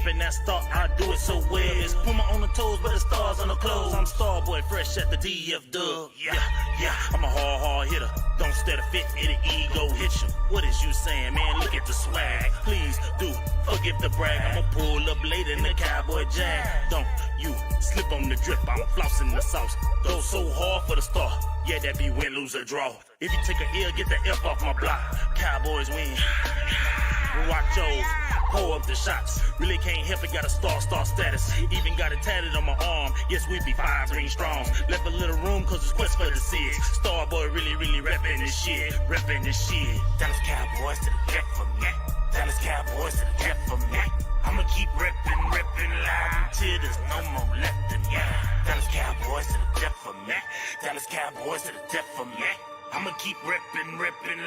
reppin' that star, I do it so well. It's Puma on the toes, but the stars on the clothes. I'm Starboy, fresh at the DF Dub. Yeah, I'm a hard hitter. Don't stare to fit, it'll ego hit you. What is you saying, man? Look at the swag. Please do forgive the brag. I'ma pull up late in the Cowboy jag. Don't you slip on the drip, I'm flossing the sauce. Go so hard for the star. Yeah, that be win, lose, or draw. If you take a L, get the F off my block. Cowboys win. Watch yours, pour up the shots. Really can't help it, got a star status. Even got it tatted on my arm. Yes, we be 5 ring strong. Left a little room cause it's quest for the six. Starboy really reppin' this shit. Dallas Cowboys to the death for me. Dallas Cowboys to the death for me. I'ma keep reppin' loud until there's no more left in ya. Dallas Cowboys to the death for me. Dallas Cowboys to the death for me. I'ma keep reppin'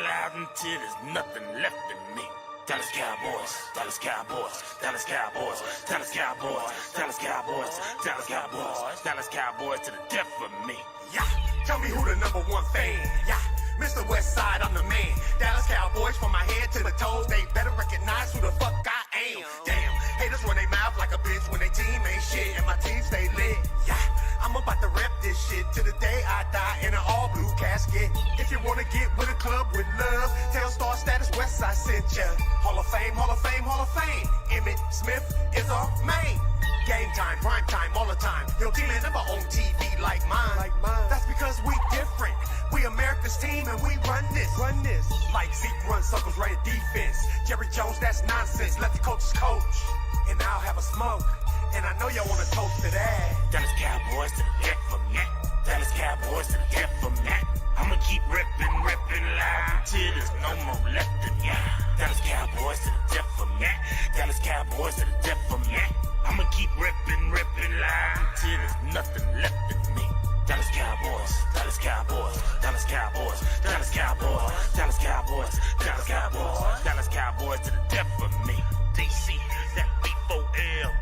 loud until there's nothing left in me. Dallas Cowboys, Dallas Cowboys, Dallas Cowboys, Dallas Cowboys, Dallas Cowboys, Dallas Cowboys, Dallas Cowboys to the death for me. Yeah, tell me who the number one fan. Yeah, Mr. Westside, I'm the man. Dallas Cowboys from my head to the toes. They better recognize who the fuck I am. Damn, haters run their mouth like a bitch when they team ain't shit and my team stay lit. Yeah, I'm about to rep this shit to the day I die in an all blue casket. If you wanna get with a club with love, tell Star Status Westside sent ya. Hall of Fame, Hall of Fame, Hall of Fame. Emmett Smith is our main. Game time, prime time, all the time. Your team ain't never on TV like mine. That's because we different. We America's team and we run this. Like Zeke runs circles right at defense. Jerry Jones, that's nonsense. Let the coaches coach. And I'll have a smoke. And I know y'all wanna toast to that. Dallas Cowboys to the death for me. Dallas Cowboys to the death for me. I'ma keep reppin' loud until there's no more left in ya. Dallas Cowboys to the death for me. Dallas Cowboys to the death for me. I'ma keep reppin' loud until there's nothing left in me. Dallas Cowboys, Dallas Cowboys, Dallas Cowboys, Dallas Cowboys, Dallas Cowboys, Dallas Cowboys, Dallas Cowboys to the death for me. DC, that B4L.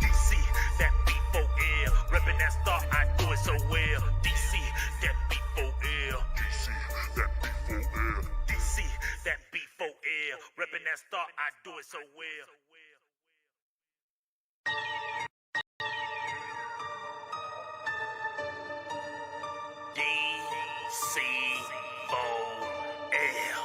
DC, that B4L. Reppin' that star, I do it so well. DC, that B4L. DC, that B4L. Reppin' that star, I do it so well. DC4L.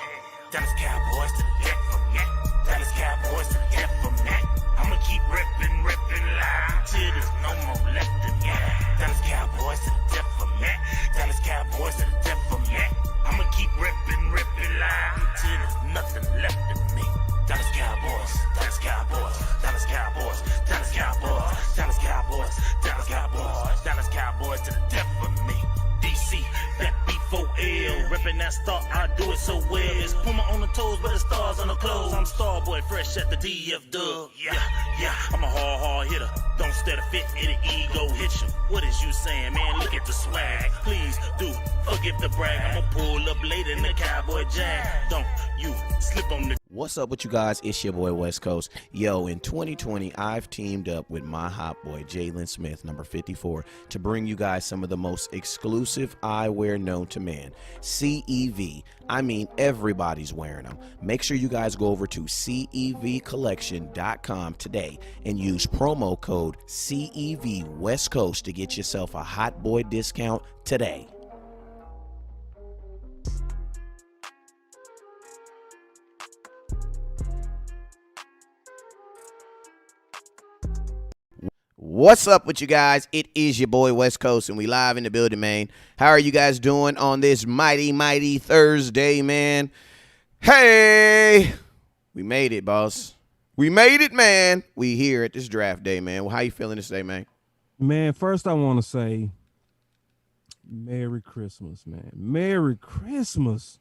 Dallas Cowboys to the death for me. Dallas Cowboys to the death for me. I'ma keep reppin' loud until there's no more left in ya. Dallas Cowboys to the death for me. Dallas Cowboys to the death for me. I'ma keep reppin' loud until there's nothing left in me. Dallas Cowboys, Dallas Cowboys, Dallas Cowboys, Dallas Cowboys, Dallas Cowboys, Dallas Cowboys, Dallas Cowboys to the death for me. DC, that B4L, reppin' that star, I do it so well. It's Puma on the toes, but the stars on the clothes. I'm Starboy, fresh at the DF Dub. Yeah, I'm a hard hitter. Don't stare to fit, it'll ego hit you. What is you saying, man? Look at the swag. Please do forgive the brag. I'ma pull up later in the Cowboy jag. Don't you slip on the. What's up with you guys? It's your boy West Coast. Yo, in 2020, I've teamed up with my hot boy, Jalen Smith, number 54, to bring you guys some of the most exclusive eyewear known to man. CEV. I mean, everybody's wearing them. Make sure you guys go over to CEVcollection.com today and use promo code CEV West Coast to get yourself a hot boy discount today. What's up with you guys? It is your boy West Coast, and we live in the building, man. How are you guys doing on this mighty Thursday, man? Hey, we made it, boss. We made it, man. We here at this draft day, man. Well, how you feeling this day, man? Man, first I want to say Merry Christmas, man. Merry Christmas.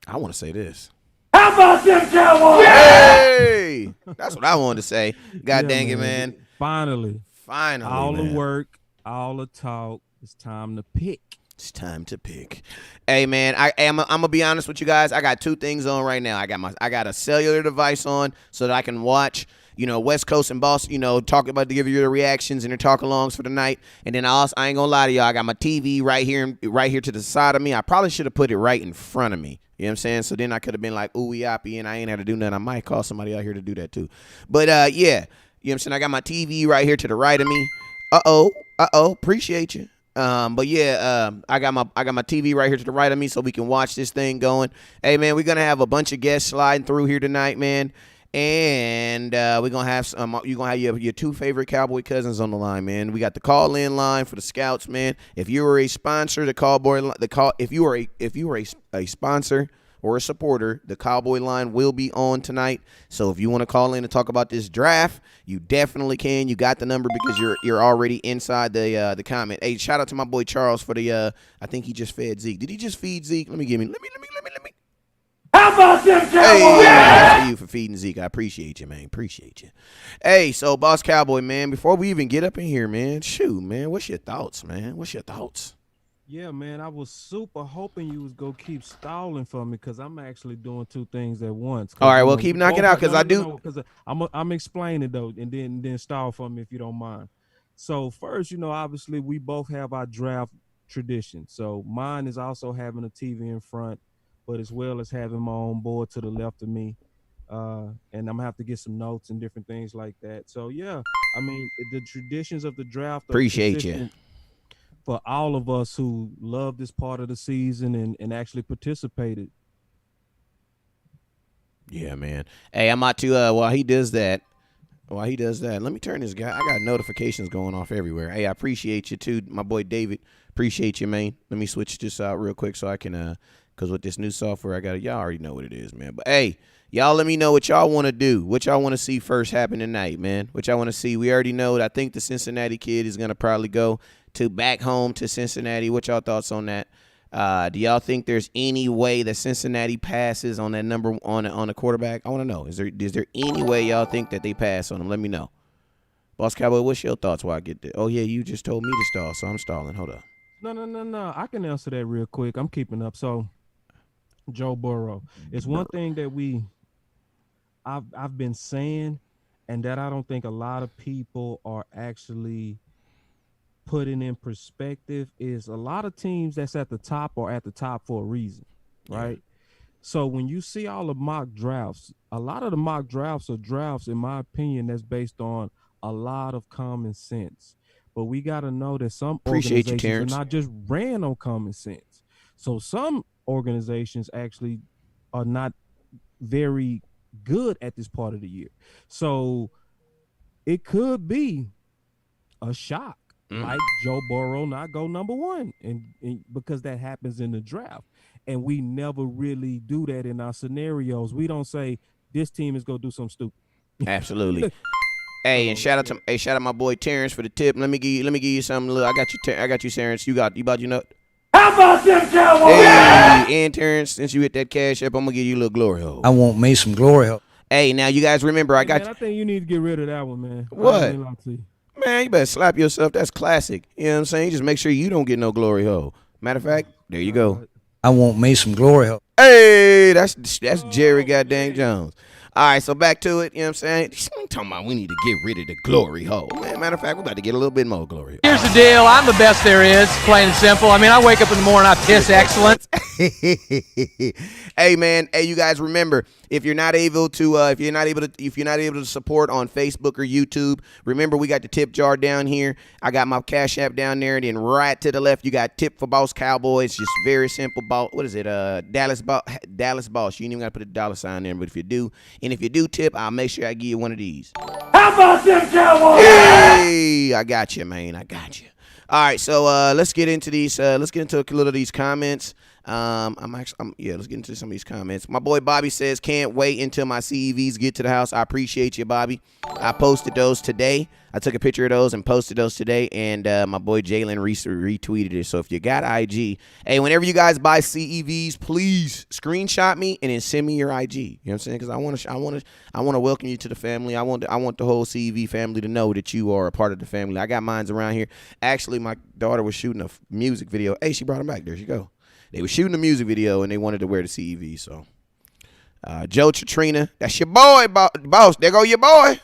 I want to say this. How about them Cowboys? Hey, that's what I wanted to say. God dang it, man. Finally, all man. the work, all the talk. It's time to pick. It's time to pick. Hey, man, I'm gonna be honest with you guys. I got two things on right now. I got a cellular device on so that I can watch, West Coast and Boss, talk about to give you the reactions and the talk alongs for the night. And then I ain't gonna lie to y'all, I got my TV right here to the side of me. I probably should have put it right in front of me. You know what I'm saying? So then I could have been like, ooh, yappy, and I ain't had to do nothing. I might call somebody out here to do that too. But yeah, you know what I'm saying? I got my TV right here to the right of me. Uh-oh, appreciate you. But yeah, I got my TV right here to the right of me so we can watch this thing going. Hey man, we're gonna have a bunch of guests sliding through here tonight, man. And we're gonna have you're gonna have your two favorite Cowboy cousins on the line, man. We got the call-in line for the scouts, man. If you are a sponsor, if you are a sponsor or a supporter, the Cowboy line will be on tonight. So if you want to call in and talk about this draft, you definitely can. You got the number because you're already inside the comment. Hey, shout out to my boy Charles for the I think he just fed Zeke. Did he just feed Zeke? Let me. How about them Cowboys? Hey, yeah! Thank you for feeding Zeke. I appreciate you, man. Appreciate you. Hey, so Boss Cowboy, man, before we even get up in here, man, shoot, man, what's your thoughts, man? What's your thoughts? Yeah, man, I was super hoping you was going to keep stalling for me because I'm actually doing two things at once. All right, well, keep knocking out because I do. Because I'm explaining, though, and then stall for me if you don't mind. So first, obviously we both have our draft tradition. So mine is also having a TV in front, but as well as having my own board to the left of me. And I'm going to have to get some notes and different things like that. So, yeah, I mean, the traditions of the draft are appreciate you. For all of us who love this part of the season and actually participated. Yeah, man. Hey, I'm about to, while he does that, let me turn this guy. I got notifications going off everywhere. Hey, I appreciate you too, my boy David. Appreciate you, man. Let me switch this out real quick so I can, because with this new software, y'all already know what it is, man. But hey, y'all let me know what y'all want to do, what y'all want to see first happen tonight, man. What y'all want to see. We already know. I think the Cincinnati kid is going to probably go to back home to Cincinnati. What y'all thoughts on that? Do y'all think there's any way that Cincinnati passes on that number on a quarterback? I want to know. Is there any way y'all think that they pass on him? Let me know. Boss Cowboy, what's your thoughts while I get there? Oh, yeah, you just told me to stall, so I'm stalling. Hold up. No. I can answer that real quick. I'm keeping up. So, Joe Burrow. It's one thing that I've been saying, and that I don't think a lot of people are actually putting in perspective, is a lot of teams that's at the top are at the top for a reason, right? Yeah. So when you see all the mock drafts, a lot of the mock drafts are drafts, in my opinion, that's based on a lot of common sense. But we got to know that some organizations are not just ran on common sense. So some organizations actually are not very good at this part of the year. So it could be a shock. Like Joe Burrow not go number one, and because that happens in the draft, and we never really do that in our scenarios. We don't say this team is gonna do something stupid. Absolutely. Hey, and shout out my boy Terrence for the tip. Let me give you something. Look, I got you, Terrence. You about you know. How about them Cowboys? Hey, and Terrence, since you hit that cash up, I'm gonna give you a little glory hole. I want me some glory hole. Hey, now you guys remember I got. Man, I think you need to get rid of that one, man. What? Man, you better slap yourself. That's classic. You know what I'm saying? Just make sure you don't get no glory hole. Matter of fact, there you go. I want me some glory hole. Hey, that's Jerry goddamn Jones. All right, so back to it. You know what I'm saying? He's talking about we need to get rid of the glory hole. Man, matter of fact, we're about to get a little bit more glory. Here's the deal. I'm the best there is, plain and simple. I mean, I wake up in the morning, I piss excellent. Hey, man. Hey, you guys remember, if you're not able to support on Facebook or YouTube, remember we got the tip jar down here. I got my Cash App down there. Then right to the left, you got tip for Boss Cowboys. Just very simple. What is it? Dallas Boss. You ain't even got to put a dollar sign there, but if you do, and if you do tip, I'll make sure I give you one of these. How about them Cowboys? Hey, I got you, man. I got you. All right, so let's get into these. Let's get into a little of these comments. Let's get into some of these comments. My boy Bobby says, can't wait until my CEVs get to the house. I appreciate you, Bobby. I posted those today. I took a picture of those and posted those today, and my boy Jalen retweeted it. So if you got IG, hey, whenever you guys buy CEVs, please screenshot me and then send me your IG. You know what I'm saying? Because I want to welcome you to the family. I want the whole CEV family to know that you are a part of the family. I got mines around here. Actually, my daughter was shooting a music video. Hey, she brought them back. There she go. They were shooting a music video, and they wanted to wear the CEV. So, Joe Chatrina, that's your boy, boss. There go your boy.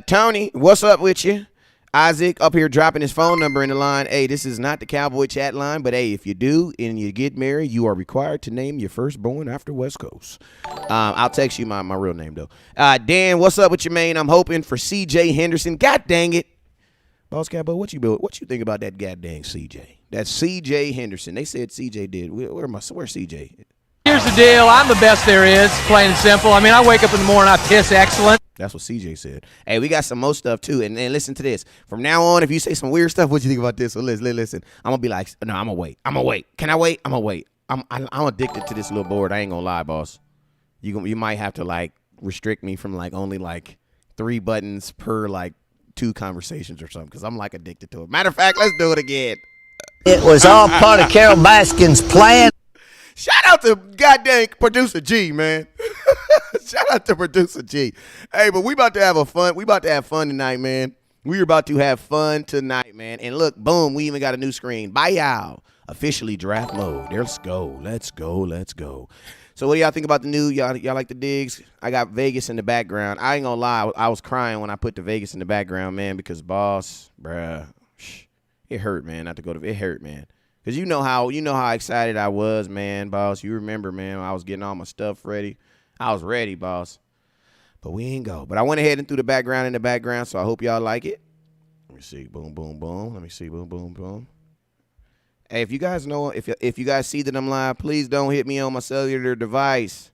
Tony, what's up with you? Isaac up here dropping his phone number in the line. Hey, this is not the Cowboy chat line, but hey, if you do and you get married, you are required to name your firstborn after West Coast. I'll text you my real name, though. Dan, what's up with your man? I'm hoping for C.J. Henderson. God dang it. Boss Cowboy, what you think about that goddamn C.J.? That's C.J. Henderson. They said C.J. did. Where's C.J.? Here's the deal. I'm the best there is, plain and simple. I mean, I wake up in the morning, I piss excellent. That's what CJ said. Hey, we got some more stuff, too. And listen to this. From now on, if you say some weird stuff, what you think about this? So listen. I'm going to be like, no, I'm going to wait. Can I wait? I'm going to wait. I'm addicted to this little board. I ain't going to lie, boss. You might have to, like, restrict me from, like, only, like, 3 buttons per, like, 2 conversations or something because I'm, like, addicted to it. Matter of fact, let's do it again. It was all part of Carol Baskin's plan. Shout out to goddamn producer G, man. Shout out to producer G. Hey, but we about to have fun tonight, man. We're about to have fun tonight, man. And look, boom, we even got a new screen. Bye, y'all. Officially draft mode. Let's go. So what do y'all think about the new? Y'all like the digs? I got Vegas in the background. I ain't gonna lie. I was crying when I put the Vegas in the background, man, because boss, bruh, it hurt, man, not to go to. It hurt, man. Because you know how excited I was, man, boss. You remember, man, I was getting all my stuff ready. I was ready, boss. But we ain't go. But I went ahead and threw the background in the background, so I hope y'all like it. Let me see. Boom, boom, boom. Let me see. Boom, boom, boom. Hey, if you guys know, if you guys see that I'm live, please don't hit me on my cellular device.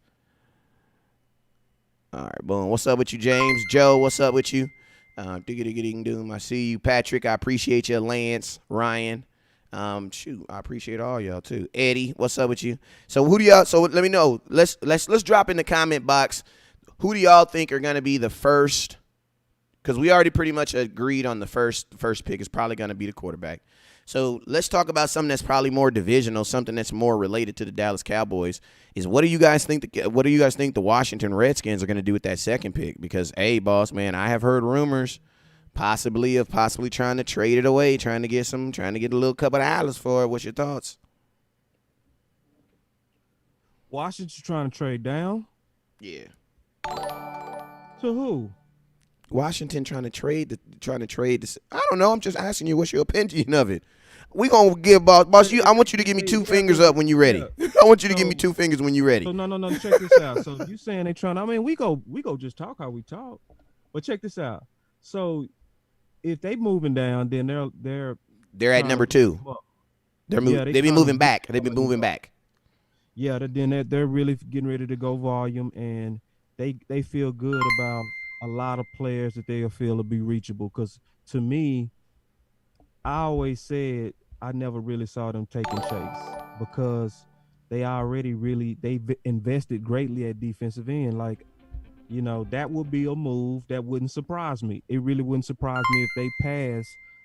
All right, boom. What's up with you, James? Joe, what's up with you? Diggity-ding-doom. I see you. Patrick, I appreciate you. Lance, Ryan. I appreciate all y'all too. Eddie, what's up with you? So who do y'all? So let me know. Let's drop in the comment box. Who do y'all think are gonna be the first? Because we already pretty much agreed on the first pick is probably gonna be the quarterback. So let's talk about something that's probably more divisional, something that's more related to the Dallas Cowboys. Is what do you guys think? What do you guys think the Washington Redskins are gonna do with that second pick? Because hey, boss man, I have heard rumors. Possibly trying to trade it away, trying to get a little couple of dollars for it. What's your thoughts? Washington trying to trade down? Yeah. To who? Washington trying to trade this. I don't know. I'm just asking you what's your opinion of it. We gonna give boss you. I want you to give me 2 fingers up when you're ready. Yeah. I want you to give me 2 fingers when you're ready. So no. Check this out. So you saying they trying? I mean, we go just talk how we talk. But check this out. So if they moving down, then they're at number 2. They've been moving back. They've been moving back. Yeah, then they're really getting ready to go volume, and they feel good about a lot of players that they'll feel will be reachable. Because to me, I always said I never really saw them taking Chase because they've invested greatly at defensive end. Like, you know, that would be a move that wouldn't surprise me. It really wouldn't surprise me if they pass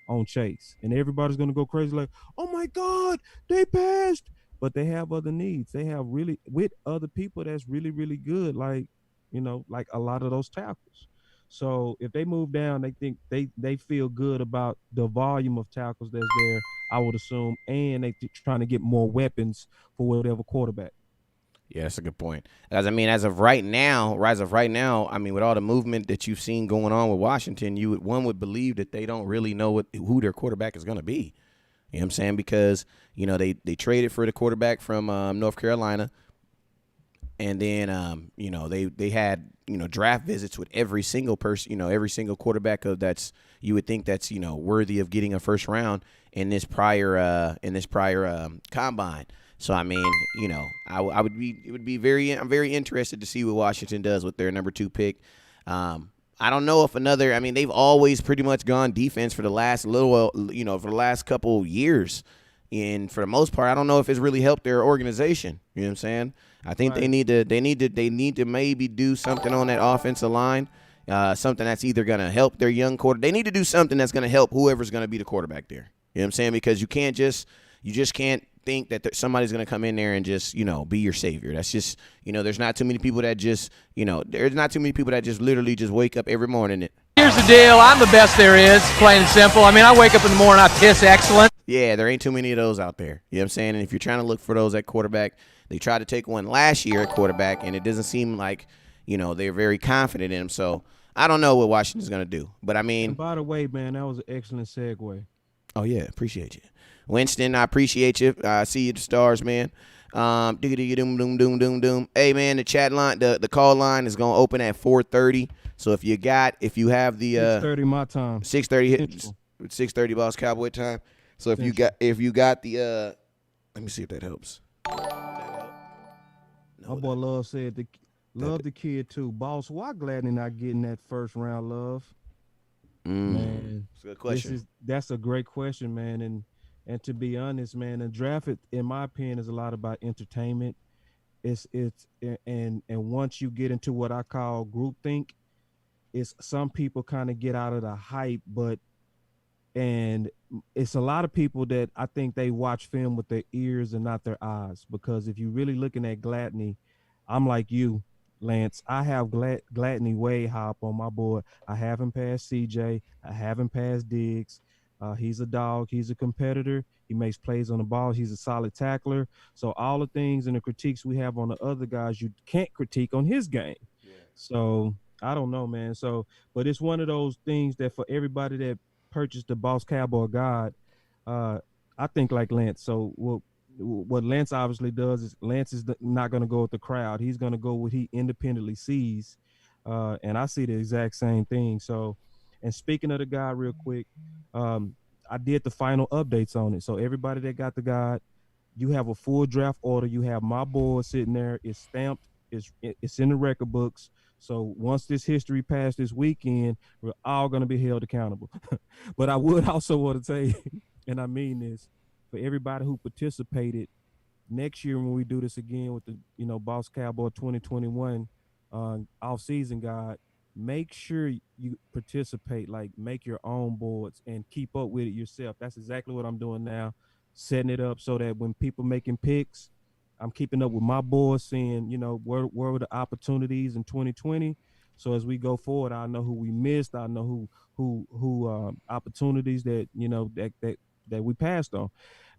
on Chase. And everybody's going to go crazy like, oh, my God, they passed. But they have other needs. They have really – with other people that's really, really good, like, you know, like a lot of those tackles. So if they move down, they think they feel good about the volume of tackles that's there, I would assume, and they trying to get more weapons for whatever quarterback. Yeah, that's a good point. As of right now, I mean, with all the movement that you've seen going on with Washington, one would believe that they don't really know who their quarterback is going to be. You know what I'm saying? Because, you know, they traded for the quarterback from North Carolina, and then, you know, they had, you know, draft visits with every single person, you know, every single quarterback that's you would think that's, you know, worthy of getting a first round in this prior combine. So, I mean, you know, I'm very interested to see what Washington does with their number 2 pick. I don't know if they've always pretty much gone defense for the last for the last couple years. And for the most part, I don't know if it's really helped their organization. You know what I'm saying? I think right. they need to maybe do something on that offensive line. Something that's either going to help their young quarterback. They need to do something that's going to help whoever's going to be the quarterback there. You know what I'm saying? Because you just can't think that somebody's going to come in there and just, you know, be your savior. That's just, you know, there's not too many people that just literally just wake up every morning. Here's the deal. I'm the best there is, plain and simple. I mean, I wake up in the morning, I piss excellent. Yeah, there ain't too many of those out there. You know what I'm saying? And if you're trying to look for those at quarterback, they tried to take one last year at quarterback, and it doesn't seem like, you know, they're very confident in him. So I don't know what Washington's gonna do, but I And mean, by the way, man, that was an excellent segue. oh yeah, appreciate you, Winston. I appreciate you. I see you, the stars, man. Diggity doom doom doom doom doom. Hey man, the chat line, the call line is gonna open at 4:30. So if you have the 6:30 my time. 6:30 Central. 6:30 Boss Cowboy time. So if you Central. got the let me see if that helps. My boy Love said love the kid too. Boss, why Gladney not getting that first round love? Man, It's a good question. that's a great question, man. And to be honest, man, the draft, in my opinion, is a lot about entertainment. And once you get into what I call groupthink, it's some people kind of get out of the hype, and it's a lot of people that I think they watch film with their ears and not their eyes. Because if you're really looking at Gladney, I'm like you, Lance. I have Gladney way high up on my board. I haven't passed CJ. I haven't passed Diggs. He's a dog. He's a competitor. He makes plays on the ball. He's a solid tackler. So all the things and the critiques we have on the other guys, you can't critique on his game. Yeah. So I don't know, man. So, but it's one of those things that for everybody that purchased the Boss Cowboy Guide, I think like Lance. So what Lance obviously does is Lance is not going to go with the crowd. He's going to go what he independently sees, and I see the exact same thing. So, and speaking of the guide real quick, I did the final updates on it. So everybody that got the guide, you have a full draft order. You have my board sitting there. It's stamped. It's in the record books. So once this history passed this weekend, we're all going to be held accountable. But I would also want to say, and I mean this, for everybody who participated, next year when we do this again with the Boss Cowboy 2021 off-season guide, make sure you participate, like make your own boards and keep up with it yourself. That's exactly what I'm doing now, setting it up so that when people making picks, I'm keeping up with my board, seeing, where were the opportunities in 2020. So as we go forward, I know who we missed. I know who opportunities that, that we passed on.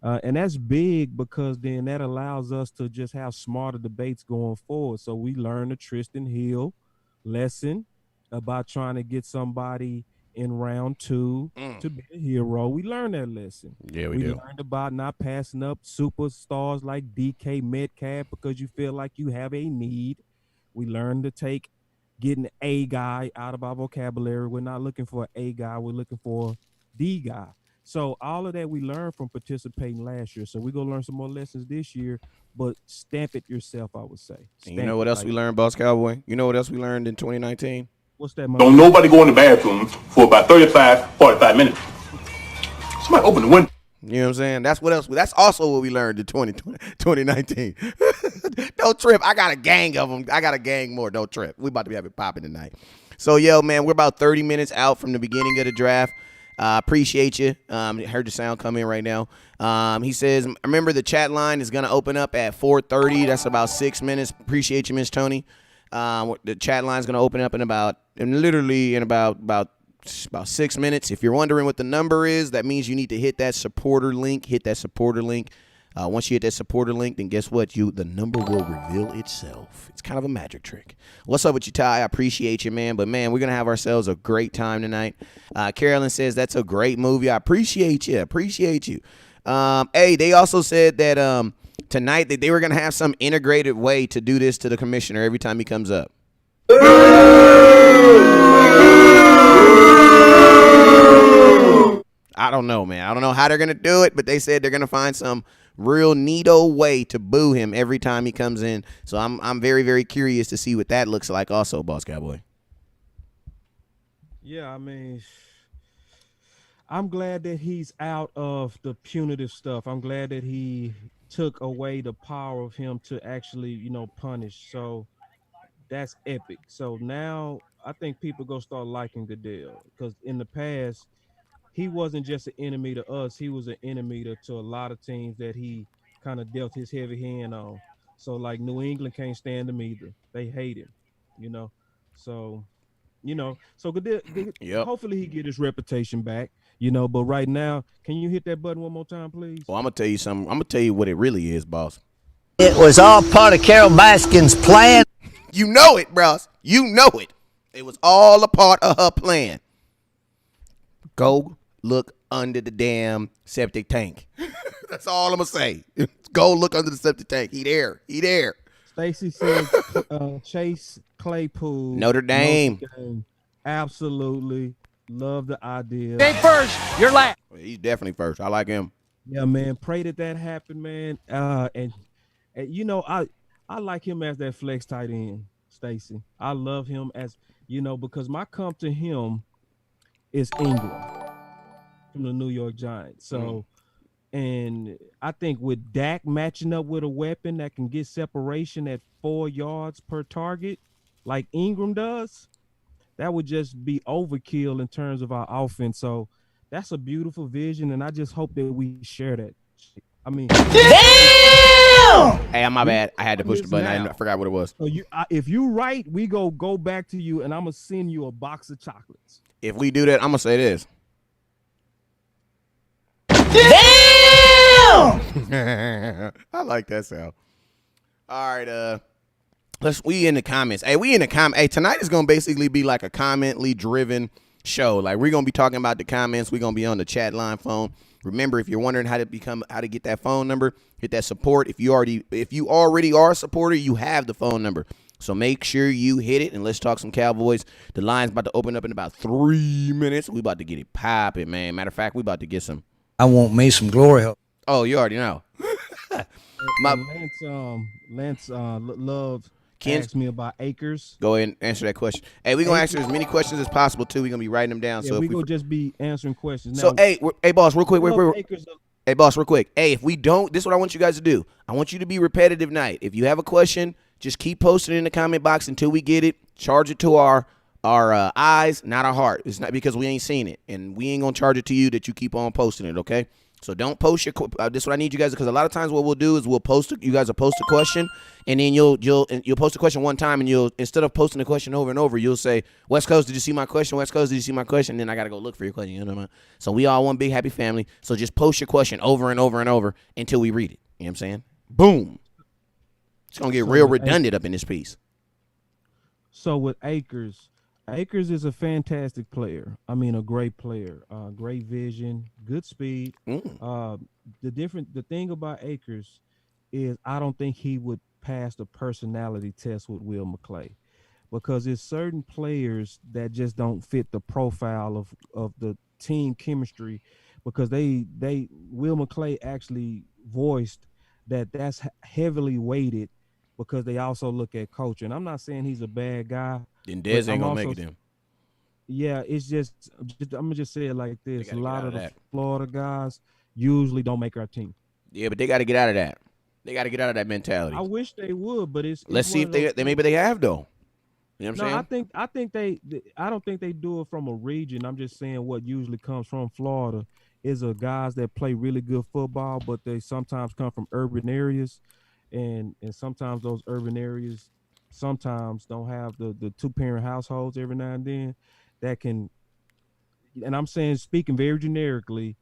And that's big because then that allows us to just have smarter debates going forward. So we learned the Tristan Hill lesson about trying to get somebody in round 2 to be a hero. We learned that lesson. Yeah, we do. Learned about not passing up superstars like DK Metcalf because you feel like you have a need. We learned to take getting a guy out of our vocabulary. We're not looking for an A guy. We're looking for the guy. So all of that we learned from participating last year. So we're going to learn some more lessons this year, but stamp it yourself, I would say. And you know what else we learned, Boss Cowboy? You know what else we learned in 2019? What's that? Don't nobody go in the bathroom for about 45 minutes. Somebody open the window. You know what I'm saying? That's what else. That's also what we learned in 2019. Don't trip. I got a gang of them. I got a gang more. Don't trip. We about to be having popping tonight. So, yo, man, we're about 30 minutes out from the beginning of the draft. Appreciate you. Heard the sound come in right now. He says, remember the chat line is going to open up at 4:30. That's about 6 minutes. Appreciate you, Miss Tony. The chat line is going to open up in about 6 minutes. If you're wondering what the number is, that means you need to hit that supporter link. Once you hit that supporter link, then guess what? The number will reveal itself. It's kind of a magic trick. What's up with you, Ty? I appreciate you, man. But, man, we're going to have ourselves a great time tonight. Carolyn says that's a great movie. I appreciate you. Hey, they also said that tonight that they were going to have some integrated way to do this to the commissioner every time he comes up. I don't know, man. I don't know how they're going to do it, but they said they're going to find some real neato way to boo him every time he comes in. So I'm very, very curious to see what that looks like also, Boss Cowboy. Yeah, I mean, I'm glad that he's out of the punitive stuff. I'm glad that he took away the power of him to actually, punish. So that's epic. So now I think people go start liking Goodell, because in the past, he wasn't just an enemy to us. He was an enemy to a lot of teams that he kind of dealt his heavy hand on. So like New England can't stand him either. They hate him, So, so Goodell, hopefully he get his reputation back, But right now, can you hit that button one more time, please? Well, I'm going to tell you something. I'm going to tell you what it really is, boss. It was all part of Carol Baskin's plan. You know it, bros. You know it. It was all a part of her plan. Go look under the damn septic tank. That's all I'm gonna say. Go look under the septic tank. He there. Stacy said Chase Claypool. Notre Dame. Absolutely. Love the idea. Ain't first, you're last. He's definitely first. I like him. Yeah, man. Pray that happen, man. And you know, I like him as that flex tight end, Stacy. I love him as, you know, because my comp to him is Ingram from the New York Giants. So, and I think with Dak matching up with a weapon that can get separation at 4 yards per target, like Ingram does, that would just be overkill in terms of our offense. So that's a beautiful vision, and I just hope that we share that. I mean, damn! Hey, my bad. I had to push the button. I forgot what it was. So if you right, we go back to you, and I'm gonna send you a box of chocolates. If we do that, I'm gonna say this. Damn! I like that sound. All right, we in the comments. Hey, Hey, tonight is gonna basically be like a commently driven show. Like, we're gonna be talking about the comments. We're gonna be on the chat line phone. Remember, if you're wondering how to get that phone number, hit that support. If you already are a supporter, you have the phone number. So make sure you hit it, and let's talk some Cowboys. The line's about to open up in about 3 minutes. We about to get it popping, man. Matter of fact, we about to get some. I want me some glory hole. Oh, you already know. Lance Love asked me about Akers. Go ahead and answer that question. Hey, we're going to answer as many questions as possible, too. We're going to be writing them down. Yeah, so we're going to just be answering questions. Now, so, hey, boss, real quick. Hey, boss, real quick. Hey, if we don't, this is what I want you guys to do. I want you to be repetitive tonight. If you have a question, just keep posting it in the comment box until we get it. Charge it to our eyes, not our heart. It's not because we ain't seen it, and we ain't going to charge it to you that you keep on posting it, okay? So don't post your this is what I need you guys, because a lot of times what we'll do is you guys will post a question, and then you'll post a question one time, and you'll, instead of posting the question over and over, you'll say, West Coast, did you see my question? West Coast, did you see my question? And then I got to go look for your question. You know what I mean? So we all one big happy family. So just post your question over and over and over until we read it. You know what I'm saying? Boom. It's going to get real redundant up in this piece. So with Akers is a fantastic player. I mean, a great player, great vision, good speed. The thing about Akers is I don't think he would pass the personality test with Will McClay, because there's certain players that just don't fit the profile of the team chemistry, because Will McClay actually voiced that's heavily weighted because they also look at culture. And I'm not saying he's a bad guy. Then Dez ain't gonna make it then. Yeah, it's just I'm gonna just say it like this: a lot of the Florida guys usually don't make our team. Yeah, but they got to get out of that. They got to get out of that mentality. I wish they would, but let's see if they maybe they have though. You know what I'm saying? I don't think they do it from a region. I'm just saying what usually comes from Florida is guys that play really good football, but they sometimes come from urban areas, and sometimes those urban areas sometimes don't have the two-parent households every now and then that can, and I'm saying, speaking very generically,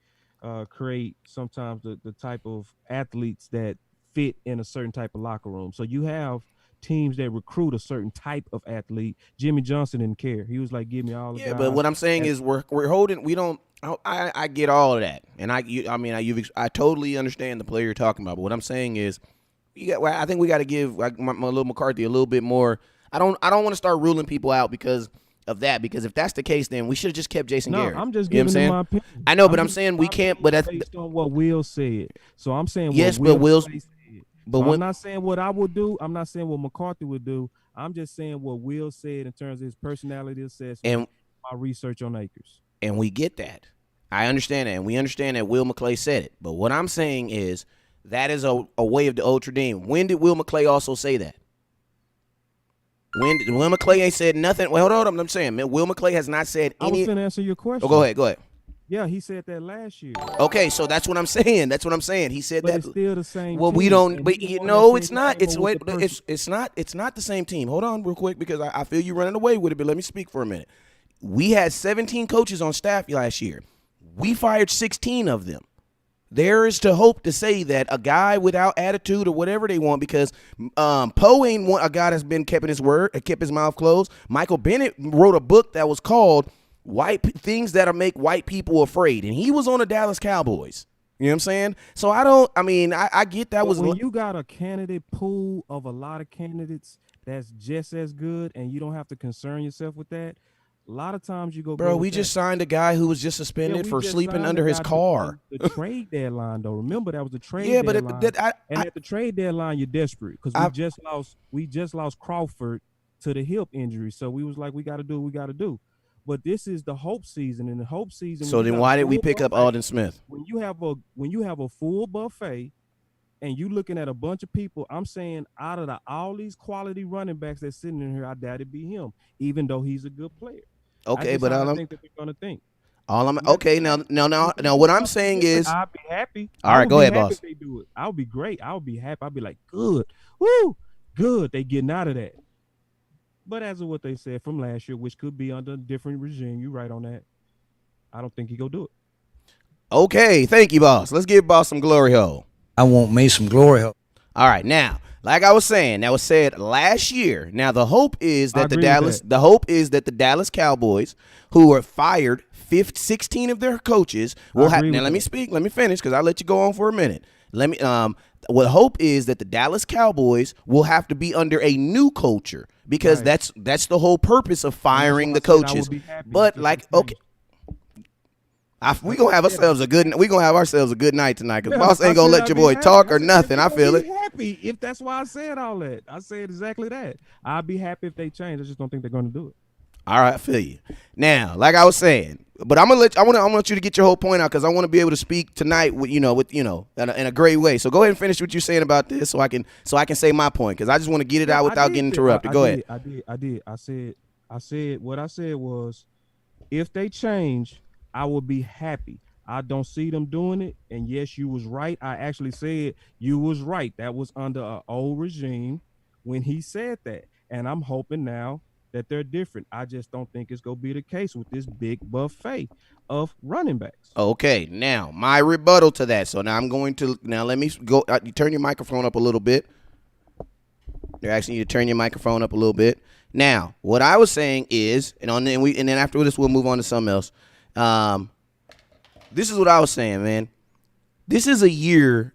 create sometimes the type of athletes that fit in a certain type of locker room. So you have teams that recruit a certain type of athlete. Jimmy Johnson didn't care. He was like, give me all the guys. But what I'm saying is we're holding, we don't, I get all of that. And I totally understand the player you're talking about. But what I'm saying is, I think we got to give my little McCarthy a little bit more. I don't want to start ruling people out because of that. Because if that's the case, then we should have just kept Jason Garrett. I'm just giving him my opinion. I know, but I'm saying we can't. But that's based on what Will said. So I'm saying yes, what Will's. But I'm not saying what I would do. I'm not saying what McCarthy would do. I'm just saying what Will said in terms of his personality assessment and my research on Akers. And we get that. I understand that, and we understand that Will McClay said it. But what I'm saying is, that is a way of the old tradition. When did Will McClay also say that? When Will McClay ain't said nothing. Well, hold on. I'm saying, man, Will McClay has not said any. I was going to answer your question. Oh, go ahead. Yeah, he said that last year. Okay, so that's what I'm saying. He said that. It's still the same. Well, team. We don't. But it's not. It's not. It's not the same team. Hold on, real quick, because I feel you running away with it. But let me speak for a minute. We had 17 coaches on staff last year. We fired 16 of them. there is to hope to say that a guy without attitude or whatever they want, because Poe ain't a guy that's been keeping his word, kept his mouth closed. Michael Bennett wrote a book that was called Things That Make White People Afraid, and he was on the Dallas Cowboys. You know what I'm saying? So I get that was when you got a candidate pool of a lot of candidates that's just as good, and you don't have to concern yourself with that. A lot of times you go, bro. We just signed a guy who was just suspended for sleeping under his car. The trade deadline, though. Remember that was the trade. Yeah, deadline. but at the trade deadline, you're desperate because we just lost Crawford to the hip injury. So we was like, we got to do what we got to do. But this is the hope season, and the hope season. So then, why did we pick up Alden Smith? When you have a full buffet, and you looking at a bunch of people, I'm saying out of all these quality running backs that's sitting in here, I doubt it'd be him, even though he's a good player. Okay, but I think that they're gonna think. Now, what I'm saying is, I'd be happy. All right, go ahead, boss. If they do it, I would be great. I would be happy. I'd be like, good, woo, good. They getting out of that. But as of what they said from last year, which could be under a different regime, you right on that. I don't think he go do it. Okay, thank you, boss. Let's give boss some glory hole. I want me some glory hole. All right, now, like I was saying, that was said last year. Now the hope is that the Dallas Cowboys, who were fired 16 of their coaches, will have. Now let me finish because I'll let you go on for a minute. What hope is that the Dallas Cowboys will have to be under a new culture, because that's the whole purpose of firing the coaches. But okay. We gonna have ourselves a good night tonight, because boss ain't gonna let your boy talk or nothing. I feel it. Happy if that's why I said all that. I said exactly that. I'll be happy if they change. I just don't think they're gonna do it. All right, I feel you. Now, like I was saying, but I want you to get your whole point out, because I want to be able to speak tonight in a great way. So go ahead and finish what you're saying about this, so I can say my point, because I just want to get it out without getting interrupted. Go ahead. I did. I said what I said was, if they change, I will be happy. I don't see them doing it. And yes, you was right. I actually said you was right. That was under an old regime when he said that. And I'm hoping now that they're different. I just don't think it's going to be the case with this big buffet of running backs. Okay, now my rebuttal to that. So now let me go. You turn your microphone up a little bit. They're asking you to turn your microphone up a little bit. Now, what I was saying is, and then after this, we'll move on to something else. This is what I was saying, man. This is a year.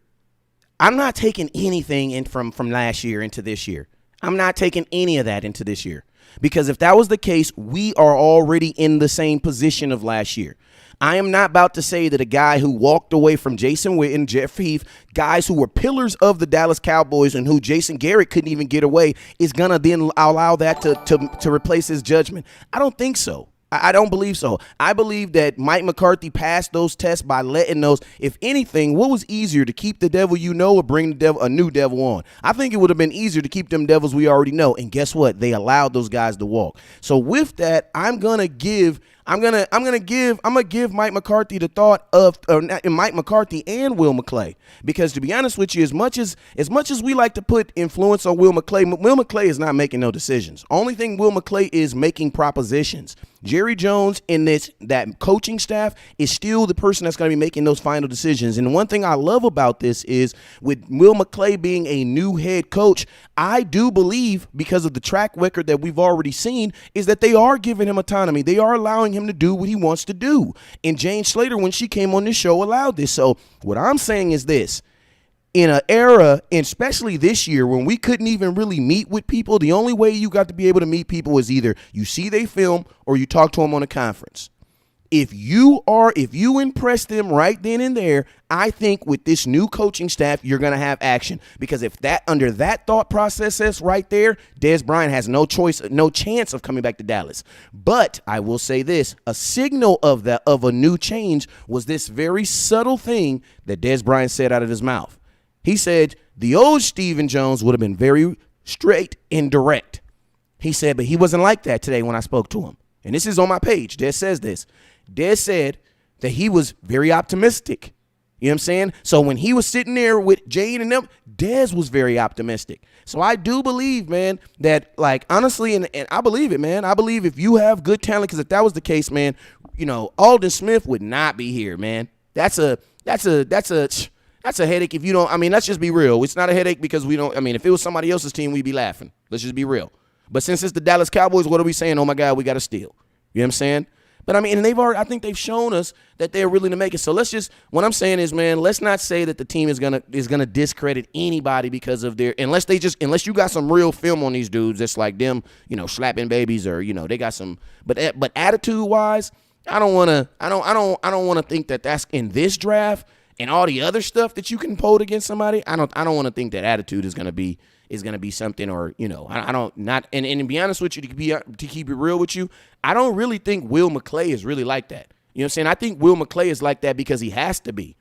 I'm not taking anything from last year into this year. I'm not taking any of that into this year, because if that was the case, we are already in the same position of last year. I am not about to say that a guy who walked away from Jason Witten, Jeff Heath, guys who were pillars of the Dallas Cowboys and who Jason Garrett couldn't even get away, is going to then allow that to replace his judgment. I don't think so. I don't believe so. I believe that Mike McCarthy passed those tests by letting those, if anything, what was easier, to keep the devil you know or bring a new devil on? I think it would have been easier to keep them devils we already know. And guess what? They allowed those guys to walk. So with that, I'm gonna give Mike McCarthy the thought of Mike McCarthy and Will McClay, because to be honest with you, as much as we like to put influence on Will McClay is not making no decisions. Only thing Will McClay is making propositions. Jerry Jones and that coaching staff is still the person that's going to be making those final decisions. And one thing I love about this is, with Will McClay being a new head coach, I do believe, because of the track record that we've already seen, is that they are giving him autonomy. They are allowing him to do what he wants to do. And Jane Slater, when she came on this show, allowed this. So what I'm saying is this. In an era, especially this year, when we couldn't even really meet with people, the only way you got to be able to meet people is either you see they film or you talk to them on a conference. If you impress them right then and there, I think with this new coaching staff, you're going to have action. Because if that, under that thought process is right there, Dez Bryant has no chance of coming back to Dallas. But I will say this, a signal of a new change was this very subtle thing that Dez Bryant said out of his mouth. He said the old Stephen Jones would have been very straight and direct. He said, but he wasn't like that today when I spoke to him. And this is on my page. Dez says this. Dez said that he was very optimistic. You know what I'm saying? So when he was sitting there with Jade and them, Dez was very optimistic. So I do believe, man, that, like, honestly, and I believe it, man. I believe if you have good talent, because if that was the case, man, Alden Smith would not be here, man. That's a headache if you don't. I mean, let's just be real. It's not a headache because we don't. I mean, if it was somebody else's team, we'd be laughing. Let's just be real. But since it's the Dallas Cowboys, what are we saying? Oh my God, we got to steal. You know what I'm saying? But I mean, and I think they've shown us that they're willing to make it. So what I'm saying is, man, let's not say that the team is gonna discredit anybody because of unless you got some real film on these dudes that's like them, slapping babies or they got some. But attitude wise, I don't want to think that that's in this draft and all the other stuff that you can hold against somebody. I don't want to think that attitude is gonna be something, or I don't not and to be honest with you, to keep it real with you, I don't really think Will McClay is really like that. You know what I'm saying? I think Will McClay is like that because he has to be,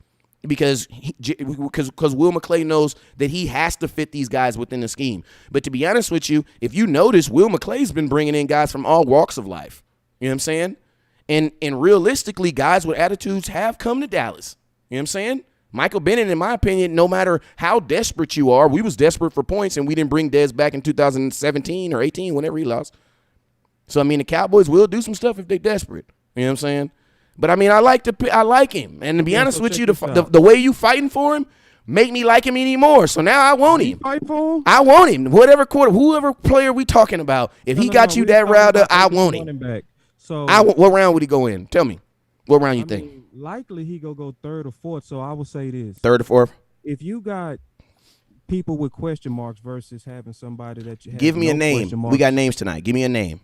because Will McClay knows that he has to fit these guys within the scheme. But to be honest with you, if you notice, Will McClay's been bringing in guys from all walks of life. You know what I'm saying? And realistically, guys with attitudes have come to Dallas. You know what I'm saying? Michael Bennett, in my opinion, no matter how desperate you are, we was desperate for points, and we didn't bring Dez back in 2017 or 18, whenever he lost. So, I mean, the Cowboys will do some stuff if they're desperate. You know what I'm saying? But, I mean, I like him. And to be honest with you, the way you fighting for him make me like him anymore. So now I want him. Fight for him? I want him. Whoever player we talking about, if he got you that round up, I want him. Back. So what round would he go in? Tell me. What round you think? Likely he go third or fourth. So I would say this: third or fourth. If you got people with question marks versus having somebody that you have give me a name. We got names tonight. Give me a name.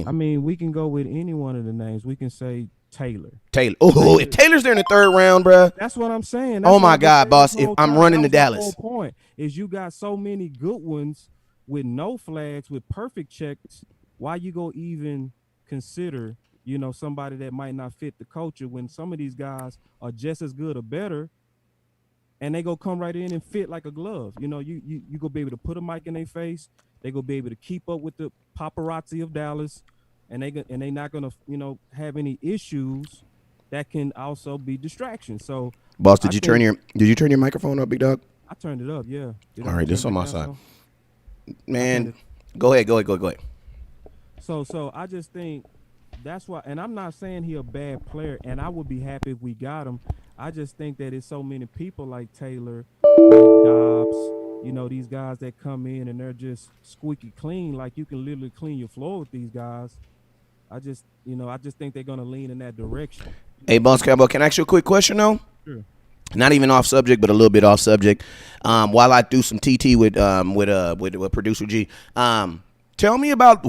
I mean, we can go with any one of the names. We can say Taylor. Oh, if Taylor's there in the third round, bro. That's what I'm saying. Oh my God, boss! If I'm running to Dallas, the whole point is you got so many good ones with no flags, with perfect checks. Why you go even consider? Somebody that might not fit the culture when some of these guys are just as good or better, and they go come right in and fit like a glove. You go be able to put a mic in their face. They go be able to keep up with the paparazzi of Dallas, and they not gonna have any issues that can also be distractions. So, boss, did you turn your microphone up, big dog? I turned it up. Yeah. All right, this on my side. Man, go ahead. So I just think. That's why, and I'm not saying he a bad player, and I would be happy if we got him. I just think that it's so many people like Taylor, like Dobbs, these guys that come in and they're just squeaky clean. Like you can literally clean your floor with these guys. I just think they're gonna lean in that direction. Hey, Boss Cowboy, can I ask you a quick question though? Sure. Not even off subject, but a little bit off subject. While I do some TT with producer G. Tell me about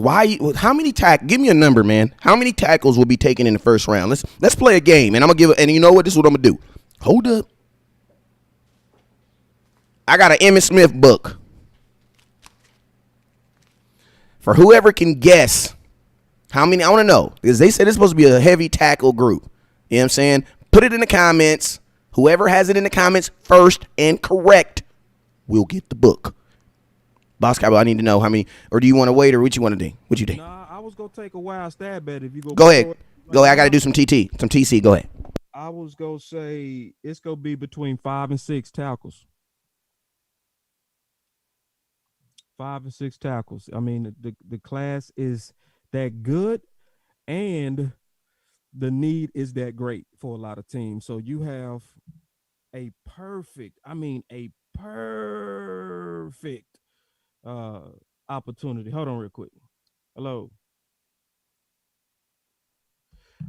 how many give me a number, man. How many tackles will be taken in the first round? Let's play a game, and I'm gonna and you know what? This is what I'm gonna do. Hold up. I got an Emmitt Smith book. For whoever can guess how many, I want to know, because they said it's supposed to be a heavy tackle group. You know what I'm saying? Put it in the comments. Whoever has it in the comments first and correct will get the book. Boss Cowboy, I need to know how many, or do you want to wait, or what you want to do? What you think? Nah, I was gonna take a wild stab at it. If you go ahead. Go ahead. I got to do some TC. Go ahead. I was gonna say it's gonna be between 5 and 6 tackles. 5 and 6 tackles. I mean, the class is that good, and the need is that great for a lot of teams. So you have a perfect opportunity. Hold on real quick. Hello.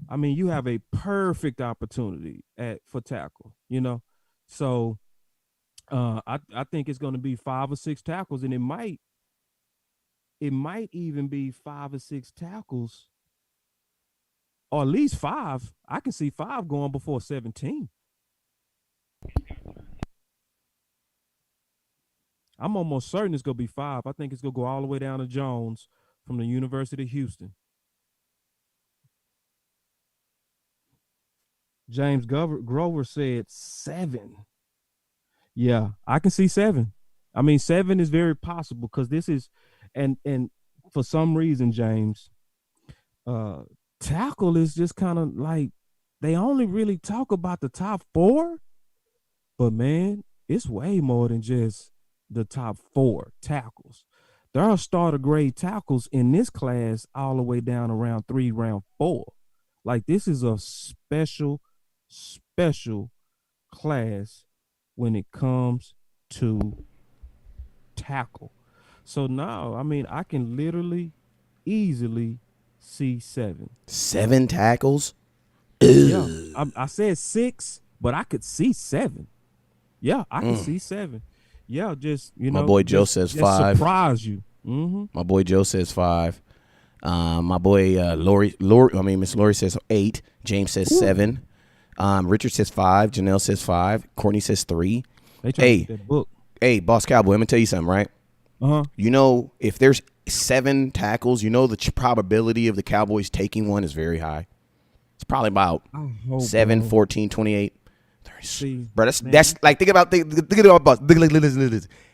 I mean, you have a perfect opportunity for tackle, So I think it's going to be 5 or 6 tackles, and it might even be 5 or 6 tackles, or at least 5. I can see 5 going before 17. I'm almost certain it's going to be 5. I think it's going to go all the way down to Jones from the University of Houston. James Grover said 7. Yeah, I can see 7. I mean, 7 is very possible because this is, and for some reason, James, tackle is just kind of like, they only really talk about the top 4, but man, it's way more than just the top 4 tackles. There are starter grade tackles in this class all the way down around 3, round 4. Like, this is a special class when it comes to tackle. So now, I mean, I can literally easily see 7. 7 tackles. Yeah, I said 6, but I could see 7. Yeah, I could see 7. Yeah, just My boy Joe says just 5. surprise you. Mm-hmm. My boy Joe says 5. My boy Miss Lori says 8. James says 7. Richard says 5. Janelle says 5. Courtney says 3. They trying to get that book. Hey, Boss Cowboy, I'm gonna tell you something, right? You know, if there's 7 tackles, you know the probability of the Cowboys taking one is very high. It's probably about 7, 14, 28. Bro, that's like think about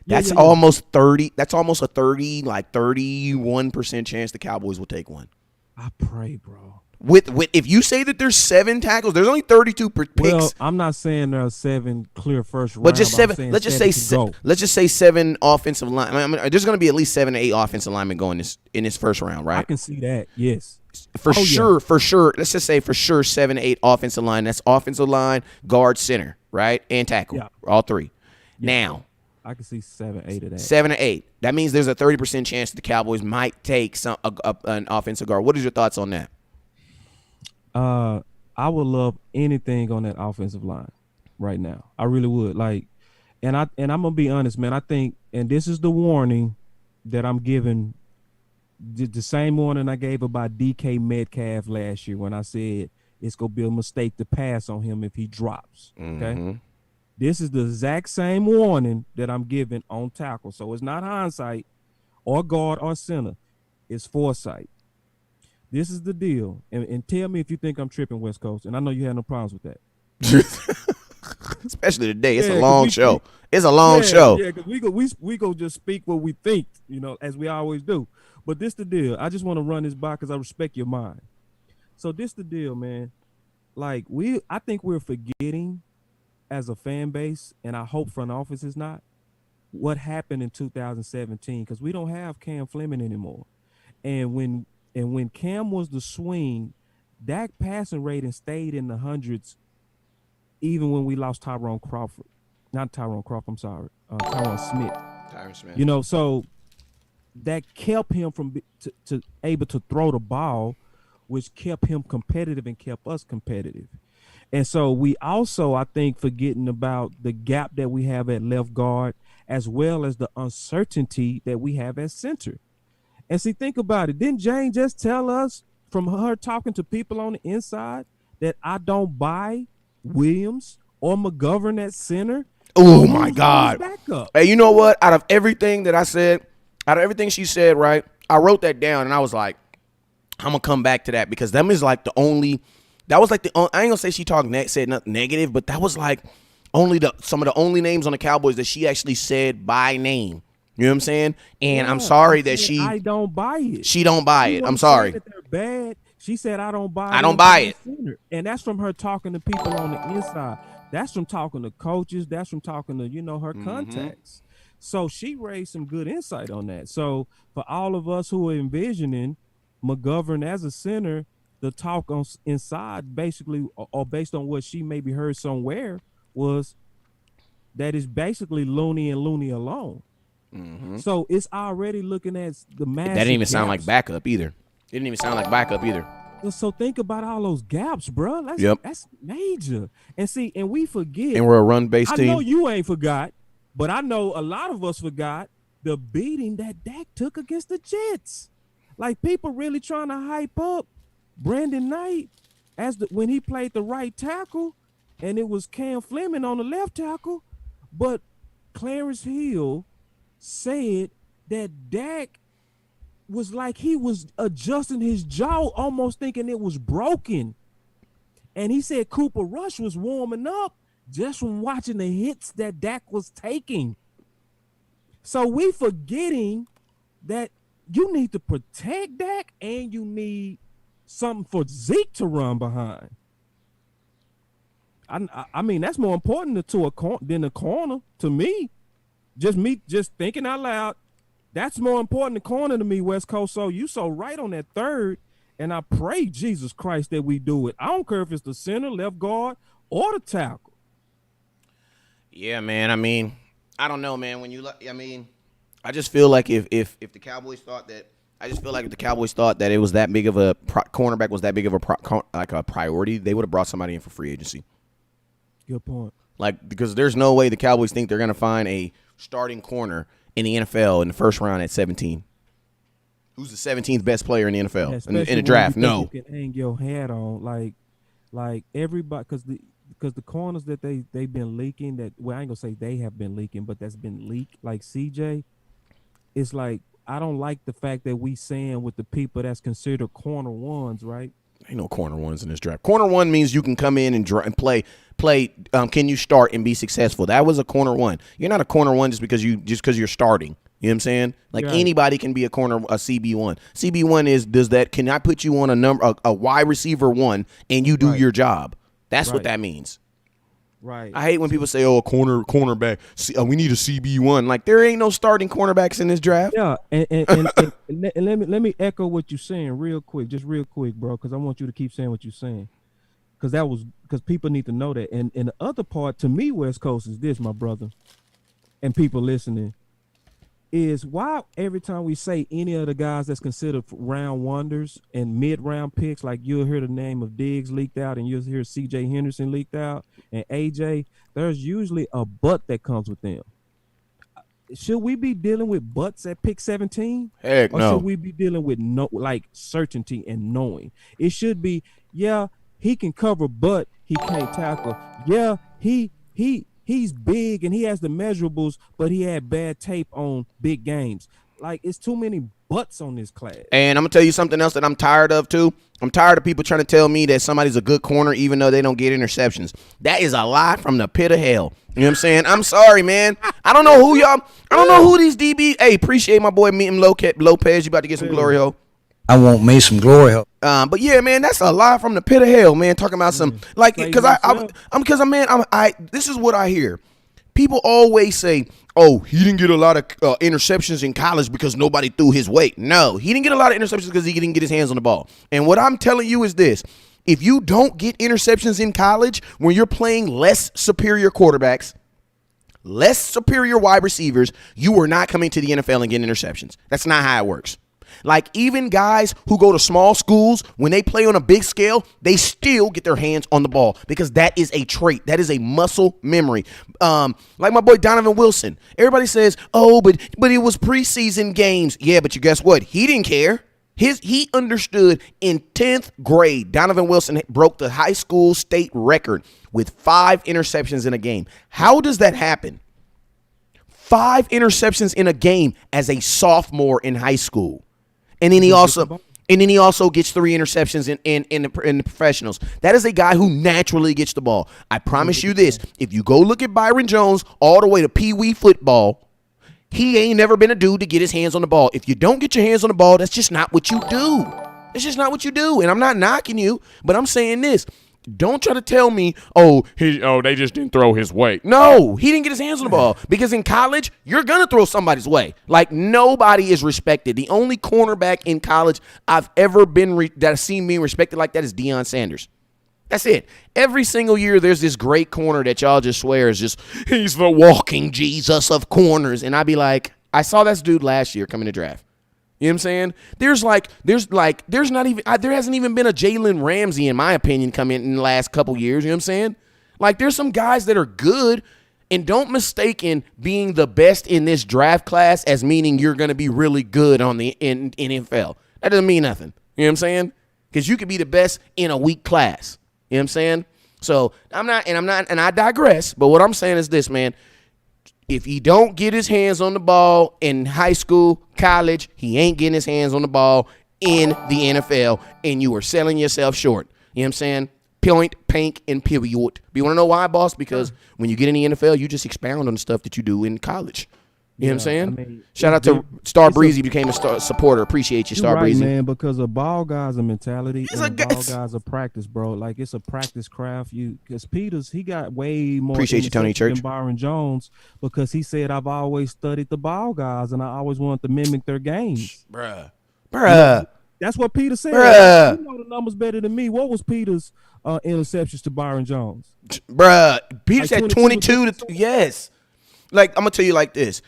that's almost 30. That's almost a 31% chance the Cowboys will take one. I pray, bro. With if you say that there's 7 tackles, there's only 32 picks. Well, I'm not saying there are 7 clear first round. But just 7. Let's just say 7. Let's just say 7 offensive line. I mean, there's going to be at least 7 to 8 offensive linemen going in this first round, right? I can see that. Yes. For sure. Let's just say for sure 7 to 8 offensive line. That's offensive line, guard, center, right, and tackle. Yeah. All 3. Yeah. Now, I can see 7, 8 of that. 7 to 8. That means there's a 30% chance that the Cowboys might take an offensive guard. What is your thoughts on that? I would love anything on that offensive line right now. I really would. Like, and I'm gonna be honest, man. I think, and this is the warning that I'm giving, the same warning I gave about DK Metcalf last year when I said it's gonna be a mistake to pass on him if he drops. Okay, this is the exact same warning that I'm giving on tackle. So it's not hindsight or guard or center. It's foresight. This is the deal, and tell me if you think I'm tripping, West Coast, and I know you had no problems with that. Especially today. It's a long show. It's a long show. Yeah, because we go just speak what we think, as we always do. But this the deal. I just want to run this by because I respect your mind. So this the deal, man. Like I think we're forgetting as a fan base, and I hope front office is not, what happened in 2017, because we don't have Cam Fleming anymore. And when Cam was the swing, Dak passing rating stayed in the hundreds even when we lost Tyron Smith. Tyron Smith. So that kept him from to able to throw the ball, which kept him competitive and kept us competitive. And so we also, I think, forgetting about the gap that we have at left guard, as well as the uncertainty that we have at center. And see, think about it. Didn't Jane just tell us from her talking to people on the inside that I don't buy Williams or McGovern at center? Oh, my God. Hey, you know what? Out of everything that I said, out of everything she said, right, I wrote that down, and I was like, I'm going to come back to that because that was like the only – I ain't going to say she said nothing negative, but that was like some of the only names on the Cowboys that she actually said by name. You know what I'm saying? And I'm sorry that I don't buy it. She don't buy it. I'm sorry. That they're bad. She said I don't buy it. I don't buy it. And that's from her talking to people on the inside. That's from talking to coaches. That's from talking to, her contacts. So she raised some good insight on that. So for all of us who are envisioning McGovern as a center, the talk on inside basically, or based on what she maybe heard somewhere, was that it's basically Looney and Looney alone. Mm-hmm. So it's already looking at the massive. That didn't even sound like backup either. It didn't even sound like backup either. So think about all those gaps, bro. That's major. And see, and we forget. And we're a run-based team. I know you ain't forgot, but I know a lot of us forgot the beating that Dak took against the Jets. Like, people really trying to hype up Brandon Knight when he played the right tackle, and it was Cam Fleming on the left tackle, but Clarence Hill said that Dak was like he was adjusting his jaw, almost thinking it was broken. And he said Cooper Rush was warming up just from watching the hits that Dak was taking. So we forgetting that you need to protect Dak and you need something for Zeke to run behind. I mean, that's more important than a corner to me. Just thinking out loud, that's more important than corner to me, West Coast. So you so right on that third, and I pray, Jesus Christ, that we do it. I don't care if it's the center, left guard, or the tackle. Yeah, man. I mean, I don't know, man. When you look, I mean, I just feel like if the Cowboys thought that, I just feel like if the Cowboys thought that it was that big of a cornerback was that big of a a priority, they would have brought somebody in for free agency. Good point. Like, because there's no way the Cowboys think they're gonna find a starting corner in the NFL in the first round at 17. Who's the 17th best player in the NFL in the draft? No. You can hang your hat on like everybody, because the corners that they've been leaking, that, well, I ain't gonna say they have been leaking, but that's been leaked, like CJ. It's like, I don't like the fact that we saying with the people that's considered corner ones, right? Ain't no corner ones in this draft. Corner one means you can come in and play. Can you start and be successful? That was a corner one. You're not a corner one just because you're starting. You know what I'm saying? Like, anybody can be a CB1. CB1 can I put you on a wide receiver one and you do your job? That's what that means. Right. I hate when people say, "Oh, a cornerback. We need a CB1." Like, there ain't no starting cornerbacks in this draft. Yeah, and let me echo what you're saying real quick, bro, because I want you to keep saying what you're saying, because people need to know that. And the other part to me, West Coast, is this, my brother, and people listening, is why every time we say any of the guys that's considered round wonders and mid-round picks, like you'll hear the name of Diggs leaked out and you'll hear C.J. Henderson leaked out and A.J., there's usually a but that comes with them. Should we be dealing with buts at pick 17? Heck or no. should we be dealing with certainty and knowing? It should be, yeah, he can cover, but he can't tackle. Yeah, he's big and he has the measurables, but he had bad tape on big games. Like, it's too many butts on this class. And I'm going to tell you something else that I'm tired of, too. I'm tired of people trying to tell me that somebody's a good corner even though they don't get interceptions. That is a lie from the pit of hell. You know what I'm saying? I'm sorry, man. I don't know who these DB. Hey, appreciate my boy meeting Lopez. You about to get some glory hole. I want me some glory hole. But yeah, man, that's a lie from the pit of hell, man. Talking about some, like, because this is what I hear. People always say, "Oh, he didn't get a lot of interceptions in college because nobody threw his way." No, he didn't get a lot of interceptions because he didn't get his hands on the ball. And what I'm telling you is this: if you don't get interceptions in college when you're playing less superior quarterbacks, less superior wide receivers, you are not coming to the NFL and getting interceptions. That's not how it works. Like, even guys who go to small schools, when they play on a big scale, they still get their hands on the ball because that is a trait. That is a muscle memory. Like my boy Donovan Wilson. Everybody says, "Oh, but it was preseason games." Yeah, but you guess what? He didn't care. He understood in 10th grade. Donovan Wilson broke the high school state record with 5 interceptions in a game. How does that happen? 5 interceptions in a game as a sophomore in high school. And then he also gets 3 interceptions in the professionals. That is a guy who naturally gets the ball. I promise you this: if you go look at Byron Jones all the way to Pee Wee football, he ain't never been a dude to get his hands on the ball. If you don't get your hands on the ball, that's just not what you do. It's just not what you do. And I'm not knocking you, but I'm saying this. Don't try to tell me, they just didn't throw his way. No, he didn't get his hands on the ball because in college, you're going to throw somebody's way. Like, nobody is respected. The only cornerback in college I've ever been that I've seen being respected like that is Deion Sanders. That's it. Every single year, there's this great corner that y'all just swear is just, he's the walking Jesus of corners. And I'd be like, I saw this dude last year coming to draft. You know what I'm saying? There hasn't even been a Jalen Ramsey, in my opinion, come in the last couple years. You know what I'm saying? Like, there's some guys that are good, and don't mistake in being the best in this draft class as meaning you're going to be really good in NFL. That doesn't mean nothing. You know what I'm saying? Because you could be the best in a weak class. You know what I'm saying? So and I digress, but what I'm saying is this, man. If he don't get his hands on the ball in high school, college, he ain't getting his hands on the ball in the NFL, and you are selling yourself short. You know what I'm saying? Point, pank, and period. But you want to know why, boss? Because when you get in the NFL, you just expound on the stuff that you do in college. You know what I'm saying? I mean, shout out to Star Breezy, became a supporter. Appreciate you, Star Breezy. Man, because a ball guy's a mentality, and a ball guy's a practice, bro. Like, it's a practice craft. Because Peters, he got way more appreciate you, Tony Church, than Byron Jones, because he said, "I've always studied the ball guys, and I always wanted to mimic their games." Bruh. You know, That's what Peter said. Bruh. You know the numbers better than me. What was Peter's interceptions to Byron Jones? Bruh, Peters Like had 22 22 to yes. Like, I'm gonna tell you like this.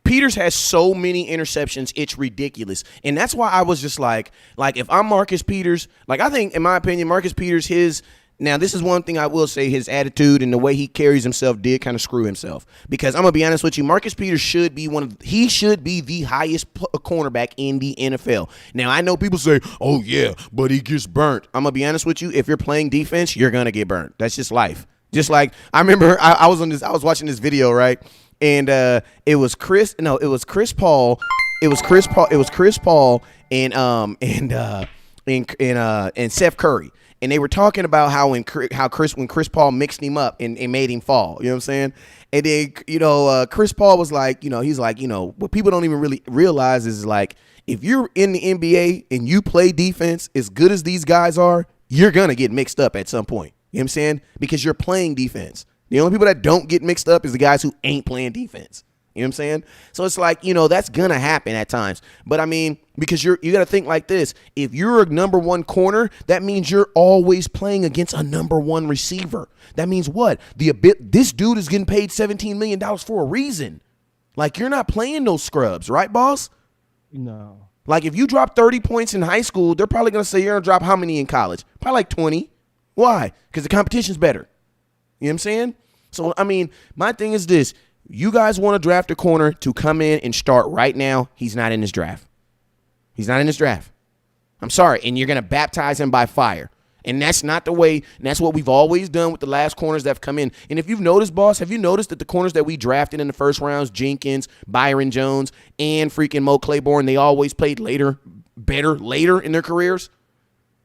Peters has so many interceptions, it's ridiculous. And that's why I was just like if I'm Marcus Peters, like I think in my opinion, Marcus Peters, now this is one thing I will say, his attitude and the way he carries himself did kind of screw himself. Because I'm gonna be honest with you, Marcus Peters should be the highest cornerback in the NFL. Now I know people say, oh yeah, but he gets burnt. I'm gonna be honest with you, if you're playing defense, you're gonna get burnt. That's just life. Just like I remember I was watching this video, right? And it was Chris Paul. It was Chris Paul and Seth Curry. And they were talking about when Chris Paul mixed him up and made him fall. You know what I'm saying? And then, Chris Paul was like, he's like, what people don't even really realize is like, if you're in the NBA and you play defense as good as these guys are, you're going to get mixed up at some point. You know what I'm saying? Because you're playing defense. The only people that don't get mixed up is the guys who ain't playing defense. You know what I'm saying? So it's like, that's going to happen at times. But I mean, because you got to think like this. If you're a number one corner, that means you're always playing against a number one receiver. That means what? This dude is getting paid $17 million for a reason. Like, you're not playing those scrubs, right, boss? No. Like, if you drop 30 points in high school, they're probably going to say you're going to drop how many in college? Probably like 20. Why? Because the competition's better. You know what I'm saying? So, I mean, my thing is this. You guys want to draft a corner to come in and start right now. He's not in this draft. He's not in this draft. I'm sorry. And you're going to baptize him by fire. And that's not the way. And that's what we've always done with the last corners that have come in. And if you've noticed, boss, have you noticed that the corners that we drafted in the first rounds, Jenkins, Byron Jones, and freaking Mo Claiborne, they always played better later in their careers?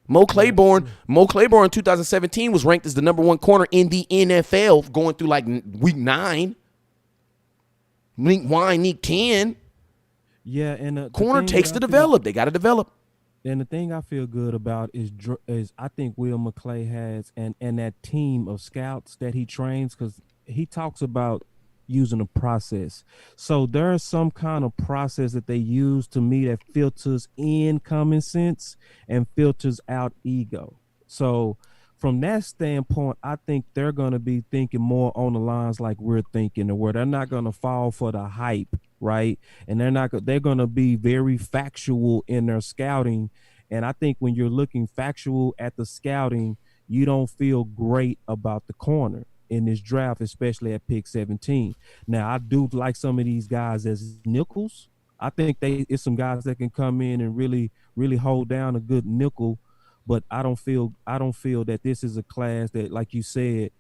Mo Claiborne in 2017 was ranked as the number one corner in the NFL going through like week 9. Week 10. Yeah, and corner takes to develop. They got to develop. And the thing I feel good about is I think Will McClay has and that team of scouts that he trains, because he talks about using a process. So there's some kind of process that they use to me that filters in common sense and filters out ego. So from that standpoint, I think they're going to be thinking more on the lines like we're thinking, where they're not going to fall for the hype, right? And they're going to be very factual in their scouting. And I think when you're looking factual at the scouting, you don't feel great about the corner in this draft, especially at pick 17. Now, I do like some of these guys as nickels. I think it's some guys that can come in and really, really hold down a good nickel. But I don't feel that this is a class that, like you said,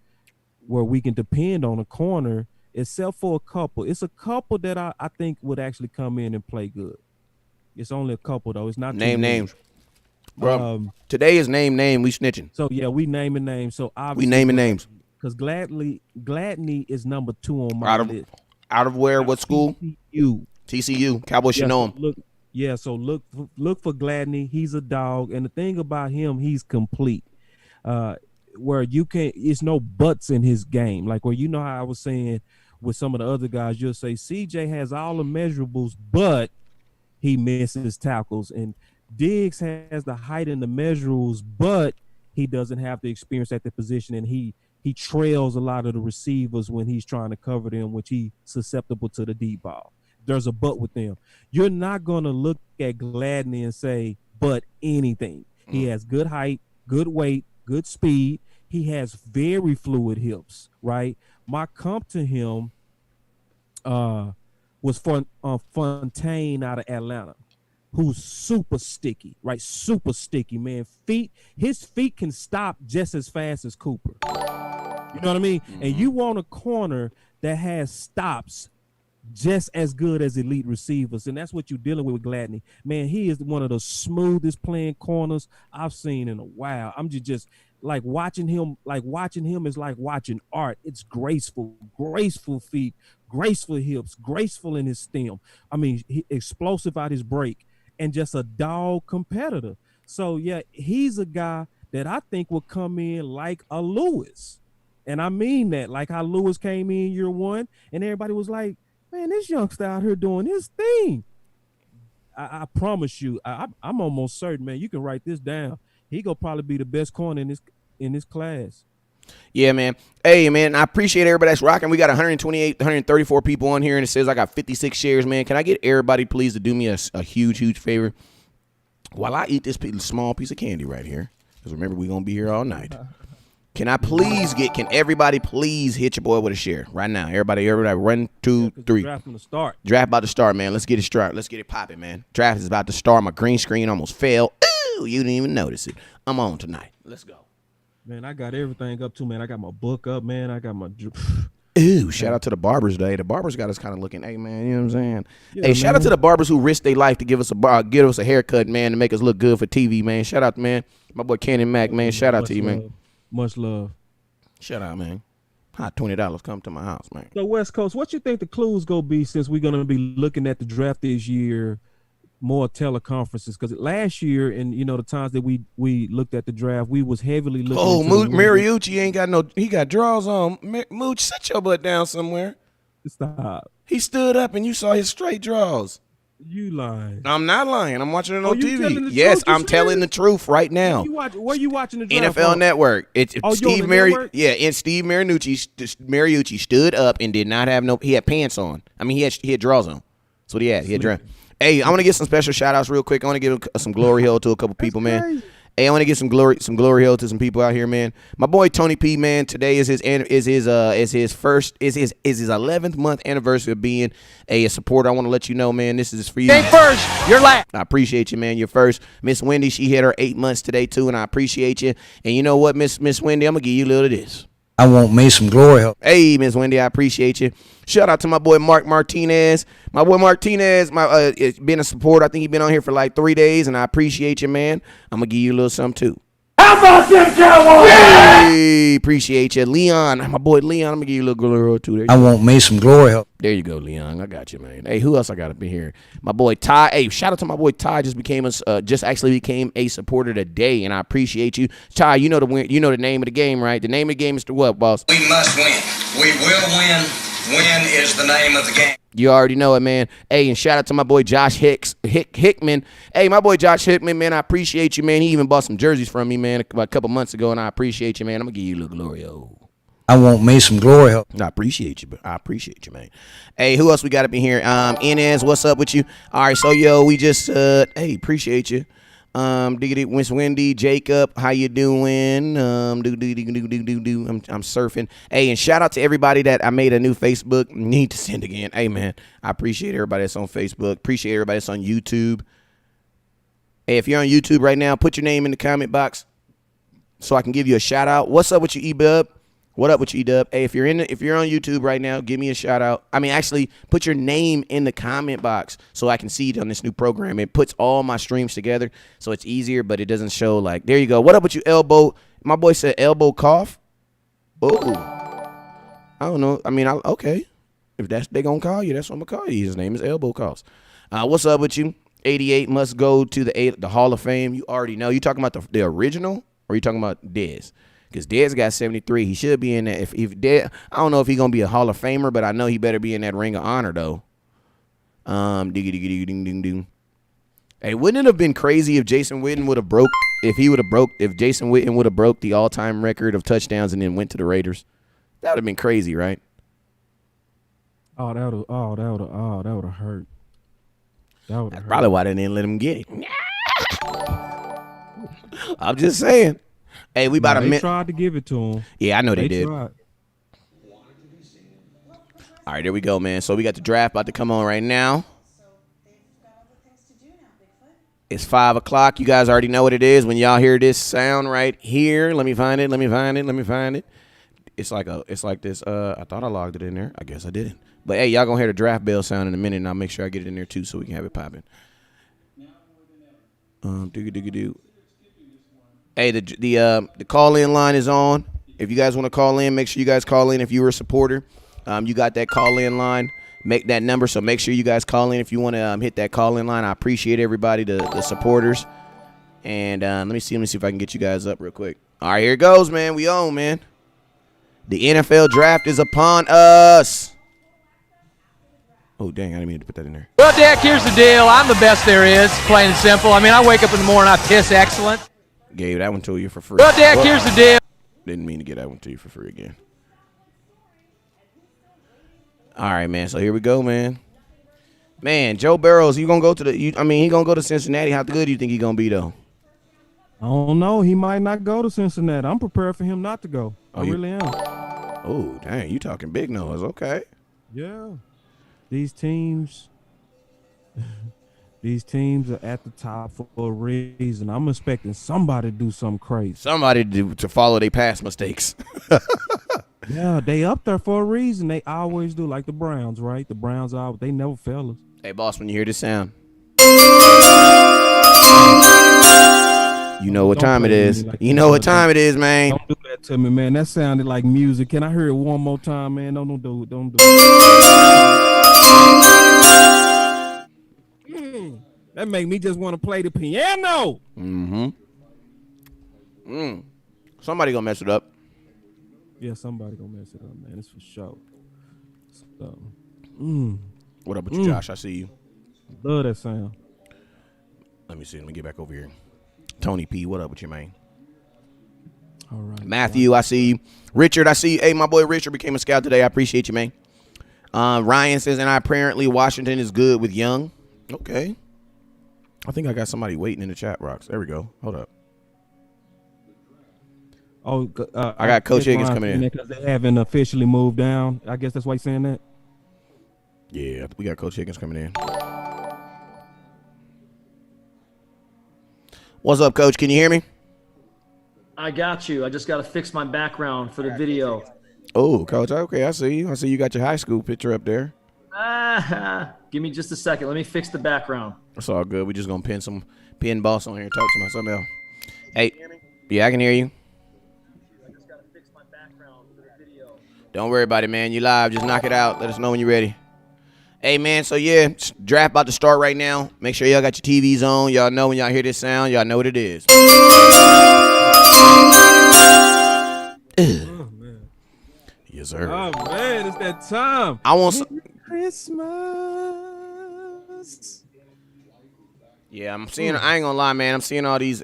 where we can depend on a corner, except for a couple. It's a couple that I think would actually come in and play good. It's only a couple, though. It's not name names. Bro, today is name. We snitching. So, yeah, we naming names. So, obviously, we naming names. Because Gladney is number 2 on my list. Out of where? What school? TCU. Cowboys should know him. So look for Gladney. He's a dog. And the thing about him, he's complete. Where it's no buts in his game. Like where how I was saying with some of the other guys, you'll say CJ has all the measurables, but he misses tackles. And Diggs has the height and the measurables, but he doesn't have the experience at the position, and he trails a lot of the receivers when he's trying to cover them, which he's susceptible to the deep ball. There's a but with them. You're not going to look at Gladney and say, but anything. He has good height, good weight, good speed. He has very fluid hips, right? My comp to him was Fontaine out of Atlanta, who's super sticky, right? Super sticky, man. His feet can stop just as fast as Cooper. You know what I mean? Mm-hmm. And you want a corner that has stops just as good as elite receivers, and that's what you're dealing with Gladney. Man, he is one of the smoothest playing corners I've seen in a while. I'm just like watching him. Like watching him is like watching art. It's graceful feet, graceful hips, graceful in his stem. I mean, explosive out his break, and just a dog competitor. So yeah, he's a guy that I think will come in like a Lewis, and I mean that, like how Lewis came in year 1, and everybody was like, man, this youngster out here doing his thing. I promise you, I'm almost certain, man. You can write this down. He gonna probably be the best corner in this class. Yeah, man. Hey, man, I appreciate everybody that's rocking. We got 128, 134 people on here, and it says I got 56 shares, man. Can I get everybody, please, to do me a huge, huge favor? While I eat this small piece of candy right here, because remember, we're going to be here all night. Can everybody please hit your boy with a share right now? Everybody, 1, 2, 3. Draft from the start. Draft about to start, man. Let's get it started. Let's get it popping, man. Draft is about to start. My green screen almost fell. Ooh, you didn't even notice it. I'm on tonight. Let's go. Man, I got everything up too, man. I got my book up, man. I got my. Ooh, shout out to the barbers today. The barbers got us kind of looking, hey, man, you know what I'm saying? Yeah, hey, shout out to the barbers who risked their life to give us a haircut, man, to make us look good for TV, man. Shout out, man. My boy Kenny Mack, man. Shout out to you, man. Much love. Shout out, man. Hot $20 come to my house, man. So, West Coast, what you think the clues going to be since we're going to be looking at the draft this year? More teleconferences, because last year and the times that we looked at the draft, we was heavily looking. Oh, Mariucci ain't got he got draws on. Mooch, sit your butt down somewhere. Stop. He stood up and you saw his straight draws. You lying? I'm not lying. I'm watching it on you telling TV. the Yes, truth? You I'm telling the truth right now. Where you watching the draft? NFL on? Network. It's Steve Network? Yeah, and Steve Mariucci stood up and did not have he had pants on. I mean, he had draws on. That's what he had. He had draws. Hey, I want to get some special shout outs real quick. I want to give some glory hole to a couple people, man. Crazy. Hey, I want to give some glory hole to some people out here, man. My boy Tony P, man. Today is his 11th month anniversary of being a supporter. I want to let you know, man, this is for you. Think first, you're last. I appreciate you, man. You're first. Miss Wendy, she hit her 8 months today too, and I appreciate you. And you know what, Miss Wendy, I'm gonna give you a little of this. I want me some glory hole. Hey, Miss Wendy, I appreciate you. Shout out to my boy Mark Martinez. My boy Martinez, been a supporter. I think he's been on here for like 3 days, and I appreciate you, man. I'm going to give you a little something, too. How about them Cowboys? Hey, appreciate you. Leon, my boy Leon, I'm going to give you a little glory, too. I want me some glory hole. There you go, Leon. I got you, man. Hey, who else I got up in here? My boy Ty. Hey, shout out to my boy Ty. Just became a supporter today, and I appreciate you, Ty. You know the name of the game, right? The name of the game is the what, boss? We must win. We will win. Win is the name of the game. You already know it, man. Hey, and shout out to my boy Josh Hickman. Hey, my boy Josh Hickman, man, I appreciate you, man. He even bought some jerseys from me, man, a couple months ago, and I appreciate you, man. I'm going to give you a little glory. I want me some glory hole. I appreciate you, man. Hey, who else we got up in here? Inez, what's up with you? All right, so, we just, hey, appreciate you. Diggity, Miss Wendy, Jacob, how you doing? I'm surfing. Hey, and shout out to everybody that I made a new Facebook. Need to send again. Hey, man, I appreciate everybody that's on Facebook. Appreciate everybody that's on YouTube. Hey, if you're on YouTube right now, put your name in the comment box so I can give you a shout out. What's up with you, E-Bub? What up with you, E-Dub? Hey, if you're on YouTube right now, give me a shout out. I mean, actually, put your name in the comment box so I can see it on this new program. It puts all my streams together, so it's easier, but it doesn't show like. There you go. What up with you, Elbow? My boy said elbow cough. Oh, I don't know. I mean, okay. If they gonna call you, that's what I'm gonna call you. His name is Elbow Coughs. What's up with you? 88 must go to the Hall of Fame. You already know. You talking about the original, or you talking about Dez? Because Dez got 73. He should be in that. If Dez, I don't know if he's going to be a Hall of Famer, but I know he better be in that Ring of Honor, though. Ding. Hey, wouldn't it have been crazy if Jason Witten would have if Jason Witten would have broke the all-time record of touchdowns and then went to the Raiders? That would have been crazy, right? That would have hurt. That's probably why they didn't let him get it. I'm just saying. Hey, we about a minute. They tried to give it to him. Yeah, I know they did. Tried. All right, there we go, man. So we got the draft about to come on right now. It's 5 o'clock. You guys already know what it is. When y'all hear this sound right here, let me find it. It's like this. I thought I logged it in there. I guess I didn't. But hey, y'all gonna hear the draft bell sound in a minute, and I'll make sure I get it in there too, so we can have it popping. Hey, the call-in line is on. If you guys want to call in, make sure you guys call in if you're a supporter. You got that call-in line. Make that number, so make sure you guys call in if you want to hit that call-in line. I appreciate everybody, the supporters. And let me see if I can get you guys up real quick. All right, here it goes, man. We on, man. The NFL draft is upon us. Oh, dang, I didn't mean to put that in there. Well, Dak, here's the deal. I'm the best there is, plain and simple. I mean, I wake up in the morning, I piss excellent. Gave that one to you for free. Well, Dak, here's the deal. Didn't mean to get that one to you for free again. All right, man. So here we go, man. Man, Joe Burrows, he gonna go to he gonna go to Cincinnati. How good do you think he gonna be though? I don't know. He might not go to Cincinnati. I'm prepared for him not to go. I really am. Oh, dang, you talking big nose. Okay. Yeah. These teams are at the top for a reason. I'm expecting somebody to do something crazy. Somebody to follow their past mistakes. Yeah, they up there for a reason. They always do, like the Browns, right? The Browns they never fail us. Hey, boss, when you hear this sound, you know what time it is. You know what time it is, man. Don't do that to me, man. That sounded like music. Can I hear it one more time, man? Don't do it. That make me just want to play the piano. Somebody gonna mess it up. Yeah, somebody gonna mess it up, man. It's for sure. So, What up with you, Josh? I see you. Love that sound. Let me see. Let me get back over here. Tony P, what up with you, man? All right. Matthew, I see you. Richard, I see you. Hey, my boy Richard became a scout today. I appreciate you, man. Ryan says, and apparently Washington is good with Young. Okay. I think I got somebody waiting in the chat box. There we go. Hold up. Oh, I got Coach Higgins coming in because they haven't officially moved down. I guess that's why you're saying that. Yeah, we got Coach Higgins coming in. What's up, Coach? Can you hear me? I got you. I just got to fix my background for the video. Oh, Coach. Okay, I see you. I see you got your high school picture up there. Give me just a second. Let me fix the background. That's all good. We just gonna pin boss on here and talk to myself else. Hey, yeah, I can hear you. Don't worry about it, man. You live. Just knock it out. Let us know when you're ready. Hey, man, so, yeah, draft about to start right now. Make sure y'all got your TVs on. Y'all know when y'all hear this sound, y'all know what it is. Oh, man. Yes, sir. Oh, man, it's that time. I want some. Christmas. Yeah, I'm seeing. I ain't gonna lie, man. I'm seeing all these.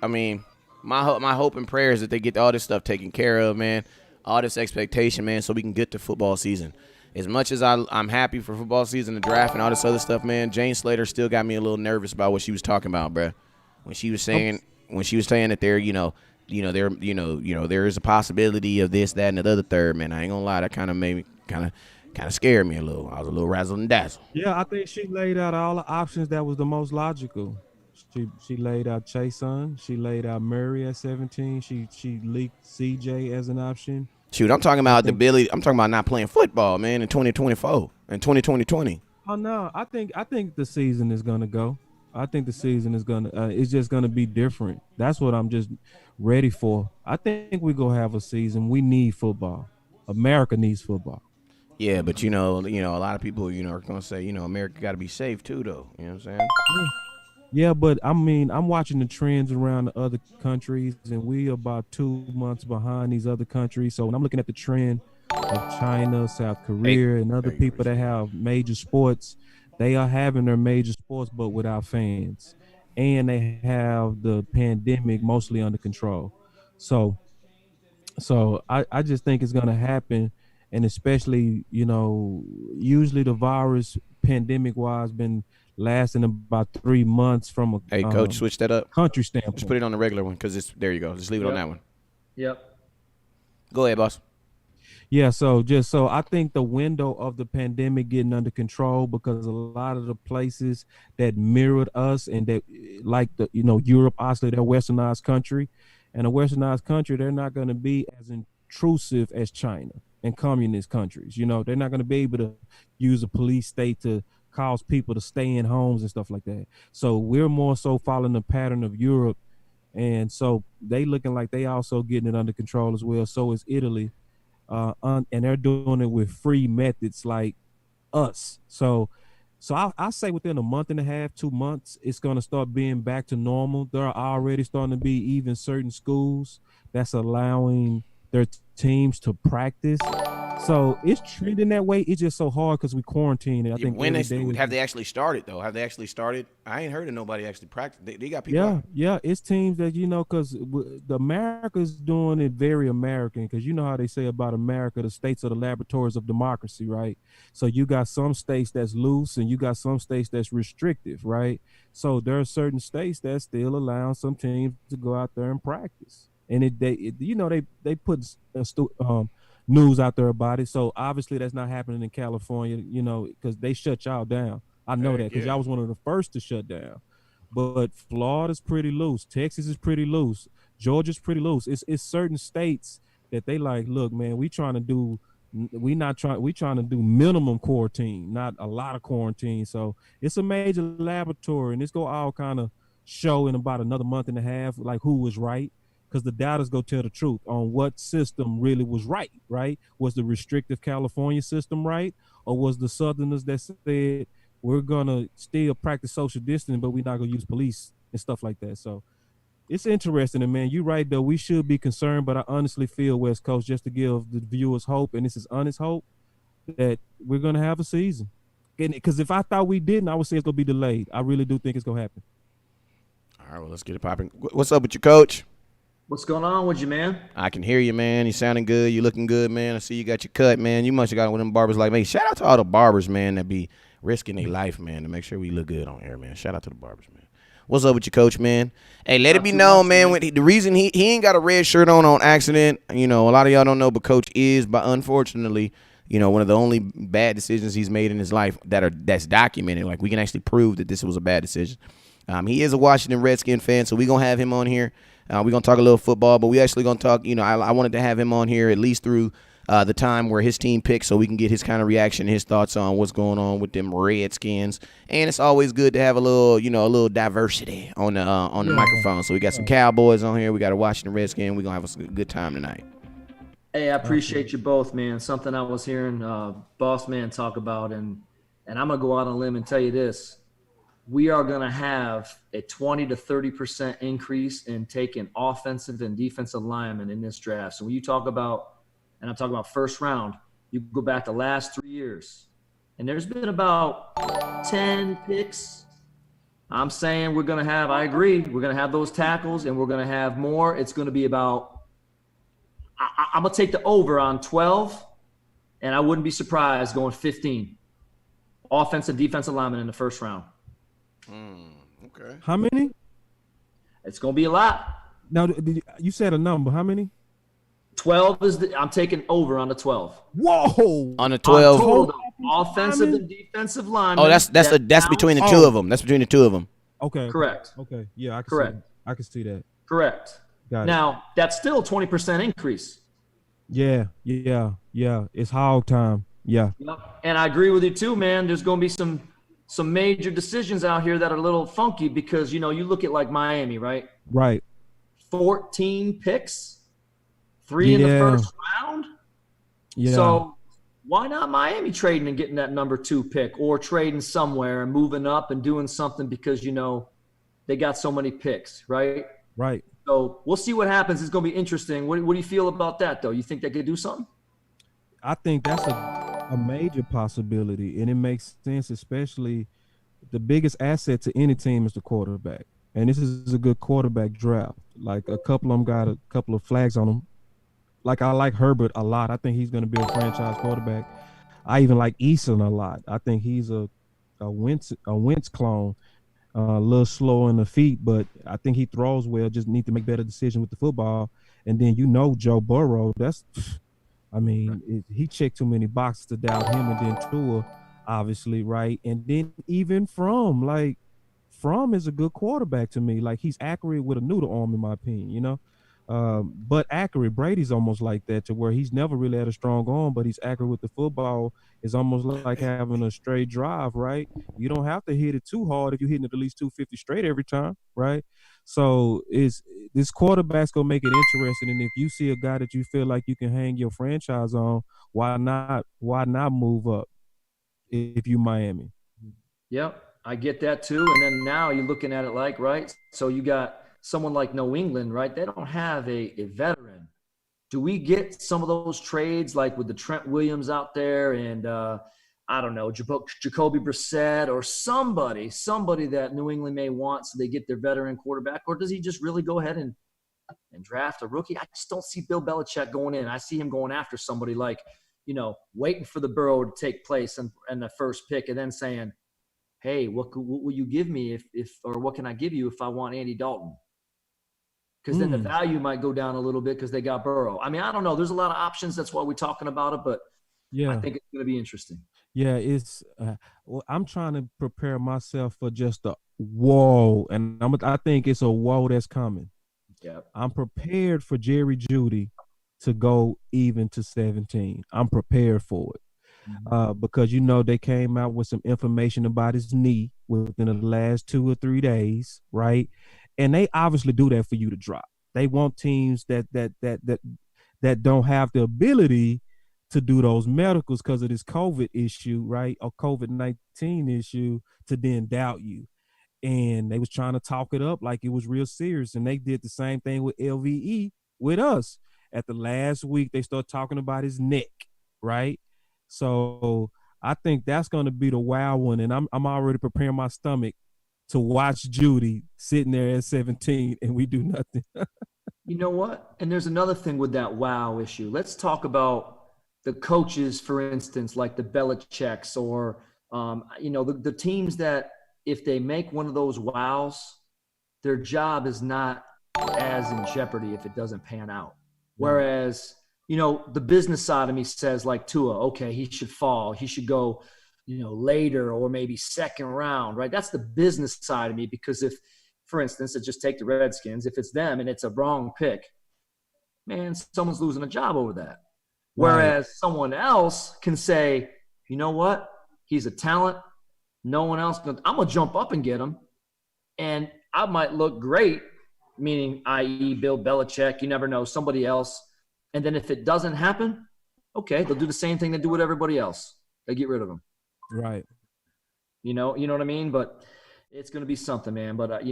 I mean, my hope and prayer is that they get all this stuff taken care of, man. All this expectation, man, so we can get to football season. As much as I'm happy for football season, the draft, and all this other stuff, man, Jane Slater still got me a little nervous about what she was talking about, bruh. When she was saying that there, there is a possibility of this, that, and the other third, man. I ain't gonna lie, that kind of made me kind of scared me a little. I was a little razzle and dazzle. Yeah, I think she laid out all the options that was the most logical. She laid out Chason. She laid out Murray at 17. She leaked CJ as an option. Shoot, I'm talking about the ability. I'm talking about not playing football, man, in 2024 and 2020. Oh no, I think the season is gonna go. I think the season is gonna. It's just gonna be different. That's what I'm just ready for. I think we're gonna have a season. We need football. America needs football. Yeah, but a lot of people, are gonna say, America got to be safe too, though. You know what I'm saying? Yeah, but I mean, I'm watching the trends around the other countries, and we about 2 months behind these other countries. So when I'm looking at the trend of China, South Korea, and other people that have major sports, they are having their major sports, but without fans, and they have the pandemic mostly under control. So I just think it's gonna happen, and especially usually the virus pandemic wise been lasting about 3 months from a Coach, switch that up. Country standpoint. Just put it on the regular one because there you go. Just leave it on that one. Yep. Go ahead, boss. Yeah, so I think the window of the pandemic getting under control, because a lot of the places that mirrored us and that like Europe, obviously they're a westernized country, and a westernized country, they're not going to be as intrusive as China and communist countries. They're not going to be able to use a police state to cause people to stay in homes and stuff like that. So we're more so following the pattern of Europe, and so they looking like they also getting it under control as well. So is Italy, and they're doing it with free methods like us. So I say within a month and a half, 2 months, it's going to start being back to normal. There are already starting to be even certain schools that's allowing their teams to practice. So it's trending that way. It's just so hard because we quarantine it. I think When every day have they actually started though? Have they actually started? I ain't heard of nobody actually practice. They got people. Yeah, yeah, it's teams that because the America's doing it very American, because you know how they say about America, the states are the laboratories of democracy, right? So you got some states that's loose, and you got some states that's restrictive, right? So there are certain states that still allow some teams to go out there and practice, and they put news out there about it. So obviously that's not happening in California, because they shut y'all down. I know that because y'all was one of the first to shut down. But Florida's pretty loose. Texas is pretty loose. Georgia's pretty loose. It's certain states that they like, look, man, we trying to do minimum quarantine, not a lot of quarantine. So it's a major laboratory, and it's go all kind of show in about another month and a half, like who was right. Because the data's go tell the truth on what system really was right? Was the restrictive California system right? Or was the Southerners that said, we're going to still practice social distancing, but we're not going to use police and stuff like that. So it's interesting. And, man, you're right, though. We should be concerned, but I honestly feel, West Coast, just to give the viewers hope, and this is honest hope, that we're going to have a season. Because if I thought we didn't, I would say it's going to be delayed. I really do think it's going to happen. All right, well, let's get it popping. What's up with you, Coach? What's going on with you, man? I can hear you, man. You sounding good. You looking good, man. I see you got your cut, man. You must have got one of them barbers like me. Shout out to all the barbers, man, that be risking their life, man, to make sure we look good on air, man. Shout out to the barbers, man. What's up with you, Coach, man? Hey, let it be known, man. The reason he ain't got a red shirt on accident, a lot of y'all don't know, but Coach is, but unfortunately, one of the only bad decisions he's made in his life that's documented. Like, we can actually prove that this was a bad decision. He is a Washington Redskin fan, so we're going to have him on here. We're going to talk a little football, but we actually going to talk, I wanted to have him on here at least through the time where his team picks, so we can get his kind of reaction, his thoughts on what's going on with them Redskins. And it's always good to have a little diversity on the microphone. So we got some Cowboys on here. We got a Washington Redskin. We're going to have a good time tonight. Hey, I appreciate you both, man. Something I was hearing Boss Man talk about, and I'm going to go out on a limb and tell you this. We are going to have a 20 to 30% increase in taking offensive and defensive linemen in this draft. So when you talk about, and I'm talking about first round, you go back the last 3 years, and there's been about 10 picks. I'm saying we're going to have, I agree, we're going to have those tackles, and we're going to have more. It's going to be about, I'm going to take the over on 12, and I wouldn't be surprised going 15. Offensive, defensive linemen in the first round. Okay. How many? It's going to be a lot. Now, you said a number. How many? 12 is I'm taking over on the 12. Whoa! On the 12. Total offensive and defensive linemen. Oh, that's between the two of them. That's between the two of them. Okay. Correct. Okay. Yeah, I can Correct. see that. I can see that. Correct. Got it. Now, that's still a 20% increase. Yeah. It's hog time. Yeah. Yep. And I agree with you too, man. There's going to be some major decisions out here that are a little funky because, you look at like Miami, right? Right. 14 picks, 3 in the first round. Yeah. So why not Miami trading and getting that number 2 pick, or trading somewhere and moving up and doing something because, they got so many picks, right? Right. So we'll see what happens. It's going to be interesting. What do you feel about that, though? You think they could do something? I think that's a major possibility, and it makes sense, especially the biggest asset to any team is the quarterback. And this is a good quarterback draft. Like, a couple of them got a couple of flags on them. Like, I like Herbert a lot. I think he's going to be a franchise quarterback. I even like Eason a lot. I think he's a Wentz clone. A little slow in the feet, but I think he throws well. Just need to make better decisions with the football. And then Joe Burrow. He checked too many boxes to doubt him. And then Tua, obviously, right? And then even Fromm is a good quarterback to me. Like, he's accurate with a noodle arm, in my opinion. But accurate. Brady's almost like that, to where he's never really had a strong arm, but he's accurate with the football. It's almost like having a straight drive, right? You don't have to hit it too hard if you're hitting it at least 250 straight every time, right? So this quarterback's gonna make it interesting. And if you see a guy that you feel like you can hang your franchise on, why not move up if you Miami? Yep, I get that too. And then now you're looking at it like, right? So you got someone like New England, right? They don't have a veteran Do we get some of those trades like with the Trent Williams out there and I don't know, Jacoby Brissett or somebody that New England may want so they get their veteran quarterback? Or does he just really go ahead and draft a rookie? I just don't see Bill Belichick going in. I see him going after somebody like, waiting for the Burrow to take place and the first pick and then saying, hey, what will you give me or what can I give you if I want Andy Dalton? Because then the value might go down a little bit because they got Burrow. I mean, I don't know. There's a lot of options. That's why we're talking about it, but I think it's going to be interesting. Yeah, it's. I'm trying to prepare myself for just a whoa, and I think it's a whoa that's coming. Yeah, I'm prepared for Jerry Jeudy to go even to 17. I'm prepared for it because they came out with some information about his knee within the last 2 or 3 days, right? And they obviously do that for you to drop. They want teams that don't have the ability to do those medicals because of this COVID issue, right? Or COVID-19 issue to then doubt you. And they was trying to talk it up like it was real serious. And they did the same thing with LVE with us. At the last week, they started talking about his neck, right? So I think that's going to be the wild one. And I'm already preparing my stomach to watch Jeudy sitting there at 17 and we do nothing. You know what? And there's another thing with that wow issue. Let's talk about the coaches, for instance, like the Belichicks or, the teams that if they make one of those wows, their job is not as in jeopardy if it doesn't pan out. Whereas, the business side of me says like Tua, okay, he should fall. He should go, later or maybe second round, right? That's the business side of me because if, for instance, let's just take the Redskins, if it's them and it's a wrong pick, man, someone's losing a job over that. Whereas someone else can say, you know what? He's a talent. No one else. I'm going to jump up and get him. And I might look great, meaning i.e. Bill Belichick. You never know, somebody else. And then if it doesn't happen, okay, they'll do the same thing they do with everybody else. They get rid of him. Right. You know what I mean? But it's going to be something, man. But,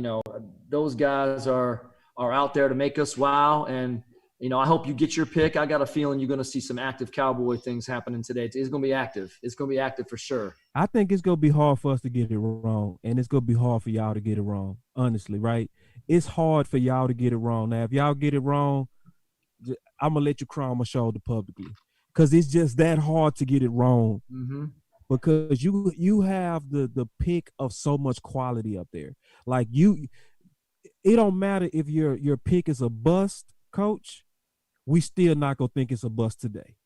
those guys are out there to make us wow. And, I hope you get your pick. I got a feeling you're going to see some active Cowboy things happening today. It's going to be active. It's going to be active for sure. I think it's going to be hard for us to get it wrong. And it's going to be hard for y'all to get it wrong, honestly, right? It's hard for y'all to get it wrong. Now, if y'all get it wrong, I'm going to let you cry on my shoulder publicly because it's just that hard to get it wrong. Mm-hmm. Because you have the pick of so much quality up there. Like it don't matter if your pick is a bust, coach, we still not gonna think it's a bust today.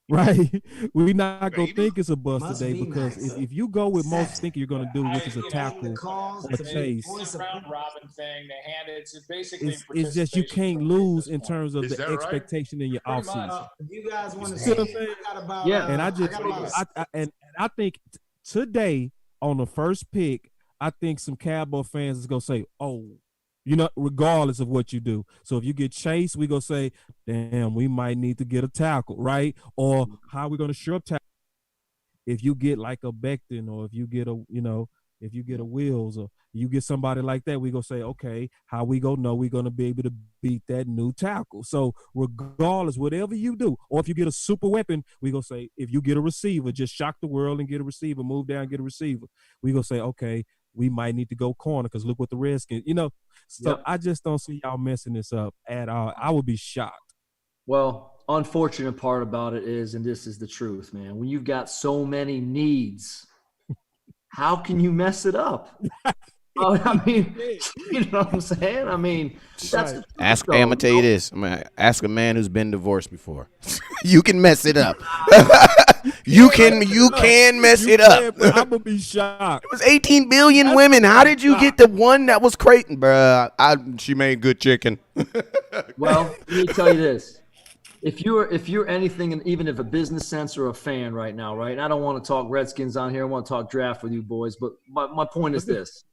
Right? We're not gonna think it's a bust today because if you go with most think you're gonna do, which is a tackle or a chase, round robin thing, they hand it's basically it's just you can't lose in terms of the expectation in your offseason. You guys want to say about and I think today on the first pick, I think some Cowboy fans is gonna say, oh, regardless of what you do. So if you get Chase, we gonna say, damn, we might need to get a tackle, right? Or how we gonna shore up tackle? If you get like a Becton, or if you get a Wills, or you get somebody like that, we gonna say, okay, how we gonna know we're gonna be able to beat that new tackle? So regardless, whatever you do, or if you get a super weapon, we gonna say, if you get a receiver, just shock the world and get a receiver, move down, get a receiver. We gonna say, okay, we might need to go corner because look what the Redskins, So yep. I just don't see y'all messing this up at all. I would be shocked. Well, unfortunate part about it is, and this is the truth, man, when you've got so many needs, how can you mess it up? I mean, you know what I'm saying? I mean, that's the truth, I'm gonna tell you this. I'm gonna ask a man who's been divorced before. You can mess it up. You can mess it up. I'm gonna be shocked. It was 18 billion women. How did you get the one that was Creighton, bro? She made good chicken. Well, let me tell you this. If you're anything, and even if a business sense or a fan right now, right? And I don't want to talk Redskins on here. I want to talk draft with you boys. But my point is this.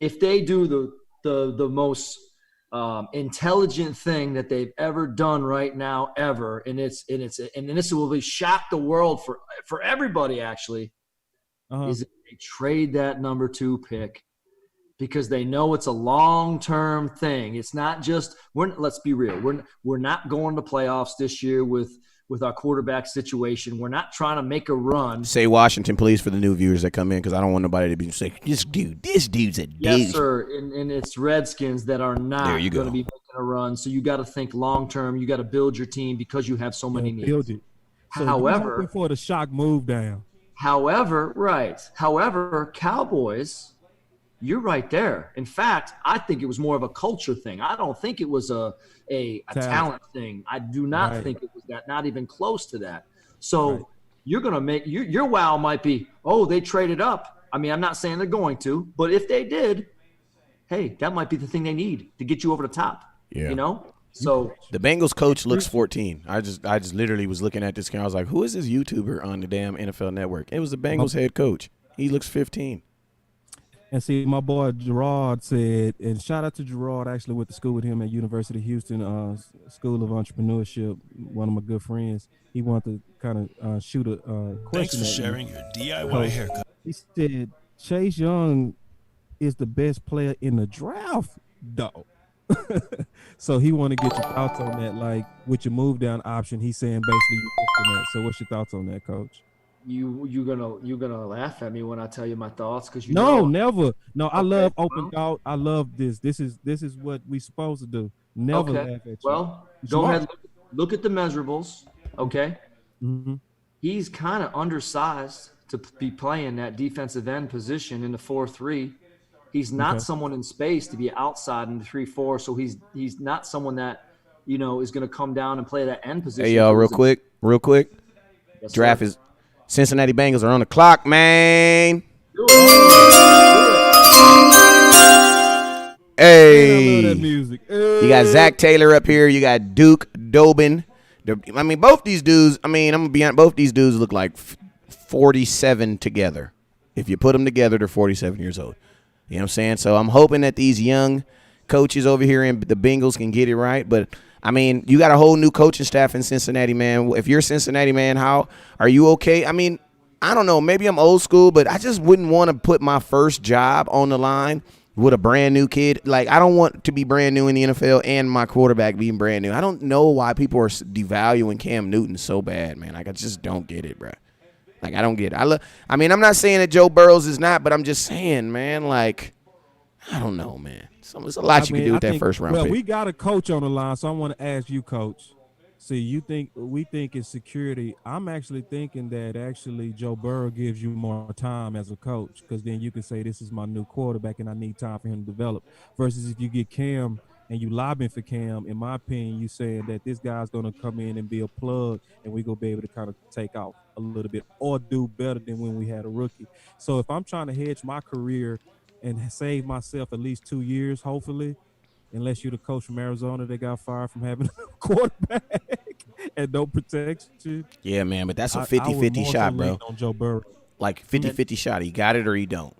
If they do the most intelligent thing that they've ever done right now, ever, and this will be shock the world for everybody actually, is if they trade that number 2 pick because they know it's a long-term thing. It's not just let's be real. We're not going to playoffs this year with our quarterback situation. We're not trying to make a run. Say Washington, please, for the new viewers that come in, because I don't want nobody to be saying, this dude's a dude. Yes, sir. And it's Redskins that are not going to be making a run. So you got to think long-term. You got to build your team because you have so many needs. Build it. So however, before the shock move down. However, Cowboys, you're right there. In fact, I think it was more of a culture thing. I don't think it was a talent thing. I do not think it was that, not even close to that. So you're going to make your wow might be, oh, they traded up. I mean, I'm not saying they're going to, but if they did, hey, that might be the thing they need to get you over the top. Yeah. You know? So the Bengals coach looks 14. I just literally was looking at this guy. I was like, who is this YouTuber on the damn NFL Network? It was the Bengals head coach. He looks 15. And see, my boy Gerard said, and shout out to Gerard, actually went to school with him at University of Houston School of Entrepreneurship, one of my good friends. He wanted to kind of shoot a question. Thanks for sharing your DIY haircut. He said, Chase Young is the best player in the draft, though. So he want to get your thoughts on that. Like, with your move down option, he's saying basically you're that. So what's your thoughts on that, Coach? You gonna laugh at me when I tell you my thoughts because never. No, I love open thought. I love this. This is what we supposed to do. Never laugh at you. Well, go ahead. Look at the measurables. Okay. Mm-hmm. He's kind of undersized to be playing that defensive end position in the 4-3. He's not someone in space to be outside in the 3-4. So he's not someone that is going to come down and play that end position. Hey y'all, real quick. Yes, draft sir. is. Cincinnati Bengals are on the clock, man. Hey. I love that music. You got Zach Taylor up here. You got Duke Dobin. I mean, both these dudes, I'm going to be honest, both these dudes look like 47 together. If you put them together, they're 47 years old. You know what I'm saying? So I'm hoping that these young coaches over here in the Bengals can get it right. But, I mean, you got a whole new coaching staff in Cincinnati, man. If you're a Cincinnati man, how are you okay? I mean, I don't know. Maybe I'm old school, but I just wouldn't want to put my first job on the line with a brand new kid. Like, I don't want to be brand new in the NFL and my quarterback being brand new. I don't know why people are devaluing Cam Newton so bad, man. Like, I just don't get it, bro. Like, I don't get it. I mean, I'm not saying that Joe Burrows is not, but I'm just saying, man, like, I don't know, man. There's a lot you can do with that first round pick. Well, we got a coach on the line, so I want to ask you, Coach. See, we think it's security. I'm actually thinking that actually Joe Burrow gives you more time as a coach, because then you can say this is my new quarterback and I need time for him to develop. Versus if you get Cam and you lobbying for Cam, in my opinion, you saying that this guy's going to come in and be a plug and we're going to be able to kind of take off a little bit or do better than when we had a rookie. So if I'm trying to hedge my career and save myself at least 2 years, hopefully, unless you're the coach from Arizona that got fired from having a quarterback and no protection. Yeah, man, but that's a 50-50 shot, bro. On Joe Burrow. Like 50-50 shot. He got it or he don't.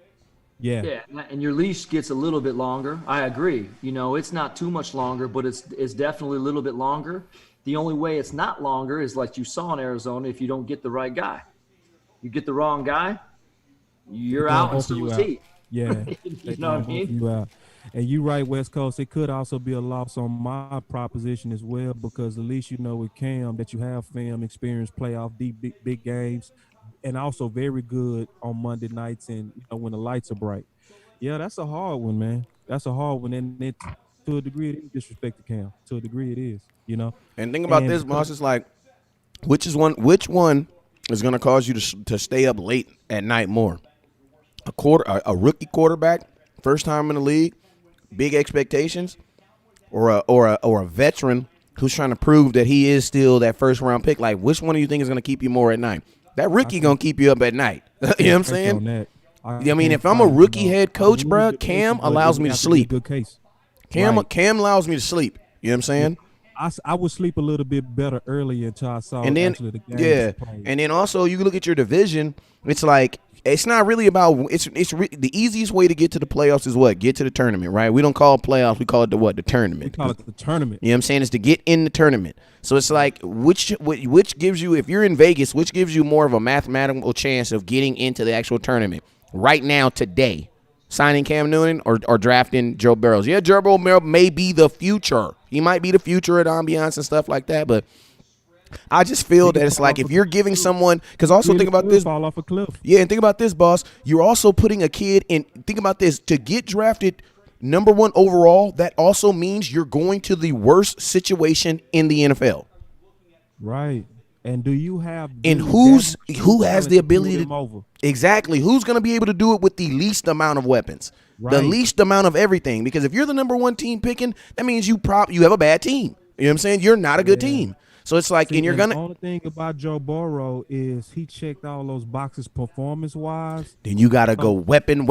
Yeah, and your leash gets a little bit longer. I agree. It's not too much longer, but it's definitely a little bit longer. The only way it's not longer is like you saw in Arizona if you don't get the right guy. You get the wrong guy, you're out and so is he. Yeah. You know what I mean? And you right, West Coast. It could also be a loss on my proposition as well, because at least with Cam that you have film experience, playoff deep big games, and also very good on Monday nights and when the lights are bright. Yeah, that's a hard one, man. That's a hard one, and it, to a degree, it is disrespect to Cam. To a degree, it is. And think about this, boss. It's like, which one is going to cause you to stay up late at night more? A rookie quarterback, first time in the league, big expectations, or a veteran who's trying to prove that he is still that first round pick. Like, which one do you think is going to keep you more at night? That rookie going to keep you up at night. You know what I'm saying? I mean, if I'm a rookie head coach, bro, Cam allows me to sleep. Good case. Cam allows me to sleep. You know what I'm saying? I would sleep a little bit better early until I saw and then, actually the game. Yeah, and then also you look at your division. It's like, it's not really about the easiest way to get to the playoffs is what? Get to the tournament, right? We don't call it playoffs, we call it the tournament. We call it the tournament. You know what I'm saying? It's to get in the tournament. So it's like which gives you, if you're in Vegas, which gives you more of a mathematical chance of getting into the actual tournament right now today? signing Cam Newton or drafting Joe Burrow. Yeah, Joe Burrow may be the future. He might be the future at ambiance and stuff like that, but I just feel that it's like if you're giving someone, because also think about this. Fall off a cliff. Yeah, and think about this, boss. You're also putting a kid in. Think about this. To get drafted #1 overall, that also means you're going to the worst situation in the NFL. Right. And do you have who has the ability to to over? Exactly. Who's going to be able to do it with the least amount of weapons, the least amount of everything? Because if you're the #1 team picking, that means you have a bad team. You know what I'm saying? You're not a good team. So it's like, and you're gonna. The only thing about Joe Burrow is he checked all those boxes performance wise. Then you gotta go weapon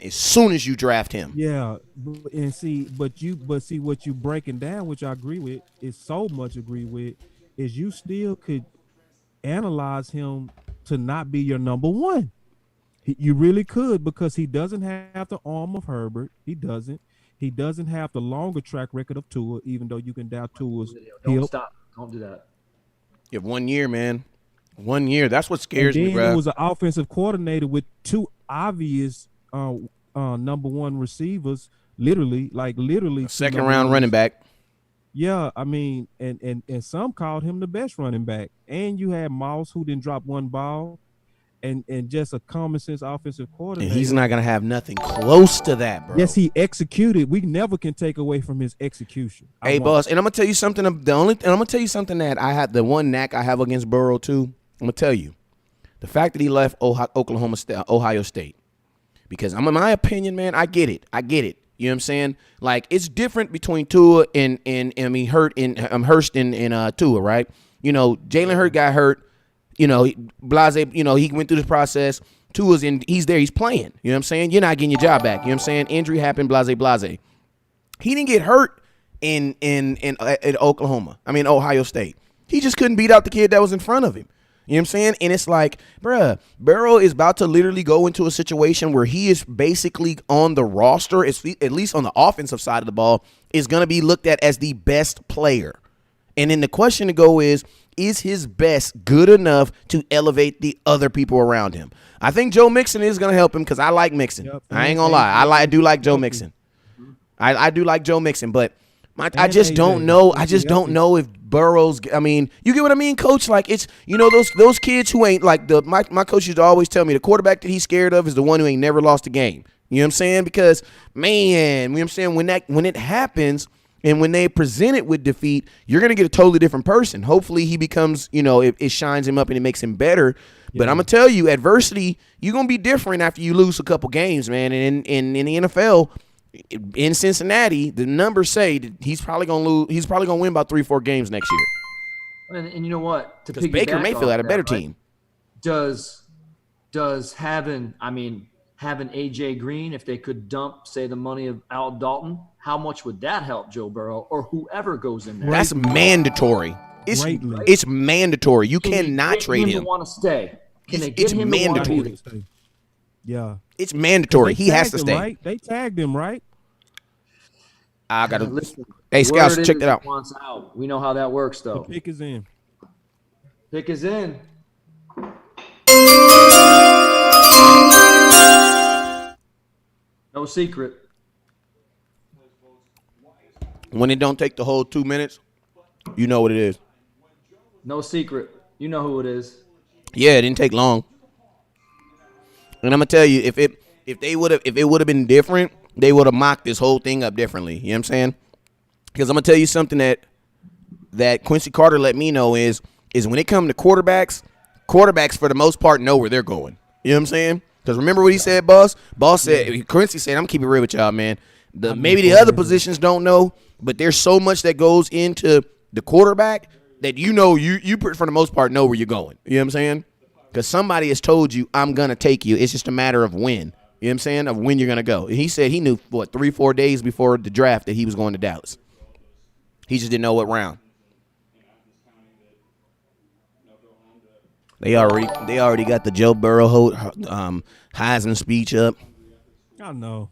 as soon as you draft him. Yeah, and see what you breaking down, which I agree with, is so much agree with, is you still could analyze him to not be your #1. You really could, because he doesn't have the arm of Herbert. He doesn't. He doesn't have the longer track record of Tua, even though you can doubt Tua's Don't stop. Don't do that. You have 1 year, man. 1 year. That's what scares me, bro. He was an offensive coordinator with two obvious #1 receivers, literally second round running back. Yeah, I mean, and some called him the best running back. And you had Moss, who didn't drop one ball, and just a common sense offensive coordinator. And he's not gonna have nothing close to that, bro. Yes, he executed. We never can take away from his execution. Hey, boss, and I'm gonna tell you something. I'm gonna tell you something that I had. The one knack I have against Burrow too. I'm gonna tell you, the fact that he left Ohio State, because in my opinion, man, I get it. You know what I'm saying? Like, it's different between Tua and Hurst and Tua, right? You know, Jalen Hurts got hurt. You know, Blase, you know, he went through this process. Tua's in, he's there, he's playing. You know what I'm saying? You're not getting your job back. You know what I'm saying? Injury happened, blase. He didn't get hurt in Ohio State. He just couldn't beat out the kid that was in front of him. You know what I'm saying? And it's like, bruh, Burrow is about to literally go into a situation where he is basically on the roster, at least on the offensive side of the ball, is going to be looked at as the best player. And then the question to go is his best good enough to elevate the other people around him? I think Joe Mixon is going to help him, because I like Mixon. Yep. I ain't going to lie. I do like Joe Mixon. I do like Joe Mixon, but I just don't know. I just don't know if Burrow's, I mean, you get what I mean, Coach? Like, it's, you know, those kids who ain't, like, my coach used to always tell me the quarterback that he's scared of is the one who ain't never lost a game. You know what I'm saying? Because, man, you know what I'm saying, when it happens, and when they present it with defeat, you're going to get a totally different person. Hopefully he becomes, you know, it shines him up and it makes him better. Yeah. But I'm going to tell you, adversity, you're going to be different after you lose a couple games, man. And in the NFL, in Cincinnati, the numbers say that he's probably going to lose. He's probably going to win about 3-4 games next year. And you know what? Because Baker Mayfield had a better team. Does having A.J. Green, if they could dump, say, the money of Al Dalton, how much would that help Joe Burrow or whoever goes in there? That's mandatory. It's mandatory. You cannot trade him. Want to stay? Can they get him mandatory? To stay? Yeah, it's mandatory. He has to stay. Right? They tagged him, right? I gotta listen. Hey, Scouts, check that out. Out. We know how that works, though. The pick is in. Pick is in. No secret. When it don't take the whole 2 minutes, you know what it is. No secret. You know who it is. Yeah, it didn't take long. And I'm gonna tell you, if it would have been different, they would have mocked this whole thing up differently. You know what I'm saying? Because I'm gonna tell you something that Quincy Carter let me know is when it comes to quarterbacks for the most part know where they're going. You know what I'm saying? Because remember what he said, boss? Boss said, Quincy said, I'm keeping it real with y'all, man. Maybe the other positions don't know, but there's so much that goes into the quarterback that you know you for the most part know where you're going. You know what I'm saying? Because somebody has told you, I'm going to take you. It's just a matter of when. You know what I'm saying? Of when you're going to go. And he said he knew, 3-4 days before the draft that he was going to Dallas. He just didn't know what round. They already got the Joe Burrow Heisman speech up. I know.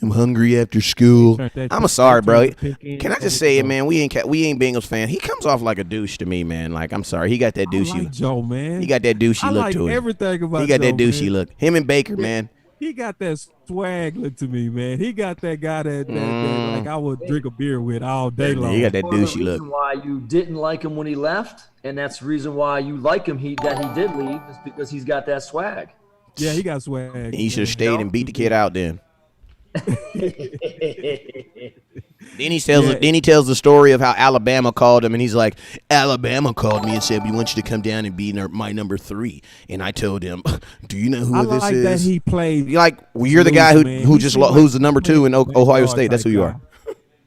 I'm hungry after school. I'm sorry, bro. Can I just say it, man? We ain't Bengals fan. He comes off like a douche to me, man. Like, I'm sorry. He got that douchey. I like Joe, man. He got that douchey look to him. Everything about He got Joe, that douchey man. look. Him and Baker, man. He got that swag look to me, man. He got that guy that like I would drink a beer with all day long. He got that douchey the look. reason why you didn't like him when he left, and that's the reason why you like him that he did leave, is because he's got that swag. Yeah, he got swag. He should have stayed and beat the kid out then. Then he tells the story of how Alabama called him, and he's like, Alabama called me and said, we want you to come down and be my number 3. And I told him, do you know who this like is? That he played. You're the guy who's the number 2 in Ohio State. That's who you are.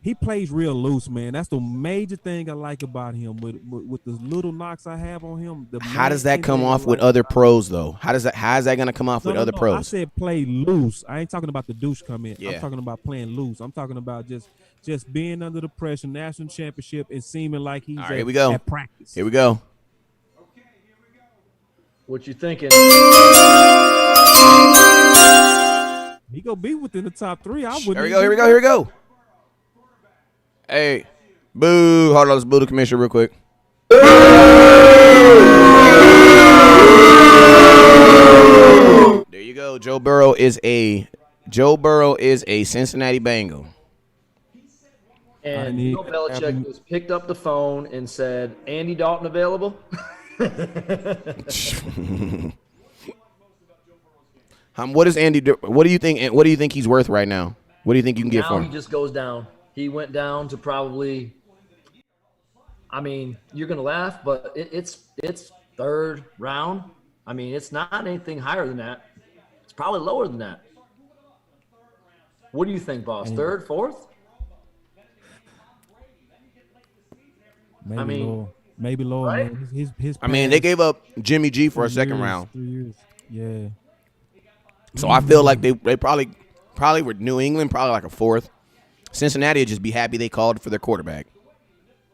He plays real loose, man. That's the major thing I like about him. With the little knocks I have on him. How does that come off with other pros, though? How is that going to come off with other pros? I said play loose. I ain't talking about the douche come in. Yeah. I'm talking about playing loose. I'm talking about just being under the pressure, national championship, and seeming like he's at practice. Here we go. What you thinking? He gonna be within the top 3. Here we go. Hey, boo. Hold on, let's boo the commissioner real quick. There you go. Joe Burrow is a Cincinnati Bengal. And Bill Belichick just picked up the phone and said, Andy Dalton available? What does Andy do? What do you think he's worth right now? What do you think you can get for him? Now he just goes down. He went down to probably, I mean, you're going to laugh, but it's 3rd round. I mean, it's not anything higher than that. It's probably lower than that. What do you think, boss? 3rd, 4th? Maybe lower. Right? Man. His they gave up Jimmy G for a 2nd round. 3 years. Yeah. So I feel like they probably were New England, probably like a 4th. Cincinnati would just be happy they called for their quarterback.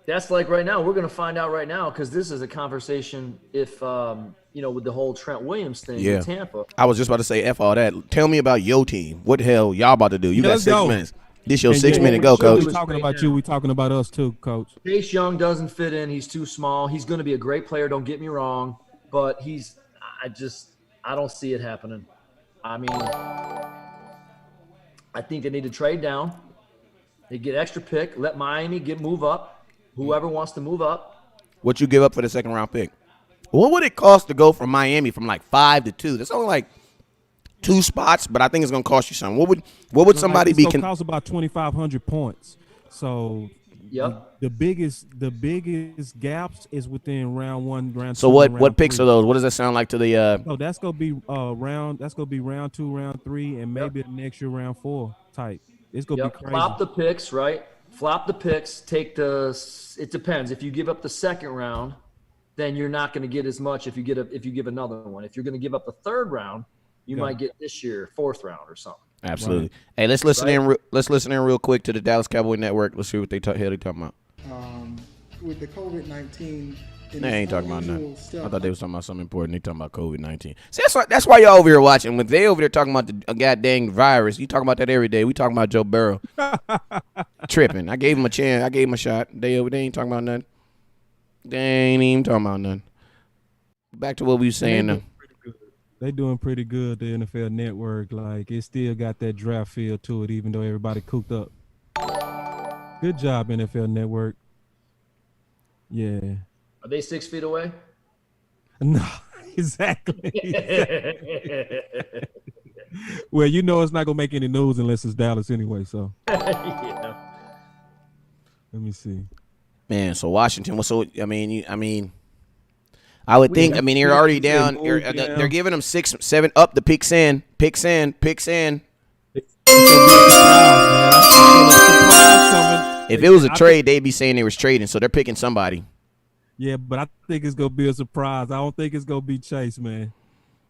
That's like right now. We're going to find out right now because this is a conversation if, with the whole Trent Williams thing in Tampa. I was just about to say, F all that. Tell me about your team. What the hell y'all about to do? You got 6 minutes. This your 6-minute go, Coach. We're talking about you. We're talking about us too, Coach. Chase Young doesn't fit in. He's too small. He's going to be a great player. Don't get me wrong. But I don't see it happening. I mean, I think they need to trade down. They get extra pick. Let Miami move up. Whoever wants to move up. What you give up for the 2nd round pick? What would it cost to go from Miami from like 5 to 2? That's only like 2 spots, but I think it's gonna cost you something. What would somebody be? It's gonna cost about 2,500 points. So the biggest gaps is within round 1, round 2. So what picks are those? What does that sound like to the? Oh, that's gonna be round 2, round 3, and maybe the next year round 4 type. It's gonna be crazy. Flop the picks, right? Flop the picks. It depends. If you give up the 2nd round, then you're not going to get as much if you give another one. If you're going to give up the 3rd round, you might get this year 4th round or something. Absolutely. Right. Hey, let's listen in. Let's listen in real quick to the Dallas Cowboy Network. Let's see what they talking about. With the COVID-19. They ain't talking about nothing. I thought they was talking about something important. They talking about COVID-19. See, that's why y'all over here watching. When they over there talking about the goddamn virus, you talking about that every day. We talking about Joe Burrow. Tripping. I gave him a chance. I gave him a shot. They ain't talking about nothing. They ain't even talking about nothing. Back to what we was saying now. They doing pretty good, the NFL Network. Like, it still got that draft feel to it, even though everybody cooped up. Good job, NFL Network. Yeah. Are they 6 feet away? No, exactly. Well, you know it's not going to make any news unless it's Dallas anyway, so. Yeah. Let me see. Man, so Washington, I would think, you're already down. They're giving them 6, 7 up the picks in. It's gonna be a surprise, man. If it was a trade, they'd be saying they was trading, so they're picking somebody. Yeah, but I think it's going to be a surprise. I don't think it's going to be Chase, man.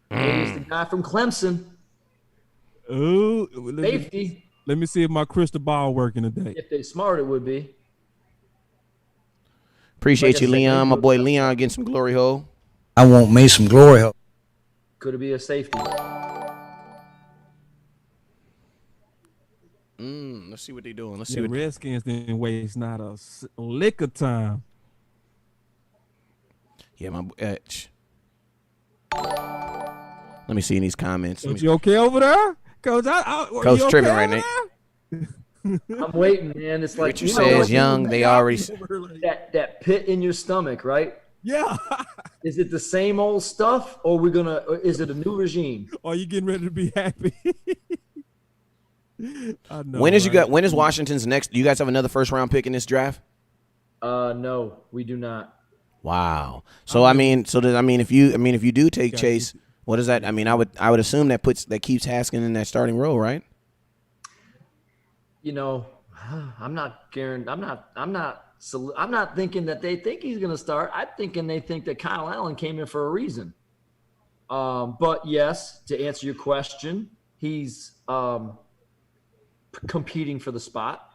It's the guy from Clemson. Ooh, safety. Let me see if my crystal ball working today. If they smart, it would be. Appreciate you, Leon. My boy Leon getting some glory hole. I want me some glory hole. Could it be a safety? Let's see what they're doing. Let's see see what Redskins didn't waste not a lick of time. Let me see in these comments. Coach, you okay over there? Coach, Coach you okay tripping over right now. I'm waiting, man. It's like Richard says Young. They already that pit in your stomach, right? Yeah. Is it the same old stuff, or is it a new regime? Are you getting ready to be happy? I know. When is Washington's next? Do you guys have another first round pick in this draft? No, we do not. Wow. So if you do take Chase, what does that? I mean, I would assume that keeps Haskins in that starting role, right? You know, I'm not thinking that they think he's going to start. I'm thinking they think that Kyle Allen came in for a reason. But yes, to answer your question, he's competing for the spot.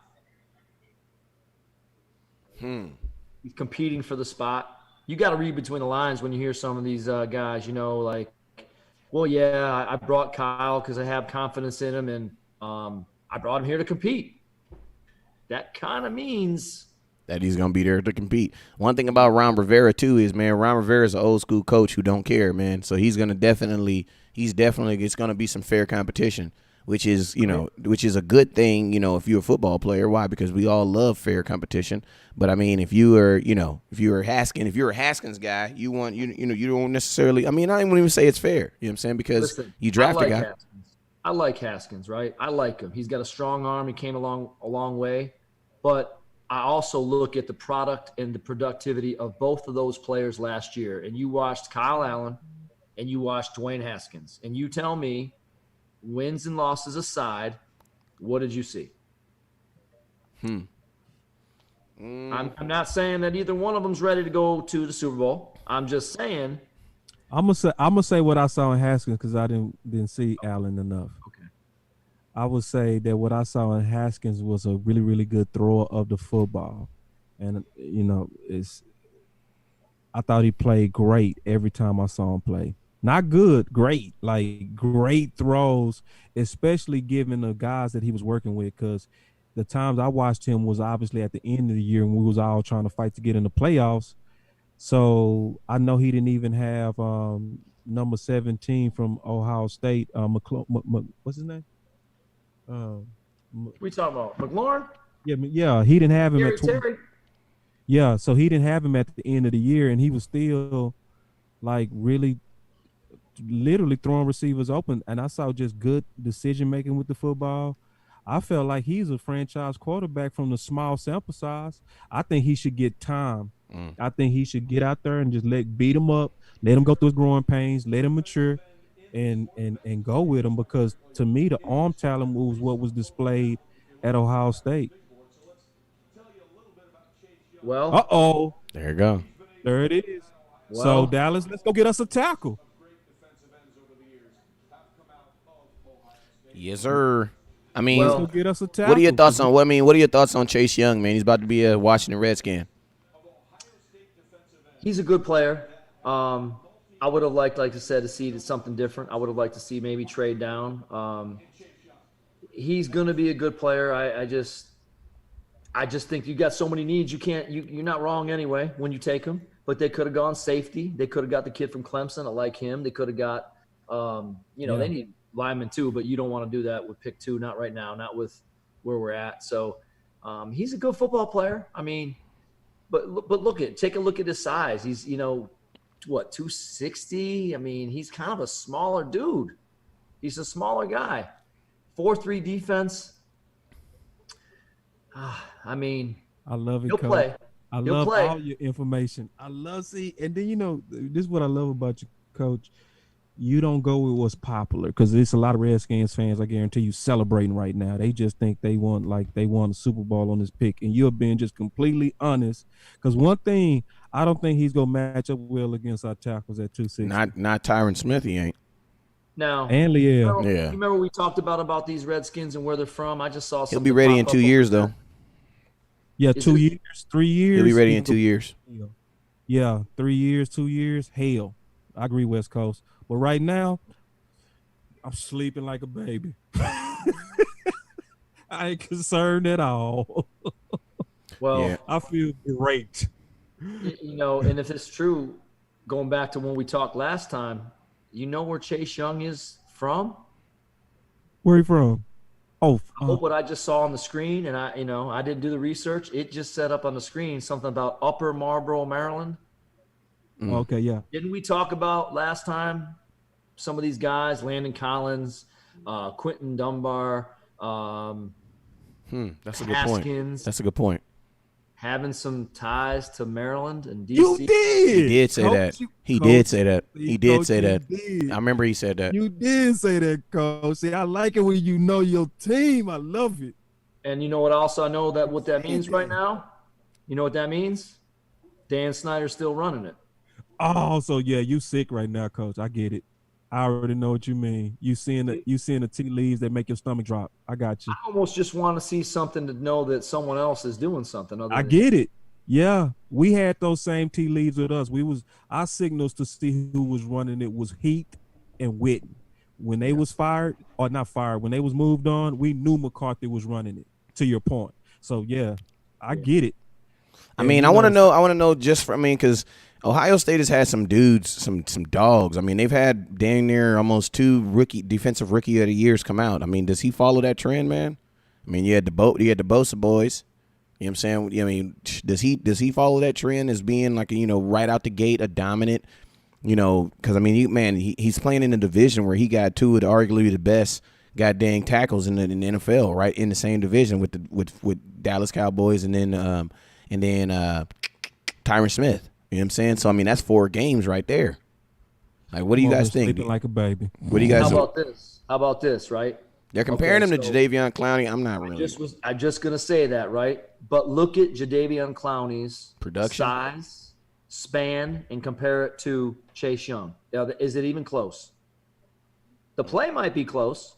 He's competing for the spot. You got to read between the lines when you hear some of these guys, like, well, yeah, I brought Kyle because I have confidence in him, and I brought him here to compete. That kind of means that he's going to be there to compete. One thing about Ron Rivera, too, is, man, Ron Rivera is an old-school coach who don't care, man. So it's going to be some fair competition, which is a good thing, if you're a football player. Why? Because we all love fair competition. But, I mean, if you're a Haskins guy, you don't necessarily – I mean, I wouldn't even say it's fair, you know what I'm saying, because you draft a guy. I like Haskins, right? I like him. He's got a strong arm. He came a long way. But I also look at the product and the productivity of both of those players last year. And you watched Kyle Allen and you watched Dwayne Haskins. And you tell me, wins and losses aside, what did you see? I'm not saying that either one of them's ready to go to the Super Bowl. I'm just saying – I'm gonna say what I saw in Haskins because I didn't see Allen enough. Okay. I would say that what I saw in Haskins was a really, really good thrower of the football, and I thought he played great every time I saw him play. Not good, great, like great throws, especially given the guys that he was working with. Because the times I watched him was obviously at the end of the year when we was all trying to fight to get in the playoffs. So I know he didn't even have number 17 from Ohio State. What's his name? We talking about McLaurin? Yeah, he didn't have him Terry, at 20. Terry. Yeah, so he didn't have him at the end of the year, and he was still like really, literally throwing receivers open. And I saw just good decision making with the football. I felt like he's a franchise quarterback from the small sample size. I think he should get time. I think he should get out there and just beat him up, let him go through his growing pains, let him mature, and go with him. Because to me, the arm talent was what was displayed at Ohio State. Well, there you go. There it is. Well, so Dallas, let's go get us a tackle. Yes, sir. I mean, let's go get us a tackle. What are your thoughts on? What are your thoughts on Chase Young, man? He's about to be a Washington Redskin. He's a good player. I would have liked, like I said, to see something different. I would have liked to see maybe trade down. He's going to be a good player. I just think you got so many needs. You're not wrong anyway when you take him. But they could have gone safety. They could have got the kid from Clemson. I like him. They could have got, they need linemen too. But you don't want to do that with pick 2. Not right now. Not with where we're at. So he's a good football player. I mean. But take a look at his size. He's, 260? I mean, he's kind of a smaller dude. He's a smaller guy. 4-3 defense. I mean, I love it, he'll Coach. play. I love all your information. And then, this is what I love about you, Coach. You don't go with what's popular because there's a lot of Redskins fans, I guarantee you, celebrating right now. They just think they won a Super Bowl on this pick. And you're being just completely honest. Because one thing, I don't think he's going to match up well against our tackles at 260. Not Tyron Smith, he ain't. Now, and Liel. You remember we talked about these Redskins and where they're from? I just saw something. He'll be ready in 2 years, though. Yeah, 2 years, 3 years. He'll be ready in 2 years. Yeah, 3 years, 2 years. Hell, I agree, West Coast. But right now, I'm sleeping like a baby. I ain't concerned at all. Well, I feel great. And if it's true, going back to when we talked last time, you know where Chase Young is from? Where you from? Oh, What I just saw on the screen, and I didn't do the research. It just set up on the screen something about Upper Marlboro, Maryland. Okay, yeah. Didn't we talk about last time some of these guys, Landon Collins, Quentin Dunbar, That's a good point. Haskins, That's a good point. having some ties to Maryland and DC? You did. He did say that. He did say that. He did say that. Did. I remember he said that. You did say that, Coach. See, I like it when you know your team. I love it. And you know what else I know what that means right now? You know what that means? Dan Snyder's still running it. Oh, so yeah, you sick right now, Coach. I get it. I already know what you mean. You seeing the tea leaves that make your stomach drop. I got you. I almost just want to see something to know that someone else is doing something. I get it. Yeah, we had those same tea leaves with us. Our signals to see who was running it was Heath and Witten. When they was fired, or not fired, when they was moved on, we knew McCarthy was running it. To your point. So yeah, I get it. I mean, I want to know because Ohio State has had some dudes, some dogs. I mean, they've had dang near almost 2 defensive rookie of the years come out. I mean, does he follow that trend, man? I mean, you had the Bosa boys. You know what I'm saying? I mean, does he follow that trend as being like right out the gate a dominant? Because I mean, he's playing in a division where he got 2 of arguably the best goddamn tackles in the NFL, right in the same division with Dallas Cowboys and then Tyron Smith. You know what I'm saying? So I mean, that's 4 games right there. Like, what do you guys think? Sleeping like a baby. What do you guys? How about this? Right? They're comparing him to Jadeveon Clowney. I'm not really. I'm just gonna say that, right? But look at Jadeveon Clowney's production, size, span, and compare it to Chase Young. Is it even close? The play might be close,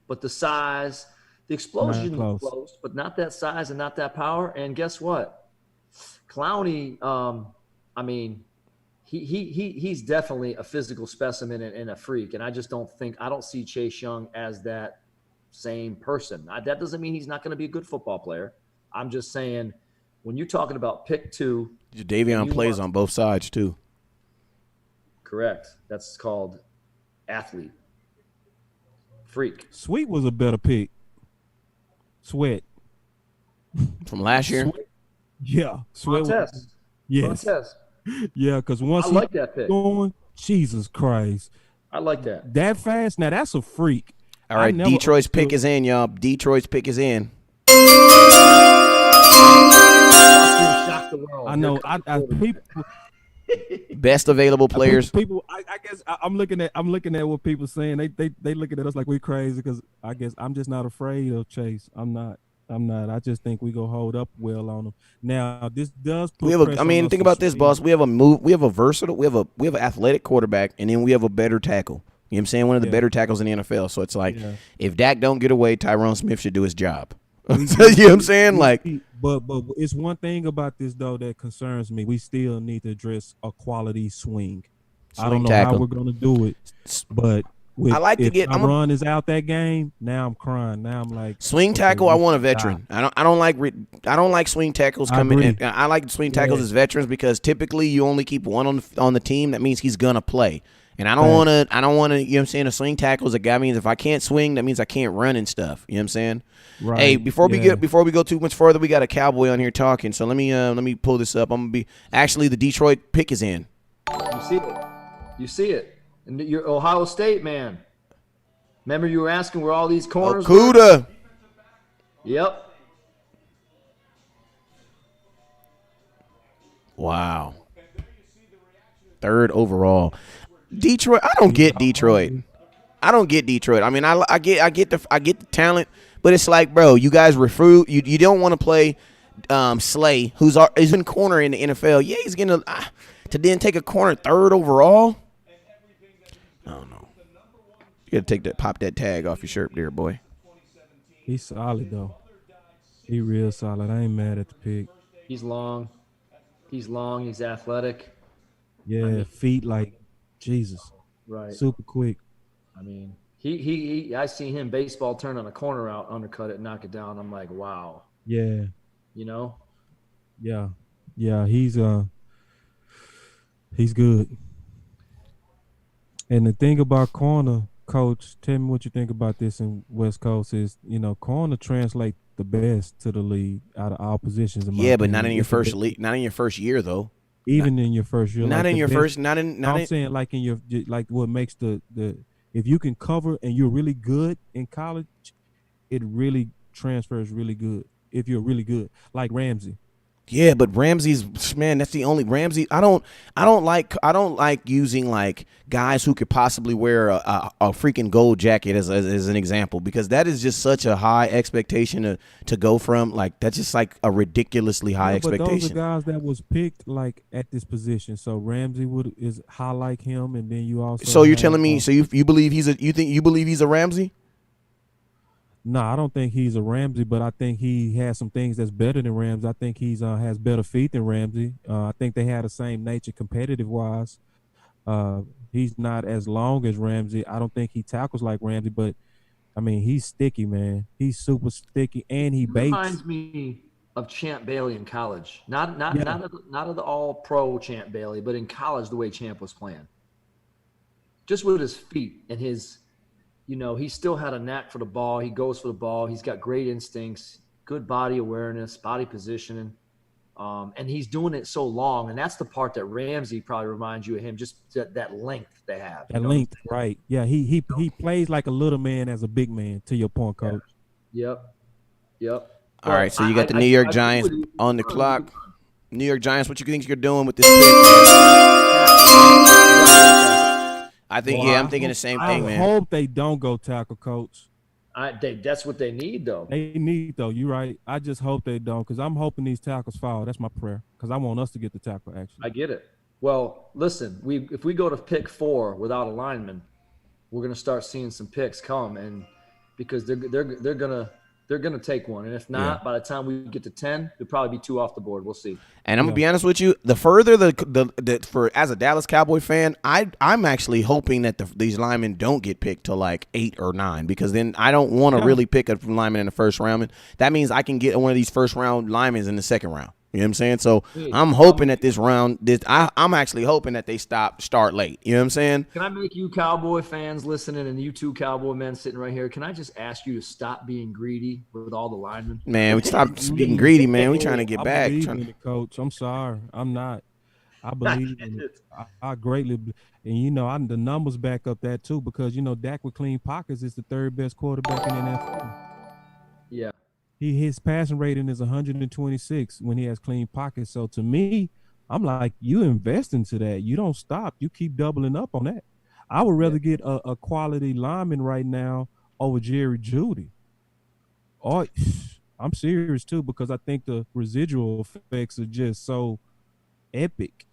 but the size, the explosion is close, but not that size and not that power. And guess what? Clowney, I mean, he's definitely a physical specimen and a freak. And I don't see Chase Young as that same person. That doesn't mean he's not going to be a good football player. I'm just saying, when you're talking about pick 2, Jadeveon plays on both sides too. Correct. That's called athlete. Freak. Sweet was a better pick. Sweat. From last year? Sweat. Yeah. Sweat. Yes. Montez. Yeah, because once I like that pick. Going, Jesus Christ. I like that. That fast? Now, that's a freak. All right, Detroit's pick is in, y'all. Detroit's pick is in. I know. People. Best available players. People, I guess I'm looking at what people saying. They looking at us like we crazy because I guess I'm just not afraid of Chase. I'm not. I just think we go hold up well on them. Now this does. Put think about this, boss. We have a versatile. We have an athletic quarterback, and then we have a better tackle. You know what I'm saying? One of the better tackles in the NFL. So it's like, if Dak don't get away, Tyron Smith should do his job. You know what I'm saying? Like, but it's one thing about this though that concerns me. We still need to address a quality swing. I don't know how we're gonna do it, but if run is out that game. Now I'm crying. Now I'm like swing tackle. I want a veteran. I don't like swing tackles coming in. I like swing tackles as veterans because typically you only keep one on the team. That means he's gonna play. And I don't want to, you know what I'm saying? A swing tackle is a guy means if I can't swing, that means I can't run and stuff. You know what I'm saying? Right. Hey, before we go too much further, we got a Cowboy on here talking. So let me pull this up. The Detroit pick is in. You see it. And you're Ohio State, man. Remember you were asking where all these corners were? Yep. Wow. 3rd overall. Detroit, I don't get Detroit. I mean, I get the talent, but it's like, bro, you guys recruit. You don't want to play Slay, who's in corner in the NFL. Yeah, he's gonna to then take a corner 3rd overall. I don't know. You gotta pop that tag off your shirt, there, boy. He's solid though. He real solid. I ain't mad at the pick. He's long. He's athletic. Yeah, feet like Jesus. Right. Super quick. I mean, I seen him baseball turn on a corner out, undercut it, knock it down. I'm like, wow. Yeah. You know? Yeah. Yeah, he's good. And the thing about corner, coach, tell me what you think about this in West Coast is, corner translate the best to the league out of all positions in my Yeah, but not opinion. in your first not in your first year though. Even in your first year, Not like in the your best, first. Not in. Not I'm in. saying like in your like what makes the if you can cover and you're really good in college, it really transfers really good. If you're really good, like Ramsey. Yeah, but Ramsey's man. That's the only Ramsey. I don't like using like guys who could possibly wear a freaking gold jacket as an example, because that is just such a high expectation to go from. Like that's just like a ridiculously high But those are expectation. guys that was picked like at this position. So Ramsey is high like him, and then you also. So you're telling me? So you believe you believe he's a Ramsey? No, I don't think he's a Ramsey, but I think he has some things that's better than Ramsey. I think he's has better feet than Ramsey. I think they had the same nature competitive wise. He's not as long as Ramsey. I don't think he tackles like Ramsey, but I mean he's sticky, man. He's super sticky, and he baits. Reminds me of Champ Bailey in college. Not of the All Pro Champ Bailey, but in college the way Champ was playing. Just with his feet and his. He still had a knack for the ball. He goes for the ball. He's got great instincts, good body awareness, body positioning. And he's doing it so long. And that's the part that Ramsey probably reminds you of him, just that length they have. That length, right. Yeah, he plays like a little man as a big man, to your point, Coach. Yeah. Yep. All right, so you got the New York Giants on the clock. New York Giants, what you think you're doing with this pick? I think, I'm thinking the same thing, man. I hope they don't go tackle, Coach. That's what they need, though. They need, though. You're right. I just hope they don't, because I'm hoping these tackles fall. That's my prayer, because I want us to get the tackle, actually. I get it. Well, listen, if we go to pick 4 without a lineman, we're going to start seeing some picks come, and because they're gonna take one, and if not, by the time we get to 10, there'll probably be 2 off the board. We'll see. And I'm gonna be honest with you, the further for as a Dallas Cowboy fan, I'm actually hoping that these linemen don't get picked till like 8 or 9, because then I don't want to really pick a lineman in the first round. And that means I can get one of these first round linemen in the second round. You know what I'm saying? So I'm hoping that this round, I'm actually hoping that they start late. You know what I'm saying? Can I make you Cowboy fans listening, and you two Cowboy men sitting right here, can I just ask you to stop being greedy with all the linemen? Man, we stop being greedy, man. We trying to get back. Believe in it, Coach. I'm sorry. I'm not. I believe in it. I greatly, and the numbers back up that too, because Dak with clean pockets is the 3rd best quarterback in the NFL. Yeah. His passing rating is 126 when he has clean pockets. So to me, I'm like, you invest into that. You don't stop. You keep doubling up on that. I would rather get a quality lineman right now over Jerry Jeudy. Or I'm serious too, because I think the residual effects are just so epic.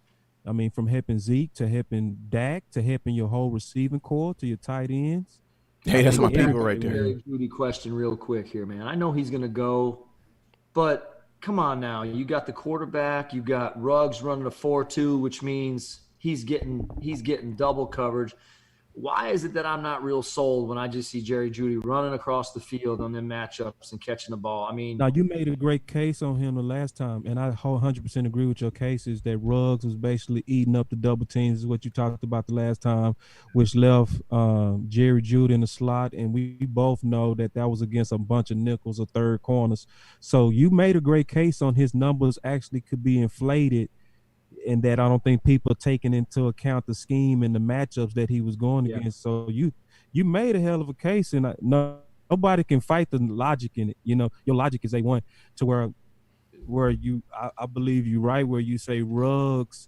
I mean, from helping Zeke to helping Dak to helping your whole receiving core to your tight ends. Hey, that's my people right there. Jerry Jeudy question real quick here, man. I know he's going to go, but come on now. You got the quarterback. You got Ruggs running a 4-2, which means he's getting double coverage. Why is it that I'm not real sold when I just see Jerry Jeudy running across the field on them matchups and catching the ball? I mean, now you made a great case on him the last time, and I 100% agree with your case. Is that Ruggs was basically eating up the double teams, is what you talked about the last time, which left Jerry Jeudy in the slot, and we both know that was against a bunch of nickels or third corners. So you made a great case on his numbers actually could be inflated, and that I don't think people are taking into account the scheme and the matchups that he was going against. So you made a hell of a case, and nobody can fight the logic in it. Your logic is A1 to where I believe you right, where you say Ruggs,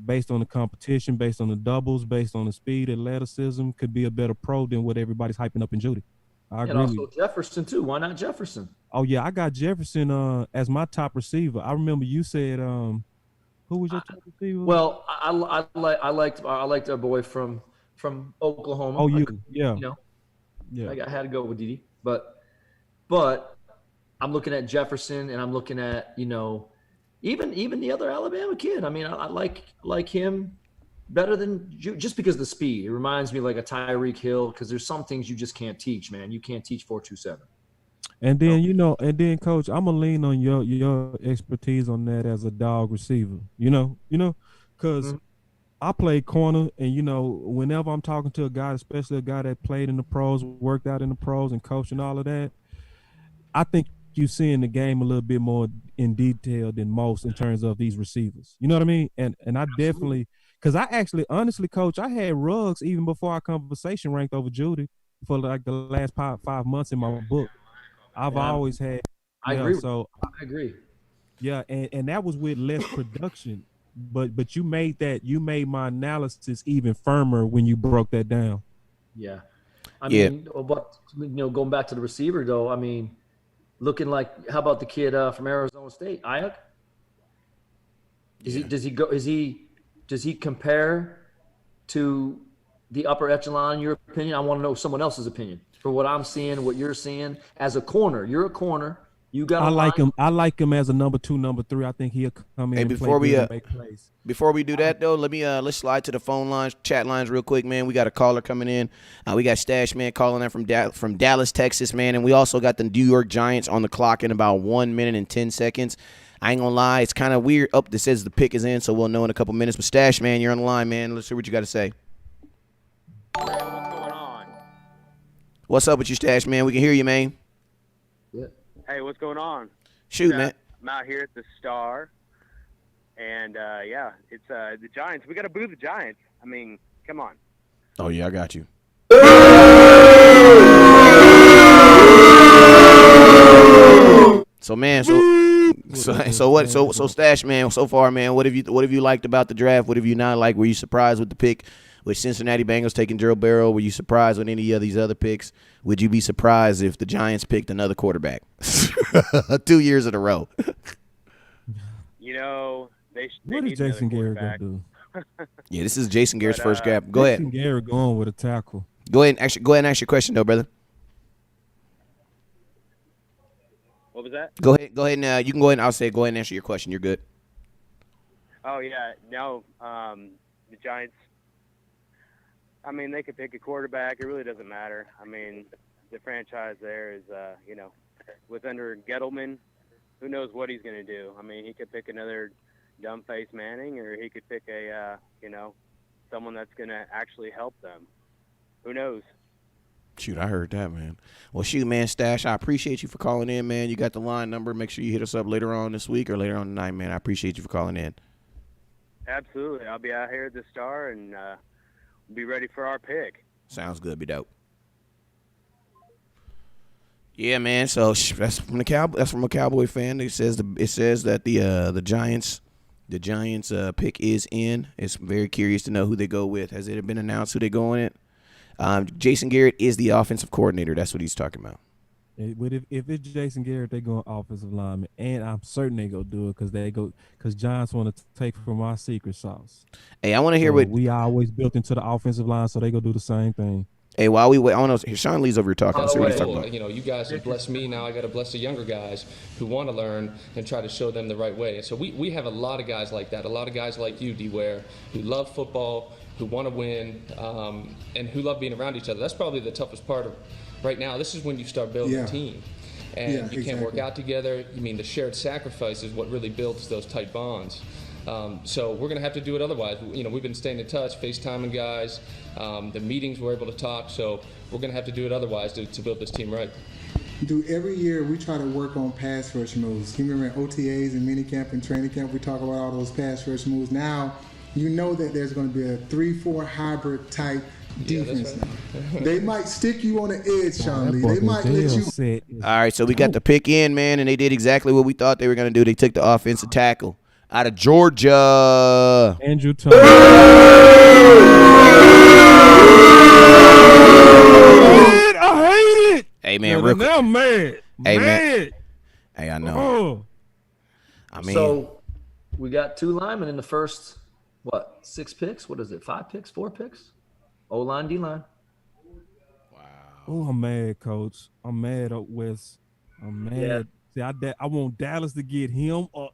based on the competition, based on the doubles, based on the speed, athleticism, could be a better pro than what everybody's hyping up in Jeudy. I agree. And also Jefferson too. Why not Jefferson? Oh yeah, I got Jefferson as my top receiver. I remember you said who was your top receiver? Well, I liked our boy from Oklahoma. Oh, yeah. I had to go with Dede, but I'm looking at Jefferson, and I'm looking at even the other Alabama kid. I mean, I like him better than just because of the speed. It reminds me like a Tyreek Hill, because there's some things you just can't teach, man. You can't teach 4.27. And then Coach, I'm gonna lean on your expertise on that as a dog receiver. Because I played corner, and whenever I'm talking to a guy, especially a guy that played in the pros, worked out in the pros, and coached and all of that, I think you seeing the game a little bit more in detail than most in terms of these receivers. You know what I mean? And I definitely, because I actually, honestly, coach, I had Ruggs even before our conversation ranked over Judy for like the last 5 months in my book. I've always had. I Yeah, agree. so I agree. yeah, and that was with less production, but you made my analysis even firmer when you broke that down. Yeah, I mean, but going back to the receiver though, I mean, looking like, how about the kid from Arizona State, Ayuk? Does he compare to the upper echelon in your opinion? I want to know someone else's opinion for what I'm seeing, what you're seeing as a corner. You're a corner. You got. I like him as a number 2, number 3. I think he'll come in and make plays. Before we do that though, let's slide to the phone lines, chat lines real quick, man. We got a caller coming in. We got Stash Man calling in from Dallas, Texas, man, and we also got the New York Giants on the clock in about 1 minute and 10 seconds. I ain't gonna lie, it's kind of weird. This says the pick is in, so we'll know in a couple minutes. But Stash Man, you're on the line, man. Let's hear what you got to say. What's going on? What's up with you, Stash Man? We can hear you, man. Yeah. Hey, what's going on? Shoot, man. I'm out here at the Star, and it's the Giants. We got to boo the Giants. I mean, come on. Oh yeah, I got you. So man, so Stash Man, so far, man, what have you liked about the draft? What have you not liked? Were you surprised with the pick with Cincinnati Bengals taking Joe Burrow? Were you surprised with any of these other picks? Would you be surprised if the Giants picked another quarterback 2 years in a row? They what is Jason Garrett gonna do? Yeah, this is Jason Garrett's first gap. Go ahead. Jason Garrett going with a tackle. Go ahead and ask your question though, brother. What was that? Go ahead. You can go ahead. Go ahead and answer your question. You're good. Oh yeah, no. The Giants. I mean, they could pick a quarterback. It really doesn't matter. I mean, the franchise there is, with under Gettleman, who knows what he's going to do? I mean, he could pick another dumb-faced Manning, or he could pick a, someone that's going to actually help them. Who knows? Shoot, I heard that, man. Well, shoot, man, Stash, I appreciate you for calling in, man. You got the line number. Make sure you hit us up later on this week or later on tonight, man. I appreciate you for calling in. Absolutely. I'll be out here at the Star and be ready for our pick. Sounds good. Be dope. Yeah, man. So that's from a Cowboy fan. It says that the Giants pick is in. It's very curious to know who they go with. Has it been announced who they go in it? Jason Garrett is the offensive coordinator. That's what he's talking about. But if it's Jason Garrett, they go offensive lineman, and I'm certain they go do it because Giants want to take from our secret sauce. Hey, I want to hear what we always built into the offensive line, so they go do the same thing. Hey, while we wait, I want to. Sean Lee's over here talking. So what he's talking about. You guys have blessed me. Now I got to bless the younger guys who want to learn and try to show them the right way. And so we have a lot of guys like that. A lot of guys like you, D-Ware, who love football, who want to win, and who love being around each other. That's probably the toughest part of right now. This is when you start building a team. And you can't work out together. I mean, the shared sacrifice is what really builds those tight bonds. So we're going to have to do it otherwise. We've been staying in touch, FaceTiming guys. The meetings we're able to talk. So we're going to have to do it otherwise to build this team right. Dude, every year we try to work on pass rush moves. You remember in OTAs and minicamp and training camp, we talk about all those pass rush moves. Now, you know that there's going to be a 3-4 hybrid type defense now. They might stick you on the edge, Sean Lee. They might let you. All right, so we got the pick in, man, and they did exactly what we thought they were going to do. They took the offensive tackle out of Georgia. Andrew Thomas. I hate it. Hey, man. Now I'm mad. Hey, man. Hey, I know. Oh. I mean. So we got 2 linemen in the first, 6 picks? What is it, 5 picks, 4 picks? O-line, D-line. Wow. Oh, I'm mad, Coach. I'm mad up west. I'm mad. Yeah. See, I want Dallas to get him. Well,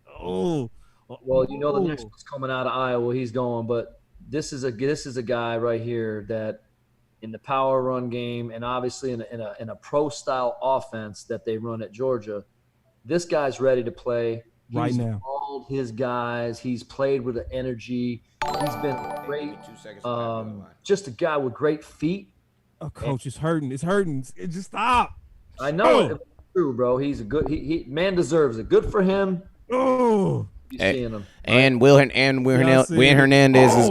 the next one's coming out of Iowa. He's going, but this is a guy right here that in the power run game and obviously in a pro style offense that they run at Georgia, this guy's ready to play. Right now. All handled his guys. He's played with the energy. He's been great. Just a guy with great feet. Oh, coach, it's hurting. It's hurting. It just stop. I know it's true, bro. He's a good. He man deserves it. Good for him. Oh. Seeing him. And Will Hernandez is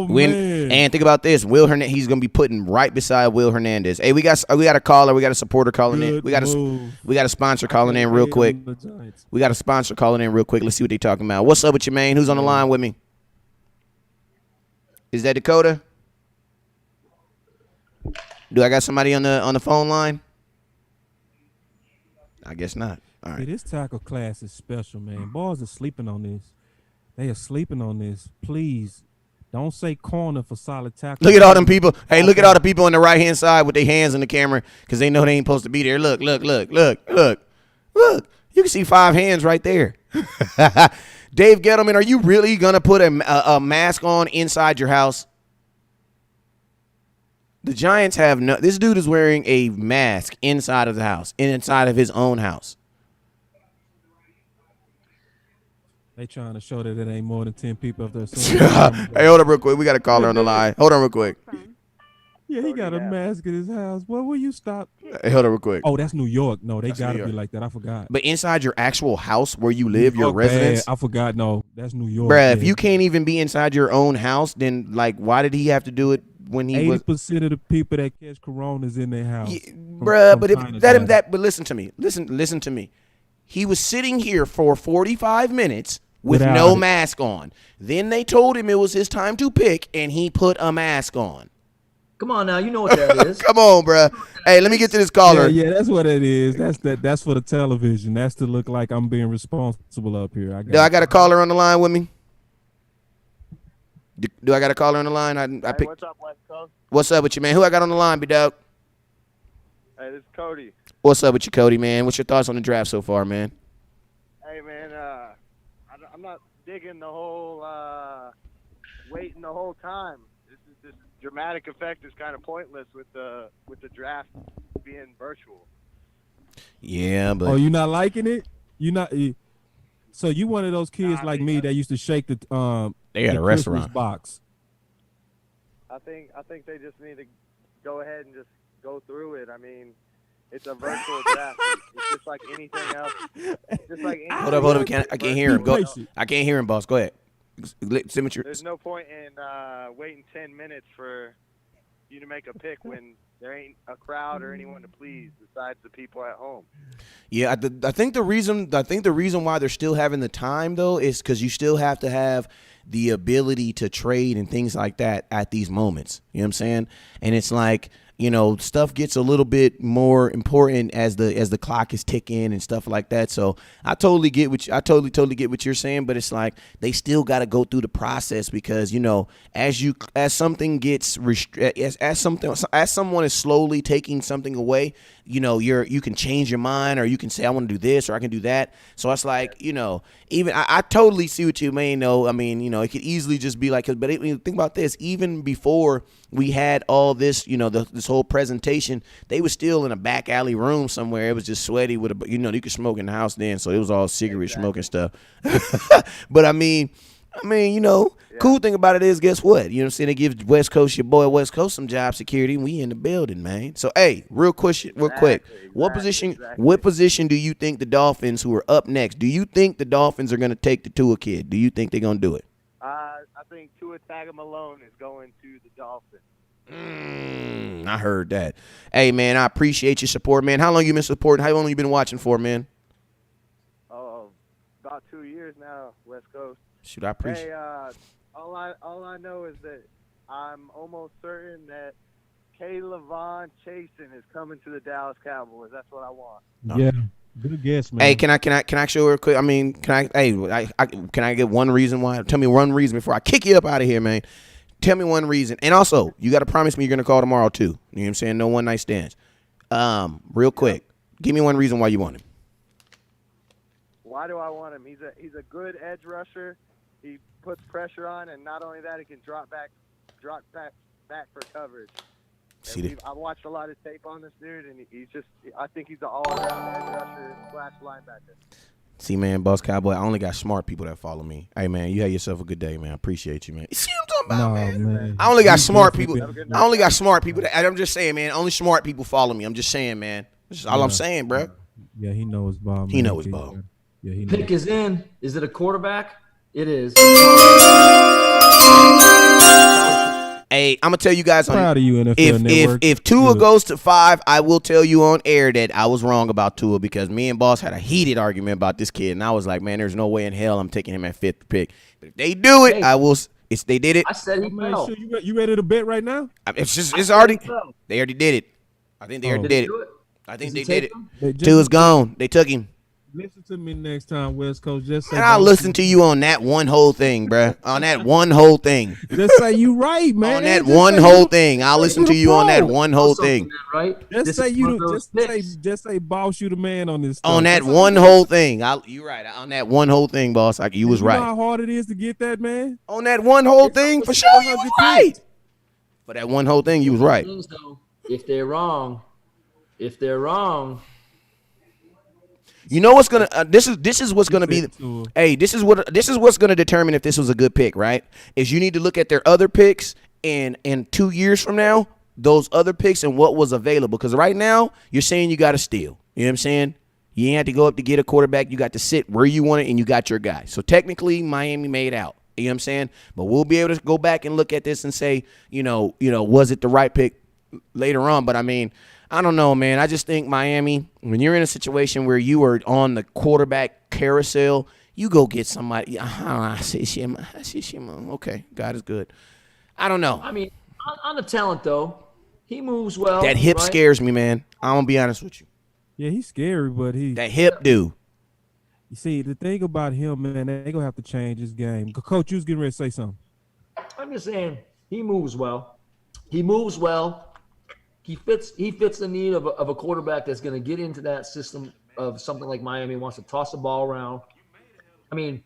and think about this. Will Hernandez, he's gonna be putting right beside Will Hernandez. Hey, we got a caller, we got a supporter calling in. We got a sponsor calling in real quick. We got a sponsor calling in real quick. Let's see what they talking about. What's up with you, man? Who's on the line with me? Is that Dakota? Do I got somebody on the phone line? I guess not. All right. Hey, this tackle class is special, man. Boys are sleeping on this. They are sleeping on this. Please don't say corner for solid tackle. Look at all them people. Hey, look at all the people on the right-hand side with their hands in the camera because they know they ain't supposed to be there. Look. You can see 5 hands right there. Dave Gettleman, are you really going to put a mask on inside your house? The Giants have no – this dude is wearing a mask inside of the house, inside of his own house. They trying to show that it ain't more than 10 people up there. Hey, hold up real quick. We got a caller on the line. Hold on real quick. Yeah, he got a mask in his house. Well, will you stop? Hey, hold on real quick. Oh, that's New York. No, they got to be like that. I forgot. But inside your actual house where you live, your residence? I forgot. No, that's New York. Bruh, if you can't even be inside your own house, then, like, why did he have to do it when he 80% of the people that catch coronas in their house. Yeah, bruh, but listen to me. Listen to me. He was sitting here for 45 minutes with no mask on. Then they told him it was his time to pick, and he put a mask on. Come on now, you know what that is. Come on, bruh. Hey, let me get to this caller. Yeah, that's what it is. That's for the television. That's to look like I'm being responsible up here. I got a caller on the line with me? Do I got a caller on the line? Hey, what's up, West Coast? What's up with you, man? Who I got on the line, B-Dog? Hey, this is Cody. What's up with you, Cody, man? What's your thoughts on the draft so far, man? Hey, man, I'm not digging the whole waiting the whole time. This dramatic effect is kind of pointless with the draft being virtual. Yeah, but you not liking it? You not? So you one of those kids like me that used to shake the they had a restaurant box. I think they just need to go ahead and just go through it. I mean, it's a virtual draft. It's just like anything else. Hold up. I can't hear him. Go. I can't hear him, boss. Go ahead. There's no point in waiting 10 minutes for you to make a pick when there ain't a crowd or anyone to please besides the people at home. Yeah, I think the reason why they're still having the time though is because you still have to have the ability to trade and things like that at these moments. You know what I'm saying? And it's like, you know, stuff gets a little bit more important as the clock is ticking and stuff like that. So I totally get totally get what you're saying, but it's like they still got to go through the process because, you know, as something gets as someone is slowly taking something away, you know, you can change your mind or you can say I want to do this or I can do that. So it's like, you know, even I totally see what you mean though. I mean, you know, it could easily just be like, but think about this, even before we had all this, you know, this whole presentation, they were still in a back alley room somewhere. It was just sweaty with you know, you could smoke in the house then, so it was all cigarette smoking stuff. But I mean, you know, cool thing about it is, guess what? You know what I'm saying? It gives West Coast, your boy West Coast, some job security, and we in the building, man. So, hey, real quick, what position do you think the Dolphins, who are up next, do you think the Dolphins are going to take the Tua kid? Do you think they're going to do it? I think Tua Tagovailoa is going to the Dolphins. I heard that. Hey, man, I appreciate your support, man. How long you been supporting? How long you been watching for, man? Oh, about 2 years now, West Coast. Shoot, I appreciate. Hey, all I know is that I'm almost certain that Kayvon Chasen is coming to the Dallas Cowboys. That's what I want. Yeah, good guess, man. Hey, can I show real quick? I mean, can I get one reason why? Tell me one reason before I kick you up out of here, man. Tell me one reason. And also, you got to promise me you're going to call tomorrow, too. You know what I'm saying? No one night stands. Real quick, give me one reason why you want him. Why do I want him? He's a good edge rusher. He puts pressure on, and not only that, he can drop back for coverage. I've watched a lot of tape on this dude, and I think he's an all-around edge rusher / linebacker. See, man, Boss Cowboy, I only got smart people that follow me. Hey, man, you have yourself a good day, man. I appreciate you, man. You see what I'm talking about, man? I only got smart people. I only got smart people. I'm just saying, man, only smart people follow me. I'm just saying, man. That's just all I'm saying, bro. Yeah, he knows ball. He knows ball. Yeah, he knows. Pick is in. Is it a quarterback? It is. Hey, I'm gonna tell you guys. Proud of you, NFL Network. If Tua goes to 5, I will tell you on air that I was wrong about Tua because me and Boss had a heated argument about this kid, and I was like, man, there's no way in hell I'm taking him at 5th pick. But if they do it, I will. They did it. I said he fell. Sure you ready to bet right now? It's already. They already did it. I think they already did it. I think they did it. Tua's gone. They took him. Listen to me next time, West Coast. Just say. And I'll listen to you on that one whole thing, bruh. On that one whole thing. Just say you right, man. On that one whole thing. I'll listen to you on that one whole thing. Right? Just say just say boss, you the man on this stuff. On that one whole thing. You right. On that one whole thing, boss. You was right. You know how hard it is to get that, man? On that one whole thing, for sure, you was right. For that one whole thing, you was right. If they're wrong, you know what's gonna this is what's gonna be. Hey, this is what's gonna determine if this was a good pick, right? Is you need to look at their other picks and 2 years from now, those other picks and what was available. Because right now you're saying you got to steal. You know what I'm saying? You ain't have to go up to get a quarterback. You got to sit where you want it, and you got your guy. So technically, Miami made out. You know what I'm saying? But we'll be able to go back and look at this and say, was it the right pick later on? But I mean, I don't know, man. I just think Miami, when you're in a situation where you are on the quarterback carousel, you go get somebody. Okay, God is good. I don't know. I mean, on the talent, though, he moves well. That hip scares me, man. I'm going to be honest with you. Yeah, he's scary, but that hip do. You see, the thing about him, man, they going to have to change his game. Coach, you was getting ready to say something. I'm just saying he moves well. He fits the need of a quarterback that's going to get into that system of something like Miami wants to toss the ball around. I mean,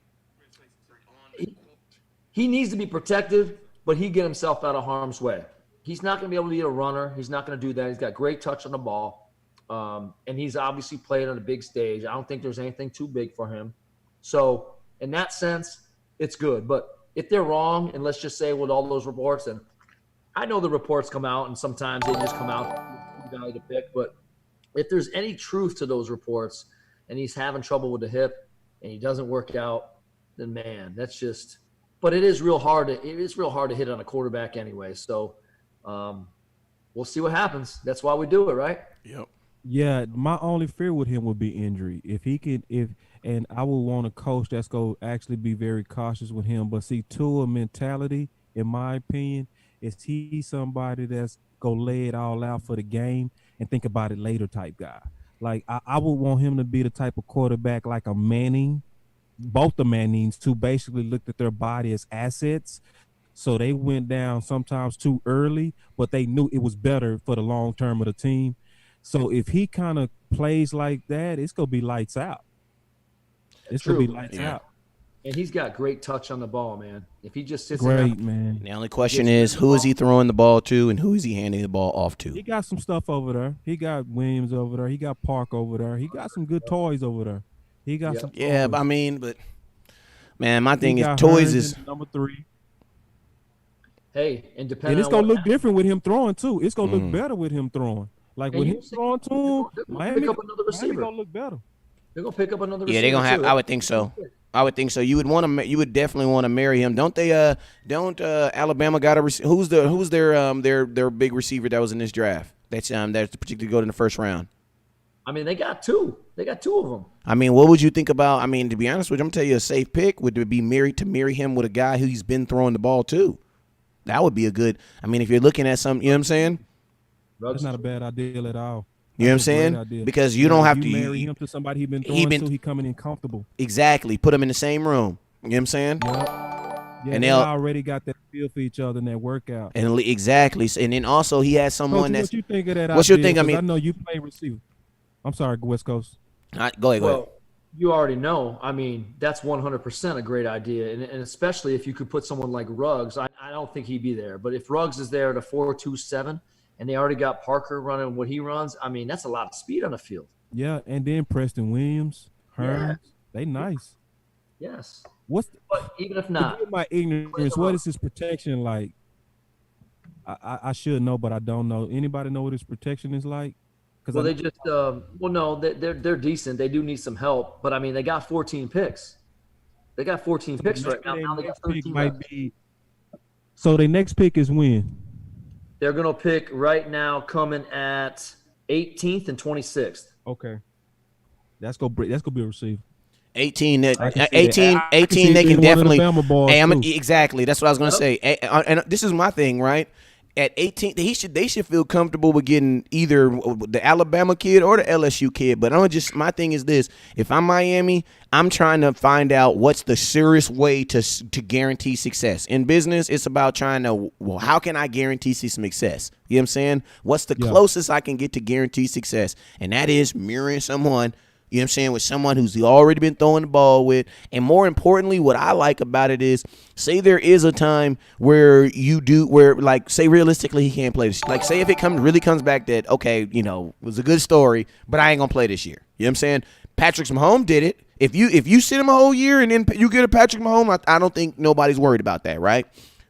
he needs to be protected, but he get himself out of harm's way. He's not going to be able to be a runner. He's not going to do that. He's got great touch on the ball, and he's obviously played on a big stage. I don't think there's anything too big for him. So in that sense, it's good. But if they're wrong, and let's just say with all those reports, and I know the reports come out, and sometimes they just come out to pick. But if there's any truth to those reports, and he's having trouble with the hip, and he doesn't work out, then man, that's just. But it is real hard to hit on a quarterback anyway. So we'll see what happens. That's why we do it, right? Yep. Yeah, my only fear with him would be injury. And I would want a coach that's going to actually be very cautious with him. But see, Tua mentality, in my opinion, is he somebody that's going to lay it all out for the game and think about it later type guy. Like, I would want him to be the type of quarterback like a Manning, both the Mannings, who basically looked at their body as assets. So they went down sometimes too early, but they knew it was better for the long term of the team. So if he kind of plays like that, it's going to be lights out. It's going to be lights out. And he's got great touch on the ball, man. If he just sits great, man. The only question is, who is he throwing the ball to and who is he handing the ball off to? He got some stuff over there. He got Williams over there. He got Park over there. He got some good toys over there. He got some toys. Yeah, but man, my thing is toys is number 3. Hey, and depending it's on gonna look different with him throwing too. It's gonna look better with him throwing. Like when he's throwing to him, Miami gonna look better. They're gonna pick up another receiver. Yeah, they're gonna have. I would think so. You would definitely want to marry him. Don't they? Don't Alabama got a who's their big receiver that was in this draft? That's particularly go in the first round. I mean, they got 2. They got 2 of them. I mean, what would you think about? I mean, to be honest with you, I'm gonna tell you a safe pick would be marry him with a guy who's been throwing the ball too. That would be a good. I mean, if you're looking at some, you know what I'm saying? That's not a bad idea at all. You know what I'm saying? Because you don't have to marry him to somebody he's been throwing to. He coming in comfortable. Exactly. Put him in the same room. You know what I'm saying? Yeah, and they already got that feel for each other in that workout. And exactly. And then also he has someone Coach, what you think of that? What's your thing? I mean, I know you play receiver. I'm sorry, West Coast. Go ahead. Well, you already know. I mean, that's 100% a great idea, and especially if you could put someone like Ruggs. I don't think he'd be there, but if Ruggs is there at a 4.27, and they already got Parker running what he runs, I mean, that's a lot of speed on the field. Yeah, and then Preston Williams, Hearns. They nice. Yes. But even if not, forgive my ignorance, what is his protection like? I should know, but I don't know. Anybody know what his protection is like? Well, they just no, they're decent. They do need some help, but I mean, they got 14 picks. They got 14 picks right now. Now they got 13 left. So their next pick is when? They're gonna pick right now, coming at 18th and 26th. Okay, that's gonna be a receiver. 18, I can see 18, that. I can 18. see They it can being one of the definitely. Bama boys, too. Exactly. That's what I was gonna say. And this is my thing, right? At 18, they should feel comfortable with getting either the Alabama kid or the LSU kid. But my thing is this: if I'm Miami, I'm trying to find out what's the serious way to guarantee success. In business, it's about trying to, well, how can I guarantee some success? You know what I'm saying? What's the closest I can get to guarantee success? And that is mirroring someone. You know what I'm saying? With someone who's already been throwing the ball with. And more importantly, what I like about it is, say there is a time where like, say realistically he can't play this. Like, say if it really comes back that, okay, you know, it was a good story, but I ain't going to play this year. You know what I'm saying? Patrick Mahomes did it. If you sit him a whole year and then you get a Patrick Mahomes, I don't think nobody's worried about that, right?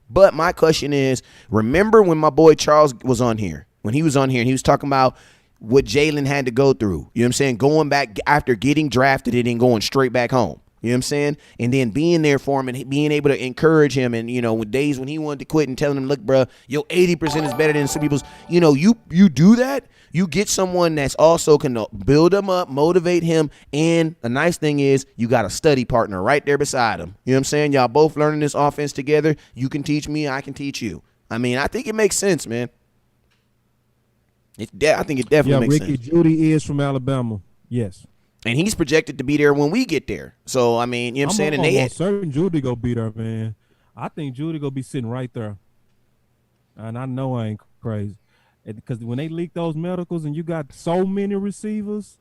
But my question is, remember when my boy Charles was on here? When he was on here and he was talking about what Jalen had to go through, you know what I'm saying? Going back after getting drafted and then going straight back home, you know what I'm saying? And then being there for him and being able to encourage him. And, you know, with days when he wanted to quit and telling him, look, bro, yo, 80% is better than some people's, you know, you do that. You get someone that's also can build him up, motivate him. And the nice thing is you got a study partner right there beside him. You know what I'm saying? Y'all both learning this offense together. You can teach me. I can teach you. I mean, I think it makes sense, man. I think it definitely makes Ricky sense. Judy is from Alabama. Yes. And he's projected to be there when we get there. So, I mean, you know what I'm saying? And they certain Judy go be there, man. I think Judy go be sitting right there. And I know I ain't crazy. Because when they leak those medicals and you got so many receivers,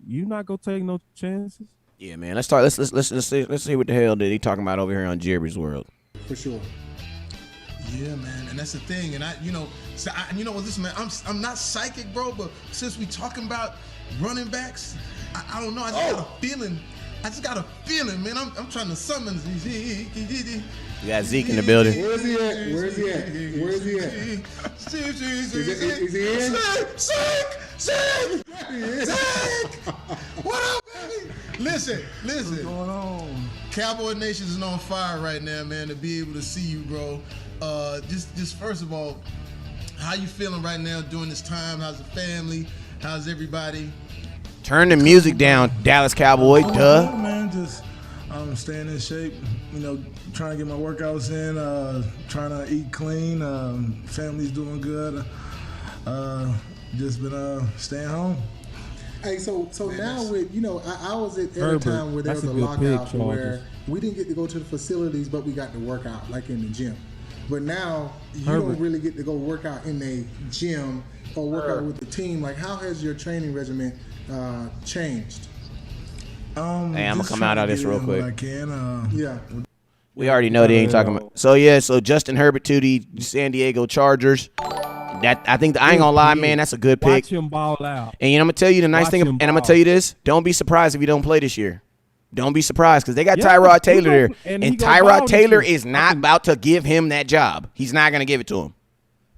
you not gonna take no chances. Yeah, man. Let's start. Let's see what the hell did he talking about over here on Jerry's World. For sure. Yeah, man, and that's the thing. And you know what, listen, man, I'm not psychic, bro, but since we talking about running backs, I don't know. I just got a feeling, man. I'm trying to summon Zeke. You got Zeke in the building. Where's he at? Is he in? Zeke! What up, baby? Listen. What's going on? Cowboy Nation is on fire right now, man. To be able to see you, bro. Just first of all, how you feeling right now during this time? How's the family? How's everybody? Turn the music down, Dallas Cowboy. Duh. Man, just staying in shape. You know, trying to get my workouts in. Trying to eat clean. Family's doing good. Just been staying home. Hey, so Man, now with, you know, I was at a Herbert, time where there was that's a a good pick, lockout where Chargers. we didn't get to go to the facilities, but we got to work out, like in the gym. But now you Herbert. don't really get to go work out in a gym or work out with the team. Like, how has your training regimen changed? Hey, I'm gonna come out of this real quick. I can. Yeah. We already know they ain't talking about. So Justin Herbert to the San Diego Chargers. I ain't gonna lie, man. That's a good pick. Watch him ball out. And I'm gonna tell you the nice Watch thing, him and I'm gonna ball. tell you this: don't be surprised if you don't play this year. Don't be surprised because they got Yeah, Tyrod he Taylor there, gonna- and and he gonna ball Tyrod this Taylor year. is not about to give him that job. He's not gonna give it to him.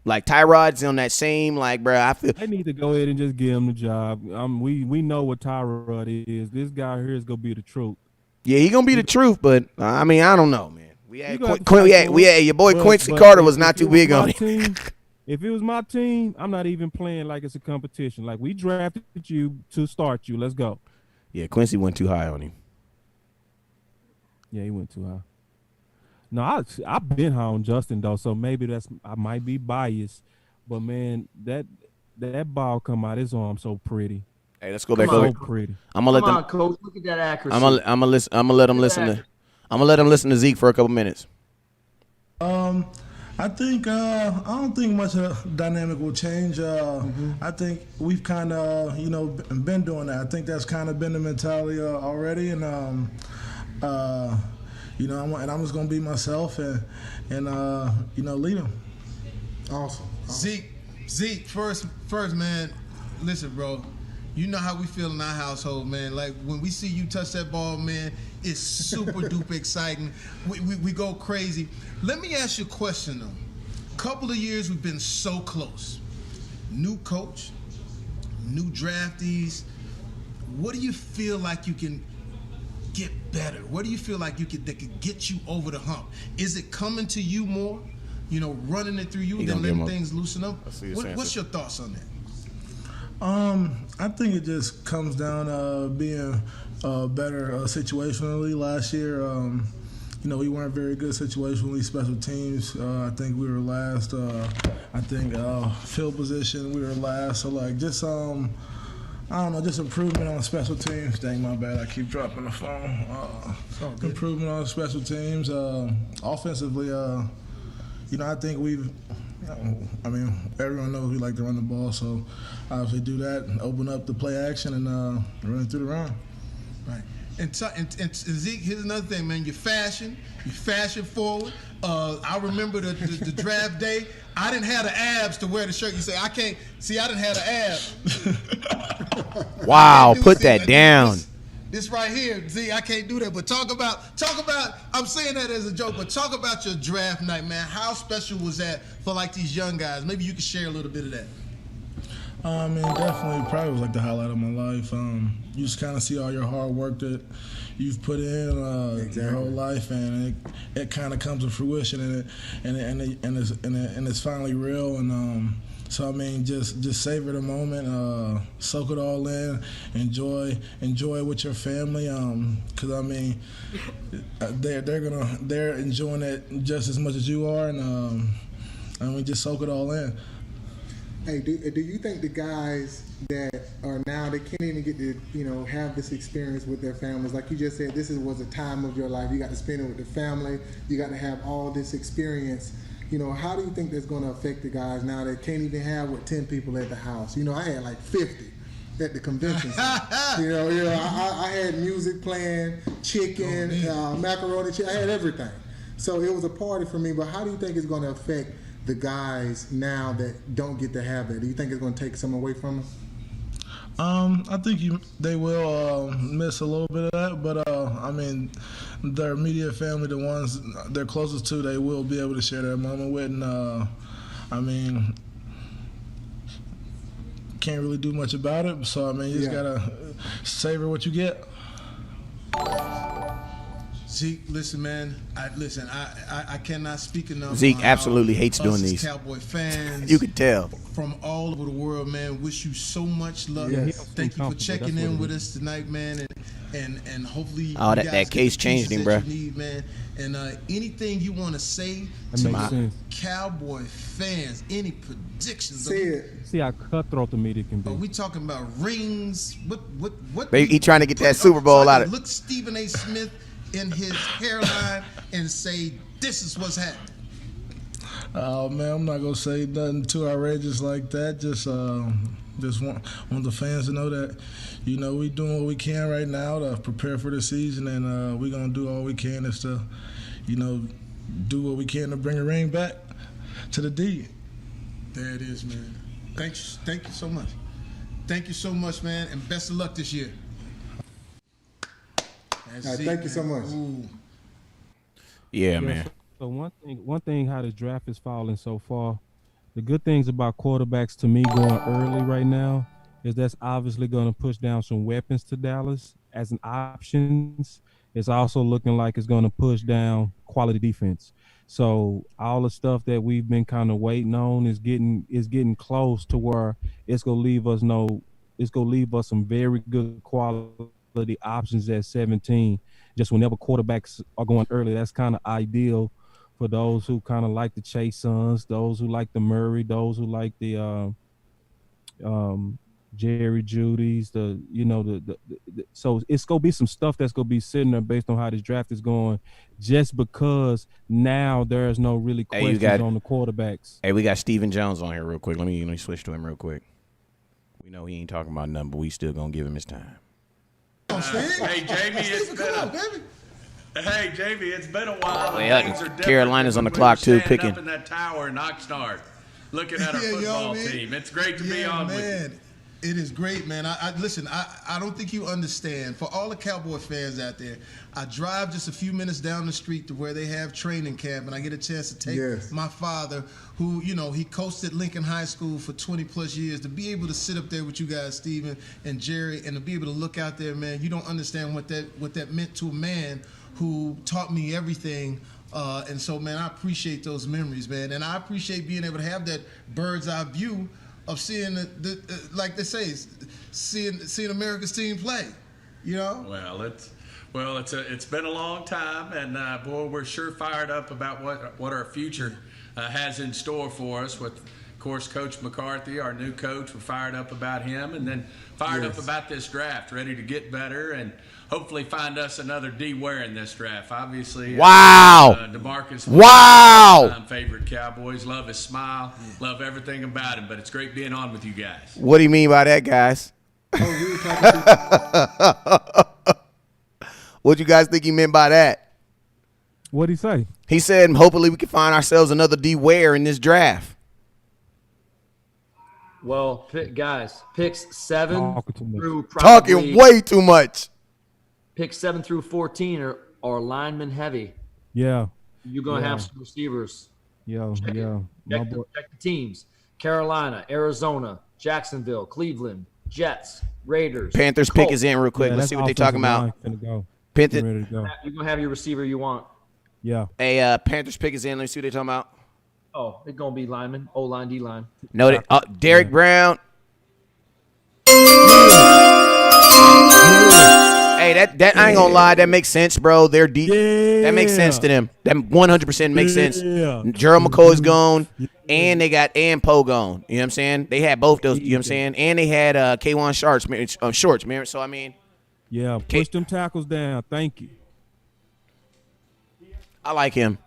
Like Tyrod's on that same, like, bro. I feel They need to go ahead and just give him the job. We know what Tyrod is. This guy here is gonna be the truth. yeah, he gonna be the truth, but I mean, I don't know, man. We had gonna have to fight for him. your boy But- Quincy but Carter if- was not if too it was big my on it. team, if it was my team, I'm not even playing like it's a competition. Like, we drafted you to start you. Let's go. Yeah, Quincy went too high on him. Yeah, he went too high. No, I've been high on Justin though, so maybe I might be biased, but man, that ball come out his arm so pretty. Hey, let's go back Come over. on. So pretty. I'm gonna let Come them. on, coach. Look at that accuracy. I'm gonna let him listen to. I'm gonna let him listen to Zeke for a couple minutes. I think I don't think much of the dynamic will change. I think we've kind of been doing that. I think that's kind of been the mentality already, and I'm just gonna be myself and lead them. Awesome. Zeke, first man. Listen, bro. You know how we feel in our household, man. Like when we see you touch that ball, man, it's super duper exciting. We go crazy. Let me ask you a question though. Couple of years we've been so close. New coach, new draftees. What do you feel like you can get better? What do you feel like that could get you over the hump? Is it coming to you more? You know, running it through you, then letting things loosen up? What's your thoughts on that? I think it just comes down being better situationally. Last year, we weren't very good situationally. Special teams, I think we were last. I think field position, we were last. So like just I don't know, just improvement on special teams. Dang, my bad. I keep dropping the phone. Improvement on special teams. Offensively, I think everyone knows we like to run the ball, so obviously do that and open up the play action and run through the run. Right. And Zeke, here's another thing, man. You're fashion forward. I remember the draft day. I didn't have the abs to wear the shirt. You say, I can't. See, I didn't have the abs. Wow, put that down. This right here, Z, I can't do that. But talk about, I'm saying that as a joke, but talk about your draft night, man. How special was that for like these young guys? Maybe you could share a little bit of that. Definitely probably was like the highlight of my life. You just kind of see all your hard work that you've put in your whole life, and it kind of comes to fruition, and it's finally real. And so just savor the moment, soak it all in, enjoy with your family. Because they're enjoying it just as much as you are, and just soak it all in. Hey, do you think the guys that are now, they can't even get to, have this experience with their families? Like you just said, this was a time of your life. You got to spend it with the family. You got to have all this experience. How do you think that's going to affect the guys now that can't even have 10 people at the house? I had like 50 at the convention center. I had music playing, chicken, macaroni, I had everything. So it was a party for me. But how do you think it's going to affect the guys now that don't get to have that? Do you think it's going to take some away from them? I think they will miss a little bit of that, but their immediate family, the ones they're closest to, they will be able to share their moment with, and can't really do much about it. So you just gotta savor what you get. Zeke, listen, man. I cannot speak enough. Zeke absolutely hates doing these. Cowboy fans, you could tell, from all over the world, man. Wish you so much luck. Thank you for checking in with us tonight, man, and hopefully that case changed him, bro. Need, man. And anything you want to say to my Cowboy fans? Any predictions? See how cutthroat the media can be. Are we talking about rings? What? He trying to get that Super Bowl out of it. Look Stephen A. Smith in his hairline and say, this is what's happening. Oh man, I'm not gonna say nothing too outrageous like that. Just want the fans to know that we doing what we can right now to prepare for the season, and we're gonna do all we can is to do what we can to bring a ring back to the D. There it is, man. Thank you so much. Thank you so much, man, and best of luck this year. Thank you so much. Ooh. Yeah, man. So one thing, how the draft is falling so far. The good things about quarterbacks to me going early right now is that's obviously going to push down some weapons to Dallas as an options. It's also looking like it's going to push down quality defense. So all the stuff that we've been kind of waiting on is getting close to where it's going to leave us some very good quality options at 17. Just whenever quarterbacks are going early, that's kind of ideal for those who kind of like the Chase Sons, those who like the Murray, those who like the Jerry Judys, so it's gonna be some stuff that's gonna be sitting there based on how this draft is going, just because now there's no really questions on the quarterbacks. Hey, we got Stephen Jones on here real quick. Let me switch to him real quick. We know he ain't talking about nothing, but we still gonna give him his time. Hey Jamie, it's been a while. Carolina's on the clock too, picking. Up in that tower in Oxnard, looking at our football team. It's great to be on with you. It is great, man. Listen, I don't think you understand. For all the Cowboy fans out there, I drive just a few minutes down the street to where they have training camp, and I get a chance to take my father, who, he coached at Lincoln High School for 20 plus years, to be able to sit up there with you guys, Steven and Jerry, and to be able to look out there, man. You don't understand what that meant to a man who taught me everything. And so, man, I appreciate those memories, man. And I appreciate being able to have that bird's eye view of seeing like they say, seeing America's team play, Well, it's been a long time, and boy, we're sure fired up about what our future has in store for us. With, of course, Coach McCarthy, our new coach, we're fired up about him, and then fired up about this draft, ready to get better and hopefully find us another D Ware in this draft. Obviously, DeMarcus, I'm favorite Cowboys. Love his smile, love everything about him. But it's great being on with you guys. What do you mean by that, guys? What do you guys think he meant by that? What'd he say? He said, hopefully we can find ourselves another D Ware in this draft. Well, guys, picks 7 through talking way too much. Picks 7 through 14 are lineman heavy. Yeah. You're going to have some receivers. Check the teams. Carolina, Arizona, Jacksonville, Cleveland, Jets, Raiders. Panthers Colts. pick is in real quick. Let's see what they're talking about. You're going to have your receiver you want. Yeah. Hey, Panthers pick is in. Let me see what they're talking about. Oh, it's going to be lineman, O-line, D-line. No, Derek Brown. Hey, that I ain't gonna lie, that makes sense, bro. They're deep. That makes sense to them. That 100% makes sense. Gerald McCoy is gone, and they got Poe gone. You know what I'm saying? They had both those. You know what I'm saying? And they had K1 Shorts, man. So I mean, push them tackles down. Thank you. I like him.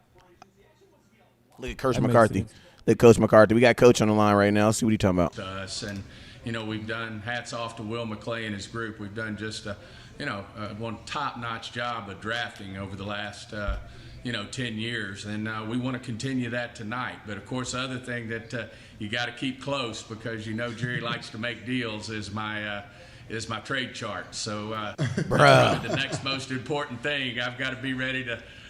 Look at Coach McCarthy. Look at Coach McCarthy. We got Coach on the line right now. Let's see what he's talking about. To us, and we've done hats off to Will McClay and his group. We've done just one top-notch job of drafting over the last 10 years, and we want to continue that tonight. But of course, the other thing that you got to keep close, because Jerry likes to make deals, is my trade chart. So probably the next most important thing, I've got to be ready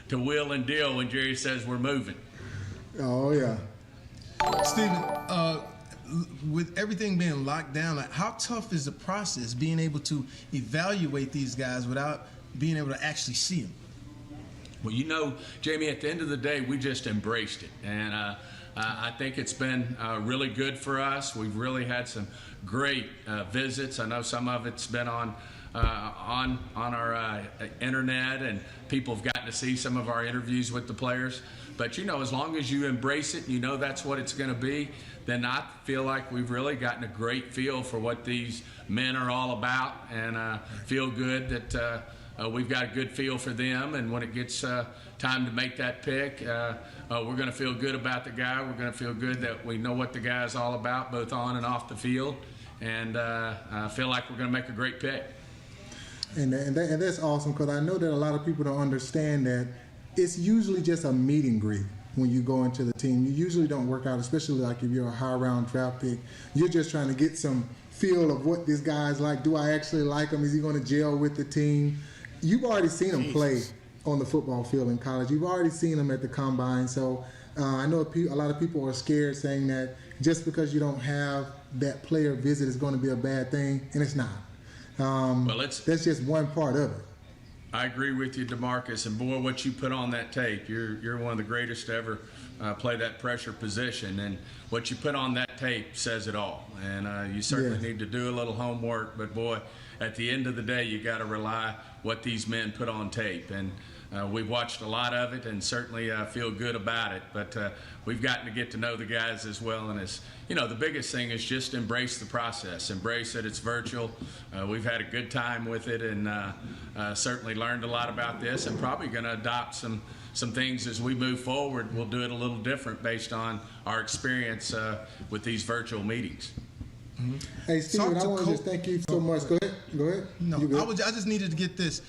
to wheel and deal when Jerry says we're moving. Oh yeah, Steven. With everything being locked down, how tough is the process being able to evaluate these guys without being able to actually see them? Well, Jamie, at the end of the day, we just embraced it. And I think it's been really good for us. We've really had some great visits. I know some of it's been on our internet, and people have gotten to see some of our interviews with the players. But, as long as you embrace it and that's what it's going to be, then I feel like we've really gotten a great feel for what these men are all about, and feel good that we've got a good feel for them. And when it gets time to make that pick, we're going to feel good about the guy. We're going to feel good that we know what the guy's all about, both on and off the field. And I feel like we're going to make a great pick. And that's awesome, because I know that a lot of people don't understand that it's usually just a meet and greet when you go into the team. You usually don't work out, especially like if you're a high-round draft pick. You're just trying to get some feel of what this guy's like. Do I actually like him? Is he going to gel with the team? You've already seen him play on the football field in college. You've already seen him at the combine. So I know a lot of people are scared, saying that just because you don't have that player visit is going to be a bad thing, and it's not. That's just one part of it. I agree with you, DeMarcus, and boy, what you put on that tape, you're one of the greatest to ever play that pressure position, and what you put on that tape says it all. And you certainly need to do a little homework, but boy, at the end of the day, you got to rely what these men put on tape. And we've watched a lot of it, and certainly feel good about it. But we've gotten to get to know the guys as well. And it's, the biggest thing is just embrace the process. Embrace that it's virtual. We've had a good time with it, and certainly learned a lot about this, and probably going to adopt some things as we move forward. We'll do it a little different based on our experience with these virtual meetings. Mm-hmm. Hey, Steven, I want to just thank you so much. Go ahead. No, I just needed to get this.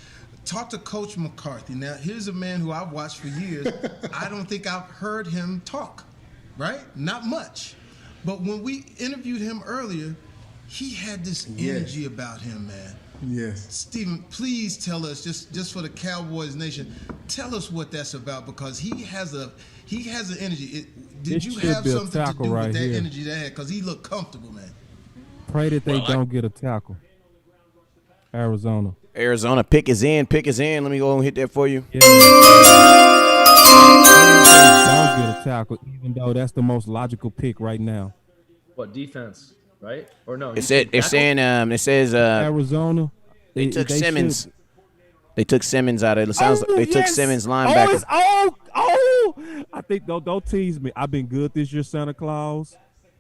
Talk to Coach McCarthy. Now, here's a man who I've watched for years. I don't think I've heard him talk, right? Not much. But when we interviewed him earlier, he had this energy about him, man. Yes. Stephen, please tell us, just for the Cowboys Nation, tell us what that's about, because he has an energy. Did you have something to do with that energy that had? Because he looked comfortable, man. Pray that they don't get a tackle. Arizona, pick is in. Let me go and hit that for you. Yeah. Don't get a tackle, even though that's the most logical pick right now. What defense, right? Or no? It says Arizona. They took Simmons. They took Simmons out of it. Sounds like they took Simmons linebacker. I think don't tease me. I've been good this year, Santa Claus.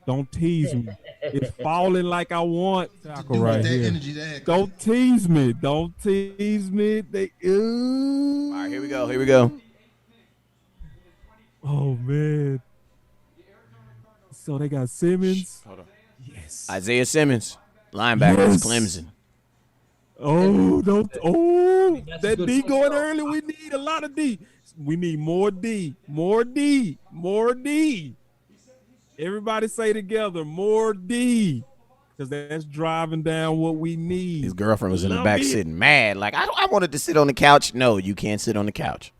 Don't tease me. It's falling like I want. Tackle right here. Don't tease me. All right, here we go. Oh man. So they got Simmons. Hold on. Yes. Isaiah Simmons, linebacker, Clemson. That D going early. We need a lot of D. We need more D. Everybody say together, more D. Because that's driving down what we need. His girlfriend was in the back sitting mad. Like, I wanted to sit on the couch. No, you can't sit on the couch.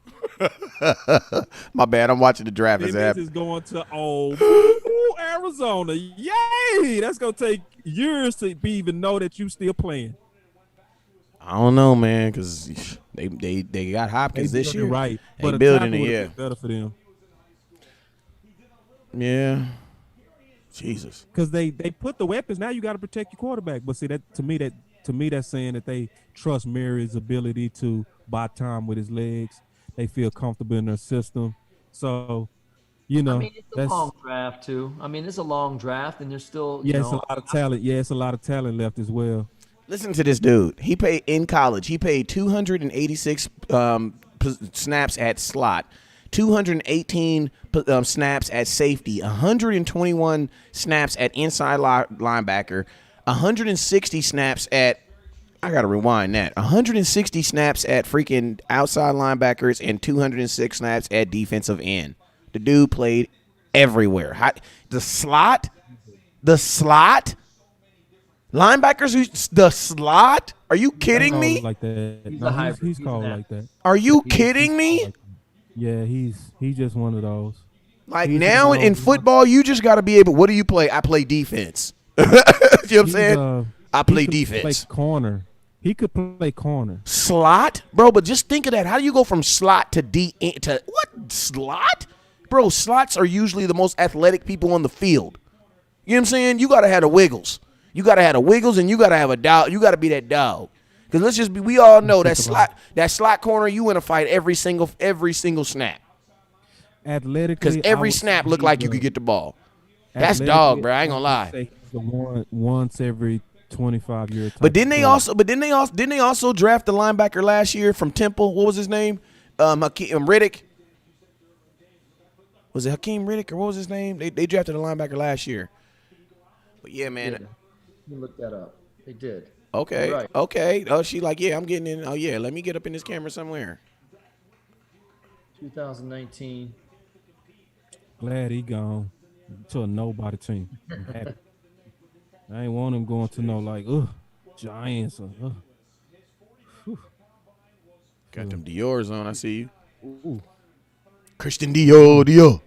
My bad. I'm watching the draft. This is going to Arizona. Yay! That's going to take years to even know that you still playing. I don't know, man, because they got Hopkins this year. Right. They But building it, yeah. Better for them. Yeah. Jesus. Because they put the weapons. Now you got to protect your quarterback. But see, that to me that's saying that they trust Mary's ability to buy time with his legs. They feel comfortable in their system. So, I mean, it's a long draft too. I mean, it's a long draft, and there's still it's a lot of talent. Yeah, it's a lot of talent left as well. Listen to this dude. He paid in college. He played 286 snaps at slot, 218 snaps at safety, 121 snaps at inside linebacker, 160 snaps at. I gotta rewind that. 160 snaps at freaking outside linebackers and 206 snaps at defensive end. The dude played everywhere. The slot. Linebackers, the slot? Are you kidding me? Like that. No, he's called like that. Are you kidding me? Yeah, he's just one of those. Like now in football, you just got to be able. What do you play? I play defense. You know what I'm saying? I play defense. Corner. He could play corner. Slot, bro. But just think of that. How do you go from slot to to what slot, bro? Slots are usually the most athletic people on the field. You know what I'm saying? You got to have the wiggles. You got to have the wiggles, and you got to have a dog. You got to be that dog. Because let's just be. We all know that slot corner. You in a fight every single snap. Athletically, because every snap looked like you could get the ball. That's dog, bro. I ain't gonna lie. Once every 25 years. But didn't they also draft the linebacker last year from Temple? What was his name? Hakeem Riddick. Was it Hakeem Riddick or what was his name? They drafted a linebacker last year. But yeah, man. Let me look that up. They did. Okay. Right. Okay. Oh, she like, yeah, I'm getting in. Oh yeah, let me get up in this camera somewhere. 2019. Glad he gone to a nobody team. I'm happy. I ain't want him going to no Giants or Got them Dior's on. I see you. Ooh. Christian Dior.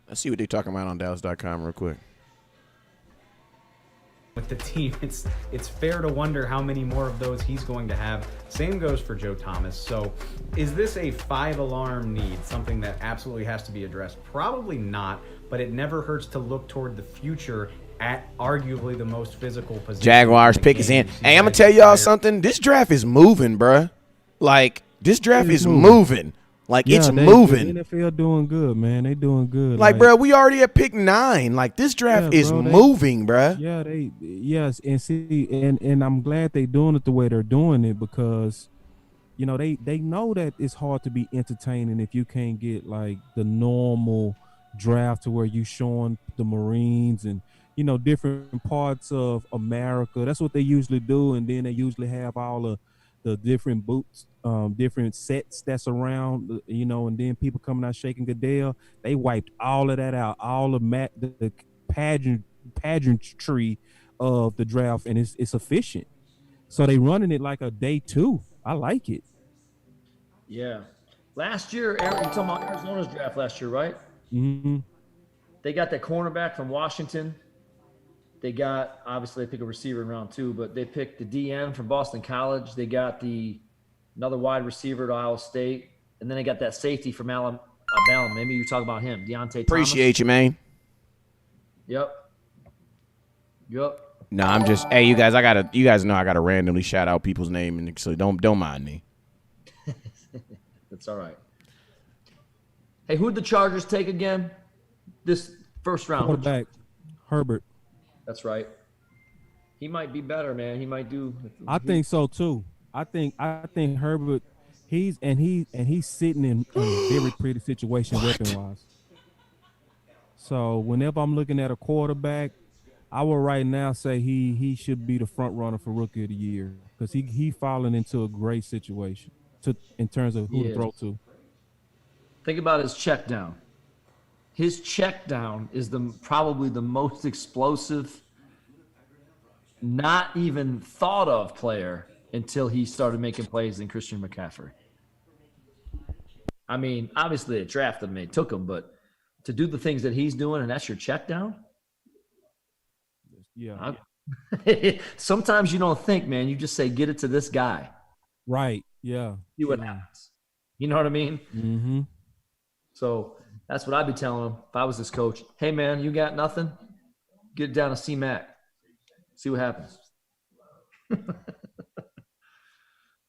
Let's see what they're talking about on Dallas.com real quick. With the team, it's fair to wonder how many more of those he's going to have. Same goes for Joe Thomas. So is this a 5-alarm need, something that absolutely has to be addressed? Probably not, but it never hurts to look toward the future at arguably the most physical position. Jaguars pick is in. Hey, I'm going to tell y'all something. This draft is moving, bruh. Like, this draft is moving. Like, it's moving. The NFL doing good, man. They doing good. Like, bro, we already at pick 9. Like, this draft is moving, bro. Yeah, and I'm glad they doing it the way they're doing it because, you know, they know that it's hard to be entertaining if you can't get like the normal draft to where you showing the Marines and, you know, different parts of America. That's what they usually do, and then they usually have all of the different boots, different sets that's around, you know, and then people coming out shaking Goodell. They wiped all of that out. All of the pageantry of the draft, and it's efficient. So they running it like a day 2. I like it. Yeah. Last year, Aaron, you talking about Arizona's draft last year, right? Mm-hmm. They got that cornerback from Washington. They got, obviously, they pick a receiver in round 2, but they picked the DN from Boston College. They got another wide receiver at Ohio State. And then they got that safety from Alabama. Maybe you talk about him, Deontay Appreciate Thomas. you, man. Yep. No, I'm just. Hey, you guys know I gotta randomly shout out people's name, and so don't mind me. That's all right. Hey, who'd the Chargers take again? This first round. Quarterback, Herbert. That's right. He might be better, man. He might do. I think so too. I think Herbert. He's sitting in a very pretty situation weapon wise. So whenever I'm looking at a quarterback, I will right now say he should be the front runner for Rookie of the Year because he falling into a great situation in terms of who to throw to. Think about his check down. His check down is probably the most explosive, not even thought of player until he started making plays in Christian McCaffrey. I mean, obviously they drafted him, they took him, but to do the things that he's doing and that's your check down. Yeah. Sometimes you don't think, man. You just say, get it to this guy. Right. Yeah. See what happens. You know what I mean? Mm-hmm. So that's what I'd be telling him if I was his coach. Hey, man, you got nothing? Get down to C-Mac. See what happens. But,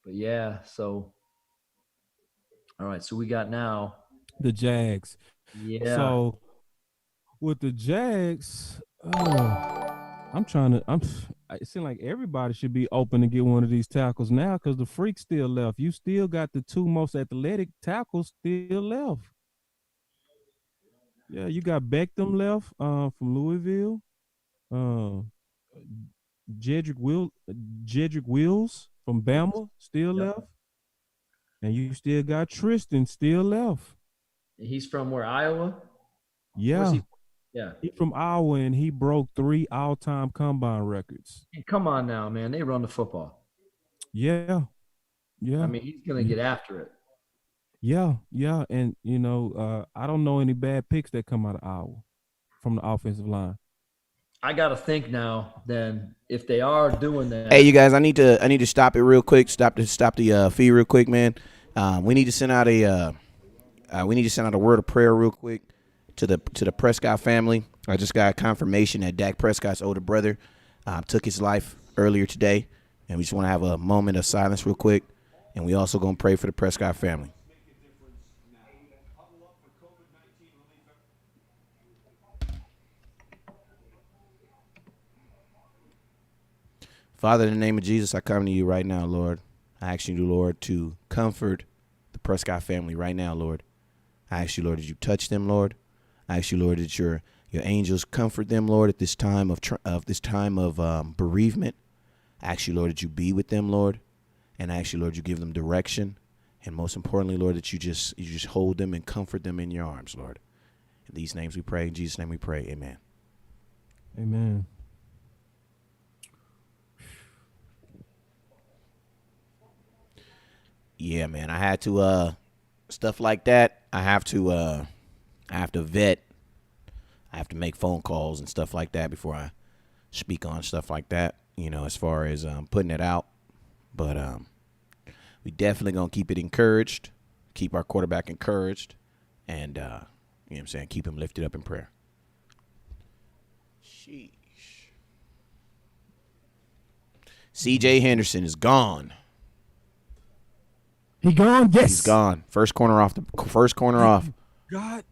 yeah, so. All right, so we got now. The Jags. Yeah. So with the Jags, it seems like everybody should be open to get one of these tackles now because the freak still left. You still got the 2 most athletic tackles still left. Yeah, you got Beckham left from Louisville. Jedrick Wills from Bama still left. And you still got Tristan still left. He's from where, Iowa? Yeah. Yeah. He's from Iowa, and he broke 3 all-time combine records. Hey, come on now, man. They run the football. Yeah. I mean, he's going to get after it. Yeah. And, I don't know any bad picks that come out of Iowa from the offensive line. I got to think now, then, if they are doing that. Hey, you guys, I need to stop it real quick. Stop the feed real quick, man. We need to send out a word of prayer real quick to the Prescott family. I just got confirmation that Dak Prescott's older brother took his life earlier today, and we just want to have a moment of silence real quick, and we also going to pray for the Prescott family. Father, in the name of Jesus, I come to you right now, Lord. I ask you, Lord, to comfort the Prescott family right now, Lord. I ask you, Lord, that you touch them, Lord. I ask you, Lord, that your angels comfort them, Lord, at this time of bereavement. I ask you, Lord, that you be with them, Lord. And I ask you, Lord, you give them direction. And most importantly, Lord, that you just hold them and comfort them in your arms, Lord. In these names we pray. In Jesus' name we pray. Amen. Amen. Yeah, man. I had to stuff like that. I have to vet. I have to make phone calls and stuff like that before I speak on stuff like that, as far as putting it out. But we definitely going to keep it encouraged, keep our quarterback encouraged, and, you know what I'm saying, keep him lifted up in prayer. Sheesh. C.J. Henderson is gone. He gone? Yes. He's gone. First corner off. God.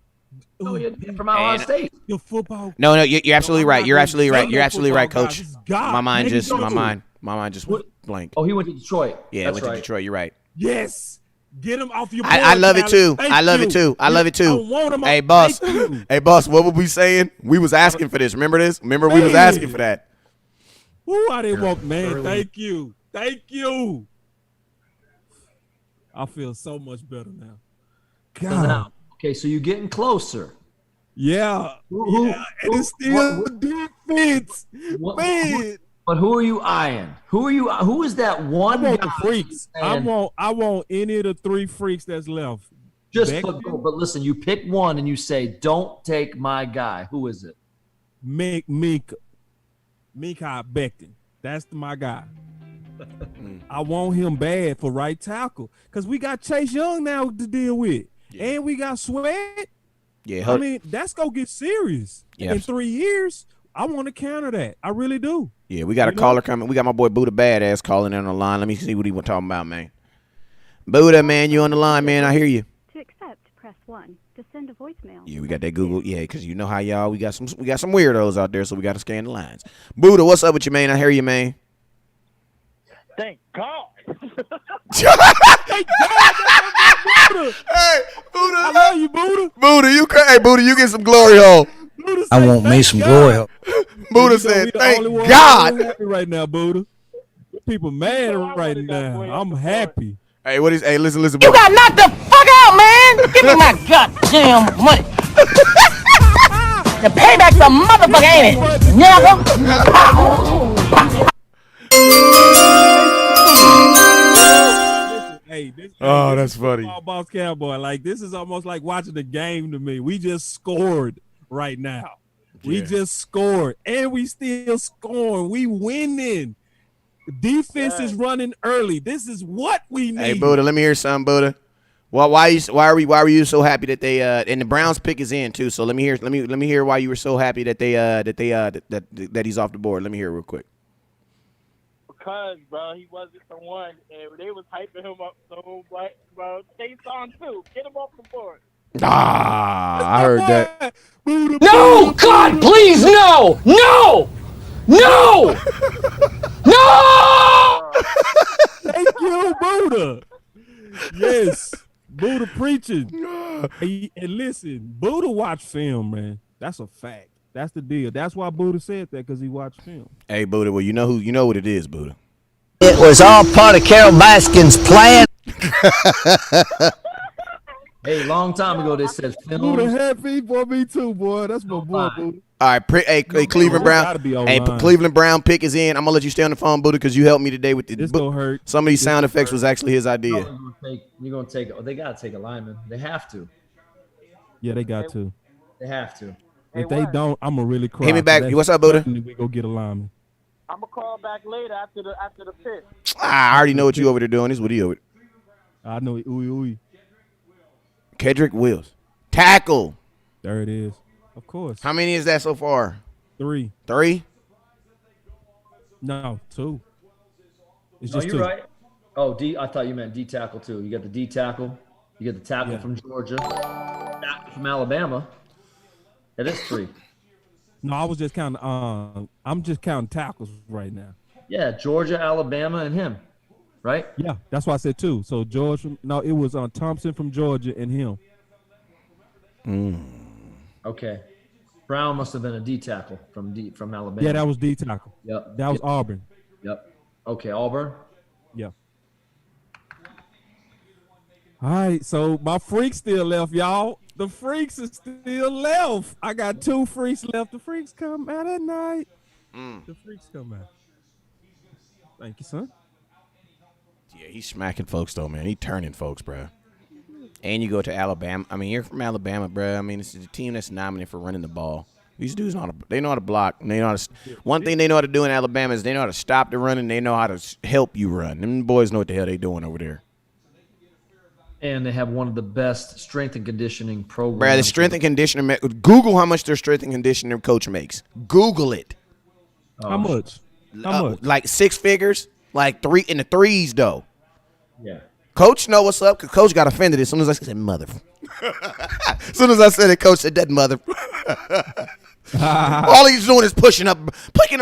Oh, yeah, from Ohio State. Your football. No, you're absolutely right. You're absolutely right. You're absolutely right, Coach. My mind just went blank. Oh, he went to Detroit. Yeah, went to Detroit. You're right. Yes. Get him off your board. I love it too. I love it too. Hey, boss. Hey, boss. What were we saying? We was asking for this. Remember this? We was asking for that. Ooh, I didn't want, man. Thank you. I feel so much better now. Okay, so you're getting closer. Yeah. And it's still a big Fitz. But who are you eyeing? Who is that one I want guy? the freaks. I want any of the 3 freaks that's left. But listen, you pick one and you say, "Don't take my guy." Who is it? Mika Becton. That's my guy. I want him bad for right tackle because we got Chase Young now to deal with, and we got Sweat. Yeah, I mean that's gonna get serious in 3 years. I want to counter that. I really do. Yeah, we got a caller coming. We got my boy Buddha Badass calling in on the line. Let me see what he was talking about, man. Buddha, man, you on the line, man? I hear you. To accept, press 1. To send a voicemail. Yeah, we got that Google. Yeah, because you know how y'all we got some weirdos out there, so we got to scan the lines. Buddha, what's up with you, man? I hear you, man. Thank God. Hey, Buddha, I love you, Buddha. Buddha, you hey, Buddha, you get some glory hole. I want me some glory hole. Buddha said, "Thank God." Happy right now, Buddha. People mad right now. I'm happy. Hey, what is? Hey, listen, You Buddha. got knocked the fuck out, man. Give me my goddamn money. The payback's a motherfucker, ain't it? Nigga. Hey, That's funny. Boss Cowboy, like this is almost like watching the game to me. We just scored right now. We just scored, and we still scoring. We winning. Defense is running early. This is what we need. Hey, Buddha, let me hear something, Buddha. Well, why were you so happy that they and the Browns pick is in too? So let me hear why you were so happy that that he's off the board. Let me hear it real quick. Because, bro, he wasn't the one, and they was hyping him up so much, bro. Chase on too. Get him off the board. I heard that. No, God, please, no, no, no, no. Thank you, Buddha. Yes, Buddha preaching. And listen, Buddha watch film, man. That's a fact. That's the deal. That's why Buddha said that, because he watched film. Hey, Buddha, well, you know what it is, Buddha. It was all part of Carol Baskin's plan. Hey, long time ago they said film. Buddha happy for me too, boy. That's my boy, Buddha. All right, hey, Cleveland Brown. Hey, Cleveland Brown pick is in. I'm gonna let you stay on the phone, Buddha, because you helped me today with the. This gonna hurt. Some of these sound effects was actually his idea. You're gonna take. Oh, they gotta take a lineman. They have to. Yeah, they got to. They have to. If they don't, I'm gonna really cry. Hit me back. What's up, Buddha? We go get a lineman. I'm gonna call back later after the pick. I already know what you over there doing. This is what he over there. I know. Ooey. Kedrick Wills. Tackle. There it is. Of course. How many is that so far? 3. 3? No, 2. It's No, just you're 2. right. Oh, I thought you meant D tackle too. You got the D tackle. You get the tackle from Georgia. Tackle from Alabama. That is 3. No, I was just counting. I'm just counting tackles right now. Yeah, Georgia, Alabama, and him. Right? Yeah, that's why I said 2. So George, it was Thompson from Georgia and him. Okay. Brown must have been a D tackle from Alabama. Yeah, that was D tackle. Yep. That was Auburn. Yep. Okay, Auburn. Yeah. All right, so my freaks still left, y'all. The freaks is still left. I got 2 freaks left. The freaks come out at night. The freaks come out. Thank you, son. Yeah, he's smacking folks though, man. He turning folks, bro. And you go to Alabama. I mean, you're from Alabama, bro. I mean, it's a team that's nominated for running the ball. These dudes know how to block. And they know how to. One thing they know how to do in Alabama is they know how to stop the run and they know how to help you run. Them boys know what the hell they doing over there. And they have one of the best strength and conditioning programs. Bro, the strength and conditioning. Google how much their strength and conditioning coach makes. Google it. How much? How much? Like 6 figures. Like 3 in the 3s though. Yeah. Coach know what's up because Coach got offended as soon as I said mother. As soon as I said it, Coach said that mother. All he's doing is picking up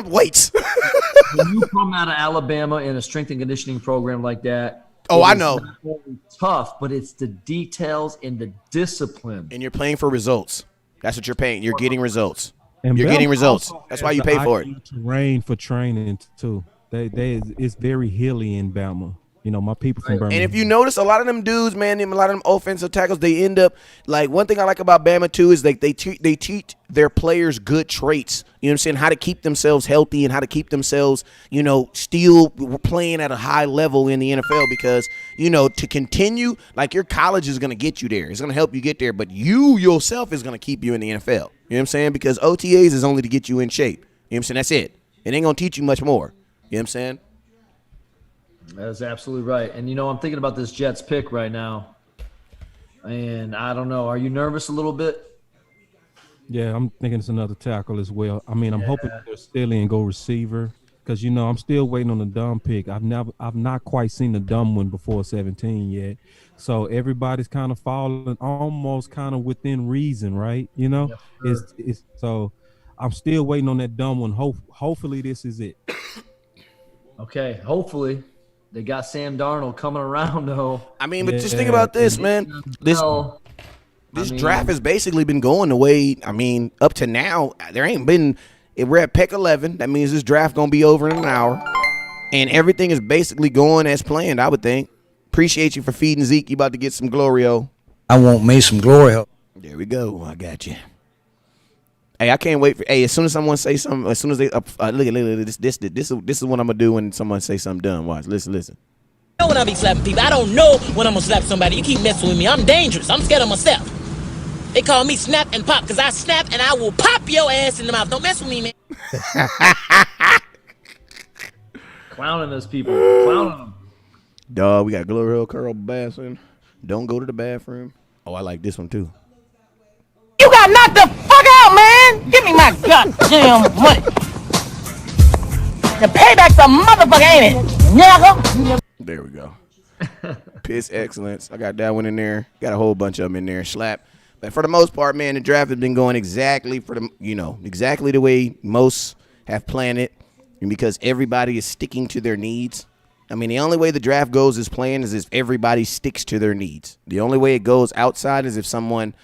weights. When you come out of Alabama in a strength and conditioning program like that, I know. Not only tough, but it's the details and the discipline. And you're playing for results. That's what you're paying. You're getting results. And you're Bama getting results. also That's has why you the pay for it. IU terrain for training too. It's very hilly in Bama. my people from Birmingham. And if you notice, a lot of them dudes, man, a lot of them offensive tackles, they end up like one thing I like about Bama too is like they teach their players good traits. You know what I'm saying? How to keep themselves healthy and how to keep themselves, still playing at a high level in the NFL because, to continue, like your college is going to get you there. It's going to help you get there, but you yourself is going to keep you in the NFL. You know what I'm saying? Because OTAs is only to get you in shape. You know what I'm saying? That's it. It ain't going to teach you much more. You know what I'm saying? That's absolutely right. And, I'm thinking about this Jets pick right now. And I don't know. Are you nervous a little bit? Yeah, I'm thinking it's another tackle as well. I mean, I'm hoping they're Staley and go receiver because, I'm still waiting on the dumb pick. I've not quite seen the dumb one before 17 yet. So everybody's kind of falling almost kind of within reason, right? It's so I'm still waiting on that dumb one. Hopefully this is it. Okay, hopefully. They got Sam Darnold coming around, though. I mean, but just think about this, man. This draft has basically been going the way, up to now, there ain't been – we're at pick 11. That means this draft going to be over in an hour. And everything is basically going as planned, I would think. Appreciate you for feeding Zeke. You about to get some Glorio. I want me some Glorio. There we go. I got you. Hey, I can't wait for. Hey, as soon as someone say something, as soon as they look at this is what I'm gonna do when someone say something dumb. Watch, listen. I know when I be slapping people. I don't know when I'm gonna slap somebody. You keep messing with me. I'm dangerous. I'm scared of myself. They call me Snap and Pop because I snap and I will pop your ass in the mouth. Don't mess with me, man. Clowning those people. Clowning them. Dog, we got Glorio Curl Bassin. Don't go to the bathroom. Oh, I like this one too. You got knocked the fuck out, man! Give me my goddamn money. The payback's a motherfucker, ain't it? Nigga. There we go. Piss excellence. I got that one in there. Got a whole bunch of them in there. Slap. But for the most part, man, the draft has been going exactly exactly the way most have planned it, and because everybody is sticking to their needs. The only way the draft goes as planned is if everybody sticks to their needs. The only way it goes outside is if someone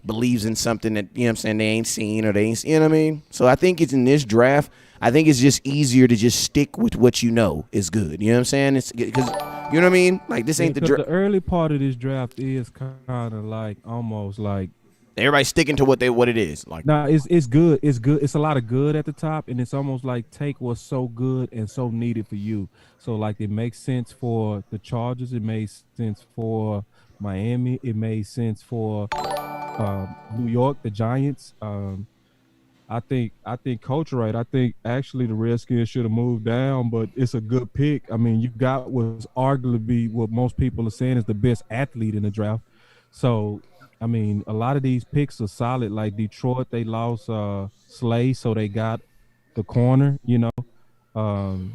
believes in something that, they ain't seen or they ain't, you know what I mean? So I think it's in this draft, I think it's just easier to just stick with what you know is good. You know what I'm saying? It's because, you know what I mean? Like, this ain't the draft. The early part of this draft is kind of like almost like everybody's sticking to what it is. Like, nah, it's good. It's good. It's a lot of good at the top, and it's almost like take what's so good and so needed for you. So like it makes sense for the Chargers. It makes sense for Miami. It made sense for New York, the Giants. I think Coach right. I think actually the Redskins should have moved down, but it's a good pick. You got what's arguably what most people are saying is the best athlete in the draft. So, a lot of these picks are solid. Like Detroit, they lost Slay, so they got the corner, and